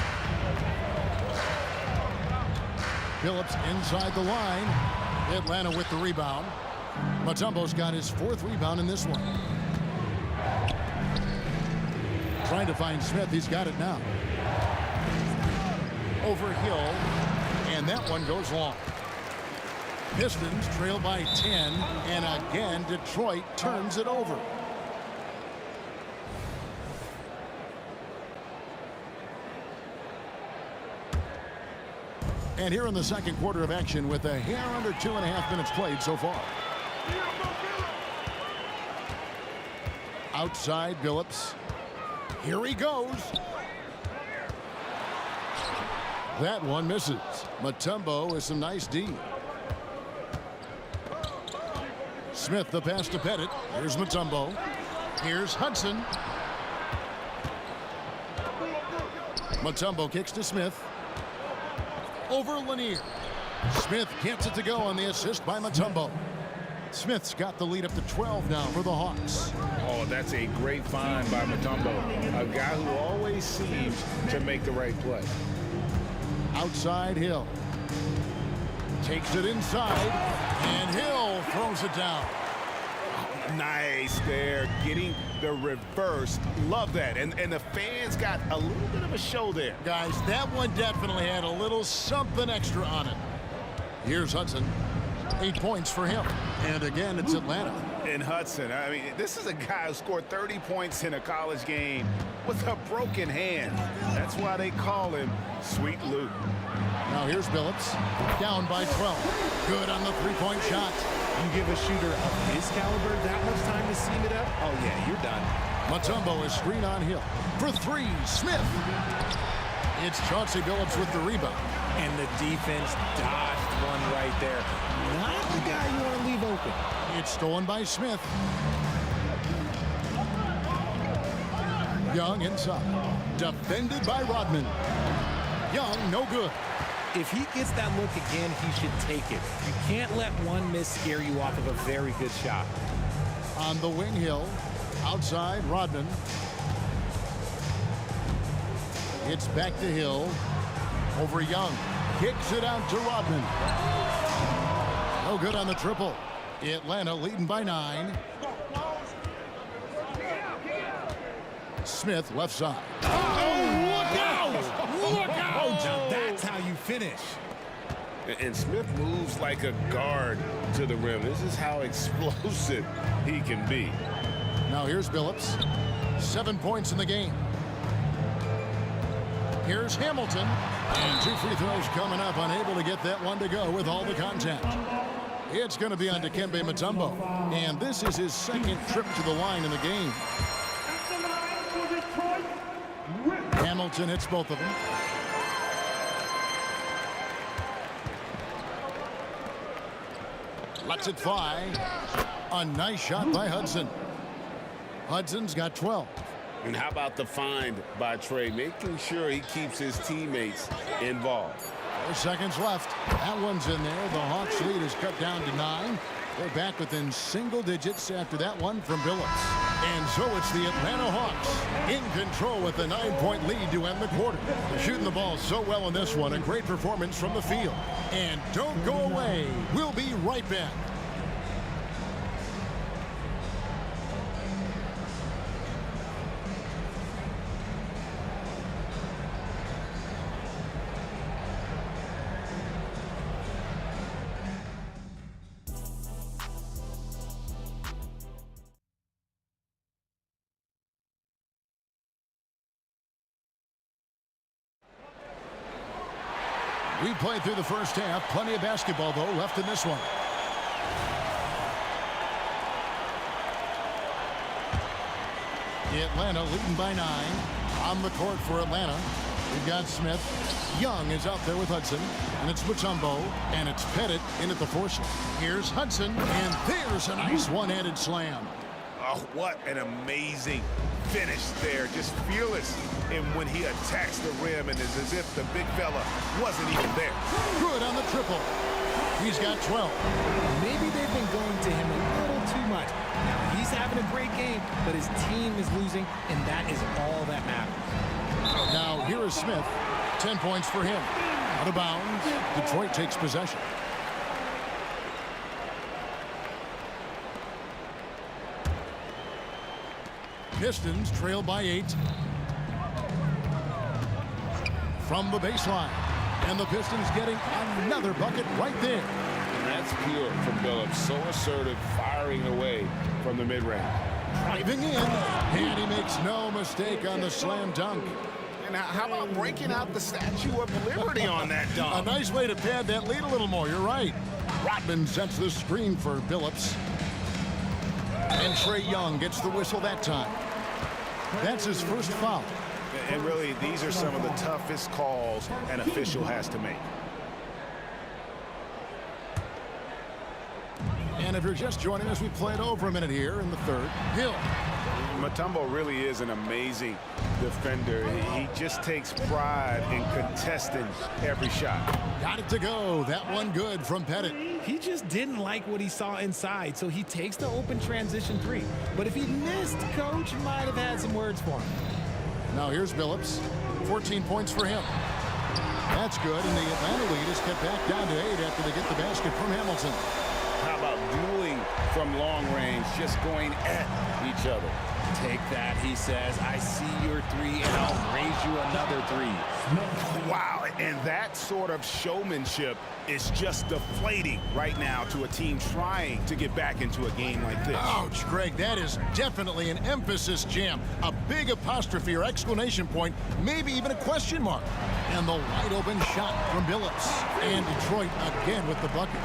Phillips inside the line. Atlanta with the rebound. Mutombo's got his 4th rebound in this one. Trying to find Smith. He's got it now. Over Hill. And that one goes long. Pistons trail by 10. And again, Detroit turns it over. And here in the second quarter of action with a hair under 2.5 minutes played so far. Outside Phillips. Here he goes. That one misses. Mutombo with some nice D. Smith the pass to Pettit. Here's Mutombo. Here's Hudson. Mutombo kicks to Smith. Over Lanier. Smith gets it to go on the assist by Mutombo. Smith's got the lead up to 12 now for the Hawks. Oh, that's a great find by Mutombo. A guy who always seems to make the right play. Outside Hill. Takes it inside. And Hill throws it down. Nice there, getting the reverse. Love that. And the fans got a little bit of a show there. Guys, that one definitely had a little something extra on it. Here's Hudson. 8 points for him. And again, it's Atlanta. And Hudson, I mean, this is a guy who scored 30 points in a college game with a broken hand. That's why they call him Sweet Luke. Now here's Phillips. Down by 12. Good on the three-point shot. You give a shooter of his caliber that much time to seam it up, oh yeah, you're done. Mutombo is screen on Hill. For 3, Smith. It's Chauncey Billups with the rebound. And the defense dodged one right there. Not the guy you want to leave open. It's stolen by Smith. Young inside. Defended by Rodman. Young, no good. If he gets that look again, he should take it. You can't let one miss scare you off of a very good shot. On the wing, Hill. Outside, Rodman. It's back to Hill. Over Young. Kicks it out to Rodman. No good on the triple. Atlanta leading by 9. Smith left side. Oh, look out! Look out! Now that's how you finish. And Smith moves like a guard to the rim. This is how explosive he can be. Now here's Billups. 7 points in the game. Here's Hamilton. And 2 free throws coming up. Unable to get that one to go with all the contact. It's going to be on Dikembe Mutombo. And this is his second trip to the line in the game. Hamilton hits both of them. Lets it fly. A nice shot by Hudson. Hudson's got 12. And how about the find by Trey, making sure he keeps his teammates involved. 4 seconds left. That one's in there. The Hawks lead is cut down to 9. They're back within single digits after that one from Billups. And so it's the Atlanta Hawks in control with a 9-point lead to end the quarter. They're shooting the ball so well in this one. A great performance from the field. And don't go away. We'll be right back. We played through the first half. Plenty of basketball, though, left in this one. Atlanta leading by 9. On the court for Atlanta, we've got Smith. Young is out there with Hudson. And it's Mutombo. And it's Pettit in at the force. Here's Hudson. And there's a nice one-handed slam. Oh, what an amazing finish there, just fearless. And when he attacks the rim, and it's as if the big fella wasn't even there. Good on the triple. He's got 12. Maybe they've been going to him a little too much. Now, he's having a great game, but his team is losing, and that is all that matters. Now, here is Smith. 10 points for him. Out of bounds. Detroit takes possession. Pistons trail by 8. From the baseline. And the Pistons getting another bucket right there. And that's pure from Billups. So assertive, firing away from the mid-range. Driving in. And he makes no mistake on the slam dunk. And how about breaking out the Statue of Liberty on that dunk? A nice way to pad that lead a little more. You're right. Rodman sets the screen for Billups. And Trae Young gets the whistle that time. That's his first foul. And really, these are some of the toughest calls an official has to make. And if you're just joining us, we played over a minute here in the third. Hill. Mutombo really is an amazing defender. He just takes pride in contesting every shot. Got it to go. That one good from Pettit. He just didn't like what he saw inside, so he takes the open transition 3. But if he missed, Coach might have had some words for him. Now here's Billups. 14 points for him. That's good, and the Atlanta lead is cut back down to 8 after they get the basket from Hamilton. How about dueling from long range, just going at each other? Take that, he says. I see your 3, and I'll raise you another 3. Wow, and that sort of showmanship is just deflating right now to a team trying to get back into a game like this. Ouch, Greg, that is definitely an emphasis jam. A big apostrophe or exclamation point, maybe even a question mark. And the wide open shot from Billups. And Detroit again with the bucket.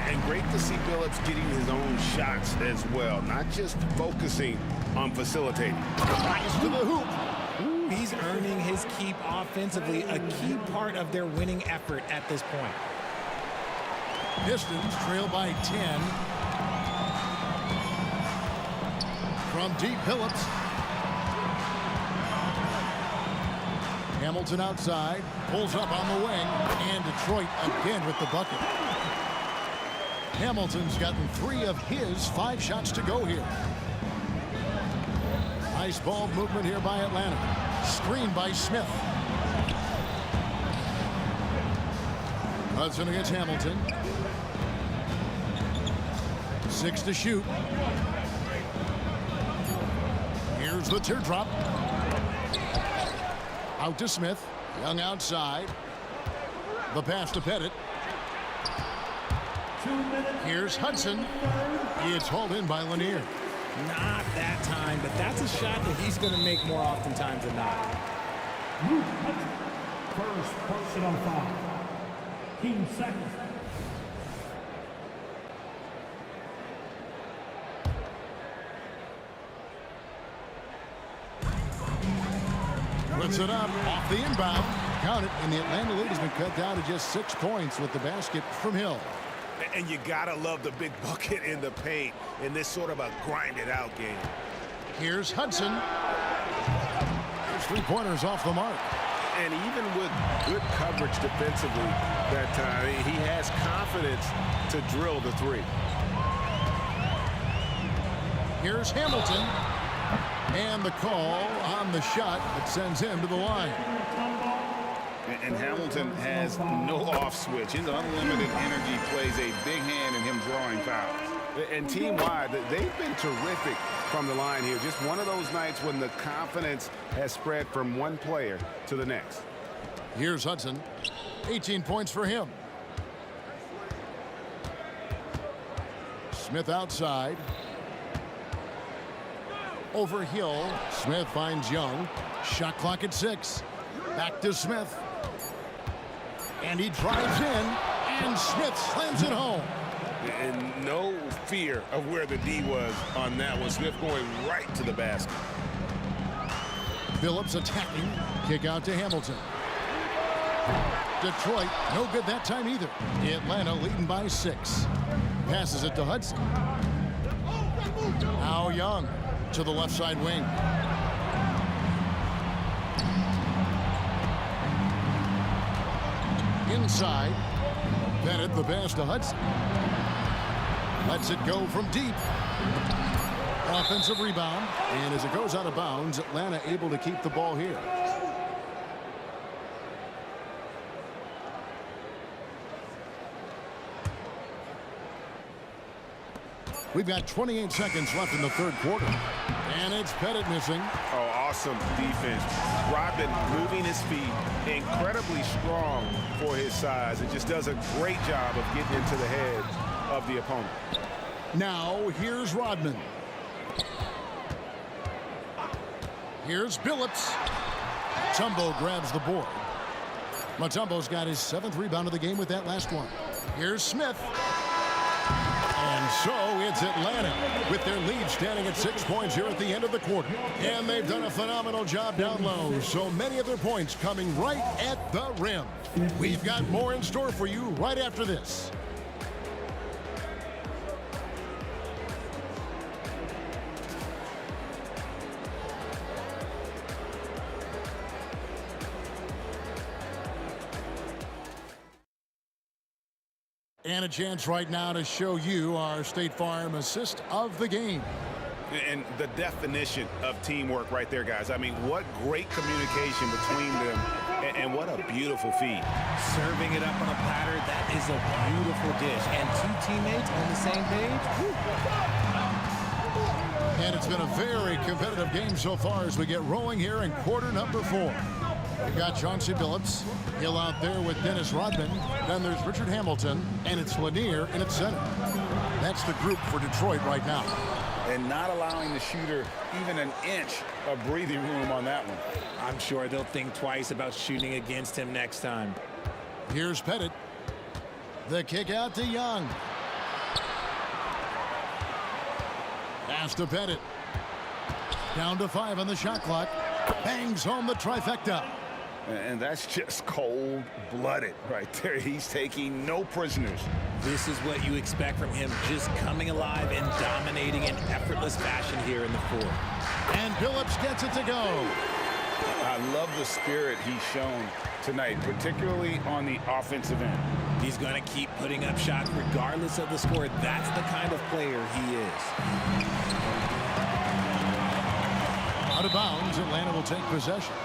And great to see Billups getting his own shots as well, not just focusing on facilitating. Rise to the hoop. Ooh, he's earning his keep offensively, a key part of their winning effort at this point. Pistons trail by 10. From deep, Billups. Hamilton outside, pulls up on the wing, and Detroit again with the bucket. Hamilton's gotten 3 of his 5 shots to go here. Nice ball movement here by Atlanta. Screen by Smith. Hudson against Hamilton. 6 to shoot. Here's the teardrop. Out to Smith. Young outside. The pass to Pettit. Here's Hudson. It's hauled in by Lanier. Not that time, but that's a shot that he's going to make more oftentimes than not. First personal foul. Team second. Puts it up off the inbound. Count it, and the Atlanta lead has been cut down to just 6 points with the basket from Hill. And you gotta love the big bucket in the paint in this sort of a grinded-out game. Here's Hudson. His 3-pointers off the mark. And even with good coverage defensively that time, he has confidence to drill the 3. Here's Hamilton. And the call on the shot that sends him to the line. And Hamilton has no off switch. His unlimited energy plays a big hand in him drawing fouls. And team-wide, they've been terrific from the line here. Just one of those nights when the confidence has spread from one player to the next. Here's Hudson. 18 points for him. Smith outside. Over Hill. Smith finds Young. Shot clock at 6. Back to Smith. And he drives in. And Smith slams it home. And no fear of where the D was on that one. Smith going right to the basket. Billups attacking. Kick out to Hamilton. Detroit, no good that time either. Atlanta leading by 6. Passes it to Hudson. Now Young to the left side wing. inside. Bennett the pass to Hudson. Lets it go from deep. Offensive rebound. And as it goes out of bounds, Atlanta able to keep the ball here. We've got 28 seconds left in the third quarter. And it's Pettit missing. Oh, awesome defense. Rodman moving his feet, incredibly strong for his size. It just does a great job of getting into the heads of the opponent. Now, here's Rodman. Here's Billups. Mutombo grabs the board. Mutombo's got his 7th rebound of the game with that last one. Here's Smith. And so it's Atlanta with their lead standing at 6 points here at the end of the quarter. And they've done a phenomenal job down low. So many of their points coming right at the rim. We've got more in store for you right after this. And a chance right now to show you our State Farm assist of the game. And the definition of teamwork right there, guys. I mean, what great communication between them, and what a beautiful feed. Serving it up on a platter, that is a beautiful dish. And 2 teammates on the same page. Woo. And it's been a very competitive game so far as we get rolling here in quarter number 4. We've got Chauncey Billups, Hill out there with Dennis Rodman. Then there's Richard Hamilton, and it's Lanier in its center. That's the group for Detroit right now. And not allowing the shooter even an inch of breathing room on that one. I'm sure they'll think twice about shooting against him next time. Here's Pettit. The kick out to Young. Pass to Pettit. Down to 5 on the shot clock. Bangs home the trifecta. And that's just cold-blooded right there. He's taking no prisoners. This is what you expect from him, just coming alive and dominating in effortless fashion here in the fourth. And Billups gets it to go. I love the spirit he's shown tonight, particularly on the offensive end. He's going to keep putting up shots regardless of the score. That's the kind of player he is. Out of bounds, Atlanta will take possession.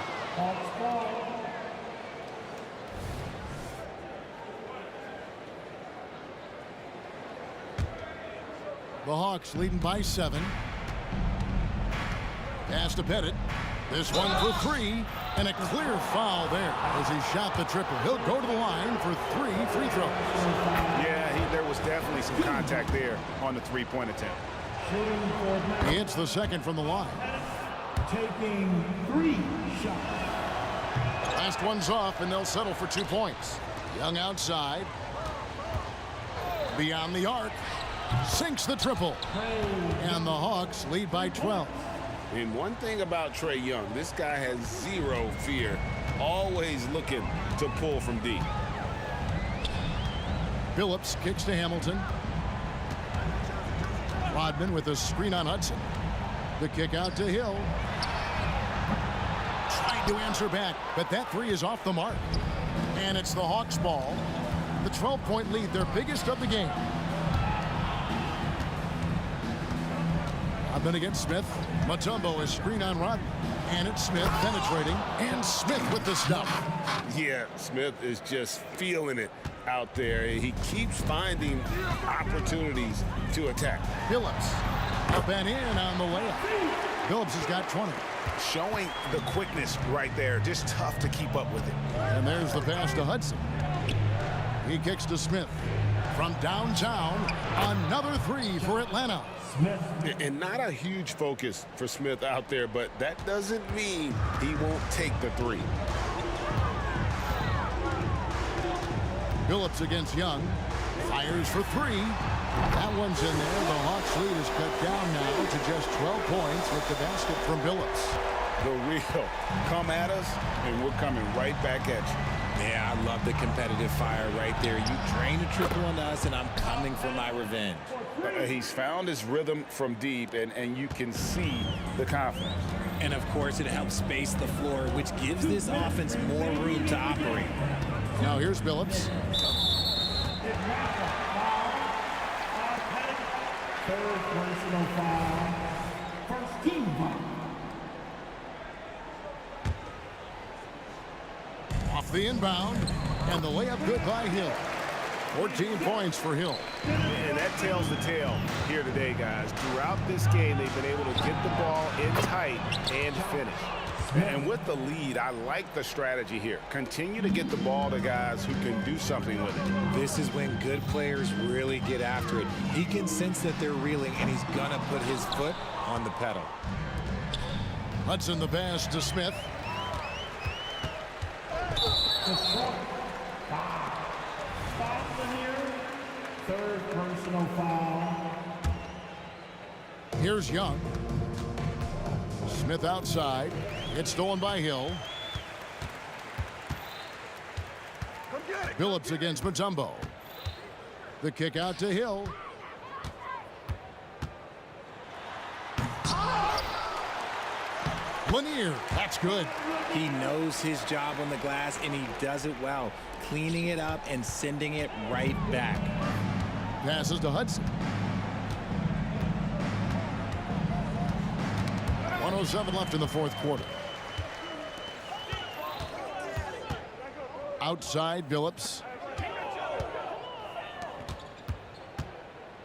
The Hawks leading by 7. Pass to Pettit. This one for 3. And a clear foul there as he shot the triple. He'll go to the line for 3 free throws. Yeah, there was definitely some contact there on the three-point attempt. He hits the second from the line. Taking 3 shots. Last one's off, and they'll settle for 2 points. Young outside. Beyond the arc. Sinks the triple. And the Hawks lead by 12. And one thing about Trae Young, this guy has zero fear. Always looking to pull from deep. Billups kicks to Hamilton. Rodman with a screen on Hudson. The kick out to Hill. Trying to answer back, but that 3 is off the mark. And it's the Hawks' ball. The 12-point lead, their biggest of the game. Rodman against Smith. Mutombo is screen on Rodman. And it's Smith penetrating. And Smith with the stuff. Yeah, Smith is just feeling it out there. He keeps finding opportunities to attack. Billups up and in on the layup. Billups has got 20. Showing the quickness right there. Just tough to keep up with it. And there's the pass to Hudson. He kicks to Smith. From downtown, another 3 for Atlanta. And not a huge focus for Smith out there, but that doesn't mean he won't take the 3. Billups against Young. Fires for 3. That one's in there. The Hawks lead is cut down now to just 12 points with the basket from Billups. The real come at us, and we're coming right back at you. Yeah, I love the competitive fire right there. You drain a triple on us, and I'm coming for my revenge. He's found his rhythm from deep, and you can see the confidence. And, of course, it helps space the floor, which gives this offense more room to operate. Now here's Billups. Third personal foul. First team foul. Off the inbound, and the layup good by Hill. 14 points for Hill. And that tells the tale here today, guys. Throughout this game, they've been able to get the ball in tight and finish. And with the lead, I like the strategy here. Continue to get the ball to guys who can do something with it. This is when good players really get after it. He can sense that they're reeling, and he's going to put his foot on the pedal. Hudson the pass to Smith. Third personal foul. Here's Young. Smith outside. It's stolen by Hill. Billups against Mutombo. The kick out to Hill. Lanier, that's good. He knows his job on the glass, and he does it well, cleaning it up and sending it right back. Passes to Hudson. 1:07 left in the fourth quarter. Outside Billups.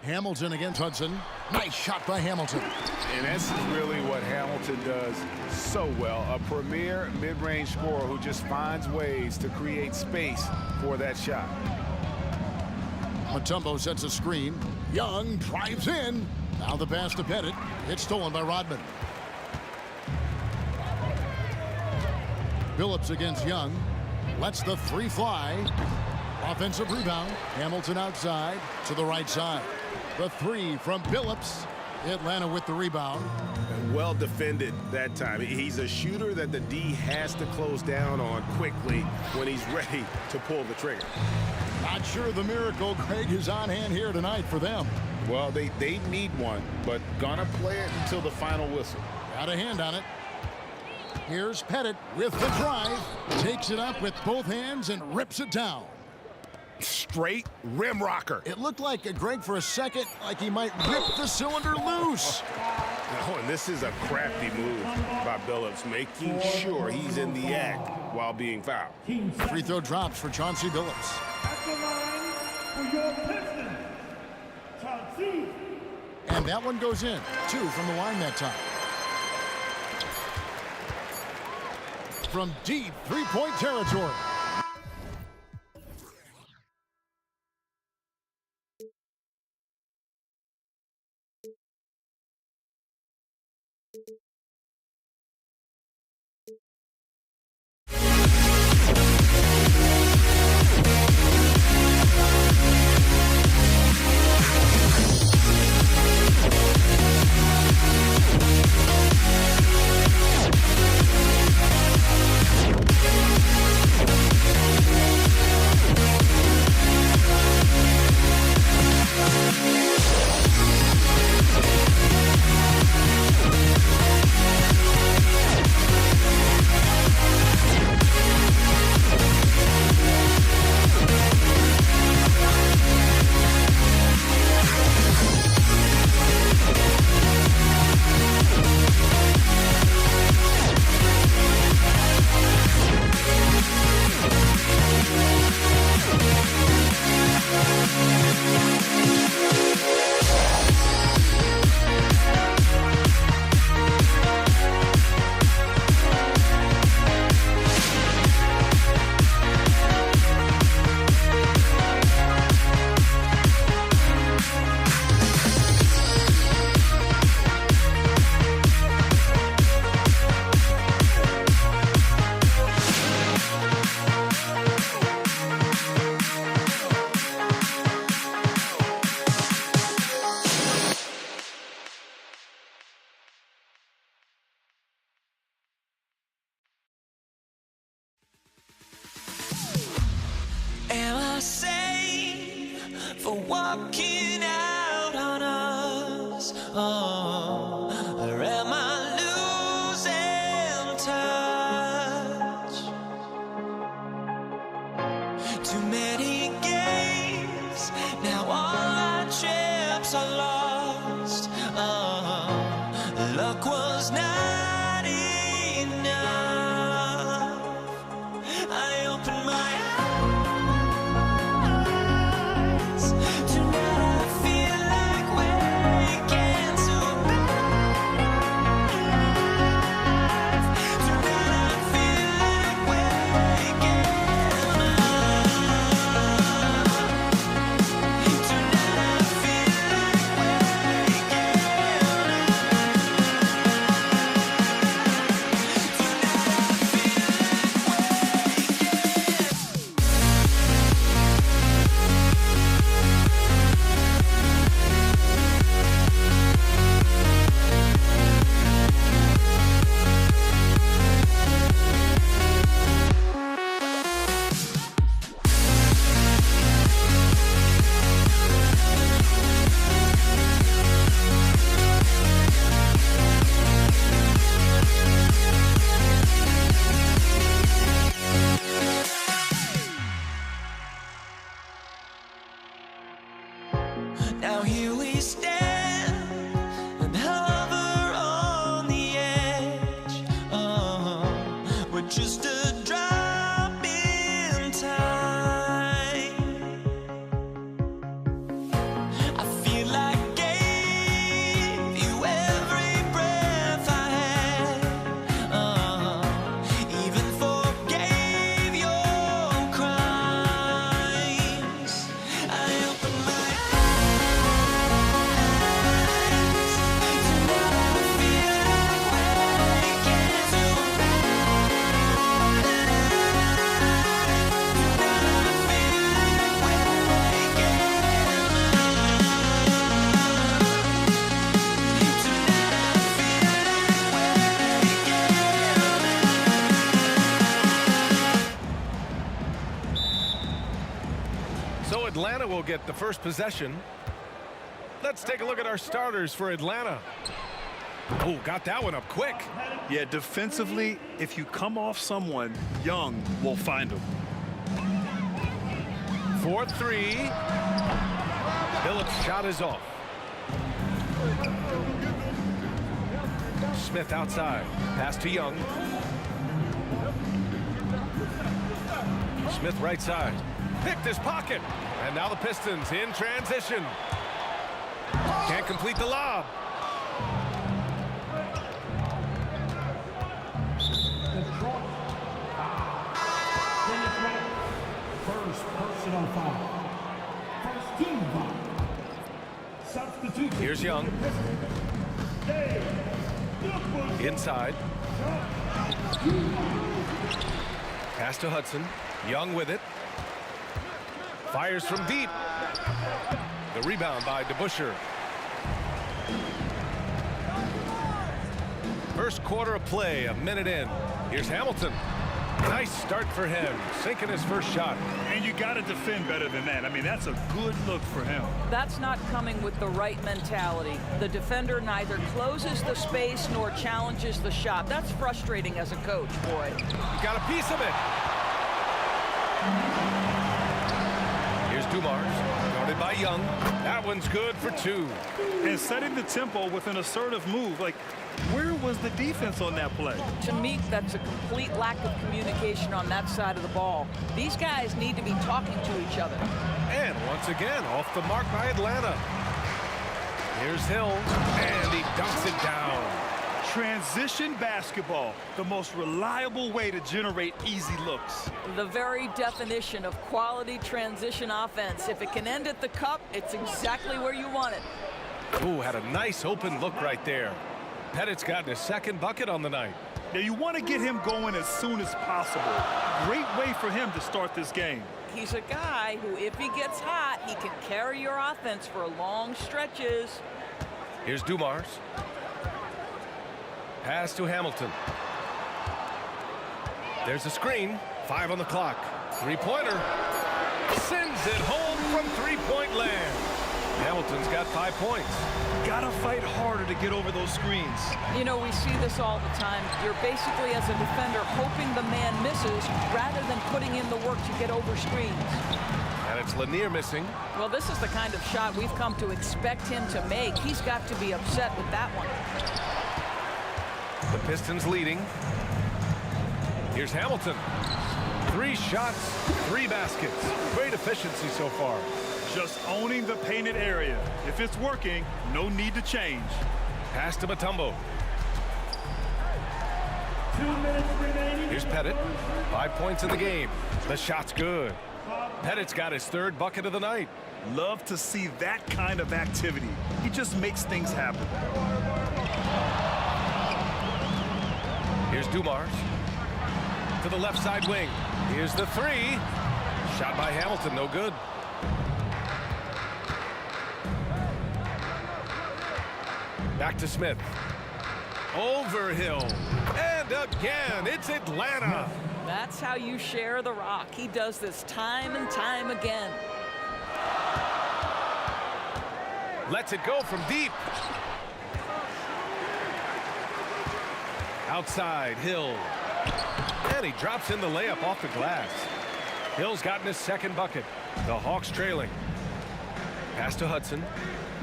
Hamilton against Hudson. Nice shot by Hamilton. And this is really what Hamilton does so well. A premier mid-range scorer who just finds ways to create space for that shot. Mutombo sets a screen. Young drives in. Now the pass to Pettit. It's stolen by Rodman. Billups against Young. Lets the three fly. Offensive rebound. Hamilton outside to the right side. The three from Billups. Atlanta with the rebound. Well defended that time. He's a shooter that the D has to close down on quickly when he's ready to pull the trigger. Not sure the miracle, Greg, is on hand here tonight for them. Well, they need one, but gonna play it until the final whistle. Got a hand on it. Here's Pettit with the drive. Takes it up with both hands and rips it down. Straight rim rocker. It looked like, Greg, for a second, like he might rip the cylinder loose. Oh, and this is a crafty move by Billups, making sure he's in the act while being fouled. Free throw drops for Chauncey Billups. At the line for your Pistons, Chauncey. And that one goes in. 2 from the line that time. From deep three-point territory. luck was not enough. I opened my eyes. Tonight I feel like waking to a better life. Tonight I feel like waking up. Tonight I feel like waking Now here we stand and hover on the edge. We're just a drop in time. I feel like I gave you every breath I had. Even forgave your crimes. I opened my So Atlanta will get the first possession. Let's take a look at our starters for Atlanta. Oh, got that one up quick. Yeah, defensively, if you come off someone, Young will find him. 4-3. Phillips' shot is off. Smith outside. Pass to Young. Smith right side. Picked his pocket. And now the Pistons in transition. Can't complete the lob. First personal foul. First team foul. Substitute. Here's Young. Inside. Pass to Hudson. Young with it. Fires from deep. The rebound by DeBusschere. First quarter of play, a minute in. Here's Hamilton. Nice start for him, sinking his first shot. And you got to defend better than that. I mean, that's a good look for him. That's not coming with the right mentality. The defender neither closes the space nor challenges the shot. That's frustrating as a coach, boy. He got a piece of it. Here's Dumars, guarded by Young. That one's good for two. And setting the tempo with an assertive move. Like, where was the defense on that play? To me, that's a complete lack of communication on that side of the ball. These guys need to be talking to each other. And once again, off the mark by Atlanta. Here's Hill, and he dunks it down. Transition basketball, the most reliable way to generate easy looks. The very definition of quality transition offense. If it can end at the cup, it's exactly where you want it. Ooh, had a nice open look right there. Pettit's gotten his second bucket on the night. Now you want to get him going as soon as possible. Great way for him to start this game. He's a guy who, if he gets hot, he can carry your offense for long stretches. Here's Dumars. Pass to Hamilton. There's a screen. 5 on the clock. Three-pointer. Sends it home from three-point land. Hamilton's got 5 points. Gotta fight harder to get over those screens. You know, we see this all the time. You're basically, as a defender, hoping the man misses rather than putting in the work to get over screens. And it's Lanier missing. Well, this is the kind of shot we've come to expect him to make. He's got to be upset with that one. The Pistons leading. Here's Hamilton. 3 shots, 3 baskets. Great efficiency so far. Just owning the painted area. If it's working, no need to change. Pass to Mutombo. 2 minutes remaining. Here's Pettit. 5 points in the game. The shot's good. Pettit's got his 3rd bucket of the night. Love to see that kind of activity. He just makes things happen. Here's Dumars. To the left side wing. Here's the 3. Shot by Hamilton, no good. Back to Smith. Over Hill. And again, it's Atlanta. That's how you share the rock. He does this time and time again. Lets it go from deep. Outside, Hill. And he drops in the layup off the glass. Hill's gotten his 2nd bucket. The Hawks trailing. Pass to Hudson.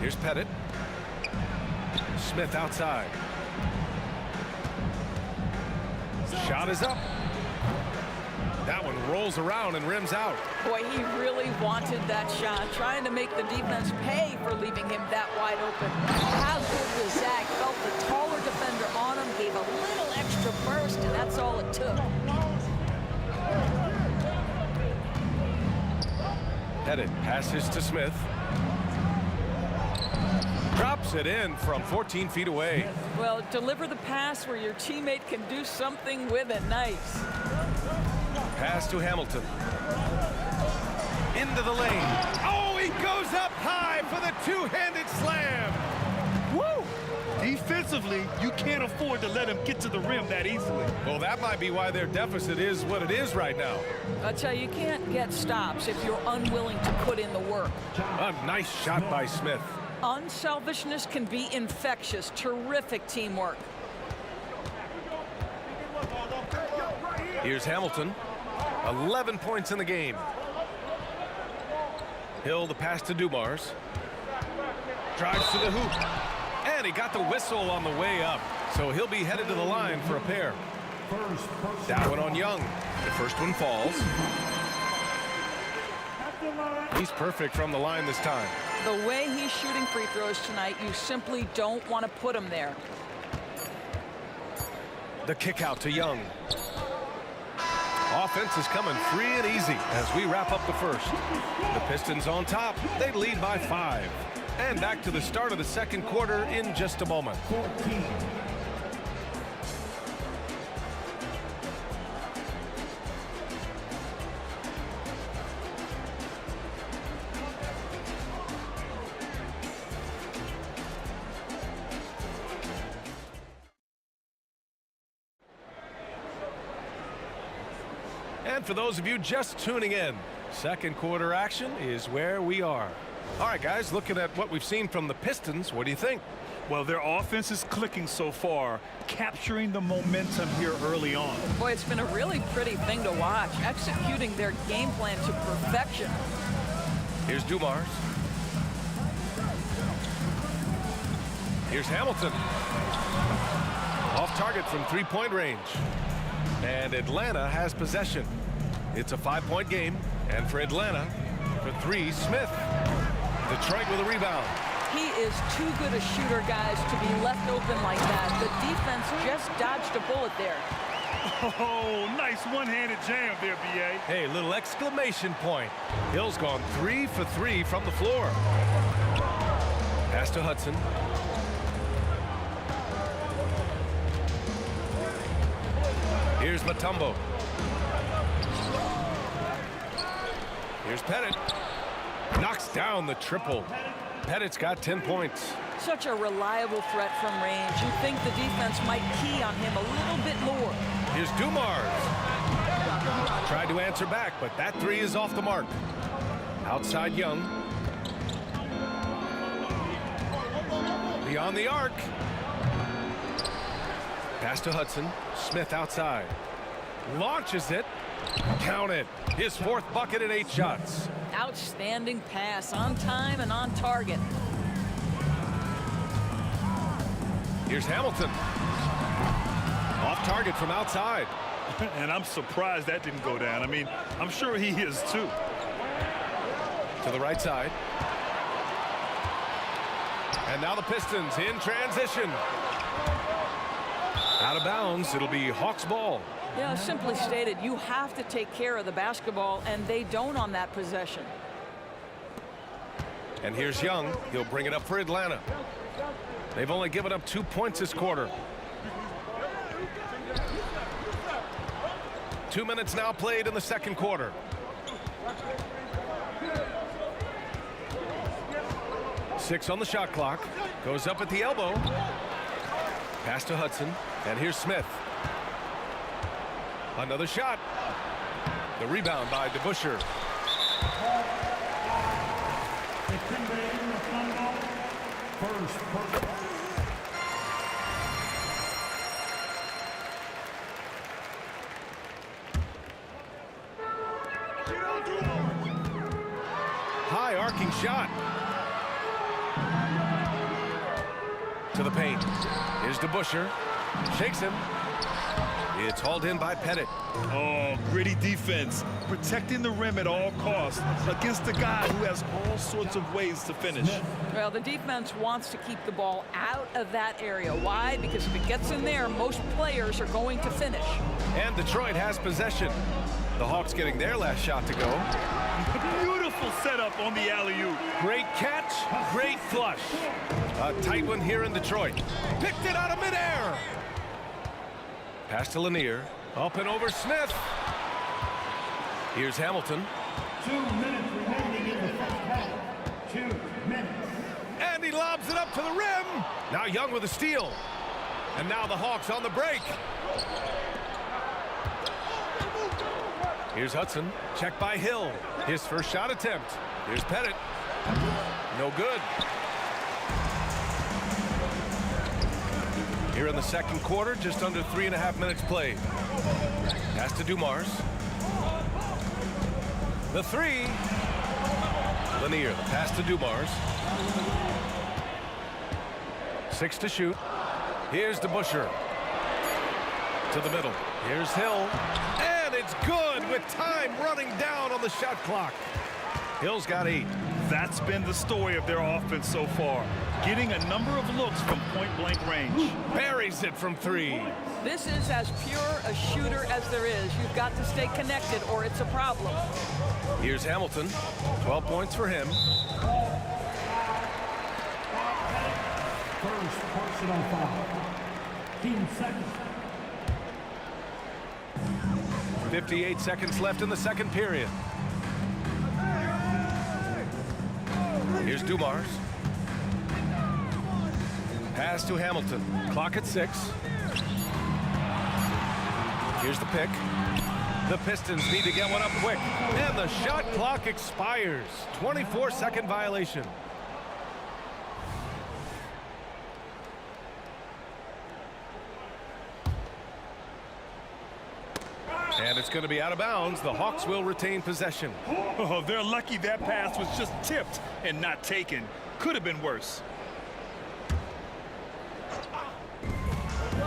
Here's Pettit. Smith outside. Shot is up. That one rolls around and rims out. Boy, he really wanted that shot, trying to make the defense pay for leaving him that wide open. How good was Zach? Felt the taller defender on him, gave a little extra burst, and that's all it took. Pettit passes to Smith. Drops it in from 14 feet away. Well, deliver the pass where your teammate can do something with it. Nice. Pass to Hamilton. Into the lane. Oh, he goes up high for the 2-handed slam. Woo! Defensively, you can't afford to let him get to the rim that easily. Well, that might be why their deficit is what it is right now. I tell you, you can't get stops if you're unwilling to put in the work. A nice shot by Smith. Unselfishness can be infectious. Terrific teamwork. Here's Hamilton. 11 points in the game. Hill the pass to Dumars. Drives to the hoop. And he got the whistle on the way up. So he'll be headed to the line for a pair. That one on Young. The first one falls. He's perfect from the line this time. The way he's shooting free throws tonight, you simply don't want to put him there. The kick out to Young. Offense is coming free and easy as we wrap up the first. The Pistons on top. They lead by 5. And back to the start of the 2nd quarter in just a moment. 14. And for those of you just tuning in, 2nd quarter action is where we are. All right, guys, looking at what we've seen from the Pistons, what do you think? Well, their offense is clicking so far, capturing the momentum here early on. Boy, it's been a really pretty thing to watch, executing their game plan to perfection. Here's Dumars. Here's Hamilton. Off target from 3-point range. And Atlanta has possession. It's a 5-point game. And for Atlanta, for 3, Smith. Detroit with a rebound. He is too good a shooter, guys, to be left open like that. The defense just dodged a bullet there. Oh, nice one-handed jam there, B.A. Hey, little exclamation point. Hill's gone 3 for 3 from the floor. Pass to Hudson. Here's Mutombo. Here's Pettit. Knocks down the triple. Pettit's got 10 points. Such a reliable threat from range. You think the defense might key on him a little bit more. Here's Dumars. Tried to answer back, but that 3 is off the mark. Outside Young. Beyond the arc. Pass to Hudson. Smith outside. Launches it. Count it. His 4th bucket in 8 shots. Outstanding pass, on time and on target. Here's Hamilton. Off target from outside. And I'm surprised that didn't go down. I mean, I'm sure he is too. To the right side. And now the Pistons in transition. Out of bounds. It'll be Hawks ball. Yeah, simply stated, you have to take care of the basketball, and they don't on that possession. And here's Young. He'll bring it up for Atlanta. They've only given up 2 points this quarter. 2 minutes now played in the second quarter. Six on the shot clock. Goes up at the elbow. Pass to Hudson. And here's Smith. Another shot. The rebound by DeBusschere. High arcing shot. To the paint. Here's DeBusschere. Shakes him. It's hauled in by Pettit. Oh, gritty defense. Protecting the rim at all costs against a guy who has all sorts of ways to finish. Well, the defense wants to keep the ball out of that area. Why? Because if it gets in there, most players are going to finish. And Detroit has possession. The Hawks getting their last shot to go. Beautiful setup on the alley-oop. Great catch, great flush. A tight one here in Detroit. Picked it out of midair. Pass to Lanier. Up and over Smith. Here's Hamilton. 2 minutes remaining in the first half. 2 minutes. And he lobs it up to the rim. Now Young with a steal. And now the Hawks on the break. Here's Hudson. Checked by Hill. His first shot attempt. Here's Pettit. No good. Here in the second quarter, just under 3.5 minutes played. Pass to Dumars. The three. Lanier, the pass to Dumars. 6 to shoot. Here's DeBusschere. To the middle. Here's Hill. And it's good with time running down on the shot clock. Hill's got 8. That's been the story of their offense so far. Getting a number of looks from point-blank range. Buries it from 3. This is as pure a shooter as there is. You've got to stay connected or it's a problem. Here's Hamilton. 12 points for him. First personal foul. 15 seconds. 58 seconds left in the second period. Here's Dumars. Pass to Hamilton. Clock at 6. Here's the pick. The Pistons need to get one up quick. And the shot clock expires. 24-second violation. And it's going to be out of bounds. The Hawks will retain possession. Oh, they're lucky that pass was just tipped and not taken. Could have been worse.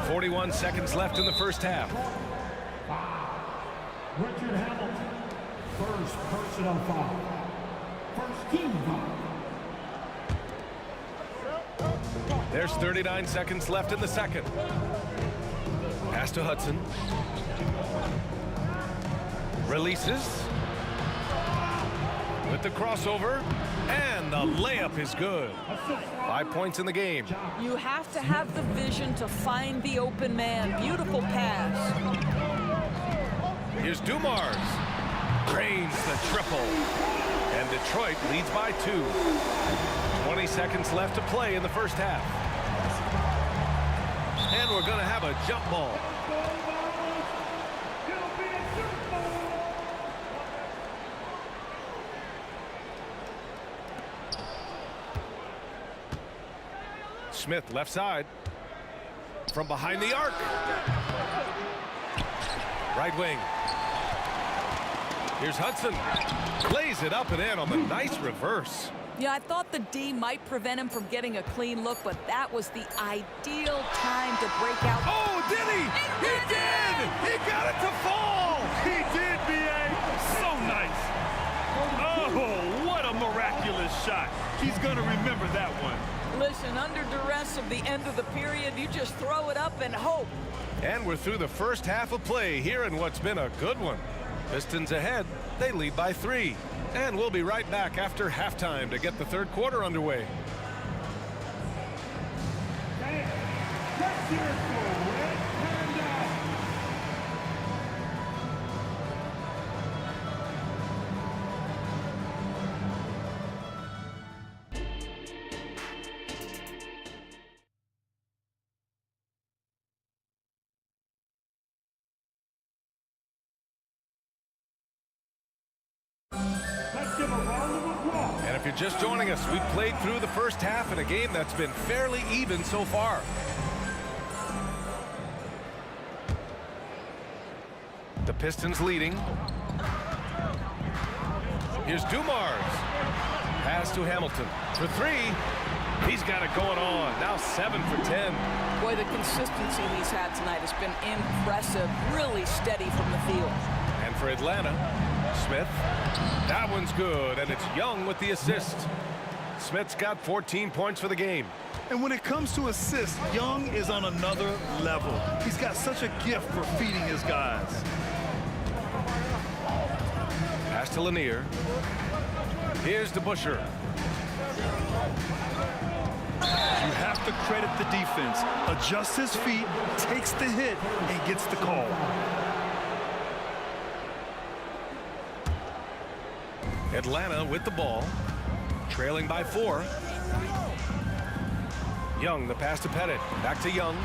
41 seconds left in the first half. Richard Hamilton. First personal foul. First team foul. There's 39 seconds left in the second. Pass to Hudson. Releases. With the crossover. And the layup is good. 5 points in the game. You have to have the vision to find the open man. Beautiful pass. Here's Dumars. Drains the triple. And Detroit leads by 2. 20 seconds left to play in the first half. And we're going to have a jump ball. Smith left side. From behind the arc. Right wing. Here's Hudson. Lays it up and in on the nice reverse. Yeah, I thought the D might prevent him from getting a clean look, but that was the ideal time to break out. Oh, did he? He shot. He's going to remember that one. Listen, under duress of the end of the period, you just throw it up and hope. And we're through the first half of play here in what's been a good one. Pistons ahead. They lead by 3. And we'll be right back after halftime to get the third quarter underway. And if you're just joining us, we've played through the first half in a game that's been fairly even so far. The Pistons leading. Here's Dumars. Pass to Hamilton for 3. He's got it going on. Now 7 for 10. Boy, the consistency he's had tonight has been impressive. Really steady from the field. And for Atlanta, Smith. That one's good, and it's Young with the assist. Smith's got 14 points for the game. And when it comes to assists, Young is on another level. He's got such a gift for feeding his guys. Pass to Lanier. Here's DeBusschere. You have to credit the defense. Adjusts his feet, takes the hit, and gets the call. Atlanta with the ball, trailing by 4. Young, the pass to Pettit. Back to Young.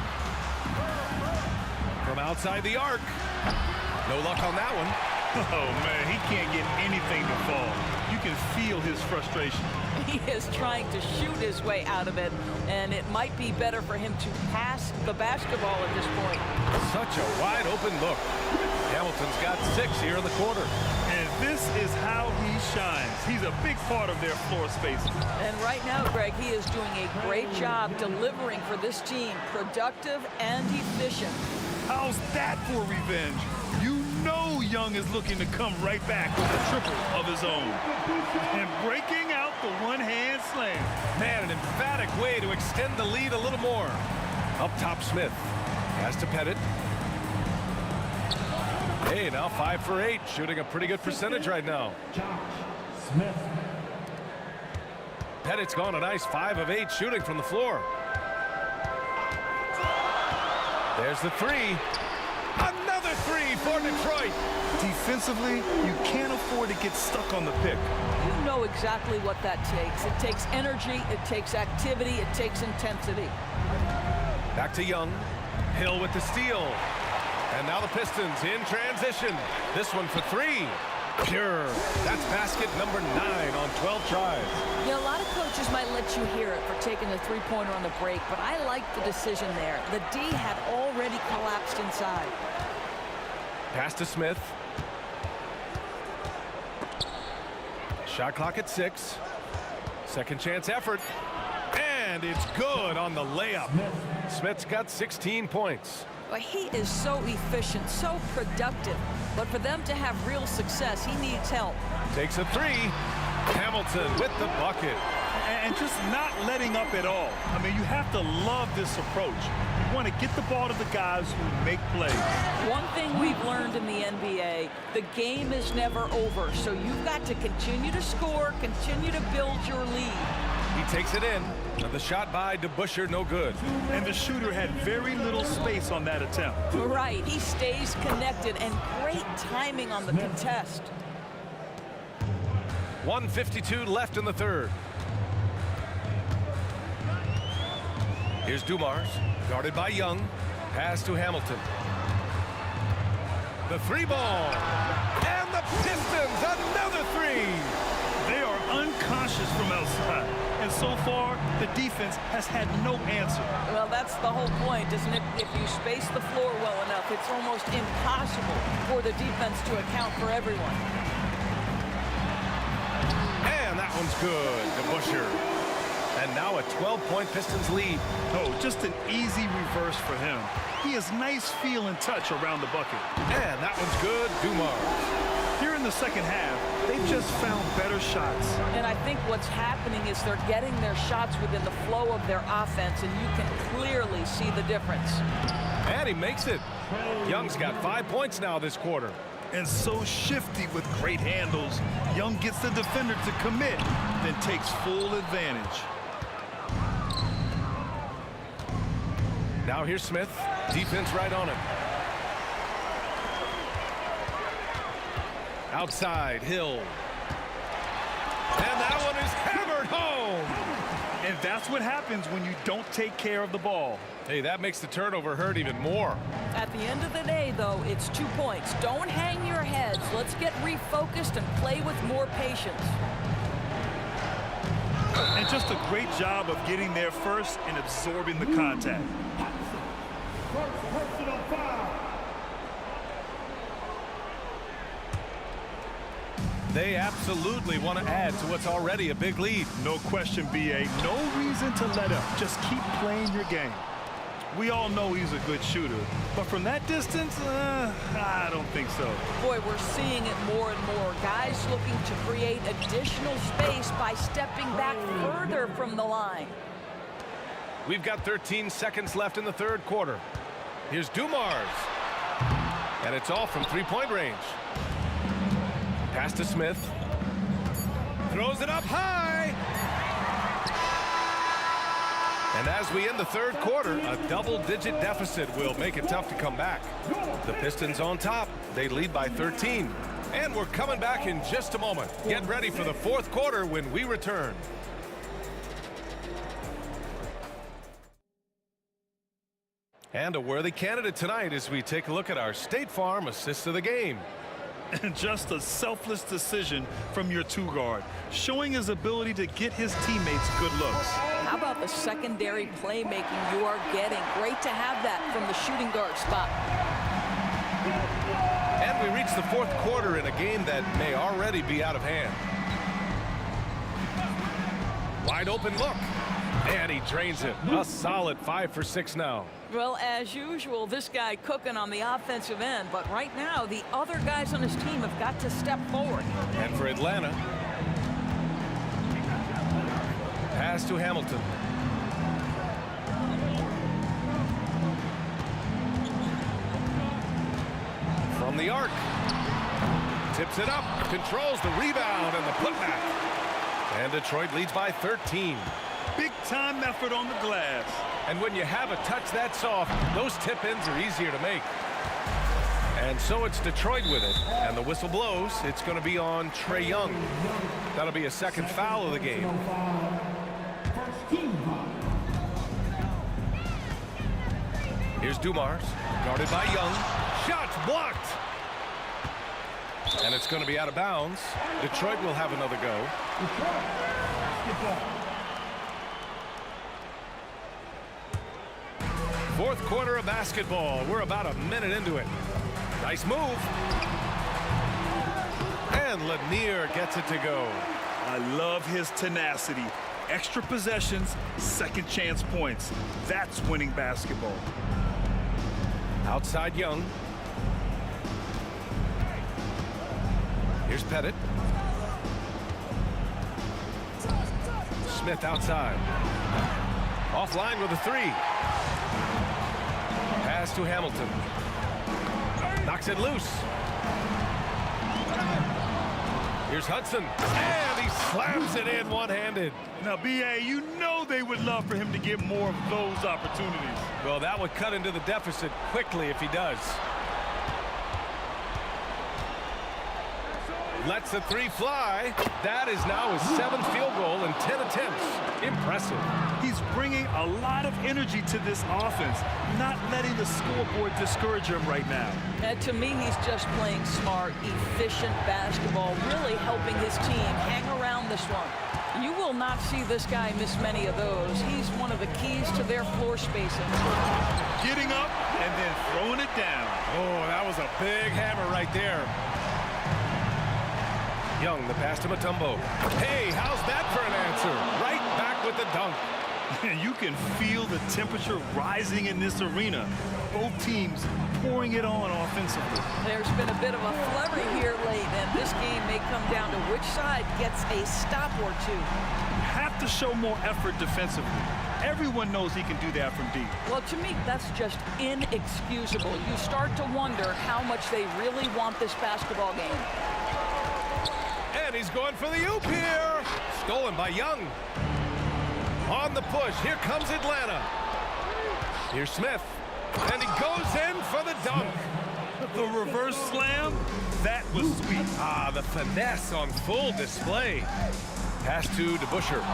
From outside the arc. No luck on that one. Oh, man, he can't get anything to fall. You can feel his frustration. He is trying to shoot his way out of it, and it might be better for him to pass the basketball at this point. Such a wide open look. Hamilton's got 6 here in the quarter. And this is how he shines. He's a big part of their floor spacing. And right now, Greg, he is doing a great job delivering for this team. Productive and efficient. How's that for revenge? You know Young is looking to come right back with a triple of his own. And breaking out the one-hand slam. Man, an emphatic way to extend the lead a little more. Up top, Smith. Pass to Pettit. Hey, now 5 for 8, shooting a pretty good percentage right now. Smith. Pettit's gone a nice 5 of 8 shooting from the floor. There's the 3. Another 3 for Detroit. Defensively, you can't afford to get stuck on the pick. You know exactly what that takes. It takes energy, it takes activity, it takes intensity. Back to Young. Hill with the steal. And now the Pistons in transition. This one for 3. Pure. That's basket number 9 on 12 tries. Yeah, a lot of coaches might let you hear it for taking the three-pointer on the break, but I like the decision there. The D had already collapsed inside. Pass to Smith. Shot clock at 6. Second chance effort. And it's good on the layup. Smith's got 16 points. But he is so efficient, so productive. But for them to have real success, he needs help. Takes a 3. Hamilton with the bucket. And just not letting up at all. I mean, you have to love this approach. You want to get the ball to the guys who make plays. One thing we've learned in the NBA, the game is never over. So you've got to continue to score, continue to build your lead. He takes it in. And the shot by DeBusschere, no good. And the shooter had very little space on that attempt. Right. He stays connected, and great timing on the contest. 1:52 left in the third. Here's Dumars, guarded by Young. Pass to Hamilton. The 3 ball. And the Pistons, another 3. They are unconscious from outside. And so far, the defense has had no answer. Well, that's the whole point, isn't it? If you space the floor well enough, it's almost impossible for the defense to account for everyone. And that one's good, DeBusschere. And now a 12-point Pistons lead. Oh, just an easy reverse for him. He has nice feel and touch around the bucket. And that one's good, Dumars. Here in the second half, They've just found better shots. And I think what's happening is they're getting their shots within the flow of their offense, and you can clearly see the difference. And he makes it. Young's got 5 points now this quarter. And so shifty with great handles. Young gets the defender to commit, then takes full advantage. Now here's Smith. Defense right on him. Outside, Hill. And that one is hammered home. And that's what happens when you don't take care of the ball. Hey, that makes the turnover hurt even more. At the end of the day, though, it's 2 points. Don't hang your heads. Let's get refocused and play with more patience. And just a great job of getting there first and absorbing the contact. Personal foul. They absolutely want to add to what's already a big lead. No question, B.A. No reason to let up. Just keep playing your game. We all know he's a good shooter, but from that distance, I don't think so. Boy, we're seeing it more and more. Guys looking to create additional space by stepping back further from the line. We've got 13 seconds left in the third quarter. Here's Dumars. And it's all from three-point range. Pass to Smith. Throws it up high. And as we end the third quarter, a double-digit deficit will make it tough to come back. The Pistons on top. They lead by 13. And we're coming back in just a moment. Get ready for the fourth quarter when we return. And a worthy candidate tonight as we take a look at our State Farm assist of the game. And just a selfless decision from your two-guard, showing his ability to get his teammates good looks. How about the secondary playmaking you are getting? Great to have that from the shooting guard spot. And we reach the fourth quarter in a game that may already be out of hand. Wide open look. And he drains it. A solid 5 for 6 now. Well, as usual, this guy cooking on the offensive end. But right now, the other guys on his team have got to step forward. And for Atlanta, pass to Hamilton. From the arc. Tips it up. Controls the rebound and the putback. And Detroit leads by 13. Big-time effort on the glass. And when you have a touch that soft, those tip-ins are easier to make. And so it's Detroit with it. And the whistle blows. It's going to be on Trae Young. That'll be a second foul of the game. Here's Dumars, guarded by Young. Shots blocked. And it's going to be out of bounds. Detroit will have another go. Fourth quarter of basketball. We're about a minute into it. Nice move. And Lanier gets it to go. I love his tenacity. Extra possessions, second chance points. That's winning basketball. Outside Young. Here's Pettit. Smith outside. Offline with a three. Pass to Hamilton. Knocks it loose. Here's Hudson. And he slams it in one-handed. Now, B.A., you know they would love for him to get more of those opportunities. Well, that would cut into the deficit quickly if he does. Lets the three fly. That is now his 7th field goal in 10 attempts. Impressive. He's bringing a lot of energy to this offense, not letting the scoreboard discourage him right now. And to me, he's just playing smart, efficient basketball, really helping his team hang around this one. You will not see this guy miss many of those. He's one of the keys to their floor spacing. Getting up and then throwing it down. Oh, that was a big hammer right there. Young, the pass to Mutombo. Hey, how's that for an answer? Right back with the dunk. And you can feel the temperature rising in this arena. Both teams pouring it on offensively. There's been a bit of a flurry here late, and this game may come down to which side gets a stop or two. You have to show more effort defensively. Everyone knows he can do that from deep. Well, to me, that's just inexcusable. You start to wonder how much they really want this basketball game. And he's going for the oop here. Stolen by Young. On the push, here comes Atlanta. Here's Smith, and he goes in for the dunk. The reverse slam, that was sweet. Ah, the finesse on full display. Pass to DeBusschere.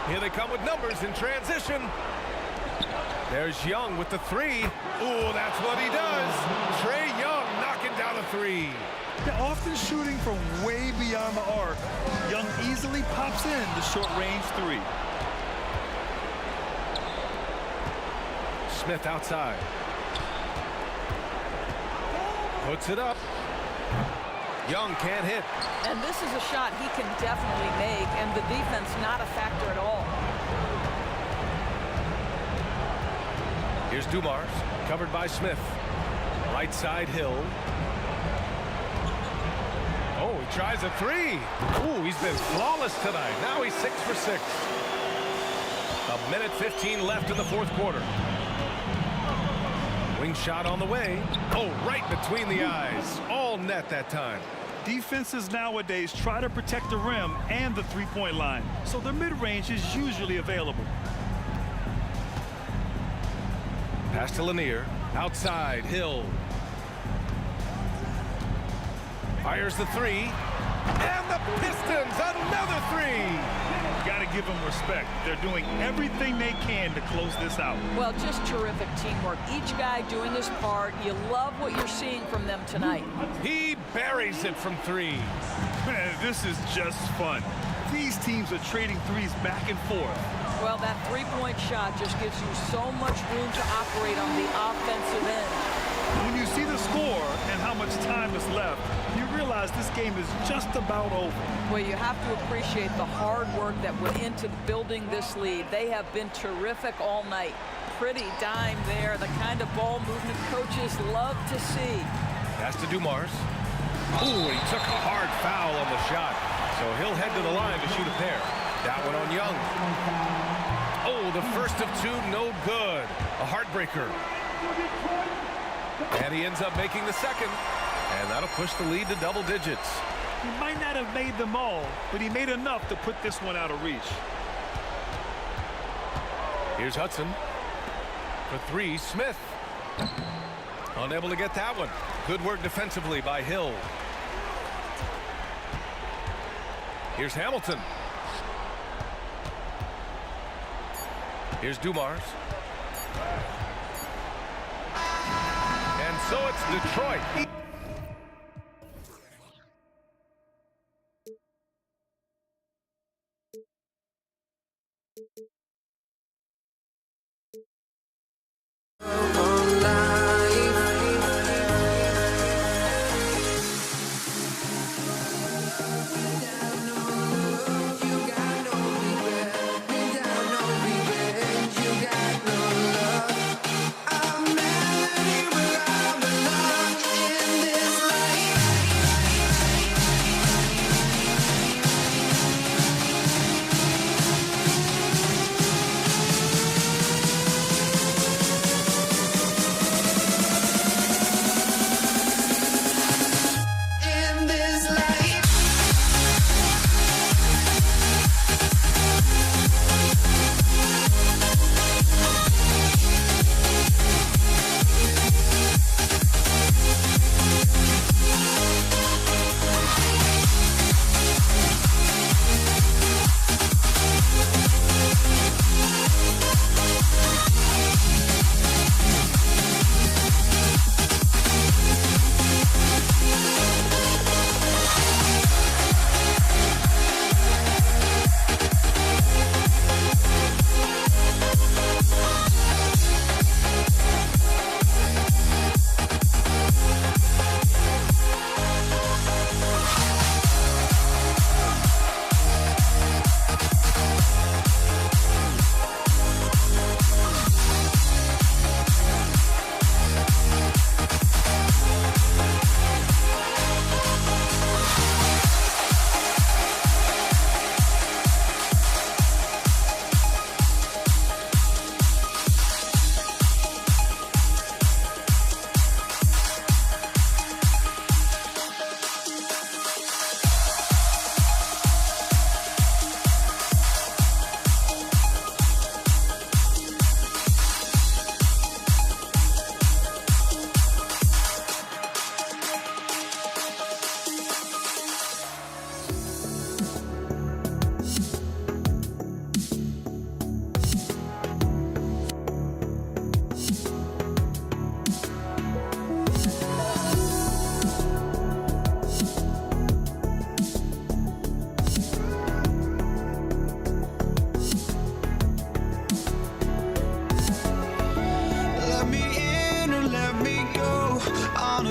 Here they come with numbers in transition. There's Young with the three. Ooh, that's what he does. Trae Young knocking down a three. They're often shooting from way beyond the arc. Young easily pops in the short-range three. Smith outside. Puts it up. Young can't hit. And this is a shot he can definitely make, and the defense not a factor at all. Here's Dumars, covered by Smith. Right side, Hill. Oh, he tries a three. Ooh, he's been flawless tonight. Now he's 6 for 6. A minute 15 left in the fourth quarter. Wing shot on the way. Oh, right between the eyes. All net that time. Defenses nowadays try to protect the rim and the three-point line, so their mid-range is usually available. Pass to Lanier. Outside, Hill. Fires the three. And the Pistons, another three. Got to give them respect. They're doing everything they can to close this out. Well, just terrific teamwork. Each guy doing his part. You love what you're seeing from them tonight. He buries it from three. Man, this is just fun. These teams are trading threes back and forth. Well, that three-point shot just gives you so much room to operate on the offensive end. When you see the score and how much time is left, you realize this game is just about over. Well, you have to appreciate the hard work that went into building this lead. They have been terrific all night. Pretty dime there, the kind of ball movement coaches love to see. Pass to Dumars. Ooh, he took a hard foul on the shot. So he'll head to the line to shoot a pair. That one on Young. Oh, the first of two, no good. A heartbreaker. And he ends up making the second. And that'll push the lead to double digits. He might not have made them all, but he made enough to put this one out of reach. Here's Hudson. For three, Smith. Unable to get that one. Good work defensively by Hill. Here's Hamilton. Here's Dumars. And so it's Detroit. In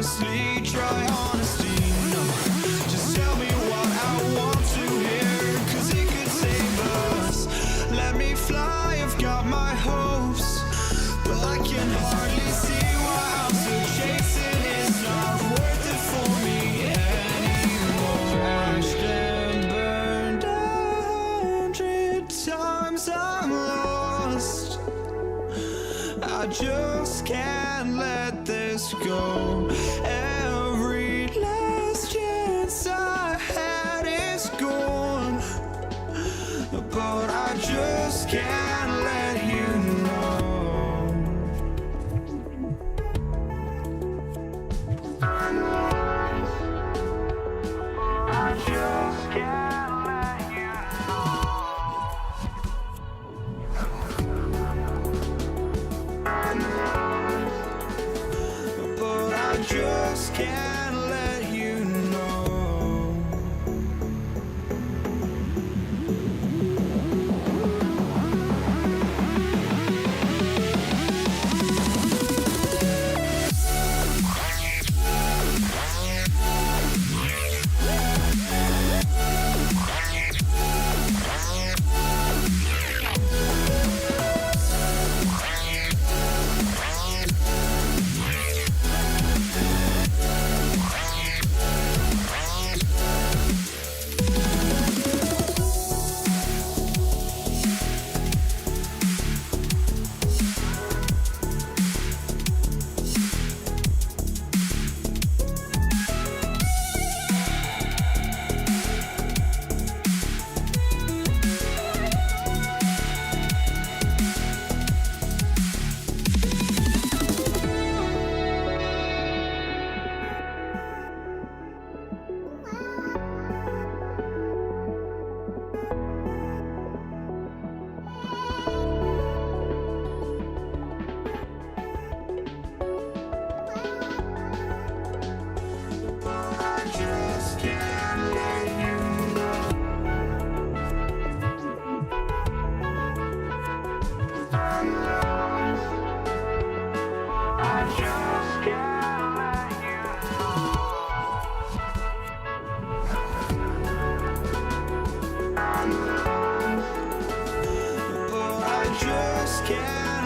honestly, try honesty. No, just tell me what I want to hear, 'cause it could save us. Let me fly, I've got my hopes, but I can hardly see why I'm still chasing. It's not worth it for me anymore. Crashed and burned 100 times, I'm lost. I just can't let this go. Every last chance I had is gone, but I just can't let you know. I just can't let you know. But I just can't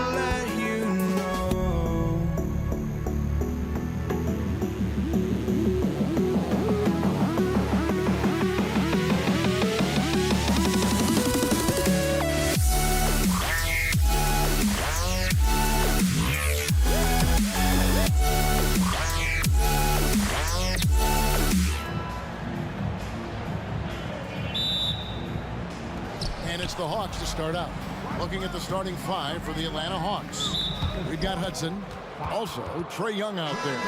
let you know. And it's the Hawks to start out. Looking at the starting five for the Atlanta Hawks. We've got Hudson. Also, Trae Young out there.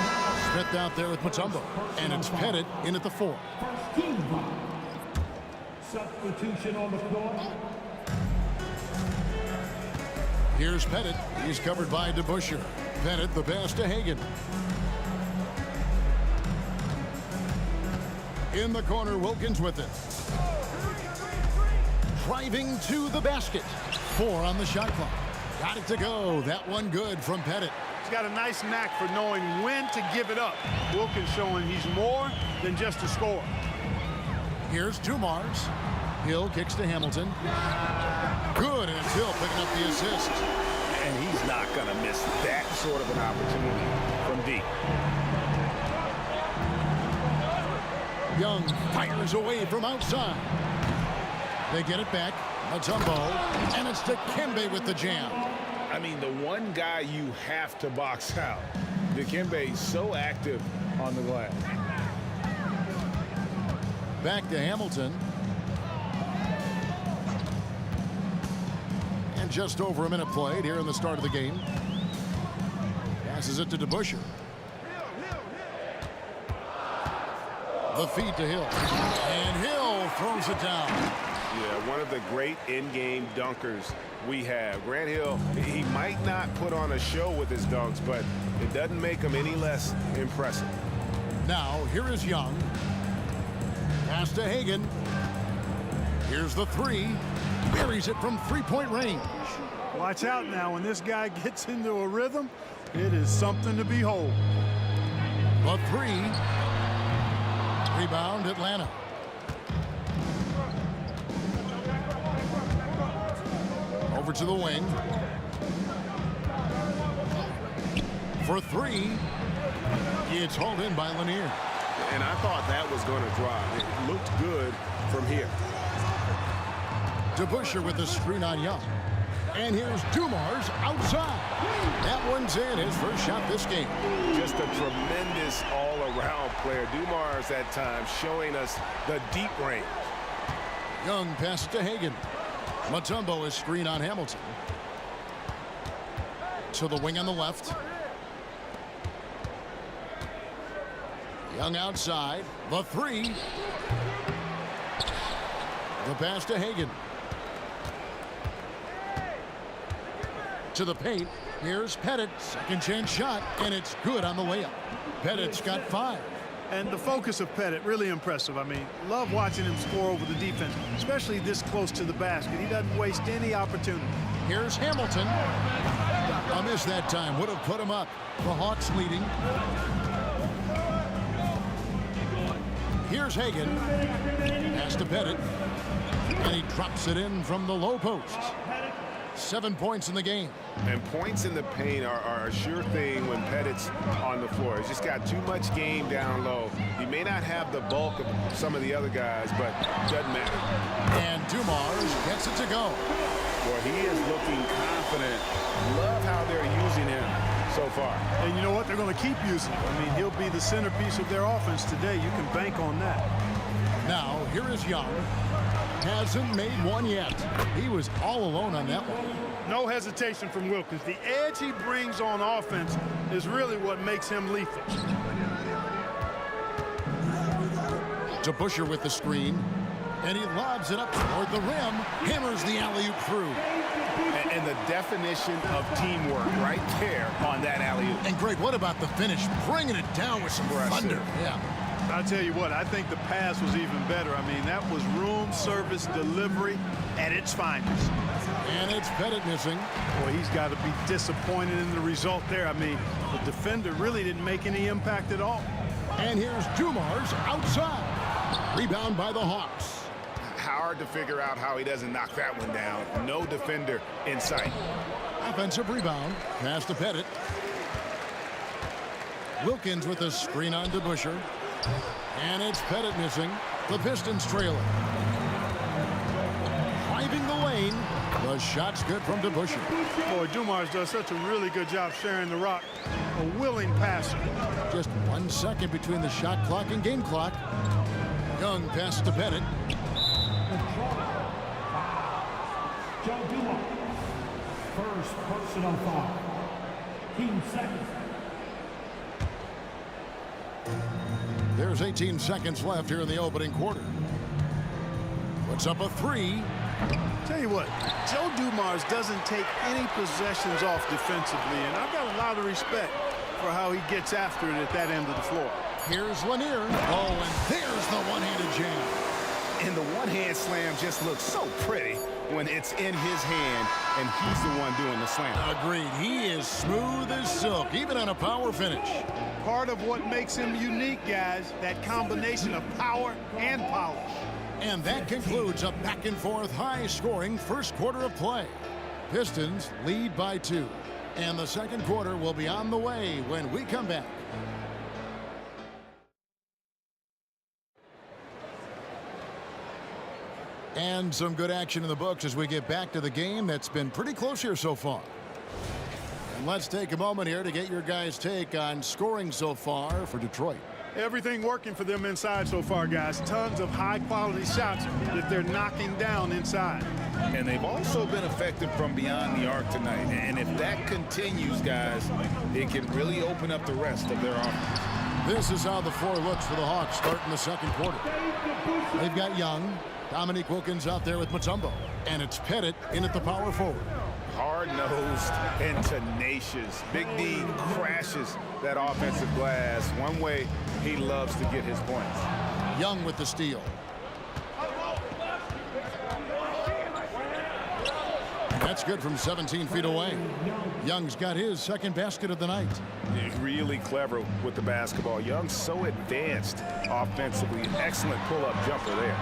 Smith out there with Mutombo. And it's Pettit in at the 4. Substitution on the floor. Here's Pettit. He's covered by DeBusschere. Pettit the pass to Hagan. In the corner, Wilkins with it. Driving to the basket. 4 on the shot clock. Got it to go. That one good from Pettit. He's got a nice knack for knowing when to give it up. Wilkins showing he's more than just a scorer. Here's Dumars. Hill kicks to Hamilton. Good, and it's Hill picking up the assist. And he's not going to miss that sort of an opportunity from deep. Young fires away from outside. They get it back. Mutombo, and it's Dikembe with the jam. I mean, the one guy you have to box out. Dikembe so active on the glass. Back to Hamilton. And just over a minute played here in the start of the game. Passes it to DeBusschere. The feed to Hill. And Hill throws it down. Yeah, one of the great in-game dunkers we have. Grant Hill, he might not put on a show with his dunks, but it doesn't make him any less impressive. Now, here is Young. Pass to Hagan. Here's the 3. Buries it from three-point range. Watch out now. When this guy gets into a rhythm, it is something to behold. The three. Rebound, Atlanta. Over to the wing. For three. It's hauled in by Lanier. And I thought that was going to drive. It looked good from here. DeBusschere with the screen on Young. And here's Dumars outside. That one's in, his first shot this game. Just a tremendous all-around player. Dumars at times showing us the deep range. Young passes to Hagan. Mutombo is screen on Hamilton. To the wing on the left. Young outside. The three. The pass to Hagan. To the paint. Here's Pettit. Second chance shot, and it's good on the layup. Pettit's got 5. And the focus of Pettit, really impressive. I mean, love watching him score over the defense, especially this close to the basket. He doesn't waste any opportunity. Here's Hamilton. A miss that time would have put him up. The Hawks leading. Here's Hagan. Pass to Pettit. And he drops it in from the low post. 7 points in the game. And points in the paint are a sure thing when Pettit's on the floor. He's just got too much game down low. He may not have the bulk of some of the other guys, but it doesn't matter. And Dumars gets it to go. Boy, he is looking confident. Love how they're using him so far. And you know what? They're going to keep using him. I mean, he'll be the centerpiece of their offense today. You can bank on that. Now, here is Young. Hasn't made one yet. He was all alone on that one. No hesitation from Wilkins. The edge he brings on offense is really what makes him lethal. DeBusschere with the screen. And he lobs it up toward the rim. Hammers the alley-oop through. And the definition of teamwork right there on that alley-oop. And Greg, what about the finish? Bringing it down with some thunder. Yeah. I'll tell you what, I think the pass was even better. I mean, that was room service delivery at its finest. And it's Pettit missing. Boy, he's got to be disappointed in the result there. I mean, the defender really didn't make any impact at all. And here's Dumars outside. Rebound by the Hawks. Hard to figure out how he doesn't knock that one down. No defender in sight. Offensive rebound. Pass to Pettit. Wilkins with a screen on DeBusschere. And it's Pettit missing. The Pistons trailing. Driving the lane. The shot's good from DeBusschere. Boy, Dumars does such a really good job sharing the rock. A willing passer. Just 1 second between the shot clock and game clock. Young pass to Pettit. Joe Dumars. First personal foul. 15 seconds. There's 18 seconds left here in the opening quarter. Puts up a three. Tell you what, Joe Dumars doesn't take any possessions off defensively, and I've got a lot of respect for how he gets after it at that end of the floor. Here's Lanier. Oh, and there's the one-handed jam. And the one-hand slam just looks so pretty when it's in his hand and he's the one doing the slam. Agreed. He is smooth as silk, even on a power finish. Part of what makes him unique, guys, that combination of power and polish. And that concludes a back-and-forth, high-scoring first quarter of play. Pistons lead by 2. And the second quarter will be on the way when we come back. And some good action in the books as we get back to the game that's been pretty close here so far. And let's take a moment here to get your guys' take on scoring so far for Detroit. Everything working for them inside so far, guys. Tons of high-quality shots that they're knocking down inside. And they've also been effective from beyond the arc tonight. And if that continues, guys, it can really open up the rest of their offense. This is how the floor looks for the Hawks starting the second quarter. They've got Young. Dominique Wilkins out there with Mutombo. And it's Pettit in at the power forward. Hard-nosed and tenacious. Big D crashes that offensive glass. One way he loves to get his points. Young with the steal. That's good from 17 feet away. Young's got his second basket of the night. Really clever with the basketball. Young's so advanced offensively. Excellent pull-up jumper there.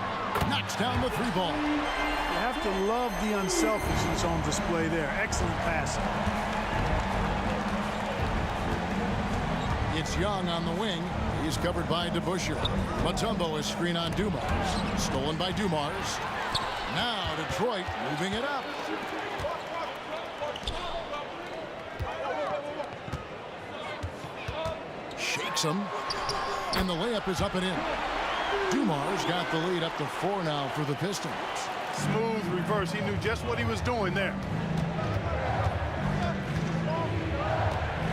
Knocks down the three ball. You have to love the unselfishness on display there. Excellent passing. It's Young on the wing. He's covered by DeBusschere. Mutombo is screen on Dumars. Stolen by Dumars. Now Detroit moving it up. Shakes him. And the layup is up and in. Dumars got the lead up to 4 now for the Pistons. Smooth reverse. He knew just what he was doing there.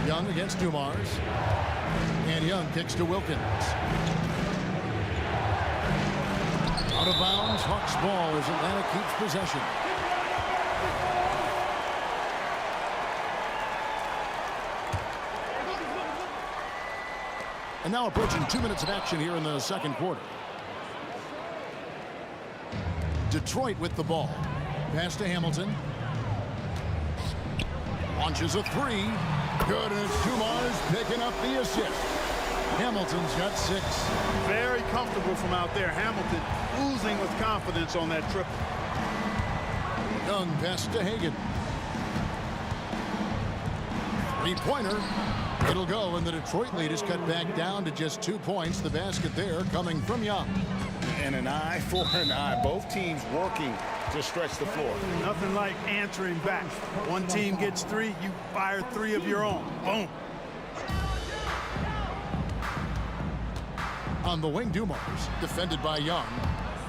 Young against Dumars. And Young kicks to Wilkins. Out of bounds, Hawks ball as Atlanta keeps possession. And now approaching 2 minutes of action here in the second quarter. Detroit with the ball. Pass to Hamilton. Launches a three. Good, and it's Dumars picking up the assist. Hamilton's got 6. Very comfortable from out there. Hamilton oozing with confidence on that triple. Young pass to Hagan. Three-pointer. It'll go, and the Detroit lead is cut back down to just 2 points. The basket there coming from Young. And an eye for an eye. Both teams working to stretch the floor. Nothing like answering back. One team gets 3, you fire 3 of your own. Boom. On the wing, Dumars, defended by Young.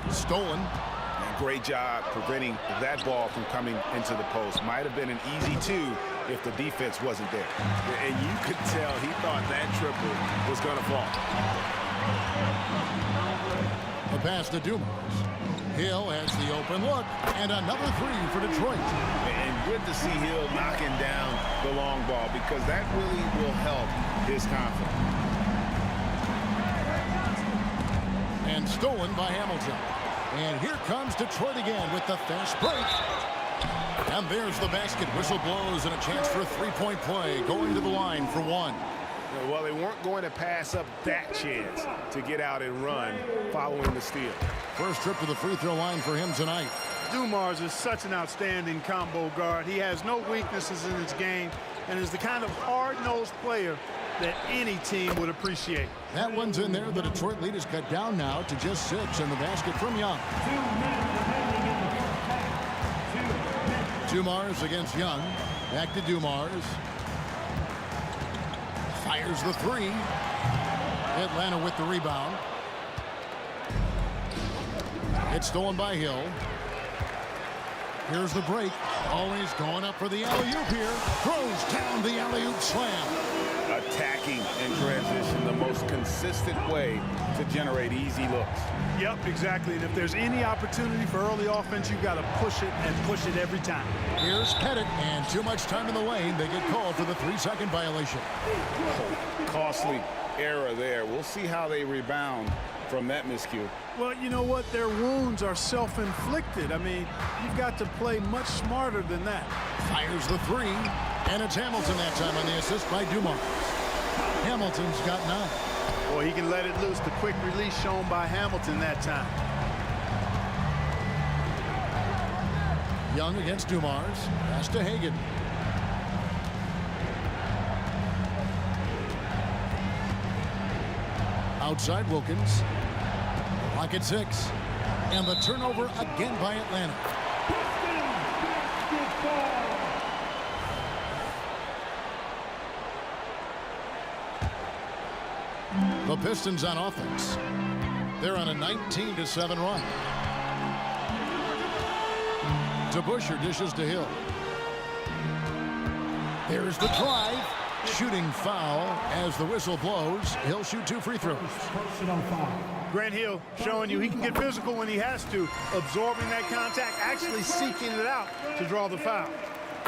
Stolen. And great job preventing that ball from coming into the post. Might have been an easy 2 if the defense wasn't there. And you could tell he thought that triple was going to fall. A pass to Dumars. Hill has the open look, and another 3 for Detroit. And good to see Hill knocking down the long ball because that really will help his confidence. And stolen by Hamilton. And here comes Detroit again with the fast break. And there's the basket. Whistle blows and a chance for a three-point play. Going to the line for 1. Well, they weren't going to pass up that chance to get out and run following the steal. First trip to the free throw line for him tonight. Dumars is such an outstanding combo guard. He has no weaknesses in his game and is the kind of hard-nosed player that any team would appreciate. That one's in there. The Detroit lead is cut down now to just 6, and the basket from Young. Dumars against Young. Back to Dumars. Fires the 3. Atlanta with the rebound. It's stolen by Hill. Here's the break. Always going up for the alley-oop here. Throws down the alley-oop slam. Attacking in transition, the most consistent way to generate easy looks. Yep, exactly. And if there's any opportunity for early offense, you've got to push it and push it every time. Here's Pettit, and too much time in the lane. They get called for the 3-second violation. Costly error there. We'll see how they rebound from that miscue. Well, you know what? Their wounds are self-inflicted. I mean, you've got to play much smarter than that. Fires the 3, and it's Hamilton that time on the assist by Dumars. Hamilton's got 9. Boy, he can let it loose. The quick release shown by Hamilton that time. Young against Dumars. Pass to Hagan. Outside Wilkins. Clock at 6. And the turnover again by Atlanta. The Pistons on offense. They're on a 19-7 run. DeBusschere dishes to Hill. There's the drive. Shooting foul as the whistle blows. He'll shoot 2 free throws. Grant Hill showing you he can get physical when he has to, absorbing that contact, actually seeking it out to draw the foul.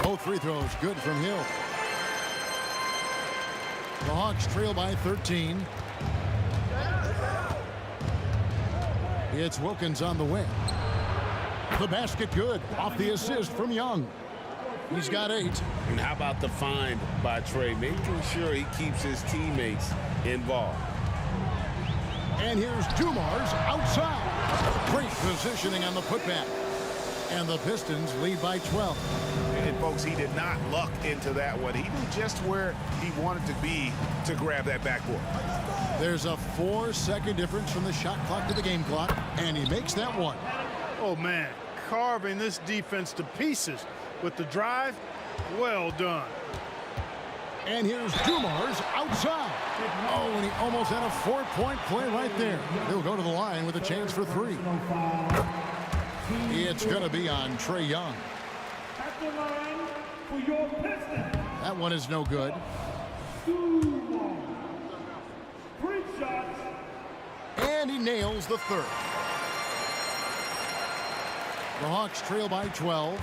Both free throws good from Hill. The Hawks trail by 13. It's Wilkins on the wing. The basket good off the assist from Young. He's got 8. And how about the find by Trey, making sure he keeps his teammates involved. And here's Dumars outside. Great positioning on the putback. And the Pistons lead by 12. And folks, he did not luck into that one. He knew just where he wanted to be to grab that backboard. There's a 4-second difference from the shot clock to the game clock, and he makes that one. Oh, man, carving this defense to pieces with the drive. Well done. And here's Dumars outside. Oh, and he almost had a 4-point play right there. He'll go to the line with a chance for 3. It's going to be on Trae Young. That one is no good. And he nails the third. The Hawks trail by 12.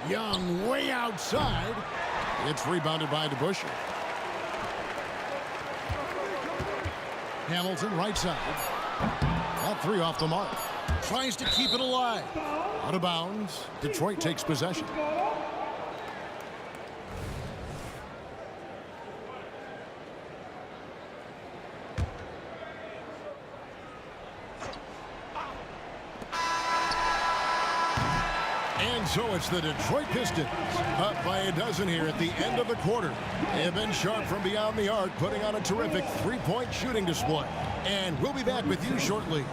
Young way outside. It's rebounded by DeBusschere. Hamilton right side. That 3 off the mark. Tries to keep it alive. Out of bounds. Detroit takes possession. And so it's the Detroit Pistons up by a dozen here at the end of the quarter. They have been sharp from beyond the arc, putting on a terrific 3-point shooting display. And we'll be back with you shortly.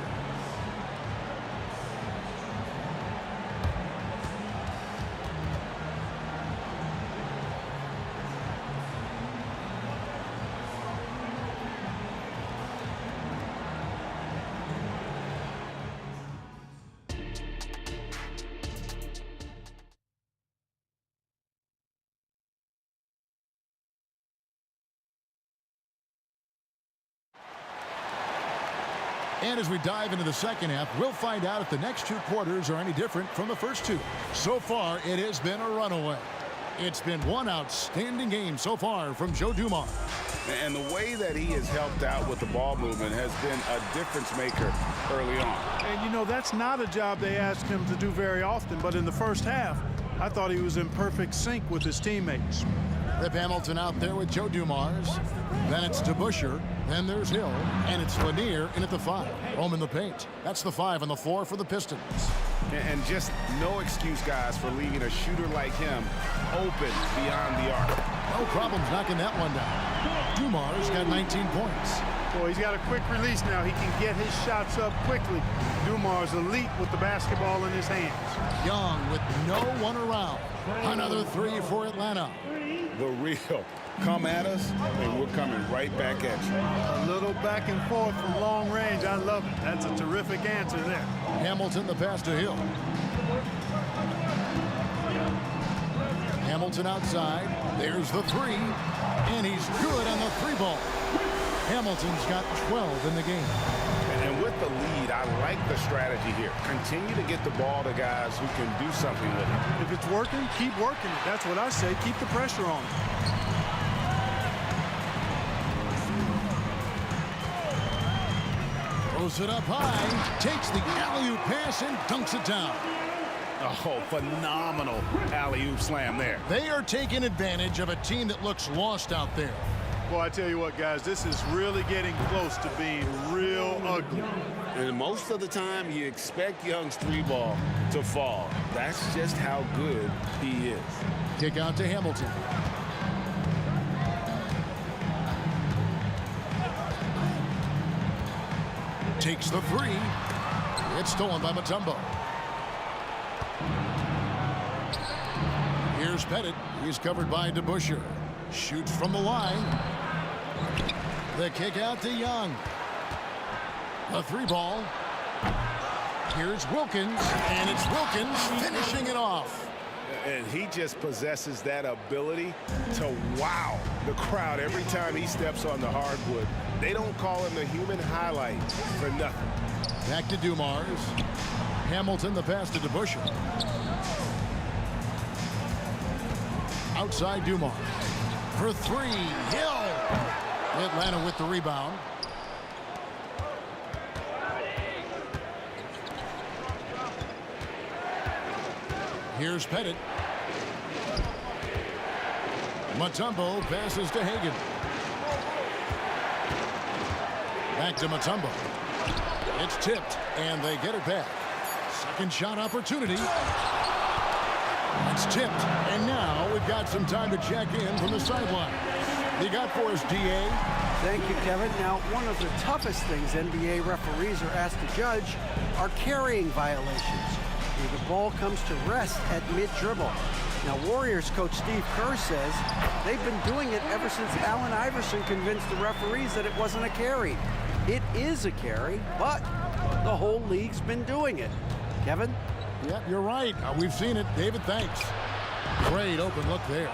And as we dive into the second half, we'll find out if the next 2 quarters are any different from the first 2. So far, it has been a runaway. It's been one outstanding game so far from Joe Dumars. And the way that he has helped out with the ball movement has been a difference maker early on. And, you know, that's not a job they ask him to do very often. But in the first half, I thought he was in perfect sync with his teammates. Rip Hamilton out there with Joe Dumars. Then it's DeBusschere. Then there's Hill. And it's Lanier in at the 5. Home in the paint. That's the 5 on the floor for the Pistons. And just no excuse, guys, for leaving a shooter like him open beyond the arc. No problems knocking that one down. Dumars got 19 points. Boy, he's got a quick release now. He can get his shots up quickly. Dumars elite with the basketball in his hands. Young with no one around. Another 3 for Atlanta. The real. Come at us, and we're coming right back at you. A little back and forth from long range. I love it. That's a terrific answer there. Hamilton the pass to Hill. Hamilton outside. There's the 3. And he's good on the 3 ball. Hamilton's got 12 in the game. And with the lead, I like the strategy here. Continue to get the ball to guys who can do something with it. If it's working, keep working it. That's what I say. Keep the pressure on. Throws it up high, takes the alley-oop pass and dunks it down. Oh, phenomenal alley-oop slam there. They are taking advantage of a team that looks lost out there. Well, I tell you what, guys, this is really getting close to being real ugly. And most of the time, you expect Young's 3-ball to fall. That's just how good he is. Kick out to Hamilton. Takes the 3. It's stolen by Mutombo. Here's Pettit. He's covered by DeBusschere. Shoots from the line. The kick out to Young. The 3-ball. Here's Wilkins. And it's Wilkins finishing it off. And he just possesses that ability to wow the crowd every time he steps on the hardwood. They don't call him the human highlight for nothing. Back to Dumars. Hamilton the pass to DeBusschere. Outside Dumars. For 3. Hill. Atlanta with the rebound. Here's Pettit. Mutombo passes to Hagan. Back to Mutombo. It's tipped, and they get it back. Second shot opportunity. It's tipped, and now we've got some time to check in from the sideline. You got for us, DA? Thank you, Kevin. Now, one of the toughest things NBA referees are asked to judge are carrying violations, where the ball comes to rest at mid-dribble. Now, Warriors coach Steve Kerr says they've been doing it ever since Allen Iverson convinced the referees that it wasn't a carry. It is a carry, but the whole league's been doing it. Kevin? Yep, you're right. We've seen it. David, thanks. Great open look there.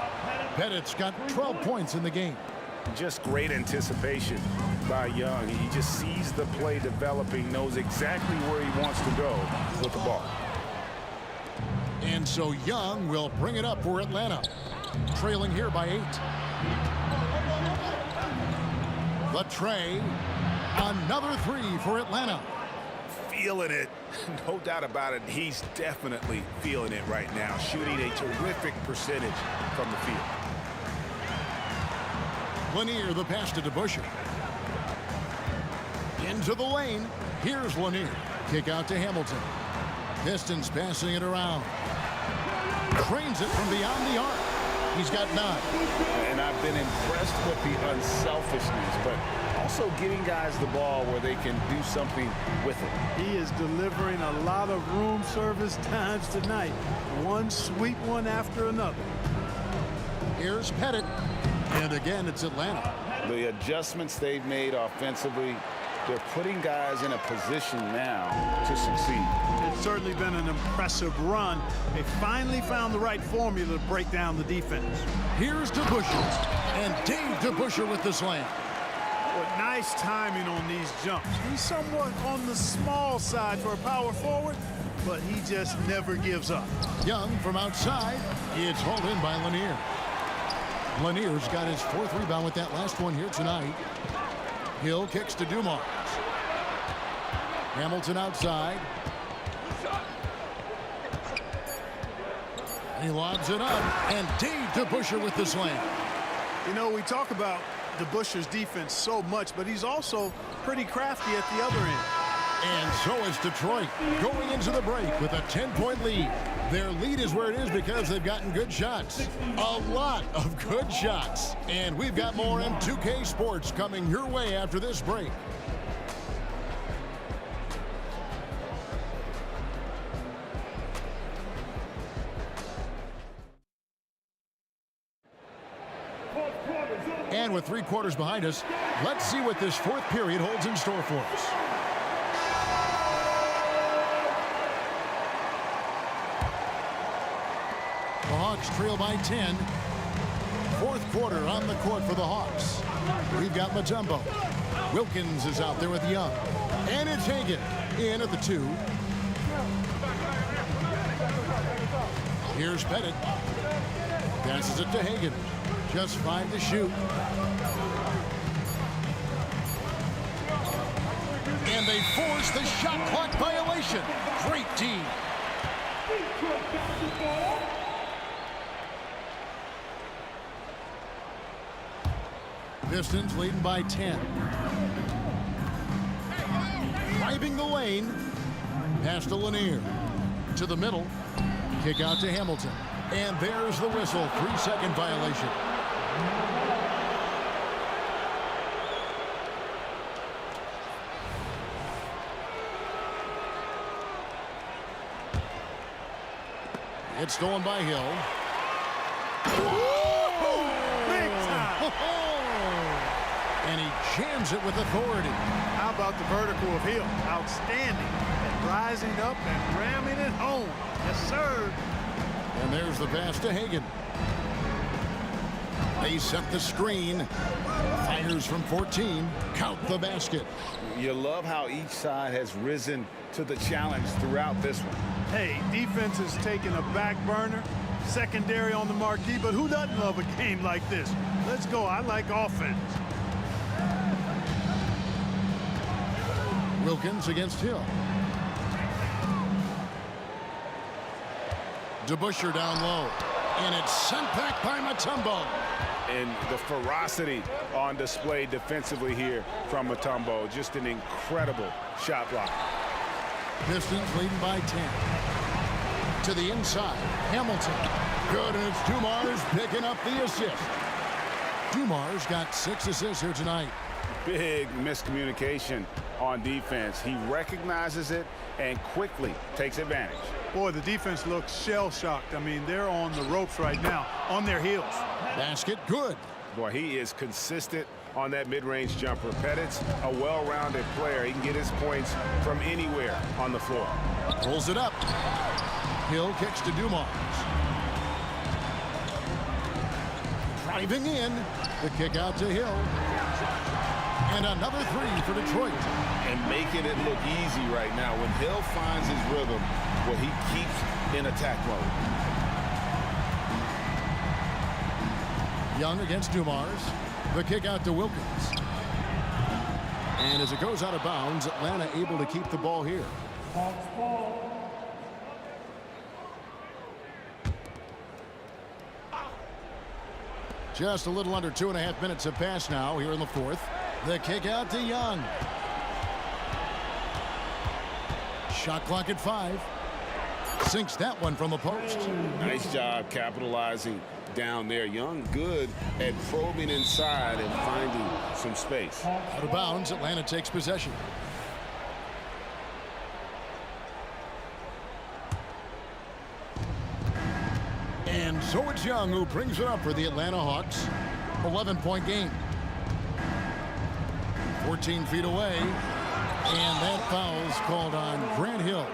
Pettit's got 12 points in the game. Just great anticipation by Young. He just sees the play developing, knows exactly where he wants to go with the ball. And so Young will bring it up for Atlanta, trailing here by 8. The tray, another 3 for Atlanta. Feeling it, no doubt about it. He's definitely feeling it right now, shooting a terrific percentage from the field. Lanier, the pass to DeBusschere. Into the lane. Here's Lanier. Kick out to Hamilton. Pistons passing it around. Trains it from beyond the arc. He's got 9. And I've been impressed with the unselfishness, but also getting guys the ball where they can do something with it. He is delivering a lot of room service times tonight. One sweet one after another. Here's Pettit. And again, it's Atlanta. The adjustments they've made offensively, they're putting guys in a position now to succeed. It's certainly been an impressive run. They finally found the right formula to break down the defense. Here's DeBusschere. And Dave DeBusschere with the slam. Well, nice timing on these jumps. He's somewhat on the small side for a power forward, but he just never gives up. Young from outside. It's hauled in by Lanier. Lanier's got his 4th rebound with that last one here tonight. Hill kicks to Dumars. Hamilton outside. He lobs it up, and Dave DeBusschere with the slam. You know, we talk about DeBusschere's defense so much, but he's also pretty crafty at the other end. And so is Detroit, going into the break with a 10-point lead. Their lead is where it is because they've gotten good shots. A lot of good shots. And we've got more M2K Sports coming your way after this break. And with 3 quarters behind us, let's see what this 4th period holds in store for us. The Hawks trail by 10. 4th quarter on the court for the Hawks. We've got Mutombo. Wilkins is out there with Young. And it's Hagan in at the 2. Here's Pettit. Passes it to Hagan. Just 5 to shoot. And they force the shot clock violation. Great D. Pistons leading by 10. Driving the lane. Pass to Lanier. To the middle. Kick out to Hamilton. And there's the whistle. 3-second violation. It's stolen by Hill. Big time! And he jams it with authority. How about the vertical of Hill? Outstanding. And rising up and ramming it home. Yes, sir. And there's the pass to Hagan. They set the screen. Fires from 14. Count the basket. You love how each side has risen to the challenge throughout this one. Hey, defense is taking a back burner. Secondary on the marquee, but who doesn't love a game like this? Let's go. I like offense. Wilkins against Hill. DeBusschere down low. And it's sent back by Mutombo. And the ferocity on display defensively here from Mutombo. Just an incredible shot block. Pistons leading by 10. To the inside. Hamilton. Good, and it's Dumars picking up the assist. Dumars got 6 assists here tonight. Big miscommunication on defense. He recognizes it and quickly takes advantage. Boy, the defense looks shell-shocked. I mean, they're on the ropes right now, on their heels. Basket good. Boy, he is consistent on that mid-range jumper. Pettit's a well-rounded player. He can get his points from anywhere on the floor. Pulls it up. Hill kicks to Dumars. Driving in. The kick out to Hill. And another 3 for Detroit. And making it look easy right now. When Hill finds his rhythm, well, he keeps in attack mode. Young against Dumars. The kick out to Wilkins. And as it goes out of bounds, Atlanta able to keep the ball here. Just a little under 2.5 minutes have passed now here in the fourth. The kick out to Young. Shot clock at 5. Sinks that one from the post. Nice job capitalizing down there. Young good at probing inside and finding some space. Out of bounds, Atlanta takes possession. And so it's Young who brings it up for the Atlanta Hawks. 11-point game. 14 feet away. And that foul's called on Grant Hill.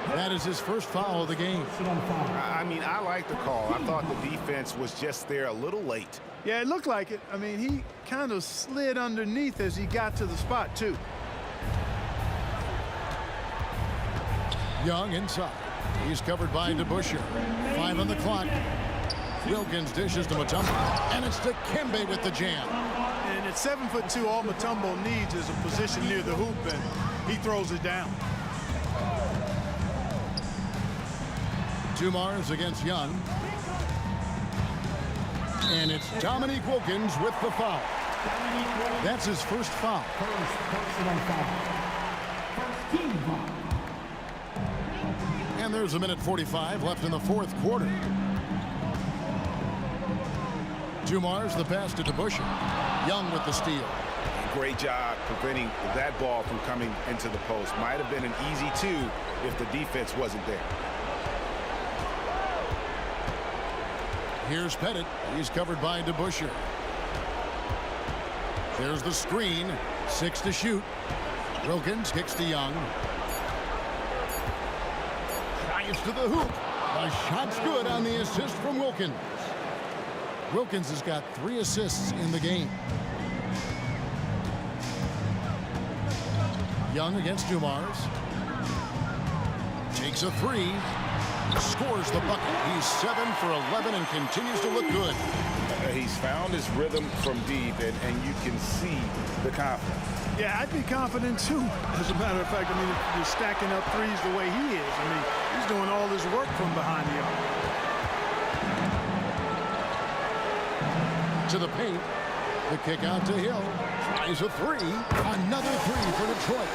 That is his first foul of the game. I mean, I like the call. I thought the defense was just there a little late. Yeah, it looked like it. I mean, he kind of slid underneath as he got to the spot, too. Young inside. He's covered by DeBusschere. 5 on the clock. Wilkins dishes to Mutombo. And it's to Kembe with the jam. And at 7'2", all Mutombo needs is a position near the hoop, and he throws it down. Dumars against Young. And it's Dominique Wilkins with the foul. That's his first foul. And there's 1:45 left in the fourth quarter. Dumars the pass to DeBusschere. Young with the steal. Great job preventing that ball from coming into the post. Might have been an easy 2 if the defense wasn't there. Here's Pettit. He's covered by DeBusschere. There's the screen. 6 to shoot. Wilkins kicks to Young. Drives to the hoop. The shot's good on the assist from Wilkins. Wilkins has got 3 assists in the game. Young against Dumars. Takes a 3. Scores the bucket. He's 7 for 11 and continues to look good. He's found his rhythm from deep, and you can see the confidence. Yeah, I'd be confident too. As a matter of fact, I mean, if you're stacking up threes the way he is, I mean, he's doing all his work from behind the arc. To the paint. The kick out to Hill. Tries a 3. Another 3 for Detroit.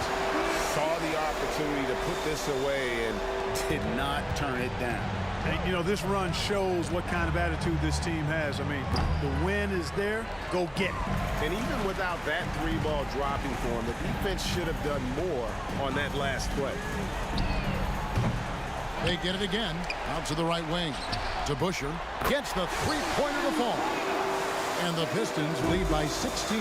Saw the opportunity to put this away and did not turn it down. And, you know, this run shows what kind of attitude this team has. I mean, the win is there. Go get it. And even without that 3-ball dropping for him, the defense should have done more on that last play. They get it again. Out to the right wing. DeBusschere gets the 3-pointer to fall. And the Pistons lead by 16.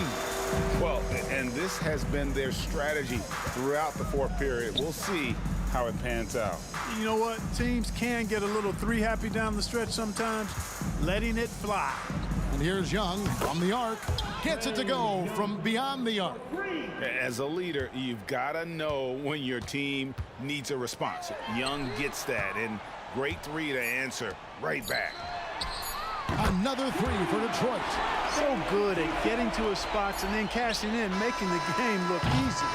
Well, and this has been their strategy throughout the fourth period. We'll see how it pans out. You know what? Teams can get a little 3-happy down the stretch sometimes, letting it fly. And here's Young from the arc. Gets it to go from beyond the arc. As a leader, you've got to know when your team needs a response. Young gets that, and great 3 to answer right back. Another 3 for Detroit. So good at getting to his spots and then cashing in, making the game look easy.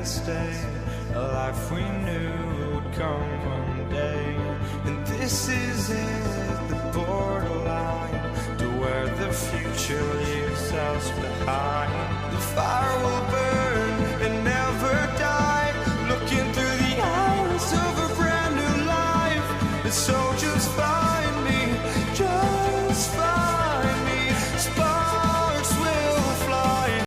and stay, a life we knew would come one day. And this is it, the borderline to where the future leaves us behind. The fire will burn and never die, looking through the eyes of a brand new life. And so just find me, just find me.